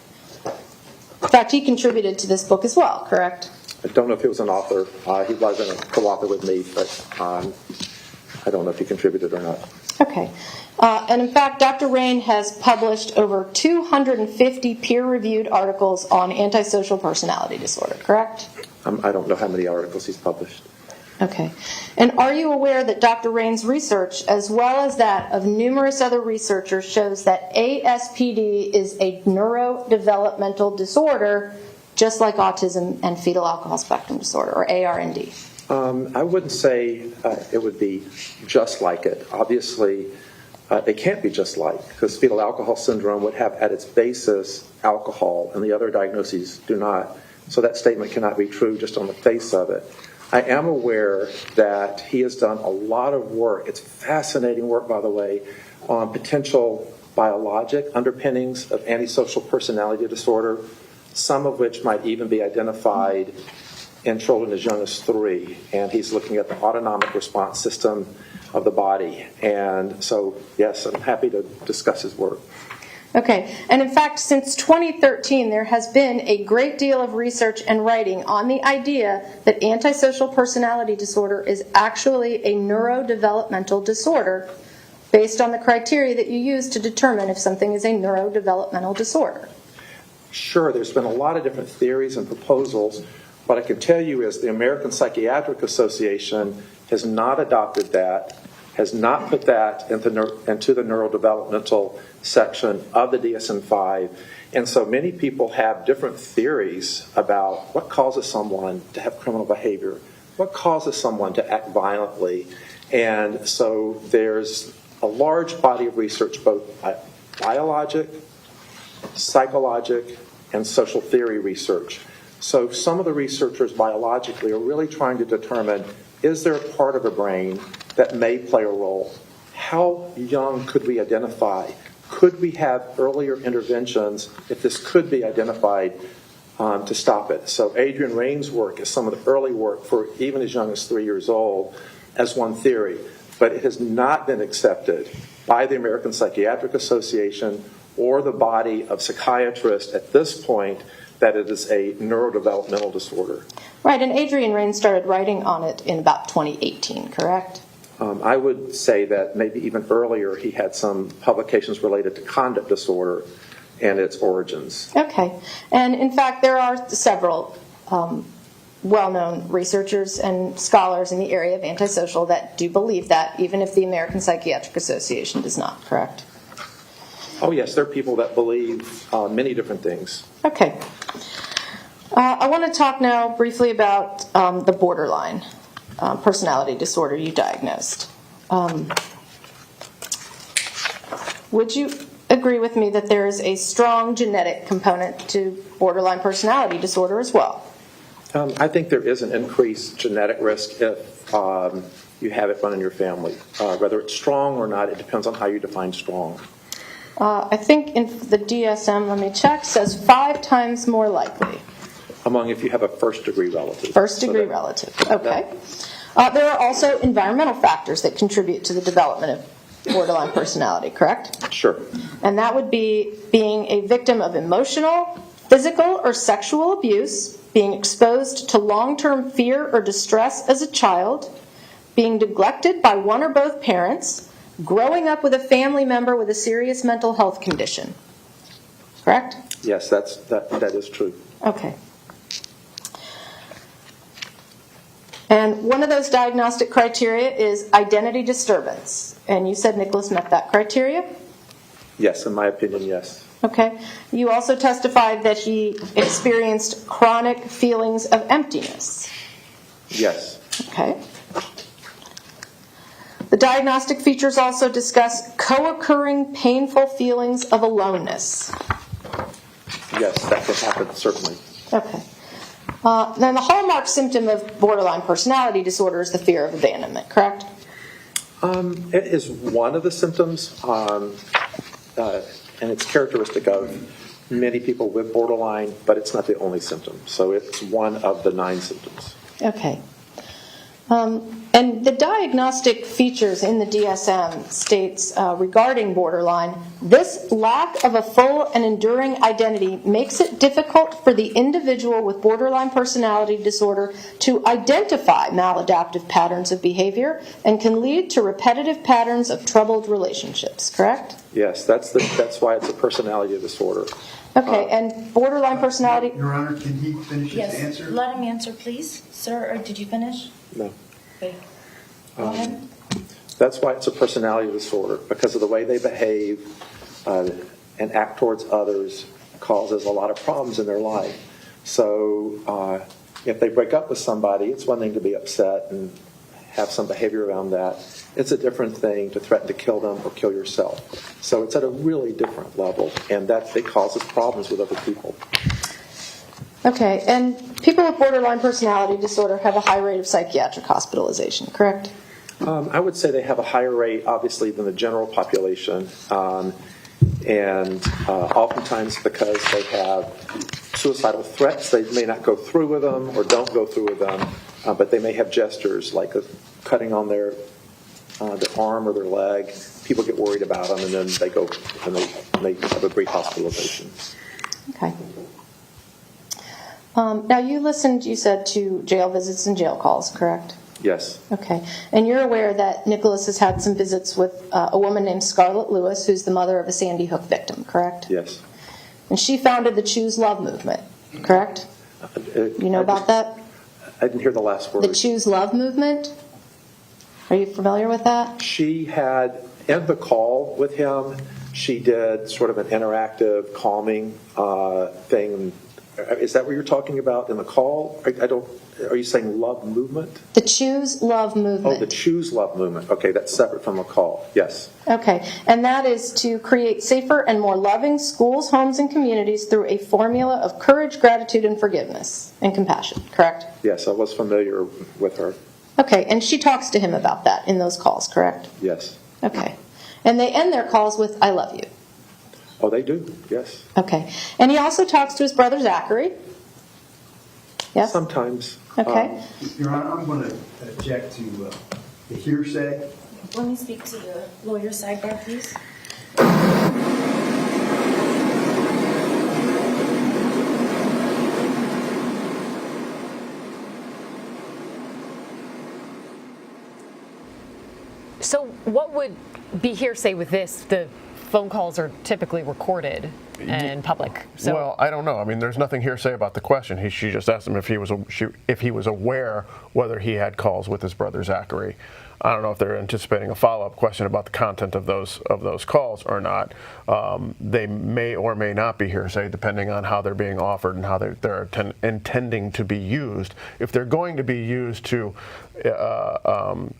In fact, he contributed to this book as well, correct? I don't know if he was an author. He wasn't a co-author with me, but I don't know if he contributed or not. Okay. And in fact, Dr. Rain has published over 250 peer-reviewed articles on antisocial personality disorder, correct? I don't know how many articles he's published. Okay. And are you aware that Dr. Rain's research, as well as that of numerous other researchers, shows that ASPD is a neurodevelopmental disorder, just like autism and fetal alcohol spectrum disorder, or ARND? I wouldn't say it would be just like it. Obviously, it can't be just like, because fetal alcohol syndrome would have at its basis alcohol, and the other diagnoses do not. So that statement cannot be true just on the face of it. I am aware that he has done a lot of work. It's fascinating work, by the way, on potential biologic underpinnings of antisocial personality disorder, some of which might even be identified in children as young as 3. And he's looking at the autonomic response system, of the body. And so, yes, I'm happy to discuss his work. Okay, and in fact, since 2013, there has been a great deal of research and writing on the idea that antisocial personality disorder is actually a neurodevelopmental disorder based on the criteria that you use to determine if something is a neurodevelopmental disorder. Sure, there's been a lot of different theories and proposals. What I can tell you is the American Psychiatric Association has not adopted that, has not put that into the neurodevelopmental section of the DSM-5. And so many people have different theories about what causes someone to have criminal behavior, what causes someone to act violently. And so there's a large body of research, both biologic, psychologic, and social theory research. So some of the researchers biologically are really trying to determine, is there a part of the brain that may play a role? How young could we identify? Could we have earlier interventions if this could be identified to stop it? So Adrian Rain's work is some of the early work for even as young as 3 years old as one theory, but it has not been accepted by the American Psychiatric Association or the body of psychiatrists at this point that it is a neurodevelopmental disorder. Right, and Adrian Rain started writing on it in about 2018, correct? I would say that maybe even earlier he had some publications related to conduct disorder and its origins. Okay, and in fact there are several well-known researchers and scholars in the area of antisocial that do believe that, even if the American Psychiatric Association does not, correct? Oh yes, there are people that believe many different things. Okay. I want to talk now briefly about the borderline personality disorder you diagnosed. Would you agree with me that there is a strong genetic component to borderline personality disorder as well? I think there is an increased genetic risk if you have it run in your family. Whether it's strong or not, it depends on how you define strong. I think in the DSM, let me check, says 5 times more likely. Among if you have a first-degree relative. First-degree relative, okay. There are also environmental factors that contribute to the development of borderline personality, correct? Sure. And that would be being a victim of emotional, physical, or sexual abuse, being exposed to long-term fear or distress as a child, being neglected by one or both parents, growing up with a family member with a serious mental health condition. Correct? Yes, that is true. Okay. And one of those diagnostic criteria is identity disturbance. And you said Nikolas met that criteria? Yes, in my opinion, yes. Okay. You also testified that he experienced chronic feelings of emptiness. Yes. Okay. The diagnostic features also discuss co-occurring painful feelings of aloneness. Yes, that can happen, certainly. Okay. Then the hallmark symptom of borderline personality disorder is the fear of abandonment, correct? It is one of the symptoms, and it's characteristic of many people with borderline, but it's not the only symptom. So it's one of the 9 symptoms. Okay. And the diagnostic features in the DSM states regarding borderline, this lack of a full and enduring identity makes it difficult for the individual with borderline personality disorder to identify maladaptive patterns of behavior and can lead to repetitive patterns of troubled relationships, correct? Yes, that's why it's a personality disorder. Okay, and borderline personality... Your Honor, can he finish his answer? Yes, let him answer, please. Sir, or did you finish? No. Okay. Go ahead. That's why it's a personality disorder, because of the way they behave and act towards others causes a lot of problems in their life. So if they break up with somebody, it's one thing to be upset and have some behavior around that. It's a different thing to threaten to kill them or kill yourself. So it's at a really different level, and that it causes problems with other people. Okay, and people with borderline personality disorder have a high rate of psychiatric hospitalization, correct? I would say they have a higher rate, obviously, than the general population, and oftentimes because they have suicidal threats, they may not go through with them or don't go through with them, but they may have gestures like cutting on their their arm or their leg, people get worried about them, and then they go and they have a brief hospitalization. Okay. Now, you listened, you said, to jail visits and jail calls, correct? Yes. Okay. And you're aware that Nikolas has had some visits with a woman named Scarlett Lewis, who's the mother of a Sandy Hook victim, correct? Yes. And she founded the Choose Love movement, correct? You know about that? I didn't hear the last word. The Choose Love movement? Are you familiar with that? She had, in the call with him, she did sort of an interactive calming thing. Is that what you're talking about in the call? Are you saying love movement? The Choose Love movement. Oh, the Choose Love movement. Okay, that's separate from the call. Yes. Okay, and that is to create safer and more loving schools, homes, and communities through a formula of courage, gratitude, and forgiveness and compassion, correct? Yes, I was familiar with her. Okay, and she talks to him about that in those calls, correct? Yes. Okay. And they end their calls with, I love you. Oh, they do, yes. Okay. And he also talks to his brother Zachary. Yes? Sometimes. Okay. Your Honor, I'm going to object to the hearsay. Let me speak to the lawyer sidebar, please. So what would be hearsay with this? The phone calls are typically recorded and public. So Well, I don't know. I mean, there's nothing hearsay about the question. She just asked him if he was aware whether he had calls with his brother Zachary. I don't know if they're anticipating a follow-up question about the content of those calls or not. They may or may not be hearsay, depending on how they're being offered and how they're intending to be used. If they're going to be used to, attempt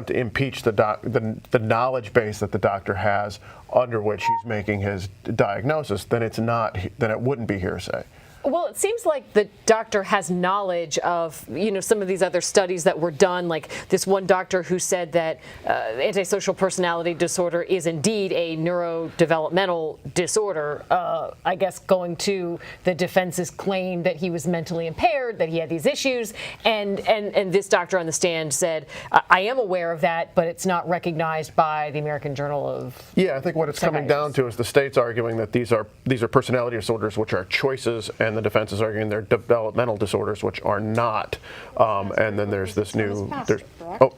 to impeach the knowledge base that the doctor has under which he's making his diagnosis, then it wouldn't be hearsay. Well, it seems like the doctor has knowledge of, some of these other studies that were done, like this one doctor who said that antisocial personality disorder is indeed a neurodevelopmental disorder, I guess going to the defense's claim that he was mentally impaired, that he had these issues, and this doctor on the stand said, I am aware of that, but it's not recognized by the American Journal of Yeah, I think what it's coming down to is the state's arguing that these are personality disorders which are choices, and the defense is arguing they're developmental disorders which are not. And then there's this new.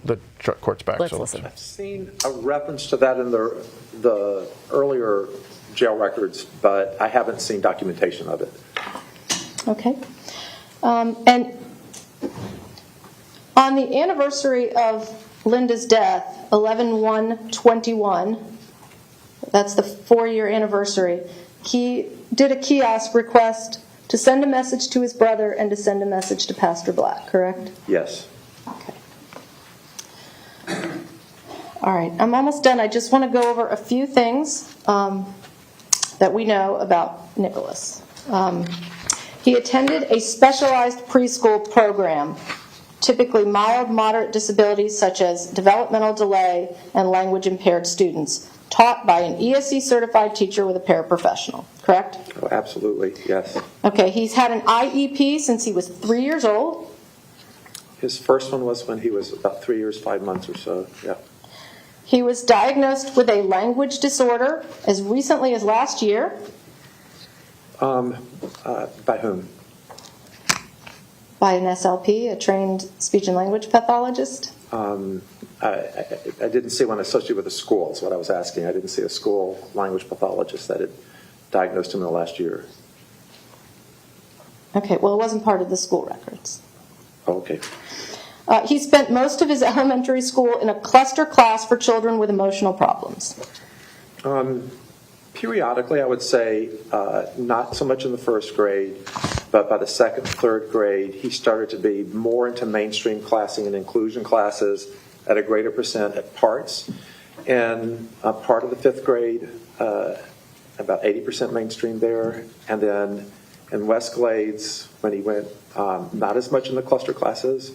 The court's back. Let's listen. I've seen a reference to that in the earlier jail records, but I haven't seen documentation of it. Okay. And on the anniversary of Linda's death, 11/1/21, that's the 4-year anniversary, he did a kiosk request to send a message to his brother and to send a message to Pastor Black, correct? Yes. Okay. All right, I'm almost done. I just want to go over a few things that we know about Nikolas. He attended a specialized preschool program, typically mild, moderate disabilities such as developmental delay and language impaired students, taught by an ESE certified teacher with a paraprofessional, correct? Oh, absolutely, yes. Okay, he's had an IEP since he was 3 years old. His first one was when he was about 3 years, 5 months or so, yeah. He was diagnosed with a language disorder as recently as last year. By whom? By an SLP, a trained speech and language pathologist. I didn't see one associated with a school, is what I was asking. I didn't see a school language pathologist that had diagnosed him in the last year. Okay, well, it wasn't part of the school records. Oh, okay. He spent most of his elementary school in a cluster class for children with emotional problems. Periodically, I would say not so much in the first grade, but by the second, third grade, he started to be more into mainstream classing and inclusion classes at a greater percent at parts. And part of the fifth grade, about 80% mainstream there. And then in West Glades, when he went, not as much in the cluster classes.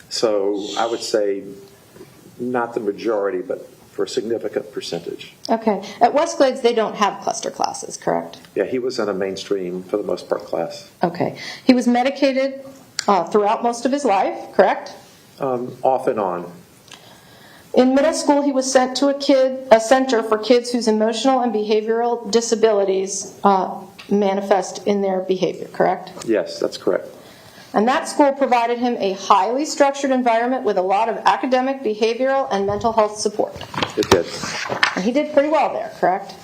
So I would say not the majority, but for a significant percentage. Okay. At West Glades, they don't have cluster classes, correct? Yeah, he was in a mainstream, for the most part, class. Okay. He was medicated throughout most of his life, correct? Off and on. In middle school, he was sent to a center for kids whose emotional and behavioral disabilities manifest in their behavior, correct? Yes, that's correct. And that school provided him a highly structured environment with a lot of academic, behavioral, and mental health support. It did. And he did pretty well there, correct?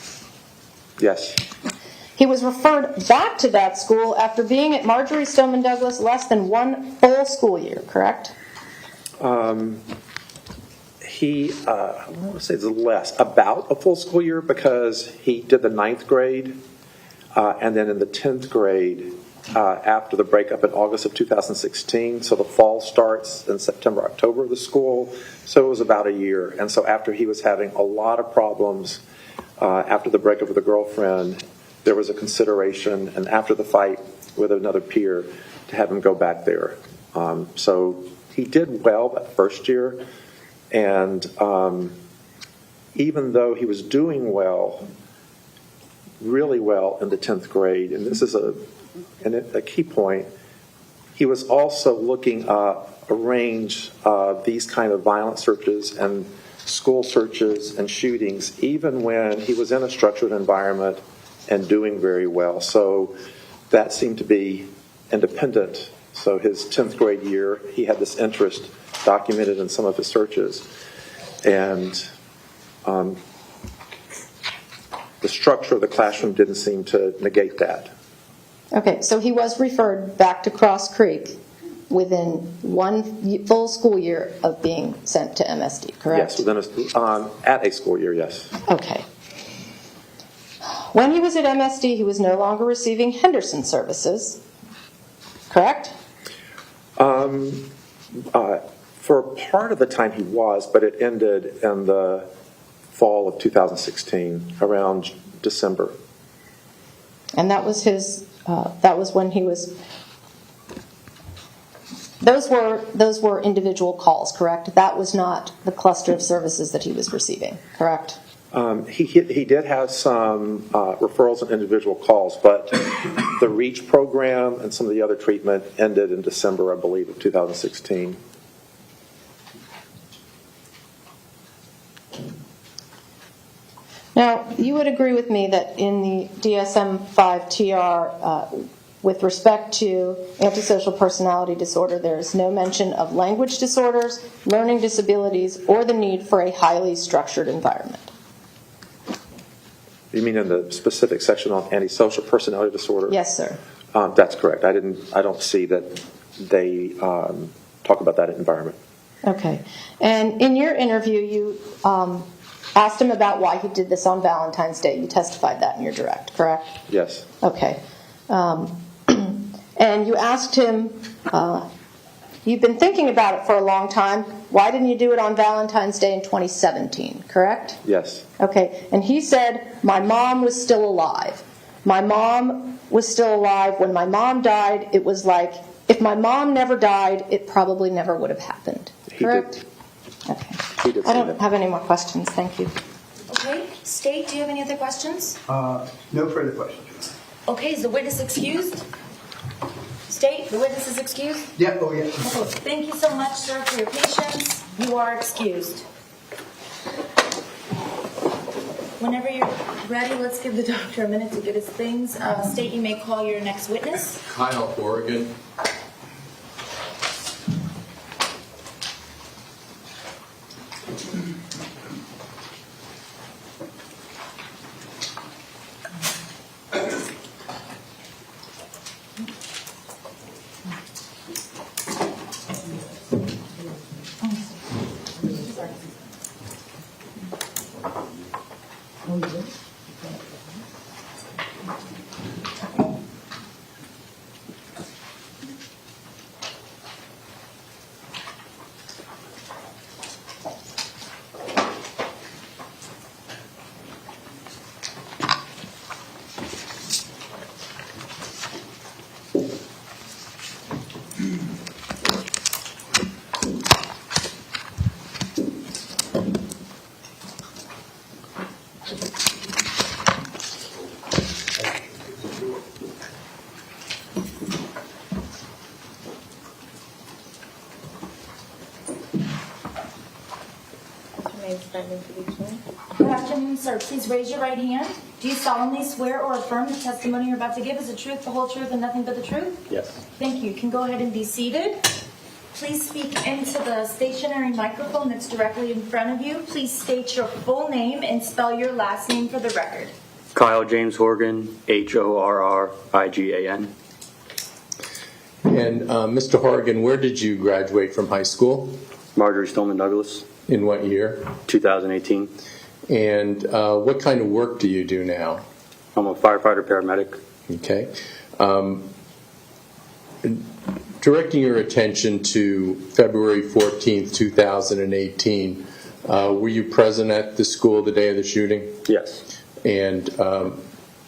Yes. He was referred back to that school after being at Marjorie Stoneman Douglas less than one full school year, correct? I want to say it's less, about a full school year, because he did the 9th grade, and then in the 10th grade, after the breakup in August of 2016, so the fall starts in September, October of the school, so it was about a year. And so after he was having a lot of problems after the breakup with a girlfriend, there was a consideration, and after the fight with another peer, to have him go back there. So he did well that first year, and even though he was doing well, really well in the 10th grade, and this is a key point, he was also looking up a range of these kind of violent searches and school searches and shootings, even when he was in a structured environment and doing very well. So that seemed to be independent. So his 10th grade year, he had this interest documented in some of his searches. And the structure of the classroom didn't seem to negate that. Okay, so he was referred back to Cross Creek within one full school year of being sent to MSD, correct? Yes, at a school year, yes. Okay. When he was at MSD, he was no longer receiving Henderson services, correct? For part of the time he was, but it ended in the fall of 2016, around December. And that was that was when he was, those were individual calls, correct? That was not the cluster of services that he was receiving, correct? He did have some referrals and individual calls, but the REACH program and some of the other treatment ended in December, I believe, of 2016. Now, you would agree with me that in the DSM-5 TR, with respect to antisocial personality disorder, there is no mention of language disorders, learning disabilities, or the need for a highly structured environment. You mean in the specific section on antisocial personality disorder? Yes, sir. That's correct. I don't see that they talk about that environment. Okay. And in your interview, you asked him about why he did this on Valentine's Day. You testified that in your direct, correct? Yes. Okay. And you asked him, you've been thinking about it for a long time. Why didn't you do it on Valentine's Day in 2017, correct? Yes. Okay. And he said, my mom was still alive. My mom was still alive. When my mom died, it was like, if my mom never died, it probably never would have happened. Correct? He did. Okay. He did I don't have any more questions. Thank you. Okay, State, do you have any other questions? No further questions. Okay, is the witness excused? State, the witness is excused? Yeah, oh yeah. Okay, thank you so much, sir, for your patience. You are excused. Whenever you're ready, let's give the doctor a minute to get his things. State, you may call your next witness. Kyle Oregon. Good afternoon, sir. Please raise your right hand. Do you solemnly swear or affirm the testimony you're about to give is the truth, the whole truth, and nothing but the truth? Yes. Thank you. You can go ahead and be seated. Please speak into the stationary microphone that's directly in front of you. Please state your full name and spell your last name for the record. Kyle James Horgan, Horrigan. And Mr. Horrigan, where did you graduate from high school? Marjorie Stoneman Douglas. In what year? 2018. And what kind of work do you do now? I'm a firefighter paramedic. Okay. Directing your attention to February 14th, 2018, were you present at the school the day of the shooting? Yes. And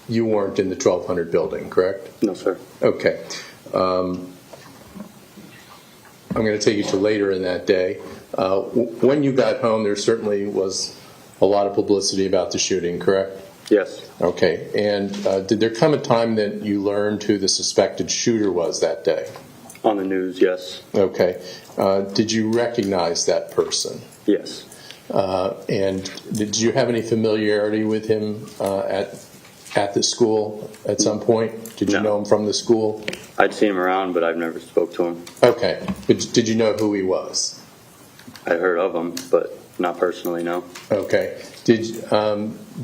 you weren't in the 1200 building, correct? No, sir. Okay. I'm going to take you to later in that day. When you got home, there certainly was a lot of publicity about the shooting, correct? Yes. Okay. And did there come a time that you learned who the suspected shooter was that day? On the news, yes. Okay. Did you recognize that person? Yes. And did you have any familiarity with him at the school at some point? Did you know him from the school? I'd seen him around, but I've never spoke to him. Okay. But did you know who he was? I heard of him, but not personally, no. Okay. Did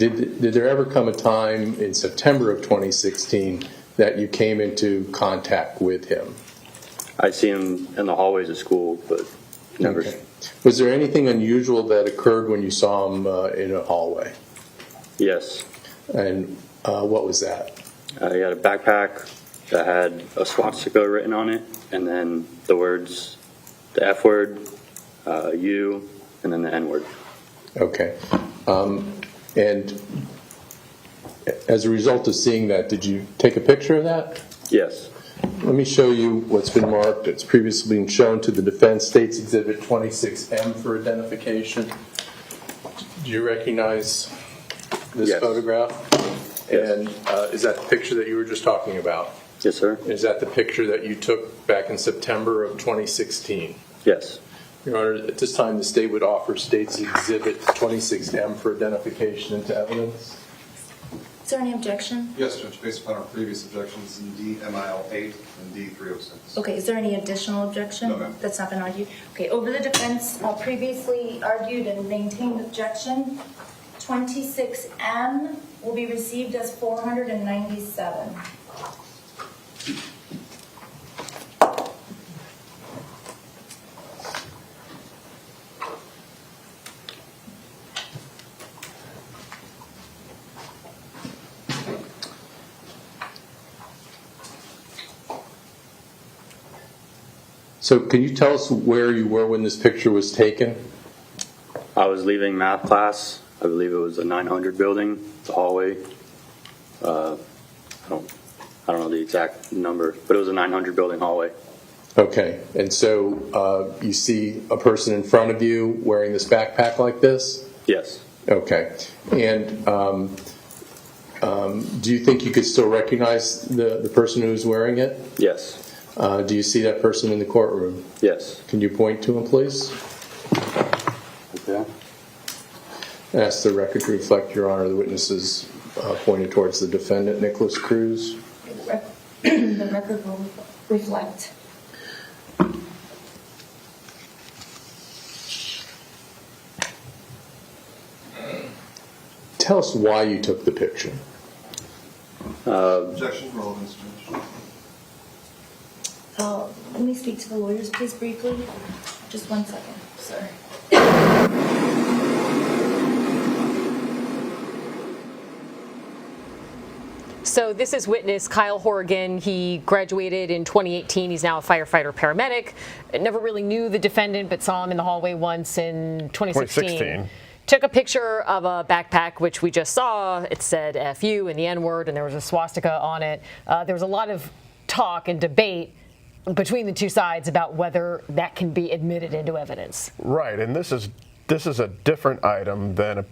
there ever come a time in September of 2016 that you came into contact with him? I'd seen him in the hallways of school, but never. Okay. Was there anything unusual that occurred when you saw him in a hallway? Yes. And what was that? He had a backpack that had a swastika written on it, and then the words, the F word, you, and then the N word. Okay. And as a result of seeing that, did you take a picture of that? Yes. Let me show you what's been marked. It's previously been shown to the defense, States Exhibit 26M for identification. Do you recognize this photograph? Yes. And is that the picture that you were just talking about? Yes, sir. Is that the picture that you took back in September of 2016? Yes. Your Honor, at this time, the state would offer States Exhibit 26M for identification into evidence. Is there any objection? Yes, Judge, based upon our previous objections in D-MIL 8 and D-306. Okay, is there any additional objection? No, ma'am. That's not been argued. Okay, over the defense previously argued and maintained objection, 26M will be received as 497. So can you tell us where you were when this picture was taken? I was leaving math class. I believe it was a 900 building, the hallway. I don't know the exact number, but it was a 900 building hallway. Okay, and so you see a person in front of you wearing this backpack like this? Yes. Okay, and do you think you could still recognize the person who's wearing it? Yes. Do you see that person in the courtroom? Yes. Can you point to him, please? Okay. Ask the record to reflect, Your Honor, the witnesses pointed towards the defendant, Nikolas Cruz. The record will reflect. Tell us why you took the picture. Objection, relevance, Judge. Let me speak to the lawyers, please, briefly. Just 1 second, sir. So this is witness Kyle Horrigan. He graduated in 2018. He's now a firefighter paramedic. Never really knew the defendant, but saw him in the hallway once in 2016. Took a picture of a backpack, which we just saw. It said FU and the N-word, and there was a swastika on it. There was a lot of talk and debate between the two sides about whether that can be admitted into evidence. Right, and this is a different item than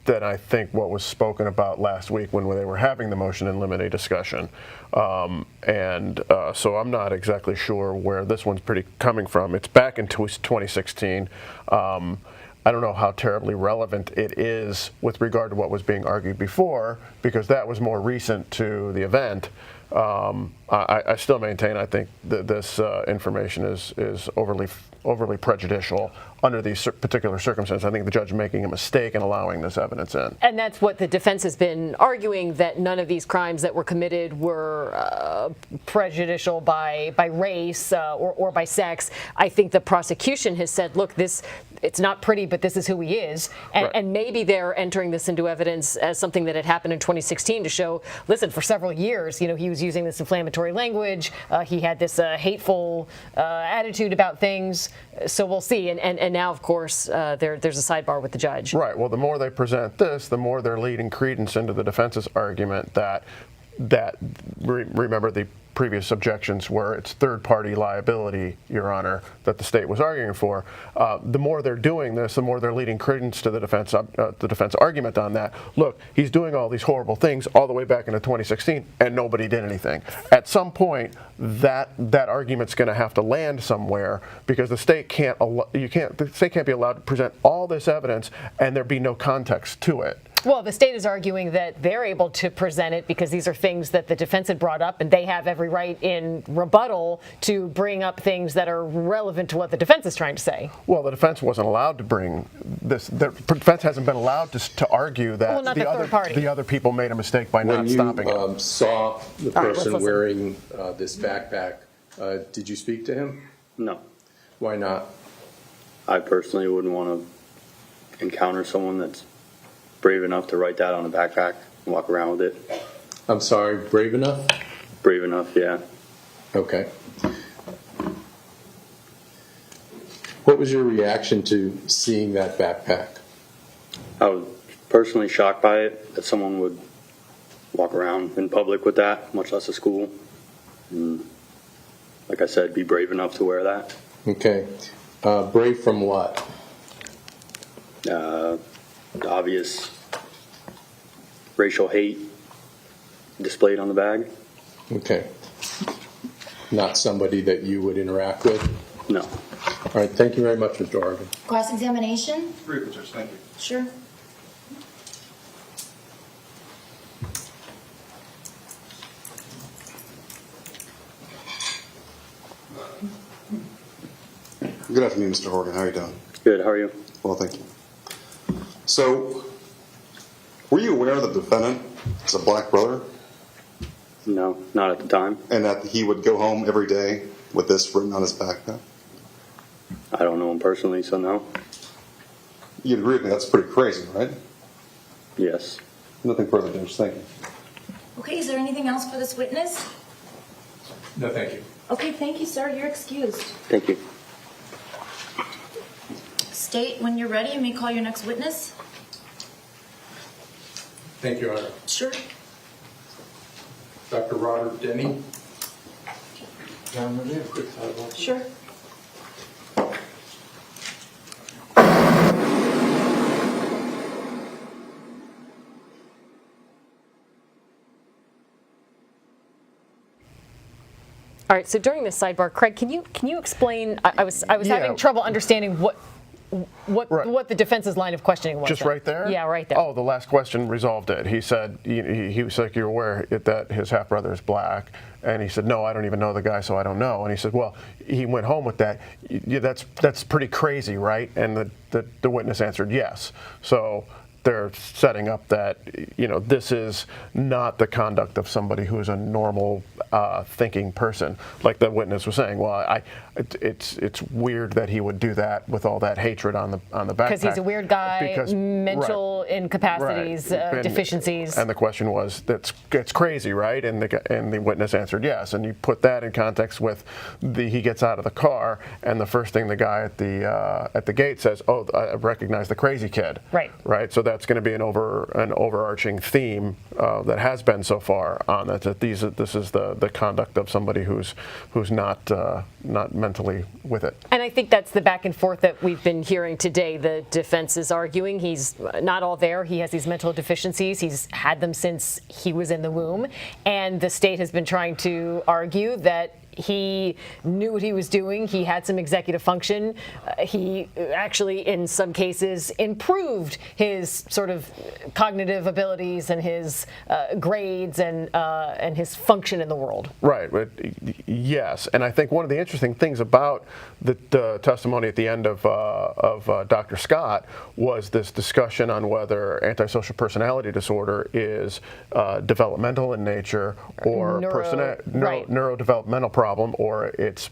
I think what was spoken about last week when they were having the motion in limine discussion. So I'm not exactly sure where this one's coming from. It's back in 2016. I don't know how terribly relevant it is with regard to what was being argued before, because that was more recent to the event. I still maintain I think that this information is overly prejudicial under these particular circumstances. I think the judge is making a mistake in allowing this evidence in. And that's what the defense has been arguing, that none of these crimes that were committed were prejudicial by race or by sex. I think the prosecution has said, look, it's not pretty, but this is who he is. And maybe they're entering this into evidence as something that had happened in 2016 to show, listen, for several years, he was using this inflammatory language. He had this hateful attitude about things. So we'll see. And now, of course, there's a sidebar with the judge. Right. Well, the more they present this, the more they're leading credence into the defense's argument that remember the previous objections were it's third-party liability, Your Honor, that the state was arguing for. The more they're doing this, the more they're leading credence to the defense argument on that. Look, he's doing all these horrible things all the way back into 2016, and nobody did anything. At some point, that argument's going to have to land somewhere, because the state can't be allowed to present all this evidence and there be no context to it. Well, the state is arguing that they're able to present it because these are things that the defense had brought up, and they have every right in rebuttal to bring up things that are relevant to what the defense is trying to say. Well, the defense wasn't allowed to bring this. The defense hasn't been allowed to argue that the other people made a mistake by not stopping it. When you saw the person wearing this backpack, did you speak to him? No. Why not? I personally wouldn't want to encounter someone that's brave enough to write that on a backpack and walk around with it. I'm sorry, brave enough? Brave enough, yeah. Okay. What was your reaction to seeing that backpack? I was personally shocked by it, that someone would walk around in public with that, much less a school. And like I said, be brave enough to wear that. Okay. Brave from what? The obvious racial hate displayed on the bag. Okay. Not somebody that you would interact with? No. All right. Thank you very much, Mr. Arvin. Cross-examination? Brief, Judge. Thank you. Sure. Good afternoon, Mr. Horgan. How are you doing? Good. How are you? Well, thank you. So, were you aware that the defendant is a black brother? No, not at the time. And that he would go home every day with this written on his backpack? I don't know him personally, so no. You'd agree with me, that's pretty crazy, right? Yes. Nothing further, Judge. Thank you. Okay, is there anything else for this witness? No, thank you. Okay, thank you, sir. You're excused. Thank you. State, when you're ready, you may call your next witness. Thank you, Your Honor. Sure. Dr. Robert Denny. Sure. All right. So during this sidebar, Craig, can you explain? I was having trouble understanding what the defense's line of questioning was. Just right there? Yeah, right there. Oh, the last question resolved it. He said, he was like, you're aware that his half-brother is black? And he said, no, I don't even know the guy, so I don't know. And he said, well, he went home with that. Yeah, that's pretty crazy, right? And the witness answered yes. So they're setting up that, this is not the conduct of somebody who is a normal thinking person. Like the witness was saying, well, it's weird that he would do that with all that hatred on the backpack. Because he's a weird guy, mental incapacities, deficiencies. And the question was, it's crazy, right? And the witness answered yes. And you put that in context with he gets out of the car, and the first thing the guy at the gate says, oh, I recognize the crazy kid. Right. Right. So that's going to be an overarching theme that has been so far on that. That this is the conduct of somebody who's not mentally with it. And I think that's the back and forth that we've been hearing today. The defense is arguing he's not all there. He has these mental deficiencies. He's had them since he was in the womb. And the state has been trying to argue that he knew what he was doing. He had some executive function. He actually, in some cases, improved his sort of cognitive abilities and his grades and his function in the world. Right. But yes, and I think one of the interesting things about the testimony at the end of Dr. Scott was this discussion on whether antisocial personality disorder is developmental in nature or neurodevelopmental problem, or it's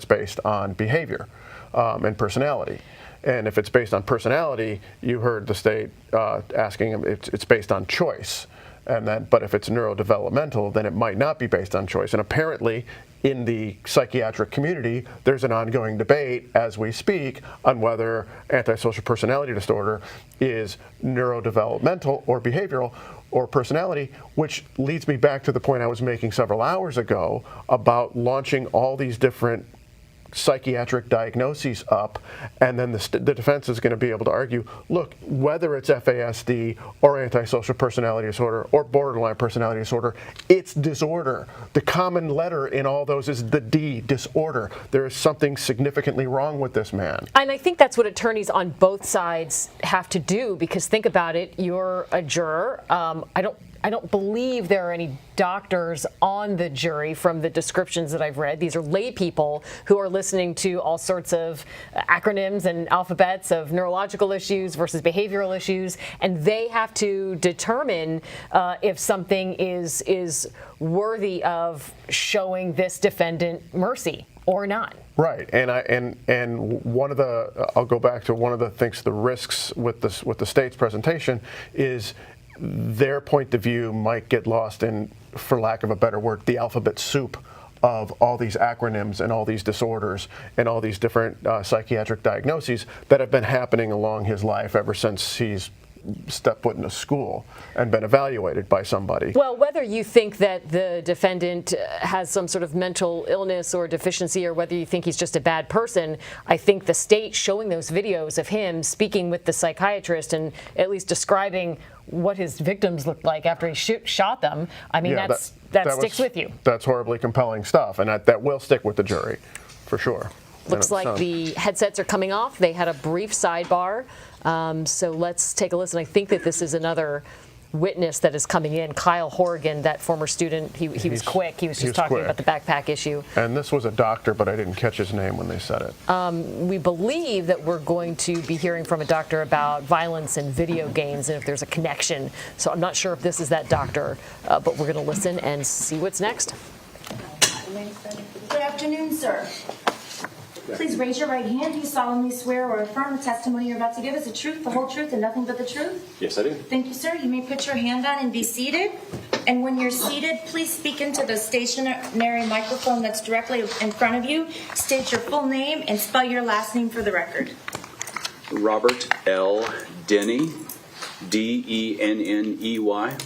based on behavior and personality. And if it's based on personality, you heard the state asking him, it's based on choice. But if it's neurodevelopmental, then it might not be based on choice. And apparently, in the psychiatric community, there's an ongoing debate as we speak on whether antisocial personality disorder is neurodevelopmental or behavioral or personality, which leads me back to the point I was making several hours ago about launching all these different psychiatric diagnoses up, and then the defense is going to be able to argue, look, whether it's FASD or antisocial personality disorder or borderline personality disorder, it's disorder. The common letter in all those is the D, disorder. There is something significantly wrong with this man. And I think that's what attorneys on both sides have to do, because think about it, you're a juror. I don't believe there are any doctors on the jury from the descriptions that I've read. These are lay people who are listening to all sorts of acronyms and alphabets of neurological issues versus behavioral issues, and they have to determine if something is worthy of showing this defendant mercy or not. Right, and one of the I'll go back to one of the things, the risks with the state's presentation is their point of view might get lost in, for lack of a better word, the alphabet soup of all these acronyms and all these disorders and all these different psychiatric diagnoses that have been happening along his life ever since he's stepped foot into school and been evaluated by somebody. Well, whether you think that the defendant has some sort of mental illness or deficiency, or whether you think he's just a bad person, I think the state showing those videos of him speaking with the psychiatrist and at least describing what his victims looked like after he shot them, I mean, that sticks with you. That's horribly compelling stuff, and that will stick with the jury, for sure. Looks like the headsets are coming off. They had a brief sidebar, so let's take a listen. I think that this is another witness that is coming in, Kyle Horrigan, that former student. He was quick. He was just talking about the backpack issue. And this was a doctor, but I didn't catch his name when they said it. We believe that we're going to be hearing from a doctor about violence in video games and if there's a connection. So I'm not sure if this is that doctor, but we're going to listen and see what's next. Good afternoon, sir. Please raise your right hand. Do you solemnly swear or affirm the testimony you're about to give is the truth, the whole truth, and nothing but the truth? Yes, I do. Thank you, sir. You may put your hand on and be seated. And when you're seated, please speak into the stationary microphone that's directly in front of you. State your full name and spell your last name for the record. Robert L. Denny, D-E-N-N-E-Y.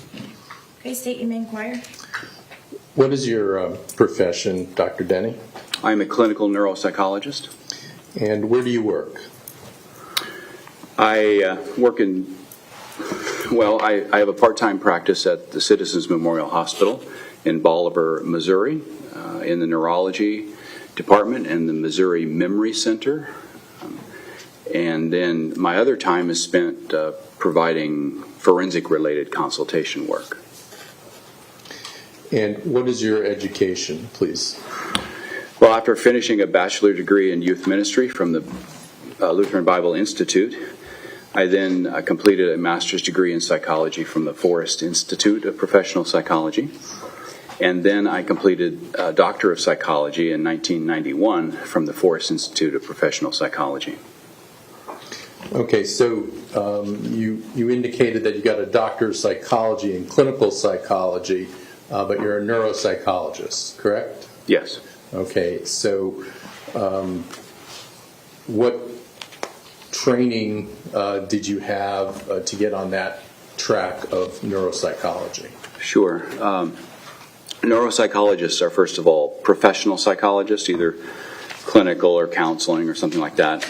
Okay, state your name, choir. What is your profession, Dr. Denny? I'm a clinical neuropsychologist. And where do you work? I work in, I have a part-time practice at the Citizens Memorial Hospital in Bolivar, Missouri, in the neurology department and the Missouri Memory Center. And then my other time is spent providing forensic-related consultation work. And what is your education, please? Well, after finishing a bachelor degree in youth ministry from the Lutheran Bible Institute, I then completed a master's degree in psychology from the Forrest Institute of Professional Psychology. And then I completed a Doctor of Psychology in 1991 from the Forrest Institute of Professional Psychology. Okay, so you indicated that you got a Doctor of Psychology in clinical psychology, but you're a neuropsychologist, correct? Yes. Okay, so what training did you have to get on that track of neuropsychology? Sure. Neuropsychologists are, first of all, professional psychologists, either clinical or counseling or something like that.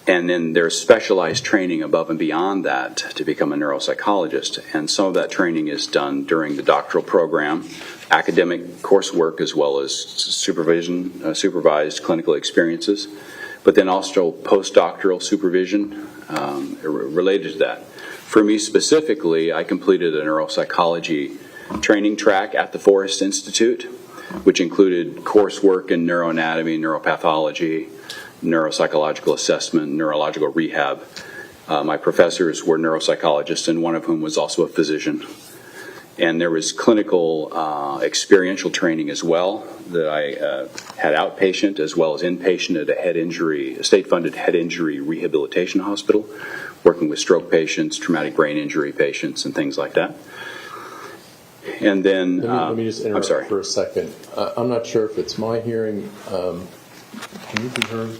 And then there's specialized training above and beyond that to become a neuropsychologist. And some of that training is done during the doctoral program, academic coursework, as well as supervised clinical experiences, but then also postdoctoral supervision related to that. For me specifically, I completed a neuropsychology training track at the Forrest Institute, which included coursework in neuroanatomy, neuropathology, neuropsychological assessment, neurological rehab. My professors were neuropsychologists, and one of whom was also a physician. And there was clinical experiential training as well that I had outpatient as well as inpatient at a state-funded head injury rehabilitation hospital, working with stroke patients, traumatic brain injury patients, and things like that. And then, let me just interrupt I'm sorry. for a second. I'm not sure if it's my hearing. Can you be heard?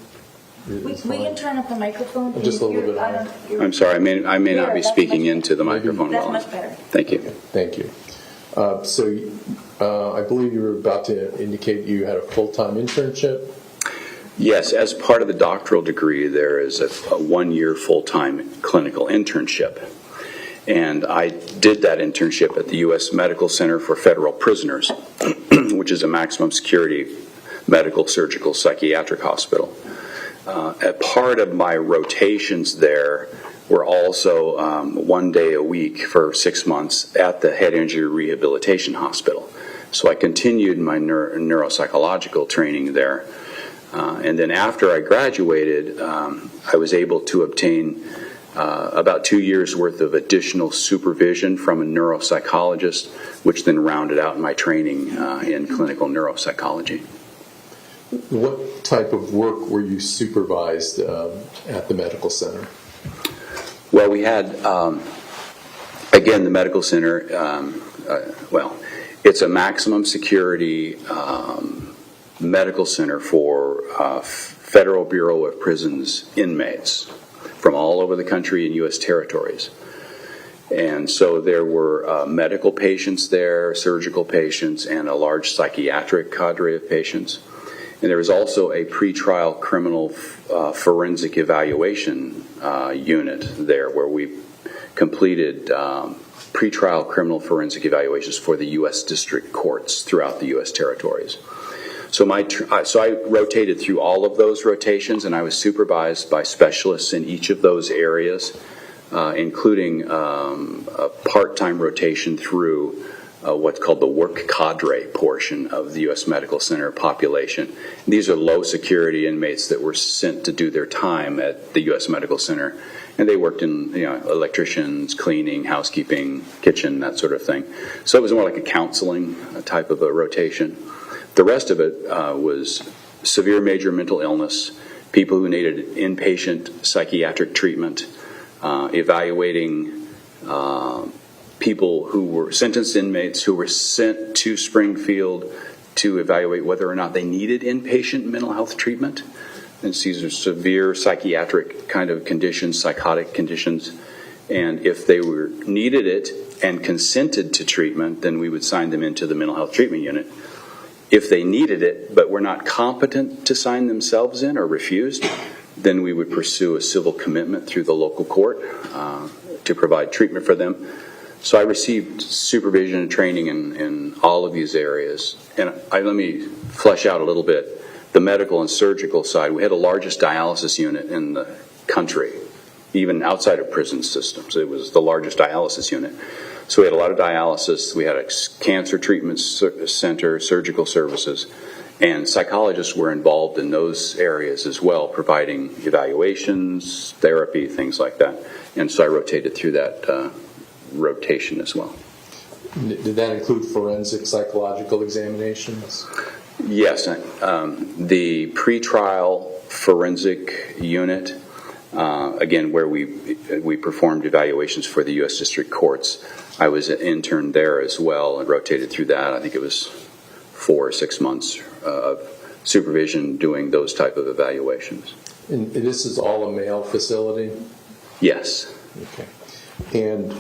We can turn up the microphone. Just a little bit higher. I'm sorry, I may not be that's speaking much- into the microphone That's well. much better. Thank you. Thank you. I believe you were about to indicate you had a full-time internship. Yes, as part of the doctoral degree, there is a 1-year full-time clinical internship. And I did that internship at the U.S. Medical Center for Federal Prisoners, which is a maximum security medical, surgical, psychiatric hospital. A part of my rotations there were also 1 day a week for 6 months at the head injury rehabilitation hospital. So I continued my neuropsychological training there. And then after I graduated, I was able to obtain about 2 years' worth of additional supervision from a neuropsychologist, which then rounded out my training in clinical neuropsychology. What type of work were you supervised at the medical center? Well, we had, again, the medical center, it's a maximum security medical center for Federal Bureau of Prisons inmates from all over the country and U.S. territories. And so there were medical patients there, surgical patients, and a large psychiatric cadre of patients. And there was also a pretrial criminal forensic evaluation unit there where we completed pretrial criminal forensic evaluations for the U.S. district courts throughout the U.S. territories. So I rotated through all of those rotations, and I was supervised by specialists in each of those areas, including a part-time rotation through what's called the work cadre portion of the U.S. Medical Center population. These are low-security inmates that were sent to do their time at the U.S. Medical Center, and they worked in electricians, cleaning, housekeeping, kitchen, that sort of thing. So it was more like a counseling type of a rotation. The rest of it was severe major mental illness, people who needed inpatient psychiatric treatment, evaluating people who were sentenced inmates who were sent to Springfield to evaluate whether or not they needed inpatient mental health treatment. And these are severe psychiatric kind of conditions, psychotic conditions. And if they needed it and consented to treatment, then we would sign them into the mental health treatment unit. If they needed it but were not competent to sign themselves in or refused, then we would pursue a civil commitment through the local court to provide treatment for them. So I received supervision and training in all of these areas. And let me flesh out a little bit the medical and surgical side. We had the largest dialysis unit in the country, even outside of prison systems. It was the largest dialysis unit. So we had a lot of dialysis. We had a cancer treatment center, surgical services, and psychologists were involved in those areas as well, providing evaluations, therapy, things like that. And so I rotated through that rotation as well. Did that include forensic psychological examinations? Yes. The pretrial forensic unit, again, where we performed evaluations for the U.S. District Courts, I was an intern there as well and rotated through that. I think it was 4 or 6 months of supervision doing those type of evaluations. And this is all a male facility? Yes. Okay. And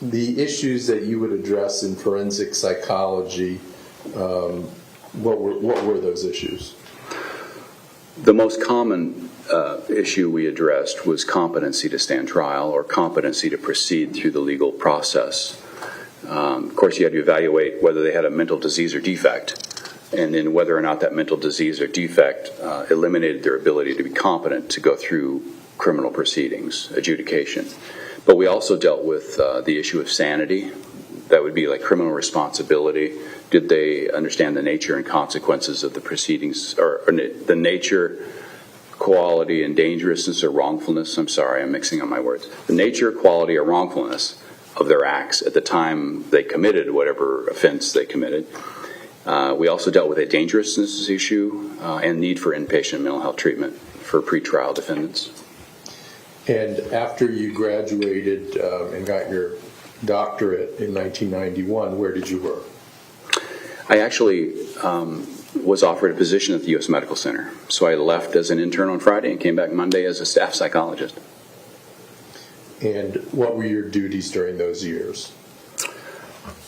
the issues that you would address in forensic psychology, what were those issues? The most common issue we addressed was competency to stand trial or competency to proceed through the legal process. Of course, you had to evaluate whether they had a mental disease or defect, and then whether or not that mental disease or defect eliminated their ability to be competent to go through criminal proceedings, adjudication. But we also dealt with the issue of sanity. That would be like criminal responsibility. Did they understand the nature and consequences of the proceedings, or the nature, quality, and dangerousness or wrongfulness? I'm sorry, I'm mixing up my words. The nature, quality, or wrongfulness of their acts at the time they committed whatever offense they committed. We also dealt with a dangerousness issue and need for inpatient mental health treatment for pretrial defendants. And after you graduated and got your doctorate in 1991, where did you work? I actually was offered a position at the U.S. Medical Center. So I left as an intern on Friday and came back Monday as a staff psychologist. And what were your duties during those years?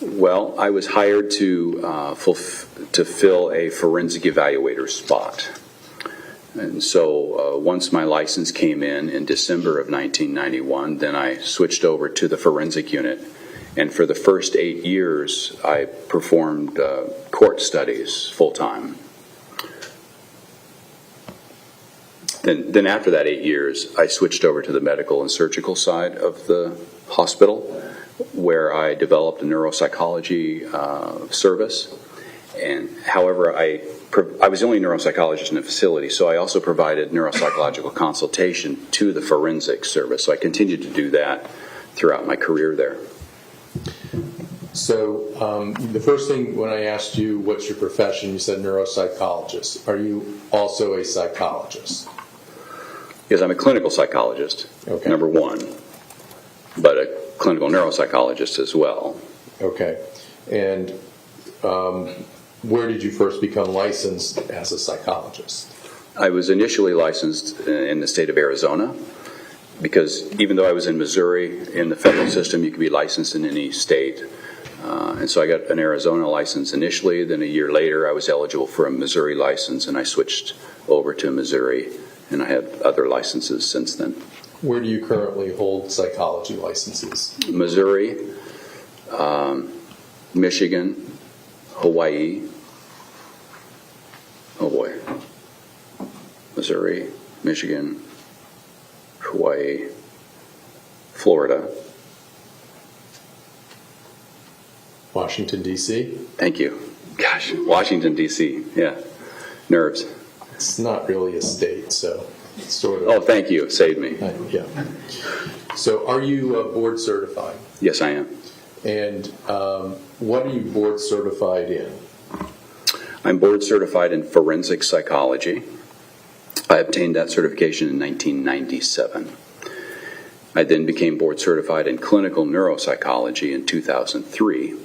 Well, I was hired to fill a forensic evaluator spot. And so once my license came in December of 1991, then I switched over to the forensic unit. And for the first 8 years, I performed court studies full-time. Then after that 8 years, I switched over to the medical and surgical side of the hospital, where I developed a neuropsychology service. And however, I was the only neuropsychologist in the facility, so I also provided neuropsychological consultation to the forensic service. So I continued to do that throughout my career there. So the first thing when I asked you what's your profession, you said neuropsychologist. Are you also a psychologist? Yes, I'm a clinical psychologist, okay. Number one, but a clinical neuropsychologist as well. Okay. And where did you first become licensed as a psychologist? I was initially licensed in the state of Arizona, because even though I was in Missouri, in the federal system, you could be licensed in any state. And so I got an Arizona license initially, then a year later I was eligible for a Missouri license, and I switched over to Missouri, and I have other licenses since then. Where do you currently hold psychology licenses? Missouri, Michigan, Hawaii. Oh boy. Missouri, Michigan, Hawaii, Florida. Washington, D.C.? Thank you. Gosh, Washington, D.C., yeah. Nerves. It's not really a state, so it's sort of... Oh, thank you. It saved me. Yeah. So are you board certified? Yes, I am. And what are you board certified in? I'm board certified in forensic psychology. I obtained that certification in 1997. I then became board certified in clinical neuropsychology in 2003.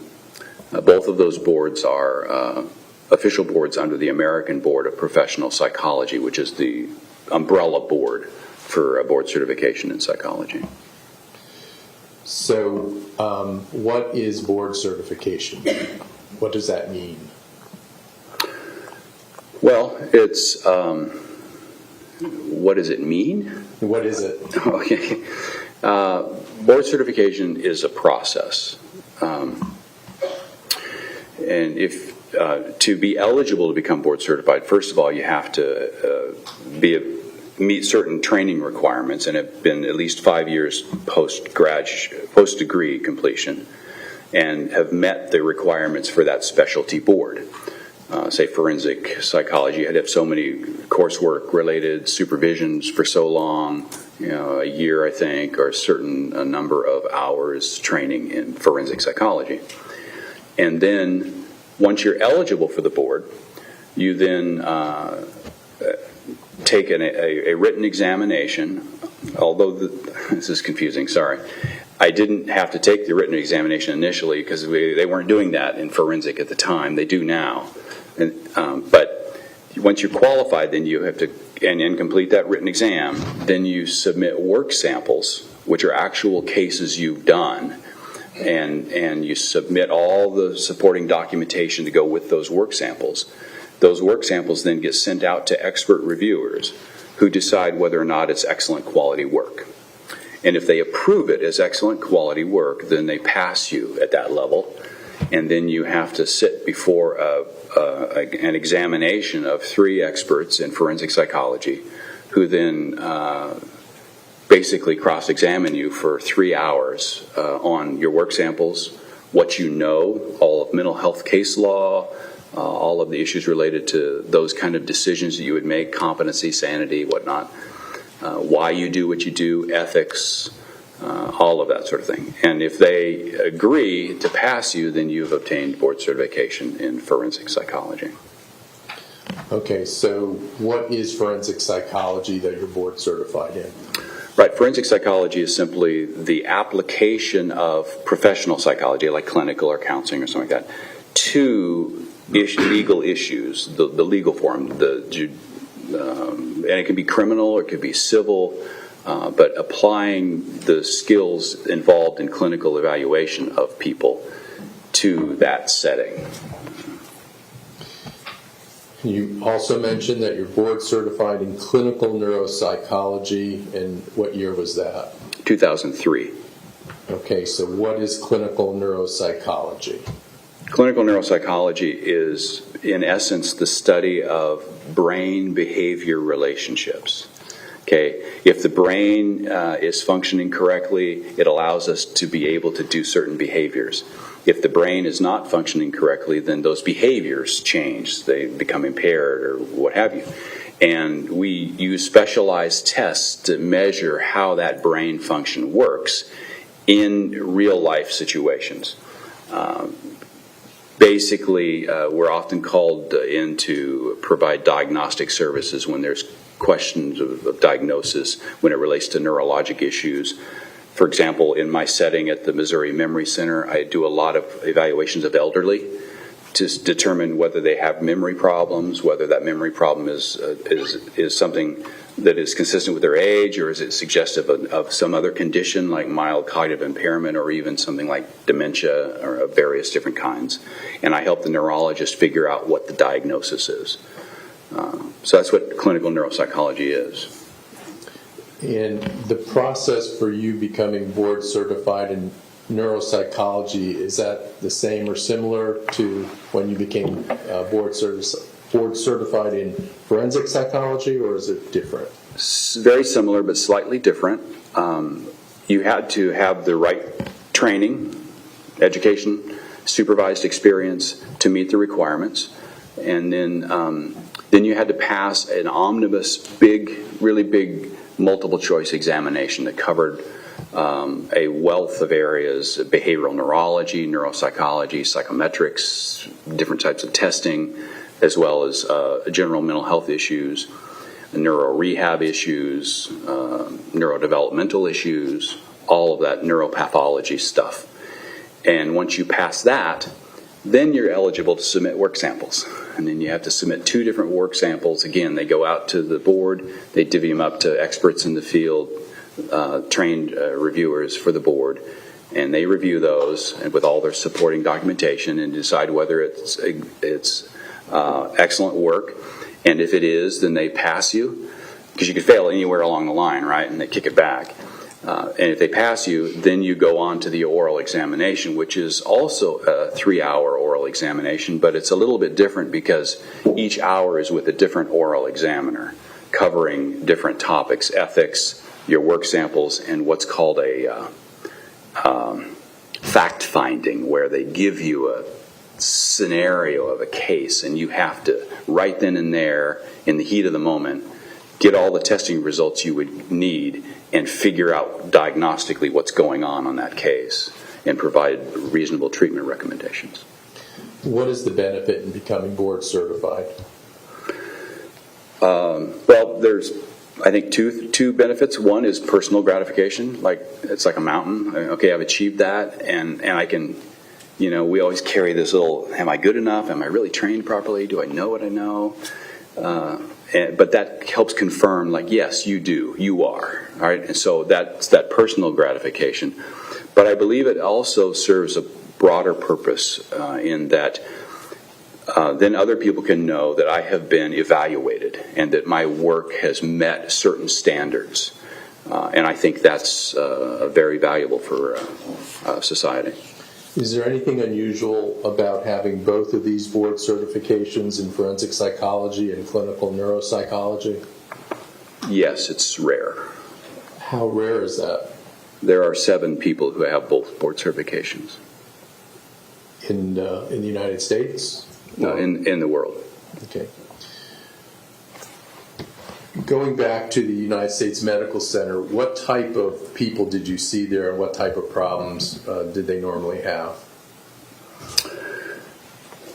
Both of those boards are official boards under the American Board of Professional Psychology, which is the umbrella board for board certification in psychology. So what is board certification? What does that mean? Well, it's, what does it mean? What is it? Okay. Board certification is a process. And if to be eligible to become board certified, first of all, you have to meet certain training requirements and have been at least 5 years post-degree completion and have met the requirements for that specialty board. Say forensic psychology, you had to have so many coursework related supervisions for so long, a year I think, or a number of hours training in forensic psychology. And then once you're eligible for the board, you then take a written examination, although this is confusing, sorry. I didn't have to take the written examination initially because they weren't doing that in forensic at the time. They do now. But once you're qualified, then you have to and complete that written exam. Then you submit work samples, which are actual cases you've done, and you submit all the supporting documentation to go with those work samples. Those work samples then get sent out to expert reviewers who decide whether or not it's excellent quality work. And if they approve it as excellent quality work, then they pass you at that level. And then you have to sit before an examination of 3 experts in forensic psychology who then basically cross-examine you for 3 hours on your work samples, what you know, all of mental health case law, all of the issues related to those kind of decisions that you would make, competency, sanity, whatnot, why you do what you do, ethics, all of that sort of thing. And if they agree to pass you, then you've obtained board certification in forensic psychology. Okay, so what is forensic psychology that you're board certified in? Right, forensic psychology is simply the application of professional psychology, like clinical or counseling or something like that, to legal issues, the legal form, and it can be criminal or it could be civil, but applying the skills involved in clinical evaluation of people to that setting. You also mentioned that you're board certified in clinical neuropsychology, and what year was that? 2003. Okay, so what is clinical neuropsychology? Clinical neuropsychology is, in essence, the study of brain-behavior relationships. Okay, if the brain is functioning correctly, it allows us to be able to do certain behaviors. If the brain is not functioning correctly, then those behaviors change. They become impaired or what have you. And we use specialized tests to measure how that brain function works in real-life situations. Basically, we're often called in to provide diagnostic services when there's questions of diagnosis when it relates to neurologic issues. For example, in my setting at the Missouri Memory Center, I do a lot of evaluations of elderly to determine whether they have memory problems, whether that memory problem is something that is consistent with their age, or is it suggestive of some other condition like mild cognitive impairment or even something like dementia or of various different kinds. And I help the neurologist figure out what the diagnosis is. So that's what clinical neuropsychology is. And the process for you becoming board certified in neuropsychology, is that the same or similar to when you became board certified in forensic psychology, or is it different? Very similar, but slightly different. You had to have the right training, education, supervised experience to meet the requirements, and then you had to pass an omnibus, really big, multiple choice examination that covered a wealth of areas: behavioral neurology, neuropsychology, psychometrics, different types of testing, as well as general mental health issues, neuro rehab issues, neurodevelopmental issues, all of that neuropathology stuff. And once you pass that, then you're eligible to submit work samples. And then you have to submit 2 different work samples. Again, they go out to the board, they divvy them up to experts in the field, trained reviewers for the board, and they review those and with all their supporting documentation and decide whether it's excellent work. And if it is, then they pass you, because you could fail anywhere along the line, right? And they kick it back. And if they pass you, then you go on to the oral examination, which is also a 3-hour oral examination, but it's a little bit different because each hour is with a different oral examiner covering different topics: ethics, your work samples, and what's called a fact-finding, where they give you a scenario of a case, and you have to, right then and there, in the heat of the moment, get all the testing results you would need and figure out diagnostically what's going on that case and provide reasonable treatment recommendations. What is the benefit in becoming board certified? Well, there's, I think, two benefits. One is personal gratification. Like, it's like a mountain. Okay, I've achieved that, and I can, we always carry this little, am I good enough? Am I really trained properly? Do I know what I know? But that helps confirm, like, yes, you do, you are, all right? And so that's that personal gratification. But I believe it also serves a broader purpose in that then other people can know that I have been evaluated and that my work has met certain standards. And I think that's very valuable for society. Is there anything unusual about having both of these board certifications in forensic psychology and clinical neuropsychology? Yes, it's rare. How rare is that? There are 7 people who have both board certifications. In the United States? No, in the world. Okay. Going back to the United States Medical Center, what type of people did you see there, and what type of problems did they normally have?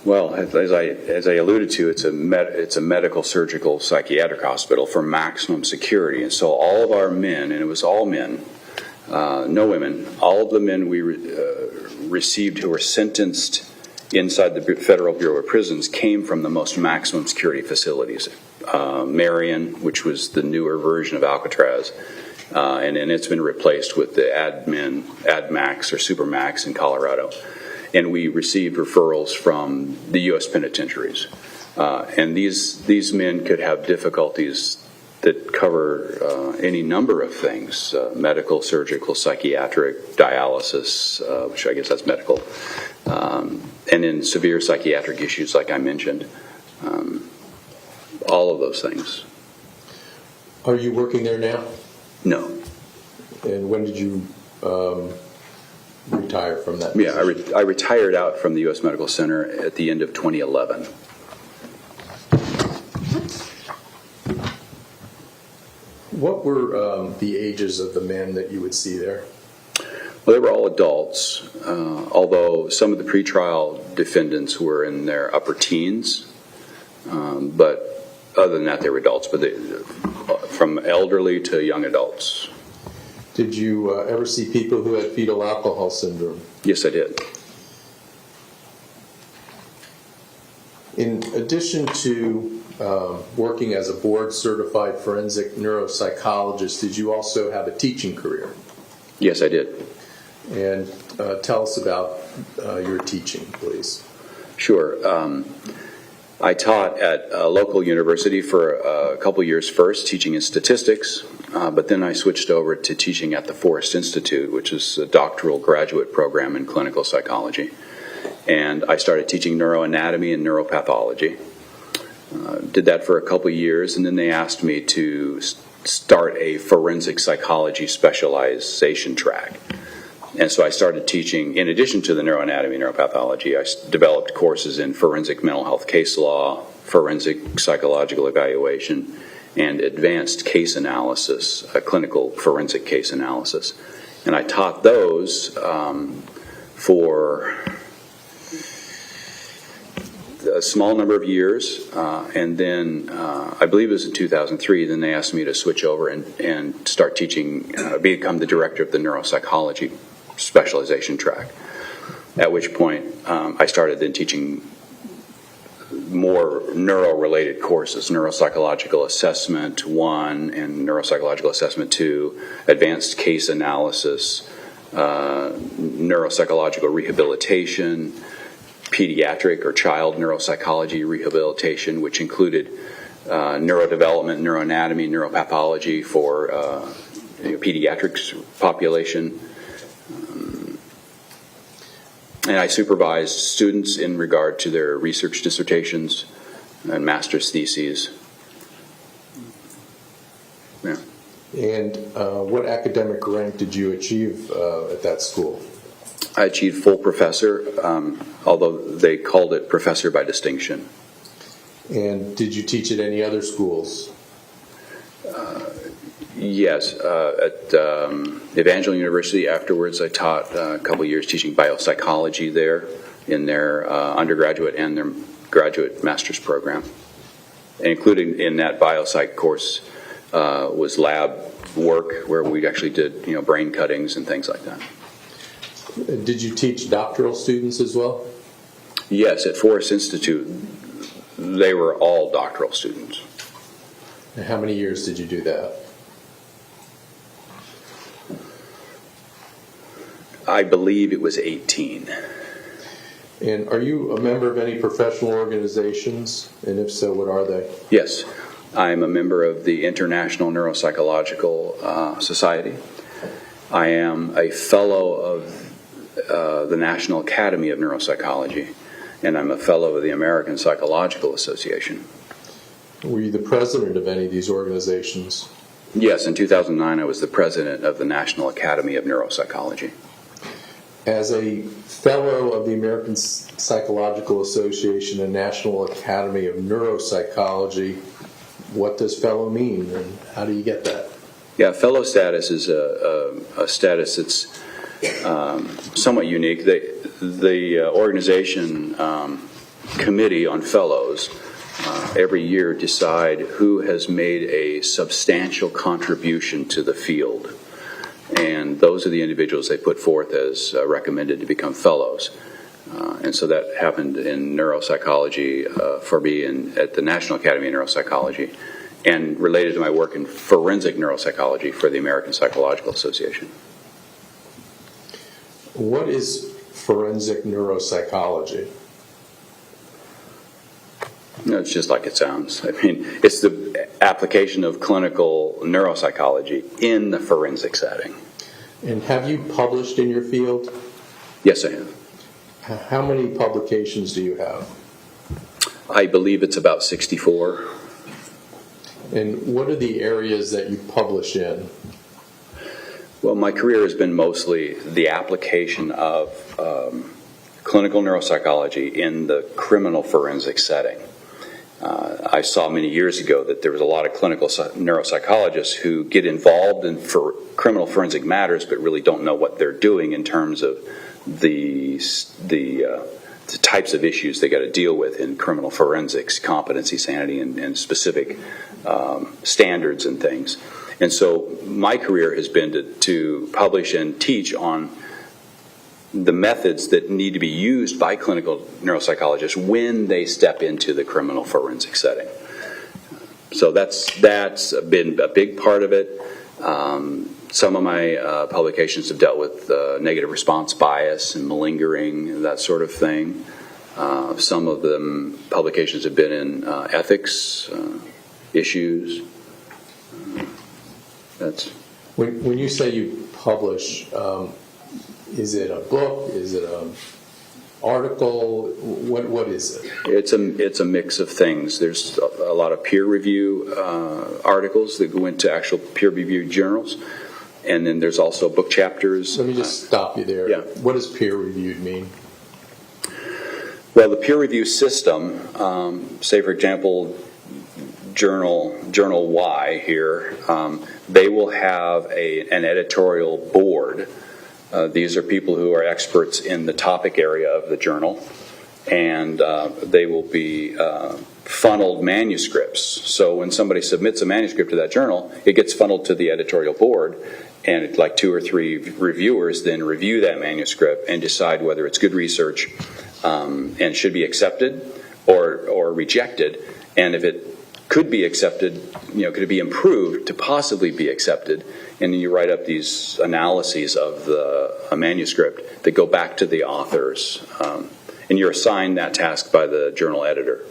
Well, as I alluded to, it's a medical, surgical, psychiatric hospital for maximum security, and so all of our men, and it was all men, no women, all of the men we received who were sentenced inside the Federal Bureau of Prisons came from the most maximum security facilities. Marion, which was the newer version of Alcatraz, and then it's been replaced with the AdMax or Supermax in Colorado. And we received referrals from the U.S. penitentiaries. And these men could have difficulties that cover any number of things, medical, surgical, psychiatric, dialysis, which I guess that's medical, and then severe psychiatric issues like I mentioned. All of those things. Are you working there now? No. And when did you retire from that Yeah, position? I retired out from the U.S. Medical Center at the end of 2011. What were the ages of the men that you would see there? Well, they were all adults, although some of the pretrial defendants were in their upper teens. But other than that, they were adults, but from elderly to young adults. Did you ever see people who had fetal alcohol syndrome? Yes, I did. In addition to working as a board-certified forensic neuropsychologist, did you also have a teaching career? Yes, I did. And tell us about your teaching, please. Sure. I taught at a local university for a couple years first, teaching in statistics, but then I switched over to teaching at the Forrest Institute, which is a doctoral graduate program in clinical psychology. And I started teaching neuroanatomy and neuropathology. Did that for a couple years, and then they asked me to start a forensic psychology specialization track. And so I started teaching, in addition to the neuroanatomy and neuropathology, I developed courses in forensic mental health case law, forensic psychological evaluation, and advanced case analysis, clinical forensic case analysis. And I taught those for a small number of years, and then I believe it was in 2003, then they asked me to switch over and start teaching, become the director of the neuropsychology specialization track, at which point I started then teaching more neuro-related courses, neuropsychological assessment 1 and neuropsychological assessment 2, advanced case analysis, neuropsychological rehabilitation, pediatric or child neuropsychology rehabilitation, which included neurodevelopment, neuroanatomy, neuropathology for pediatrics population. And I supervised students in regard to their research dissertations and master's theses. Yeah. And what academic rank did you achieve at that school? I achieved full professor, although they called it professor by distinction. And did you teach at any other schools? Yes, at Evangel University. Afterwards, I taught a couple years teaching biopsychology there in their undergraduate and their graduate master's program. And including in that biopsych course was lab work where we actually did brain cuttings and things like that. Did you teach doctoral students as well? Yes, at Forrest Institute, they were all doctoral students. And how many years did you do that? I believe it was 18. And are you a member of any professional organizations? And if so, what are they? Yes. I'm a member of the International Neuropsychological Society. I am a fellow of the National Academy of Neuropsychology, and I'm a fellow of the American Psychological Association. Were you the president of any of these organizations? Yes, in 2009 I was the president of the National Academy of Neuropsychology. As a fellow of the American Psychological Association and National Academy of Neuropsychology, what does fellow mean, and how do you get that? Yeah, fellow status is a status that's somewhat unique. The organization committee on fellows every year decide who has made a substantial contribution to the field. And those are the individuals they put forth as recommended to become fellows. And so that happened in neuropsychology for me at the National Academy of Neuropsychology, and related to my work in forensic neuropsychology for the American Psychological Association. What is forensic neuropsychology? No, it's just like it sounds. I mean, it's the application of clinical neuropsychology in the forensic setting. And have you published in your field? Yes, I have. How many publications do you have? I believe it's about 64. And what are the areas that you publish in? Well, my career has been mostly the application of clinical neuropsychology in the criminal forensic setting. I saw many years ago that there was a lot of clinical neuropsychologists who get involved in criminal forensic matters but really don't know what they're doing in terms of the types of issues they got to deal with in criminal forensics, competency, sanity, and specific standards and things. And so my career has been to publish and teach on the methods that need to be used by clinical neuropsychologists when they step into the criminal forensic setting. So that's been a big part of it. Some of my publications have dealt with negative response bias and malingering, that sort of thing. Some of them publications have been in ethics issues. That's when you say you publish. Is it a book? Is it an article? What is it? It's a mix of things. There's a lot of peer review articles that go into actual peer reviewed journals, and then there's also book chapters. Let me just stop you there. Yeah. What does peer reviewed mean? Well, the peer review system, say for example, Journal Y here, they will have an editorial board. These are people who are experts in the topic area of the journal, and they will be funneled manuscripts. So when somebody submits a manuscript to that journal, it gets funneled to the editorial board, and like 2 or 3 reviewers then review that manuscript and decide whether it's good research and should be accepted or rejected. And if it could be accepted, could it be improved to possibly be accepted? And then you write up these analyses of a manuscript that go back to the authors. And you're assigned that task by the journal editor.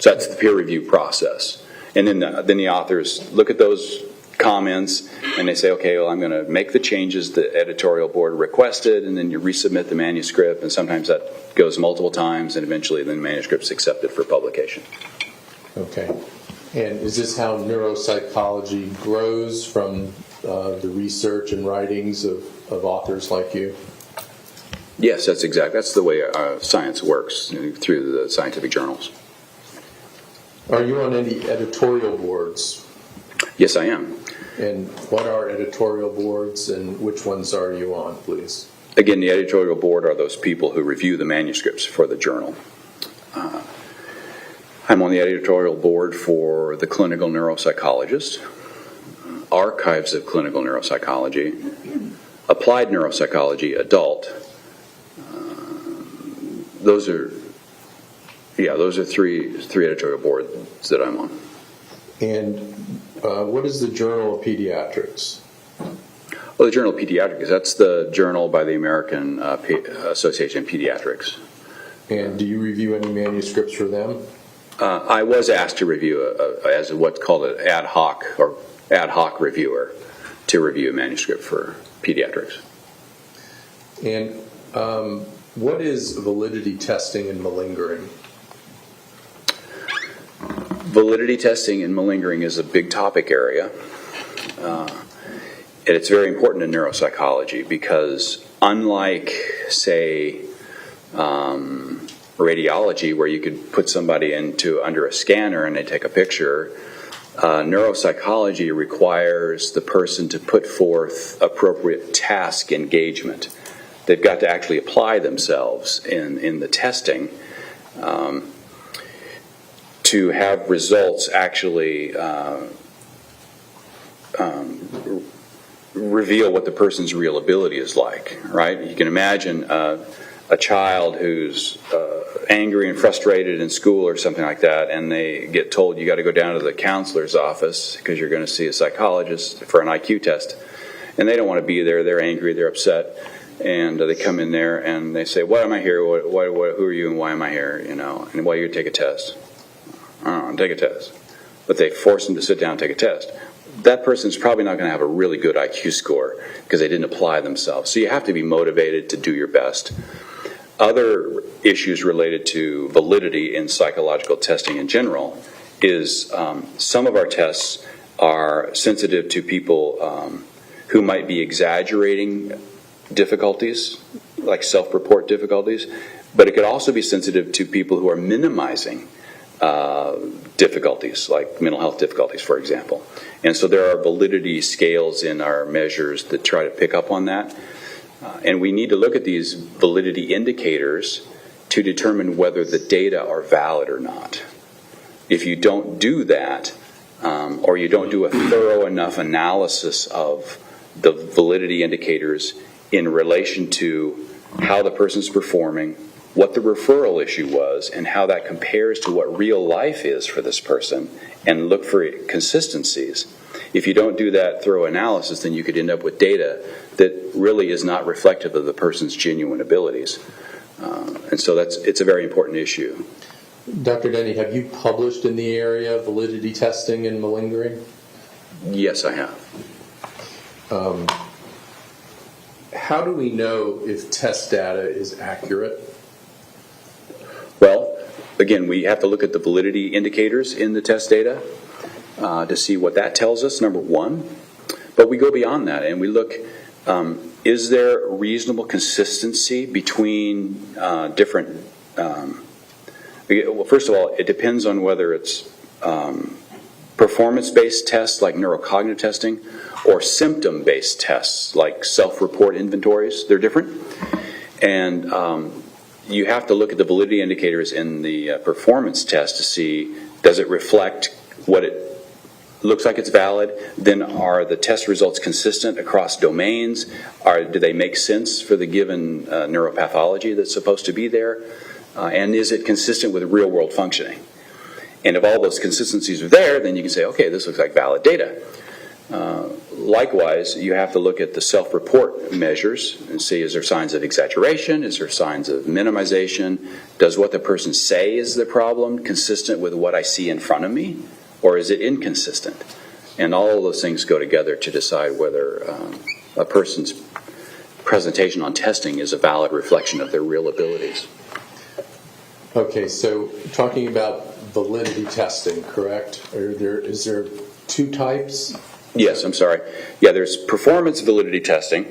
So that's the peer review process. And then the authors look at those comments and they say, okay, well, I'm going to make the changes the editorial board requested, and then you resubmit the manuscript, and sometimes that goes multiple times, and eventually the manuscript's accepted for publication. Okay. And is this how neuropsychology grows from the research and writings of authors like you? Yes, that's the way science works, through the scientific journals. Are you on any editorial boards? Yes, I am. And what are editorial boards, and which ones are you on, please? Again, the editorial board are those people who review the manuscripts for the journal. I'm on the editorial board for the Clinical Neuropsychologist, Archives of Clinical Neuropsychology, Applied Neuropsychology, Adult. Those are three editorial boards that I'm on. And what is the Journal of Pediatrics? Well, the Journal of Pediatrics, that's the journal by the American Association of Pediatrics. And do you review any manuscripts for them? I was asked to review as what's called an ad hoc reviewer to review a manuscript for pediatrics. And what is validity testing and malingering? Validity testing and malingering is a big topic area. And it's very important in neuropsychology because unlike, say, radiology where you could put somebody under a scanner and they take a picture, neuropsychology requires the person to put forth appropriate task engagement. They've got to actually apply themselves in the testing to have results actually reveal what the person's real ability is like, right? You can imagine a child who's angry and frustrated in school or something like that, and they get told you got to go down to the counselor's office because you're going to see a psychologist for an IQ test. And they don't want to be there. They're angry. They're upset. And they come in there and they say, "Why am I here? Who are you and why am I here? You know, and why you take a test?" I don't know, take a test. But they force them to sit down and take a test. That person's probably not going to have a really good IQ score because they didn't apply themselves. So you have to be motivated to do your best. Other issues related to validity in psychological testing in general is some of our tests are sensitive to people who might be exaggerating difficulties, like self-report difficulties, but it could also be sensitive to people who are minimizing difficulties, like mental health difficulties, for example. And so there are validity scales in our measures that try to pick up on that. And we need to look at these validity indicators to determine whether the data are valid or not. If you don't do that, or you don't do a thorough enough analysis of the validity indicators in relation to how the person's performing, what the referral issue was, and how that compares to what real life is for this person, and look for consistencies. If you don't do that thorough analysis, then you could end up with data that really is not reflective of the person's genuine abilities. And so it's a very important issue. Dr. Denny, have you published in the area of validity testing and malingering? Yes, I have. How do we know if test data is accurate? Well, again, we have to look at the validity indicators in the test data to see what that tells us, number one. But we go beyond that and we look, is there reasonable consistency between different... well, first of all, it depends on whether it's performance-based tests like neurocognitive testing or symptom-based tests like self-report inventories. They're different. And you have to look at the validity indicators in the performance test to see, does it reflect what it looks like it's valid? Then are the test results consistent across domains? Do they make sense for the given neuropathology that's supposed to be there? And is it consistent with real-world functioning? And if all those consistencies are there, then you can say, okay, this looks like valid data. Likewise, you have to look at the self-report measures and see, is there signs of exaggeration? Is there signs of minimization? Does what the person say is the problem consistent with what I see in front of me? Or is it inconsistent? And all of those things go together to decide whether a person's presentation on testing is a valid reflection of their real abilities. Okay, so talking about validity testing, correct? Is there two types? Yes, I'm sorry. Yeah, there's performance validity testing,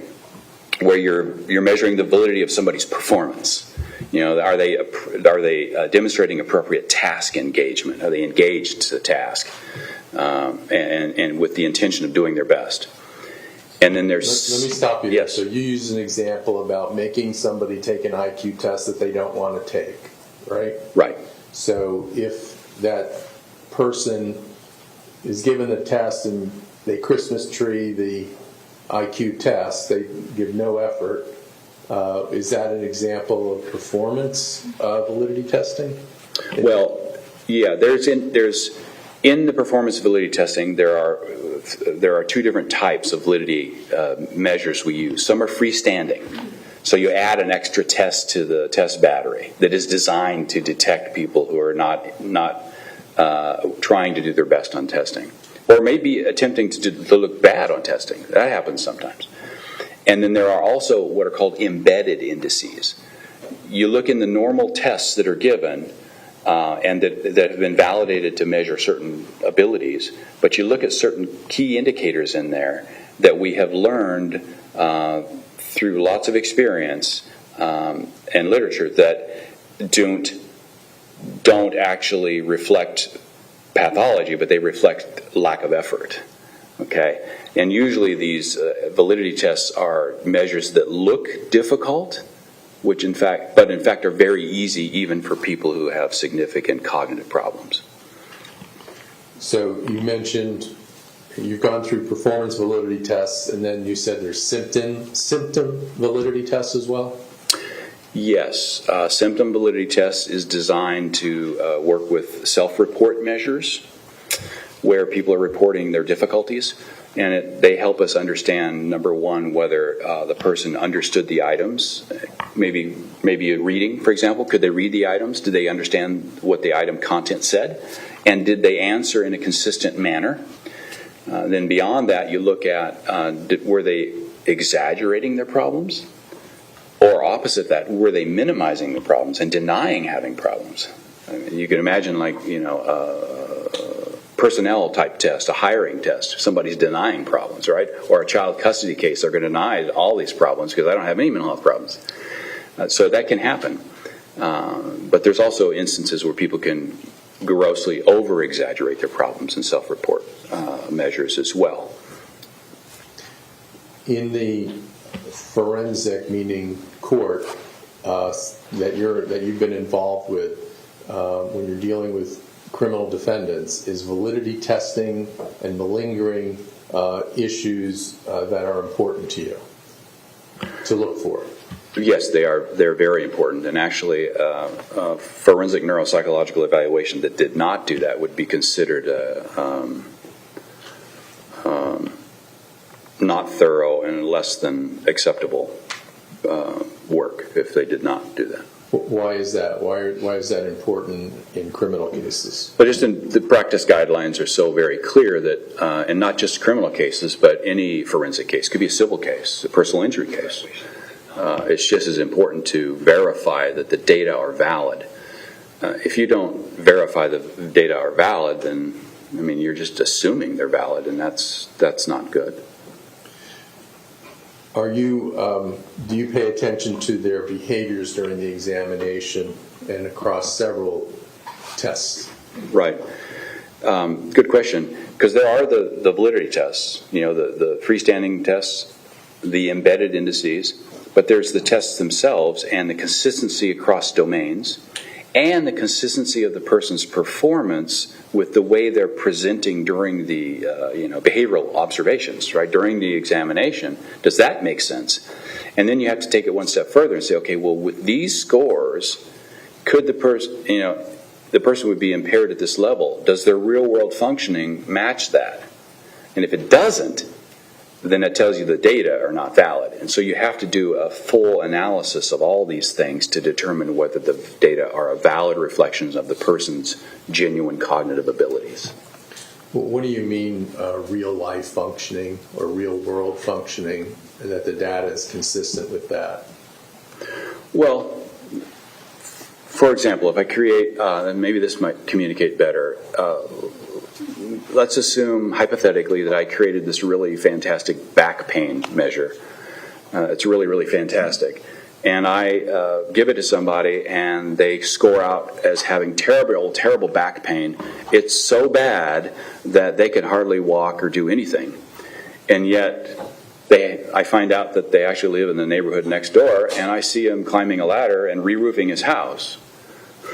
where you're measuring the validity of somebody's performance. You know, are they demonstrating appropriate task engagement? Are they engaged to the task, and with the intention of doing their best? And then there's... Let me stop you yes. there. So you use an example about making somebody take an IQ test that they don't want to take, right? Right. So if that person is given the test and they Christmas tree the IQ test, they give no effort, is that an example of performance validity testing? Well, yeah, there's in the performance validity testing, there are there are two different types of validity measures we use. Some are freestanding. So you add an extra test to the test battery that is designed to detect people who are not trying to do their best on testing, or maybe attempting to look bad on testing. That happens sometimes. And then there are also what are called embedded indices. You look in the normal tests that are given and that have been validated to measure certain abilities, but you look at certain key indicators in there that we have learned through lots of experience and literature that don't actually reflect pathology, but they reflect lack of effort. Okay, and usually these validity tests are measures that look difficult, but in fact are very easy even for people who have significant cognitive problems. So you mentioned you've gone through performance validity tests, and then you said there's symptom validity tests as well? Yes, symptom validity test is designed to work with self-report measures where people are reporting their difficulties, and they help us understand, number one, whether the person understood the items. Maybe a reading, for example. Could they read the items? Did they understand what the item content said? And did they answer in a consistent manner? Then beyond that, you look at were they exaggerating their problems? Or opposite that, were they minimizing the problems and denying having problems? I mean, you can imagine, like, personnel type test, a hiring test. Somebody's denying problems, right? Or a child custody case, they're going to deny all these problems because I don't have any mental health problems. So that can happen. But there's also instances where people can grossly over-exaggerate their problems in self-report measures as well. In the forensic, meaning court, that you've been involved with when you're dealing with criminal defendants, is validity testing and malingering issues that are important to you to look for? Yes, they are. They're very important. And actually, forensic neuropsychological evaluation that did not do that would be considered not thorough and less than acceptable work if they did not do that. Why is that? Why is that important in criminal cases? But just in the practice guidelines are so very clear that, and not just criminal cases, but any forensic case, could be a civil case, a personal injury case. It's just as important to verify that the data are valid. If you don't verify the data are valid, then you're just assuming they're valid, and that's not good. Do you pay attention to their behaviors during the examination and across several tests? Right. Good question. Because there are the validity tests, the freestanding tests, the embedded indices, but there's the tests themselves and the consistency across domains and the consistency of the person's performance with the way they're presenting during the behavioral observations, right, during the examination. Does that make sense? And then you have to take it one step further and say, okay, well, with these scores, could the person would be impaired at this level? Does their real-world functioning match that? And if it doesn't, then that tells you the data are not valid. And so you have to do a full analysis of all these things to determine whether the data are a valid reflection of the person's genuine cognitive abilities. Well, what do you mean real-life functioning or real-world functioning, and that the data is consistent with that? Well, for example, if I create, and maybe this might communicate better, let's assume hypothetically that I created this really fantastic back pain measure. It's really, really fantastic. And I give it to somebody and they score out as having terrible, terrible back pain. It's so bad that they can hardly walk or do anything. And yet I find out that they actually live in the neighborhood next door, and I see him climbing a ladder and re-roofing his house.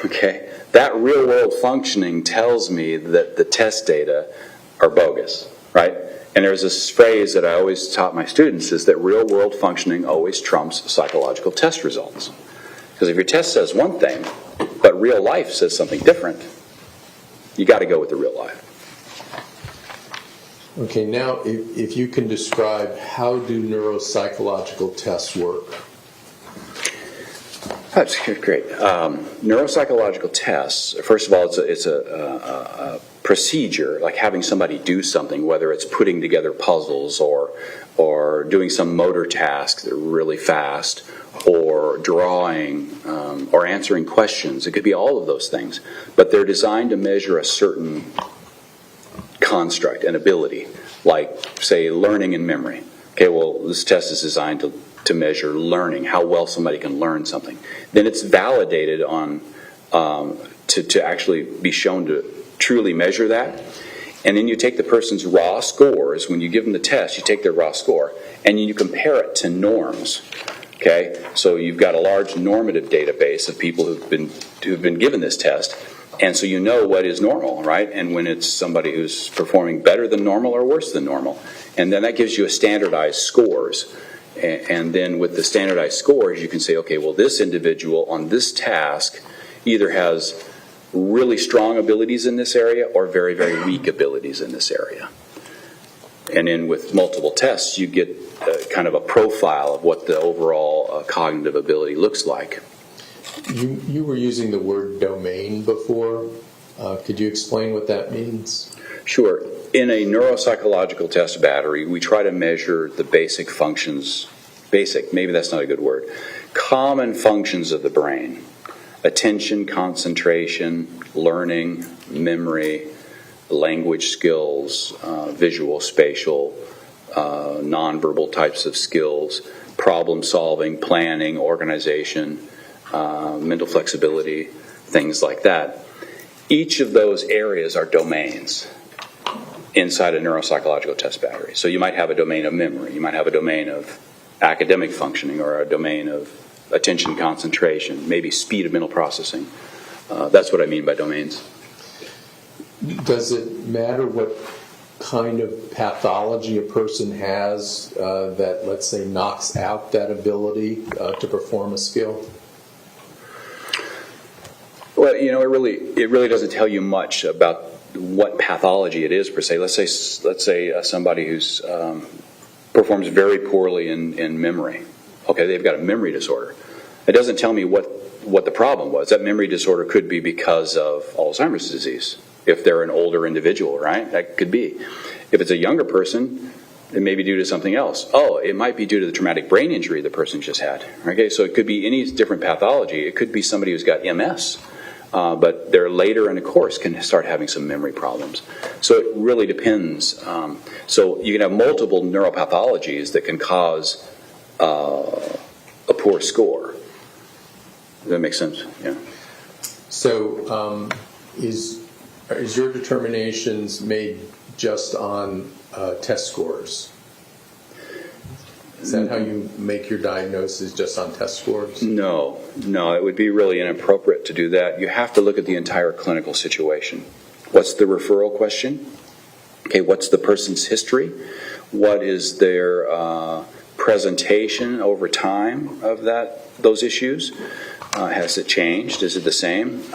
Okay? That real-world functioning tells me that the test data are bogus, right? And there's this phrase that I always taught my students is that real-world functioning always trumps psychological test results. Because if your test says one thing, but real life says something different, you got to go with the real life. Okay, now if you can describe how do neuropsychological tests work? That's great. Neuropsychological tests, first of all, it's a procedure, like having somebody do something, whether it's putting together puzzles or doing some motor task really fast, or drawing, or answering questions. It could be all of those things. But they're designed to measure a certain construct, an ability, like, say, learning and memory. Okay, well, this test is designed to measure learning, how well somebody can learn something. Then it's validated on to actually be shown to truly measure that. And then you take the person's raw scores. When you give them the test, you take their raw score, and you compare it to norms. Okay, so you've got a large normative database of people who've been given this test, and so you know what is normal, right? And when it's somebody who's performing better than normal or worse than normal, and then that gives you a standardized scores. And then with the standardized scores, you can say, okay, well, this individual on this task either has really strong abilities in this area or very, very weak abilities in this area. And then with multiple tests, you get kind of a profile of what the overall cognitive ability looks like. You were using the word domain before. Could you explain what that means? Sure. In a neuropsychological test battery, we try to measure the basic functions, maybe that's not a good word, common functions of the brain. Attention, concentration, learning, memory, language skills, visual, spatial, nonverbal types of skills, problem solving, planning, organization, mental flexibility, things like that. Each of those areas are domains inside a neuropsychological test battery. So you might have a domain of memory, you might have a domain of academic functioning, or a domain of attention, concentration, maybe speed of mental processing. That's what I mean by domains. Does it matter what kind of pathology a person has that, let's say, knocks out that ability to perform a skill? Well, you know, it really doesn't tell you much about what pathology it is per se. Let's say somebody who's performs very poorly in memory. Okay, they've got a memory disorder. It doesn't tell me what the problem was. That memory disorder could be because of Alzheimer's disease. If they're an older individual, right? That could be. If it's a younger person, it may be due to something else. Oh, it might be due to the traumatic brain injury the person just had. Okay, so it could be any different pathology. It could be somebody who's got MS. But they're later in the course can start having some memory problems. So it really depends. So you can have multiple neuropathologies that can cause a poor score. Does that make sense? Yeah. So is your determinations made just on test scores? Is that how you make your diagnosis, just on test scores? No, it would be really inappropriate to do that. You have to look at the entire clinical situation. What's the referral question? Okay, what's the person's history? What is their presentation over time of those issues? Has it changed? Is it the same?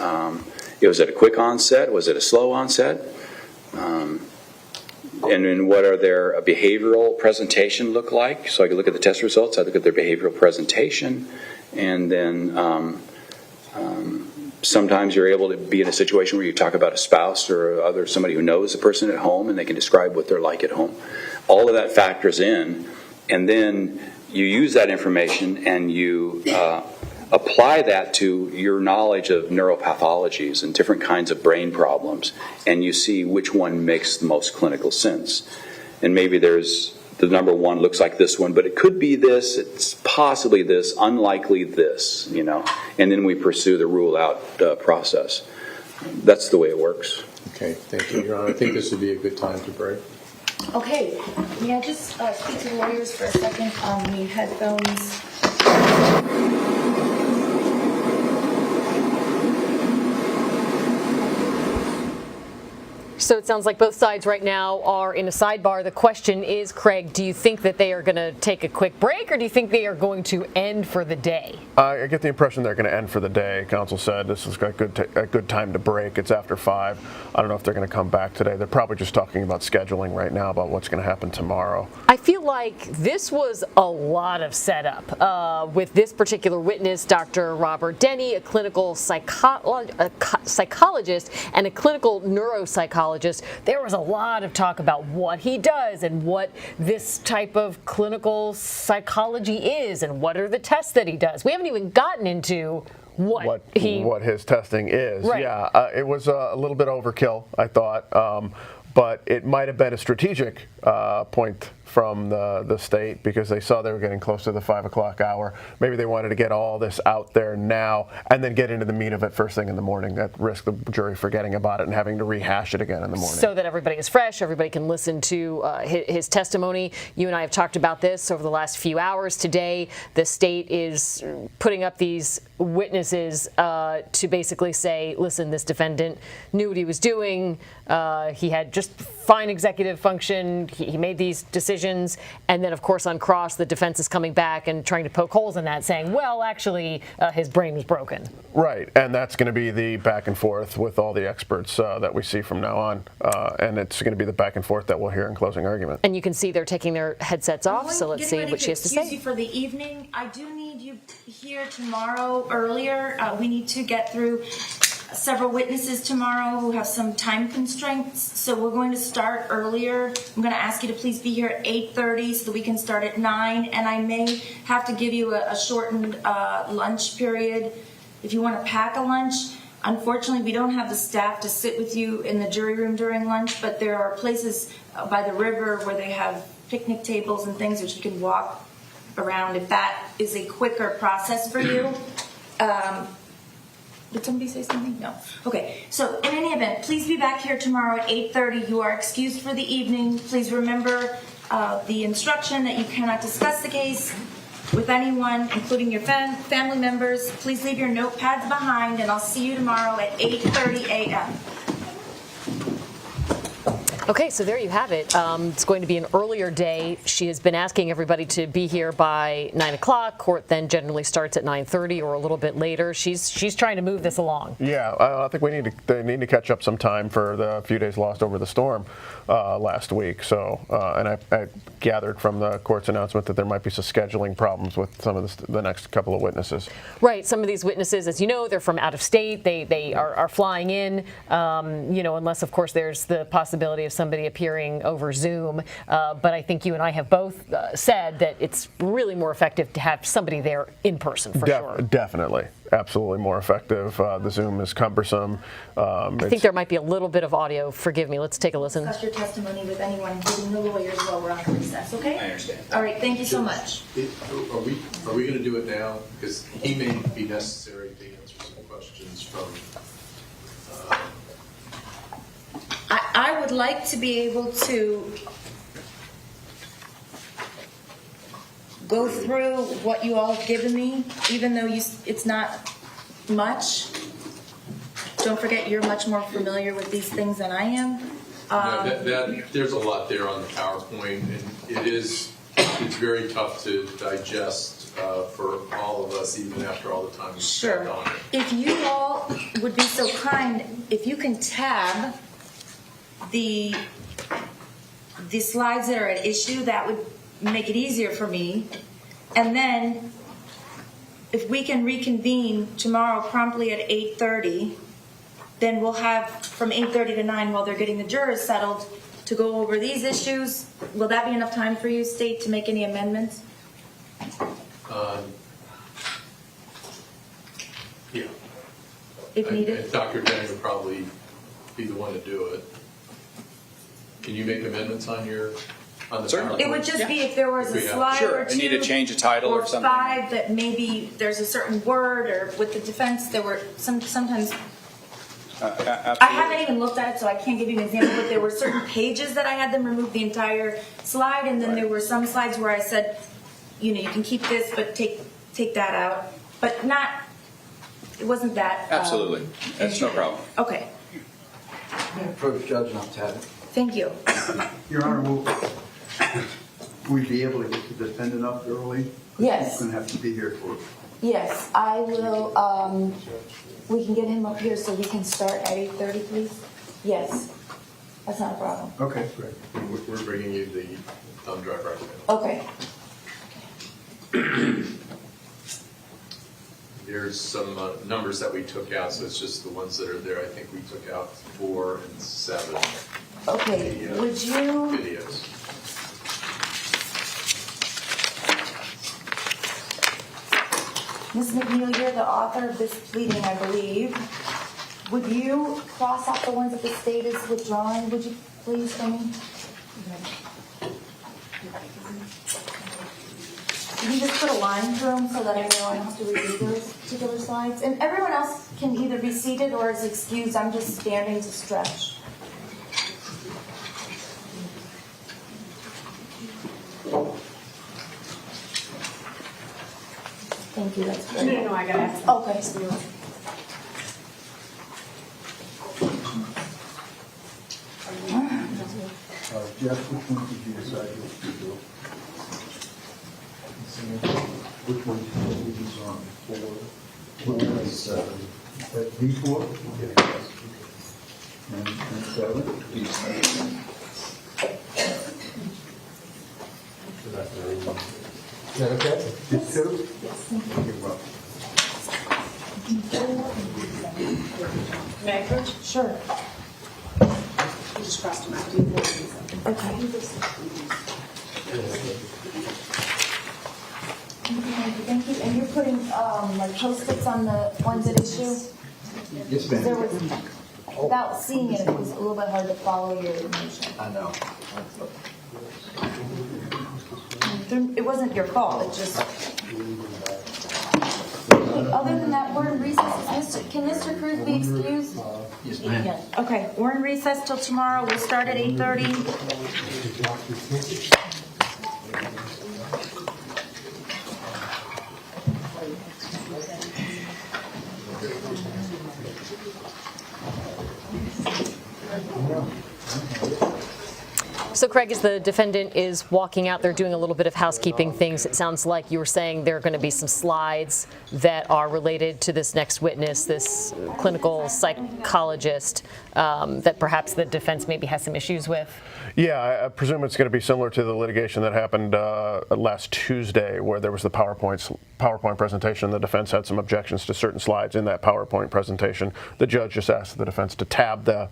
Was it a quick onset? Was it a slow onset? And then what are their behavioral presentation look like? So I can look at the test results, I look at their behavioral presentation, and then sometimes you're able to be in a situation where you talk about a spouse or somebody who knows the person at home, and they can describe what they're like at home. All of that factors in, and then you use that information and you apply that to your knowledge of neuropathologies and different kinds of brain problems, and you see which one makes the most clinical sense. And maybe there's the number one looks like this one, but it could be this, it's possibly this, unlikely this, you know. And then we pursue the rule out process. That's the way it works. Okay, thank you, Your Honor. I think this would be a good time to break. Okay, may I just speak to the lawyers for a second on the headphones? So it sounds like both sides right now are in a sidebar. The question is, Craig, do you think that they are going to take a quick break, or do you think they are going to end for the day? I get the impression they're going to end for the day. Counsel said this is a good time to break. It's after 5. I don't know if they're going to come back today. They're probably just talking about scheduling right now, about what's going to happen tomorrow. I feel like this was a lot of setup with this particular witness, Dr. Robert Denny, a clinical psychologist and a clinical neuropsychologist. There was a lot of talk about what he does and what this type of clinical psychology is and what are the tests that he does. We haven't even gotten into what his testing is. Right. Yeah, it was a little bit overkill, I thought, but it might have been a strategic point from the state because they saw they were getting close to the 5 o'clock hour. Maybe they wanted to get all this out there now and then get into the meat of it first thing in the morning, at risk the jury forgetting about it and having to rehash it again in the morning. So that everybody is fresh, everybody can listen to his testimony. You and I have talked about this over the last few hours. Today, the state is putting up these witnesses to basically say, listen, this defendant knew what he was doing. He had just fine executive function. He made these decisions. And then, of course, on cross, the defense is coming back and trying to poke holes in that, saying, well, actually, his brain was broken. Right. And that's going to be the back and forth with all the experts that we see from now on. And it's going to be the back and forth that we'll hear in closing argument. And you can see they're taking their headsets off. So let's see what she has to say. Excuse you for the evening. I do need you here tomorrow earlier. We need to get through several witnesses tomorrow who have some time constraints, so we're going to start earlier. I'm going to ask you to please be here at 8:30 so that we can start at 9, and I may have to give you a shortened lunch period if you want to pack a lunch. Unfortunately, we don't have the staff to sit with you in the jury room during lunch, but there are places by the river where they have picnic tables and things which you can walk around if that is a quicker process for you. Did somebody say something? No. Okay. So in any event, please be back here tomorrow at 8:30. You are excused for the evening. Please remember the instruction that you cannot discuss the case with anyone, including your family members. Please leave your notepads behind, and I'll see you tomorrow at 8:30 a.m. Okay, so there you have it. It's going to be an earlier day. She has been asking everybody to be here by 9 o'clock. Court then generally starts at 9:30 or a little bit later. She's trying to move this along. Yeah, I think they need to catch up some time for the few days lost over the storm last week. So, and I gathered from the court's announcement that there might be some scheduling problems with some of the next couple of witnesses. Right. Some of these witnesses, as you know, they're from out of state. They are flying in, unless, of course, there's the possibility of somebody appearing over Zoom. But I think you and I have both said that it's really more effective to have somebody there in person, for sure. Definitely. Absolutely more effective. The Zoom is cumbersome. I think there might be a little bit of audio. Forgive me. Let's take a listen. Discuss your testimony with anyone, including the lawyers, while we're on recess, okay? I understand. All right, thank you so much. Are we going to do it now? Because he may be necessary to answer some questions from... I would like to be able to go through what you all have given me, even though it's not much. Don't forget, you're much more familiar with these things than I am. There's a lot there on the PowerPoint, and it's very tough to digest for all of us, even after all the time we spent on it. If you all would be so kind, if you can tab the slides that are at issue, that would make it easier for me. And then if we can reconvene tomorrow promptly at 8:30, then we'll have from 8:30 to 9 while they're getting the jurors settled to go over these issues. Will that be enough time for you, State, to make any amendments? Yeah. If needed. Dr. Denny would probably be the one to do it. Can you make amendments on the PowerPoint? It would just be if there was a slide or two. I need to change a title or something. 5 that maybe there's a certain word, or with the defense there were sometimes. I haven't even looked at it, so I can't give you an example, but there were certain pages that I had them remove the entire slide, and then there were some slides where I said, you can keep this, but take that out. But it wasn't that. Absolutely. That's no problem. Okay. Approach Judge not to have it. Thank you. Your Honor, will we be able to get the defendant up early? Yes. He's going to have to be here for. Yes, I will, we can get him up here so we can start at 8:30, please? Yes, that's not a problem. Okay, great. We're bringing you the thumb drive right now. Okay. There's some numbers that we took out, so it's just the ones that are there. I think we took out 4 and 7. Okay, The, would you? videos. Ms. McNeil, you're the author of this pleading, I believe. Would you cross out the ones that the state is withdrawing? Would you please, for me? You can just put a line through them so that I know I don't have to redo those particular slides. And everyone else can either be seated or is excused. I'm just standing to stretch. Thank you, that's great. No, I gotta ask. Okay. Jeff, which one did you decide to do? Which one did you on? 4 and 7. D4? And 7? Is that okay? Just 2? Yes. May I approach? Sure. You just crossed them out. Okay. Thank you. And you're putting like Post-its on the ones at issue? Yes, There ma'am. was, without seeing it, it was a little bit hard to follow your motion. I know. It wasn't your fault, it just... Other than that, we're in recess. Can Mr. Cruz be excused? Yes, ma'am. Okay, we're in recess till tomorrow. We'll start at 8:30. So, Craig, as the defendant is walking out, they're doing a little bit of housekeeping things. It sounds like you were saying there are going to be some slides that are related to this next witness, this clinical psychologist, that perhaps the defense maybe has some issues with. Yeah, I presume it's going to be similar to the litigation that happened last Tuesday, where there was the PowerPoint presentation. The defense had some objections to certain slides in that PowerPoint presentation. The judge just asked the defense to tab the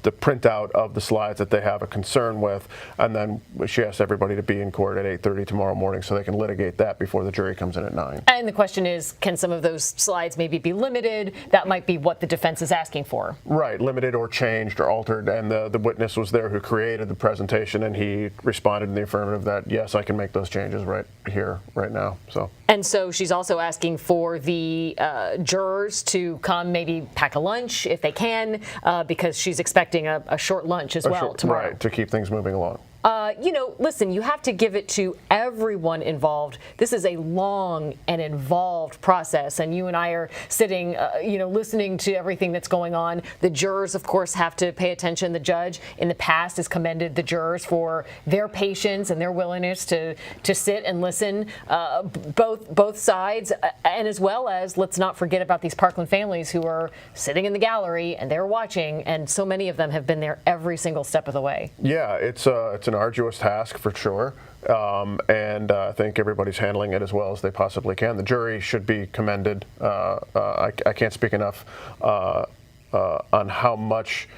printout of the slides that they have a concern with, and then she asked everybody to be in court at 8:30 tomorrow morning so they can litigate that before the jury comes in at 9. And the question is, can some of those slides maybe be limited? That might be what the defense is asking for. Right, limited or changed or altered, and the witness was there who created the presentation, and he responded in the affirmative that, yes, I can make those changes right here, right now. And so she's also asking for the jurors to come maybe pack a lunch if they can, because she's expecting a short lunch as well tomorrow. Right, to keep things moving along. Listen, you have to give it to everyone involved. This is a long and involved process, and you and I are sitting, listening to everything that's going on. The jurors, of course, have to pay attention. The judge in the past has commended the jurors for their patience and their willingness to sit and listen, both sides, and as well as, let's not forget about these Parkland families who are sitting in the gallery and they're watching, and so many of them have been there every single step of the way. Yeah, it's an arduous task for sure, and I think everybody's handling it as well as they possibly can. The jury should be commended. I can't speak enough on how much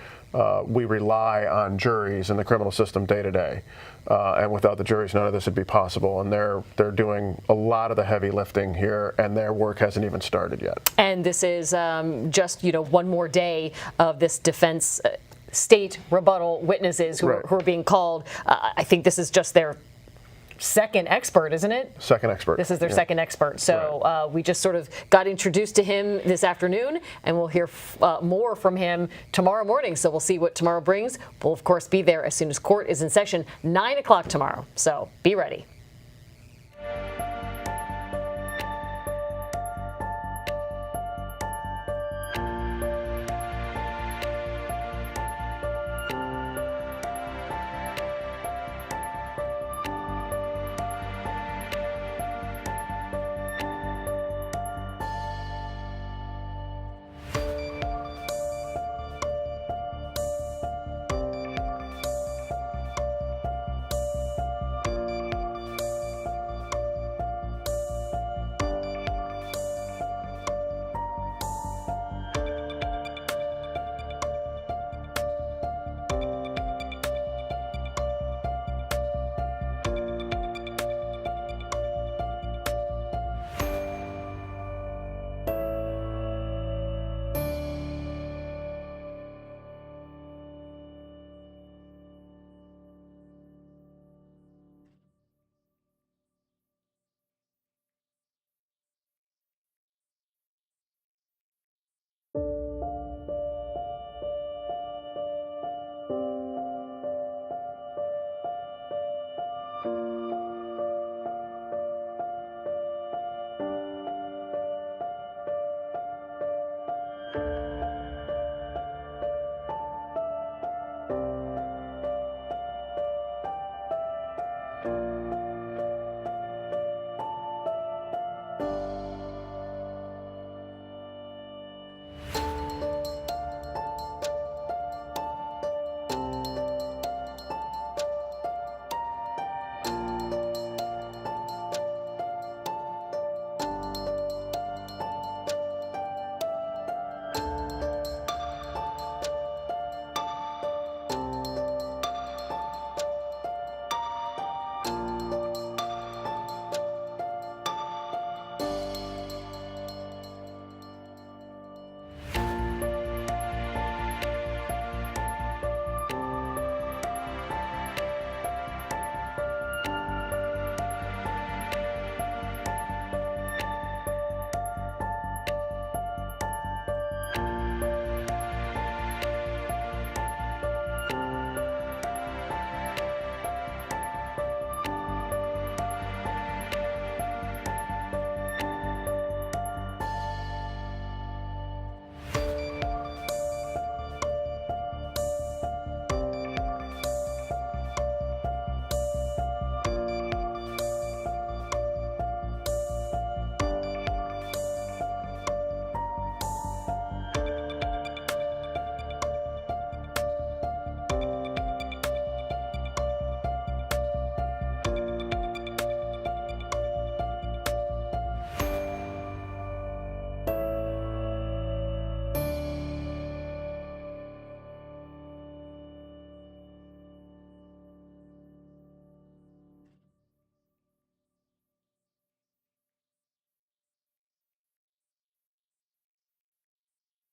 we rely on juries in the criminal system day to day. And without the juries, none of this would be possible. And they're doing a lot of the heavy lifting here, and their work hasn't even started yet. And this is just one more day of this defense state rebuttal witnesses who are being called. I think this is just their second expert, isn't it? Second expert. This is their second expert. So we just sort of got introduced to him this afternoon, and we'll hear more from him tomorrow morning. So we'll see what tomorrow brings. We'll, of course, be there as soon as court is in session, 9 o'clock tomorrow. So be ready.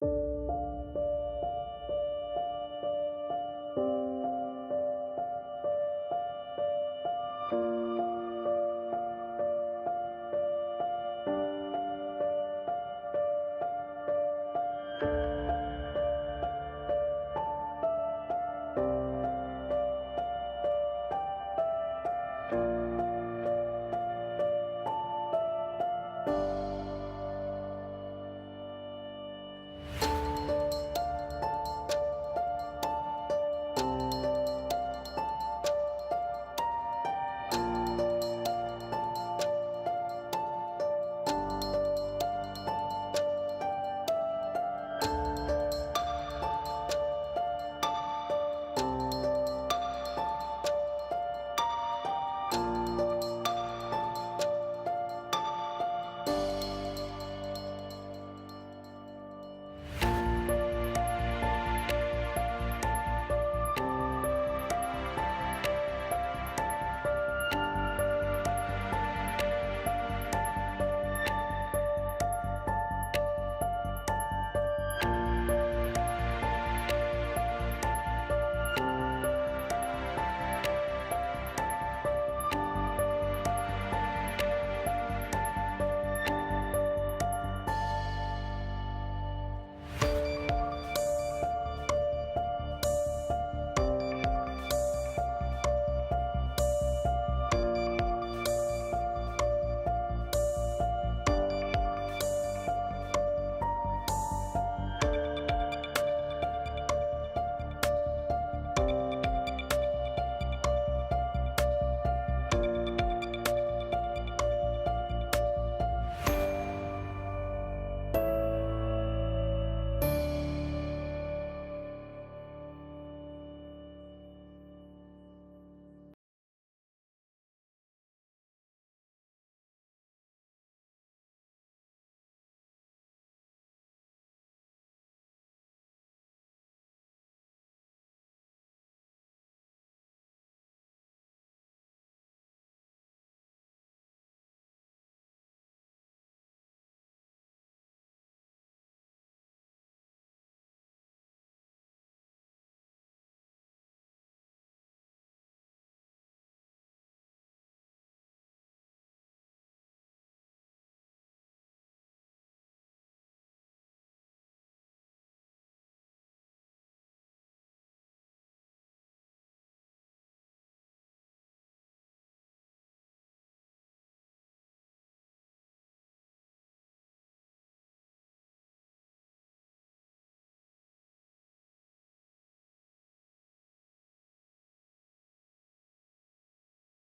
you.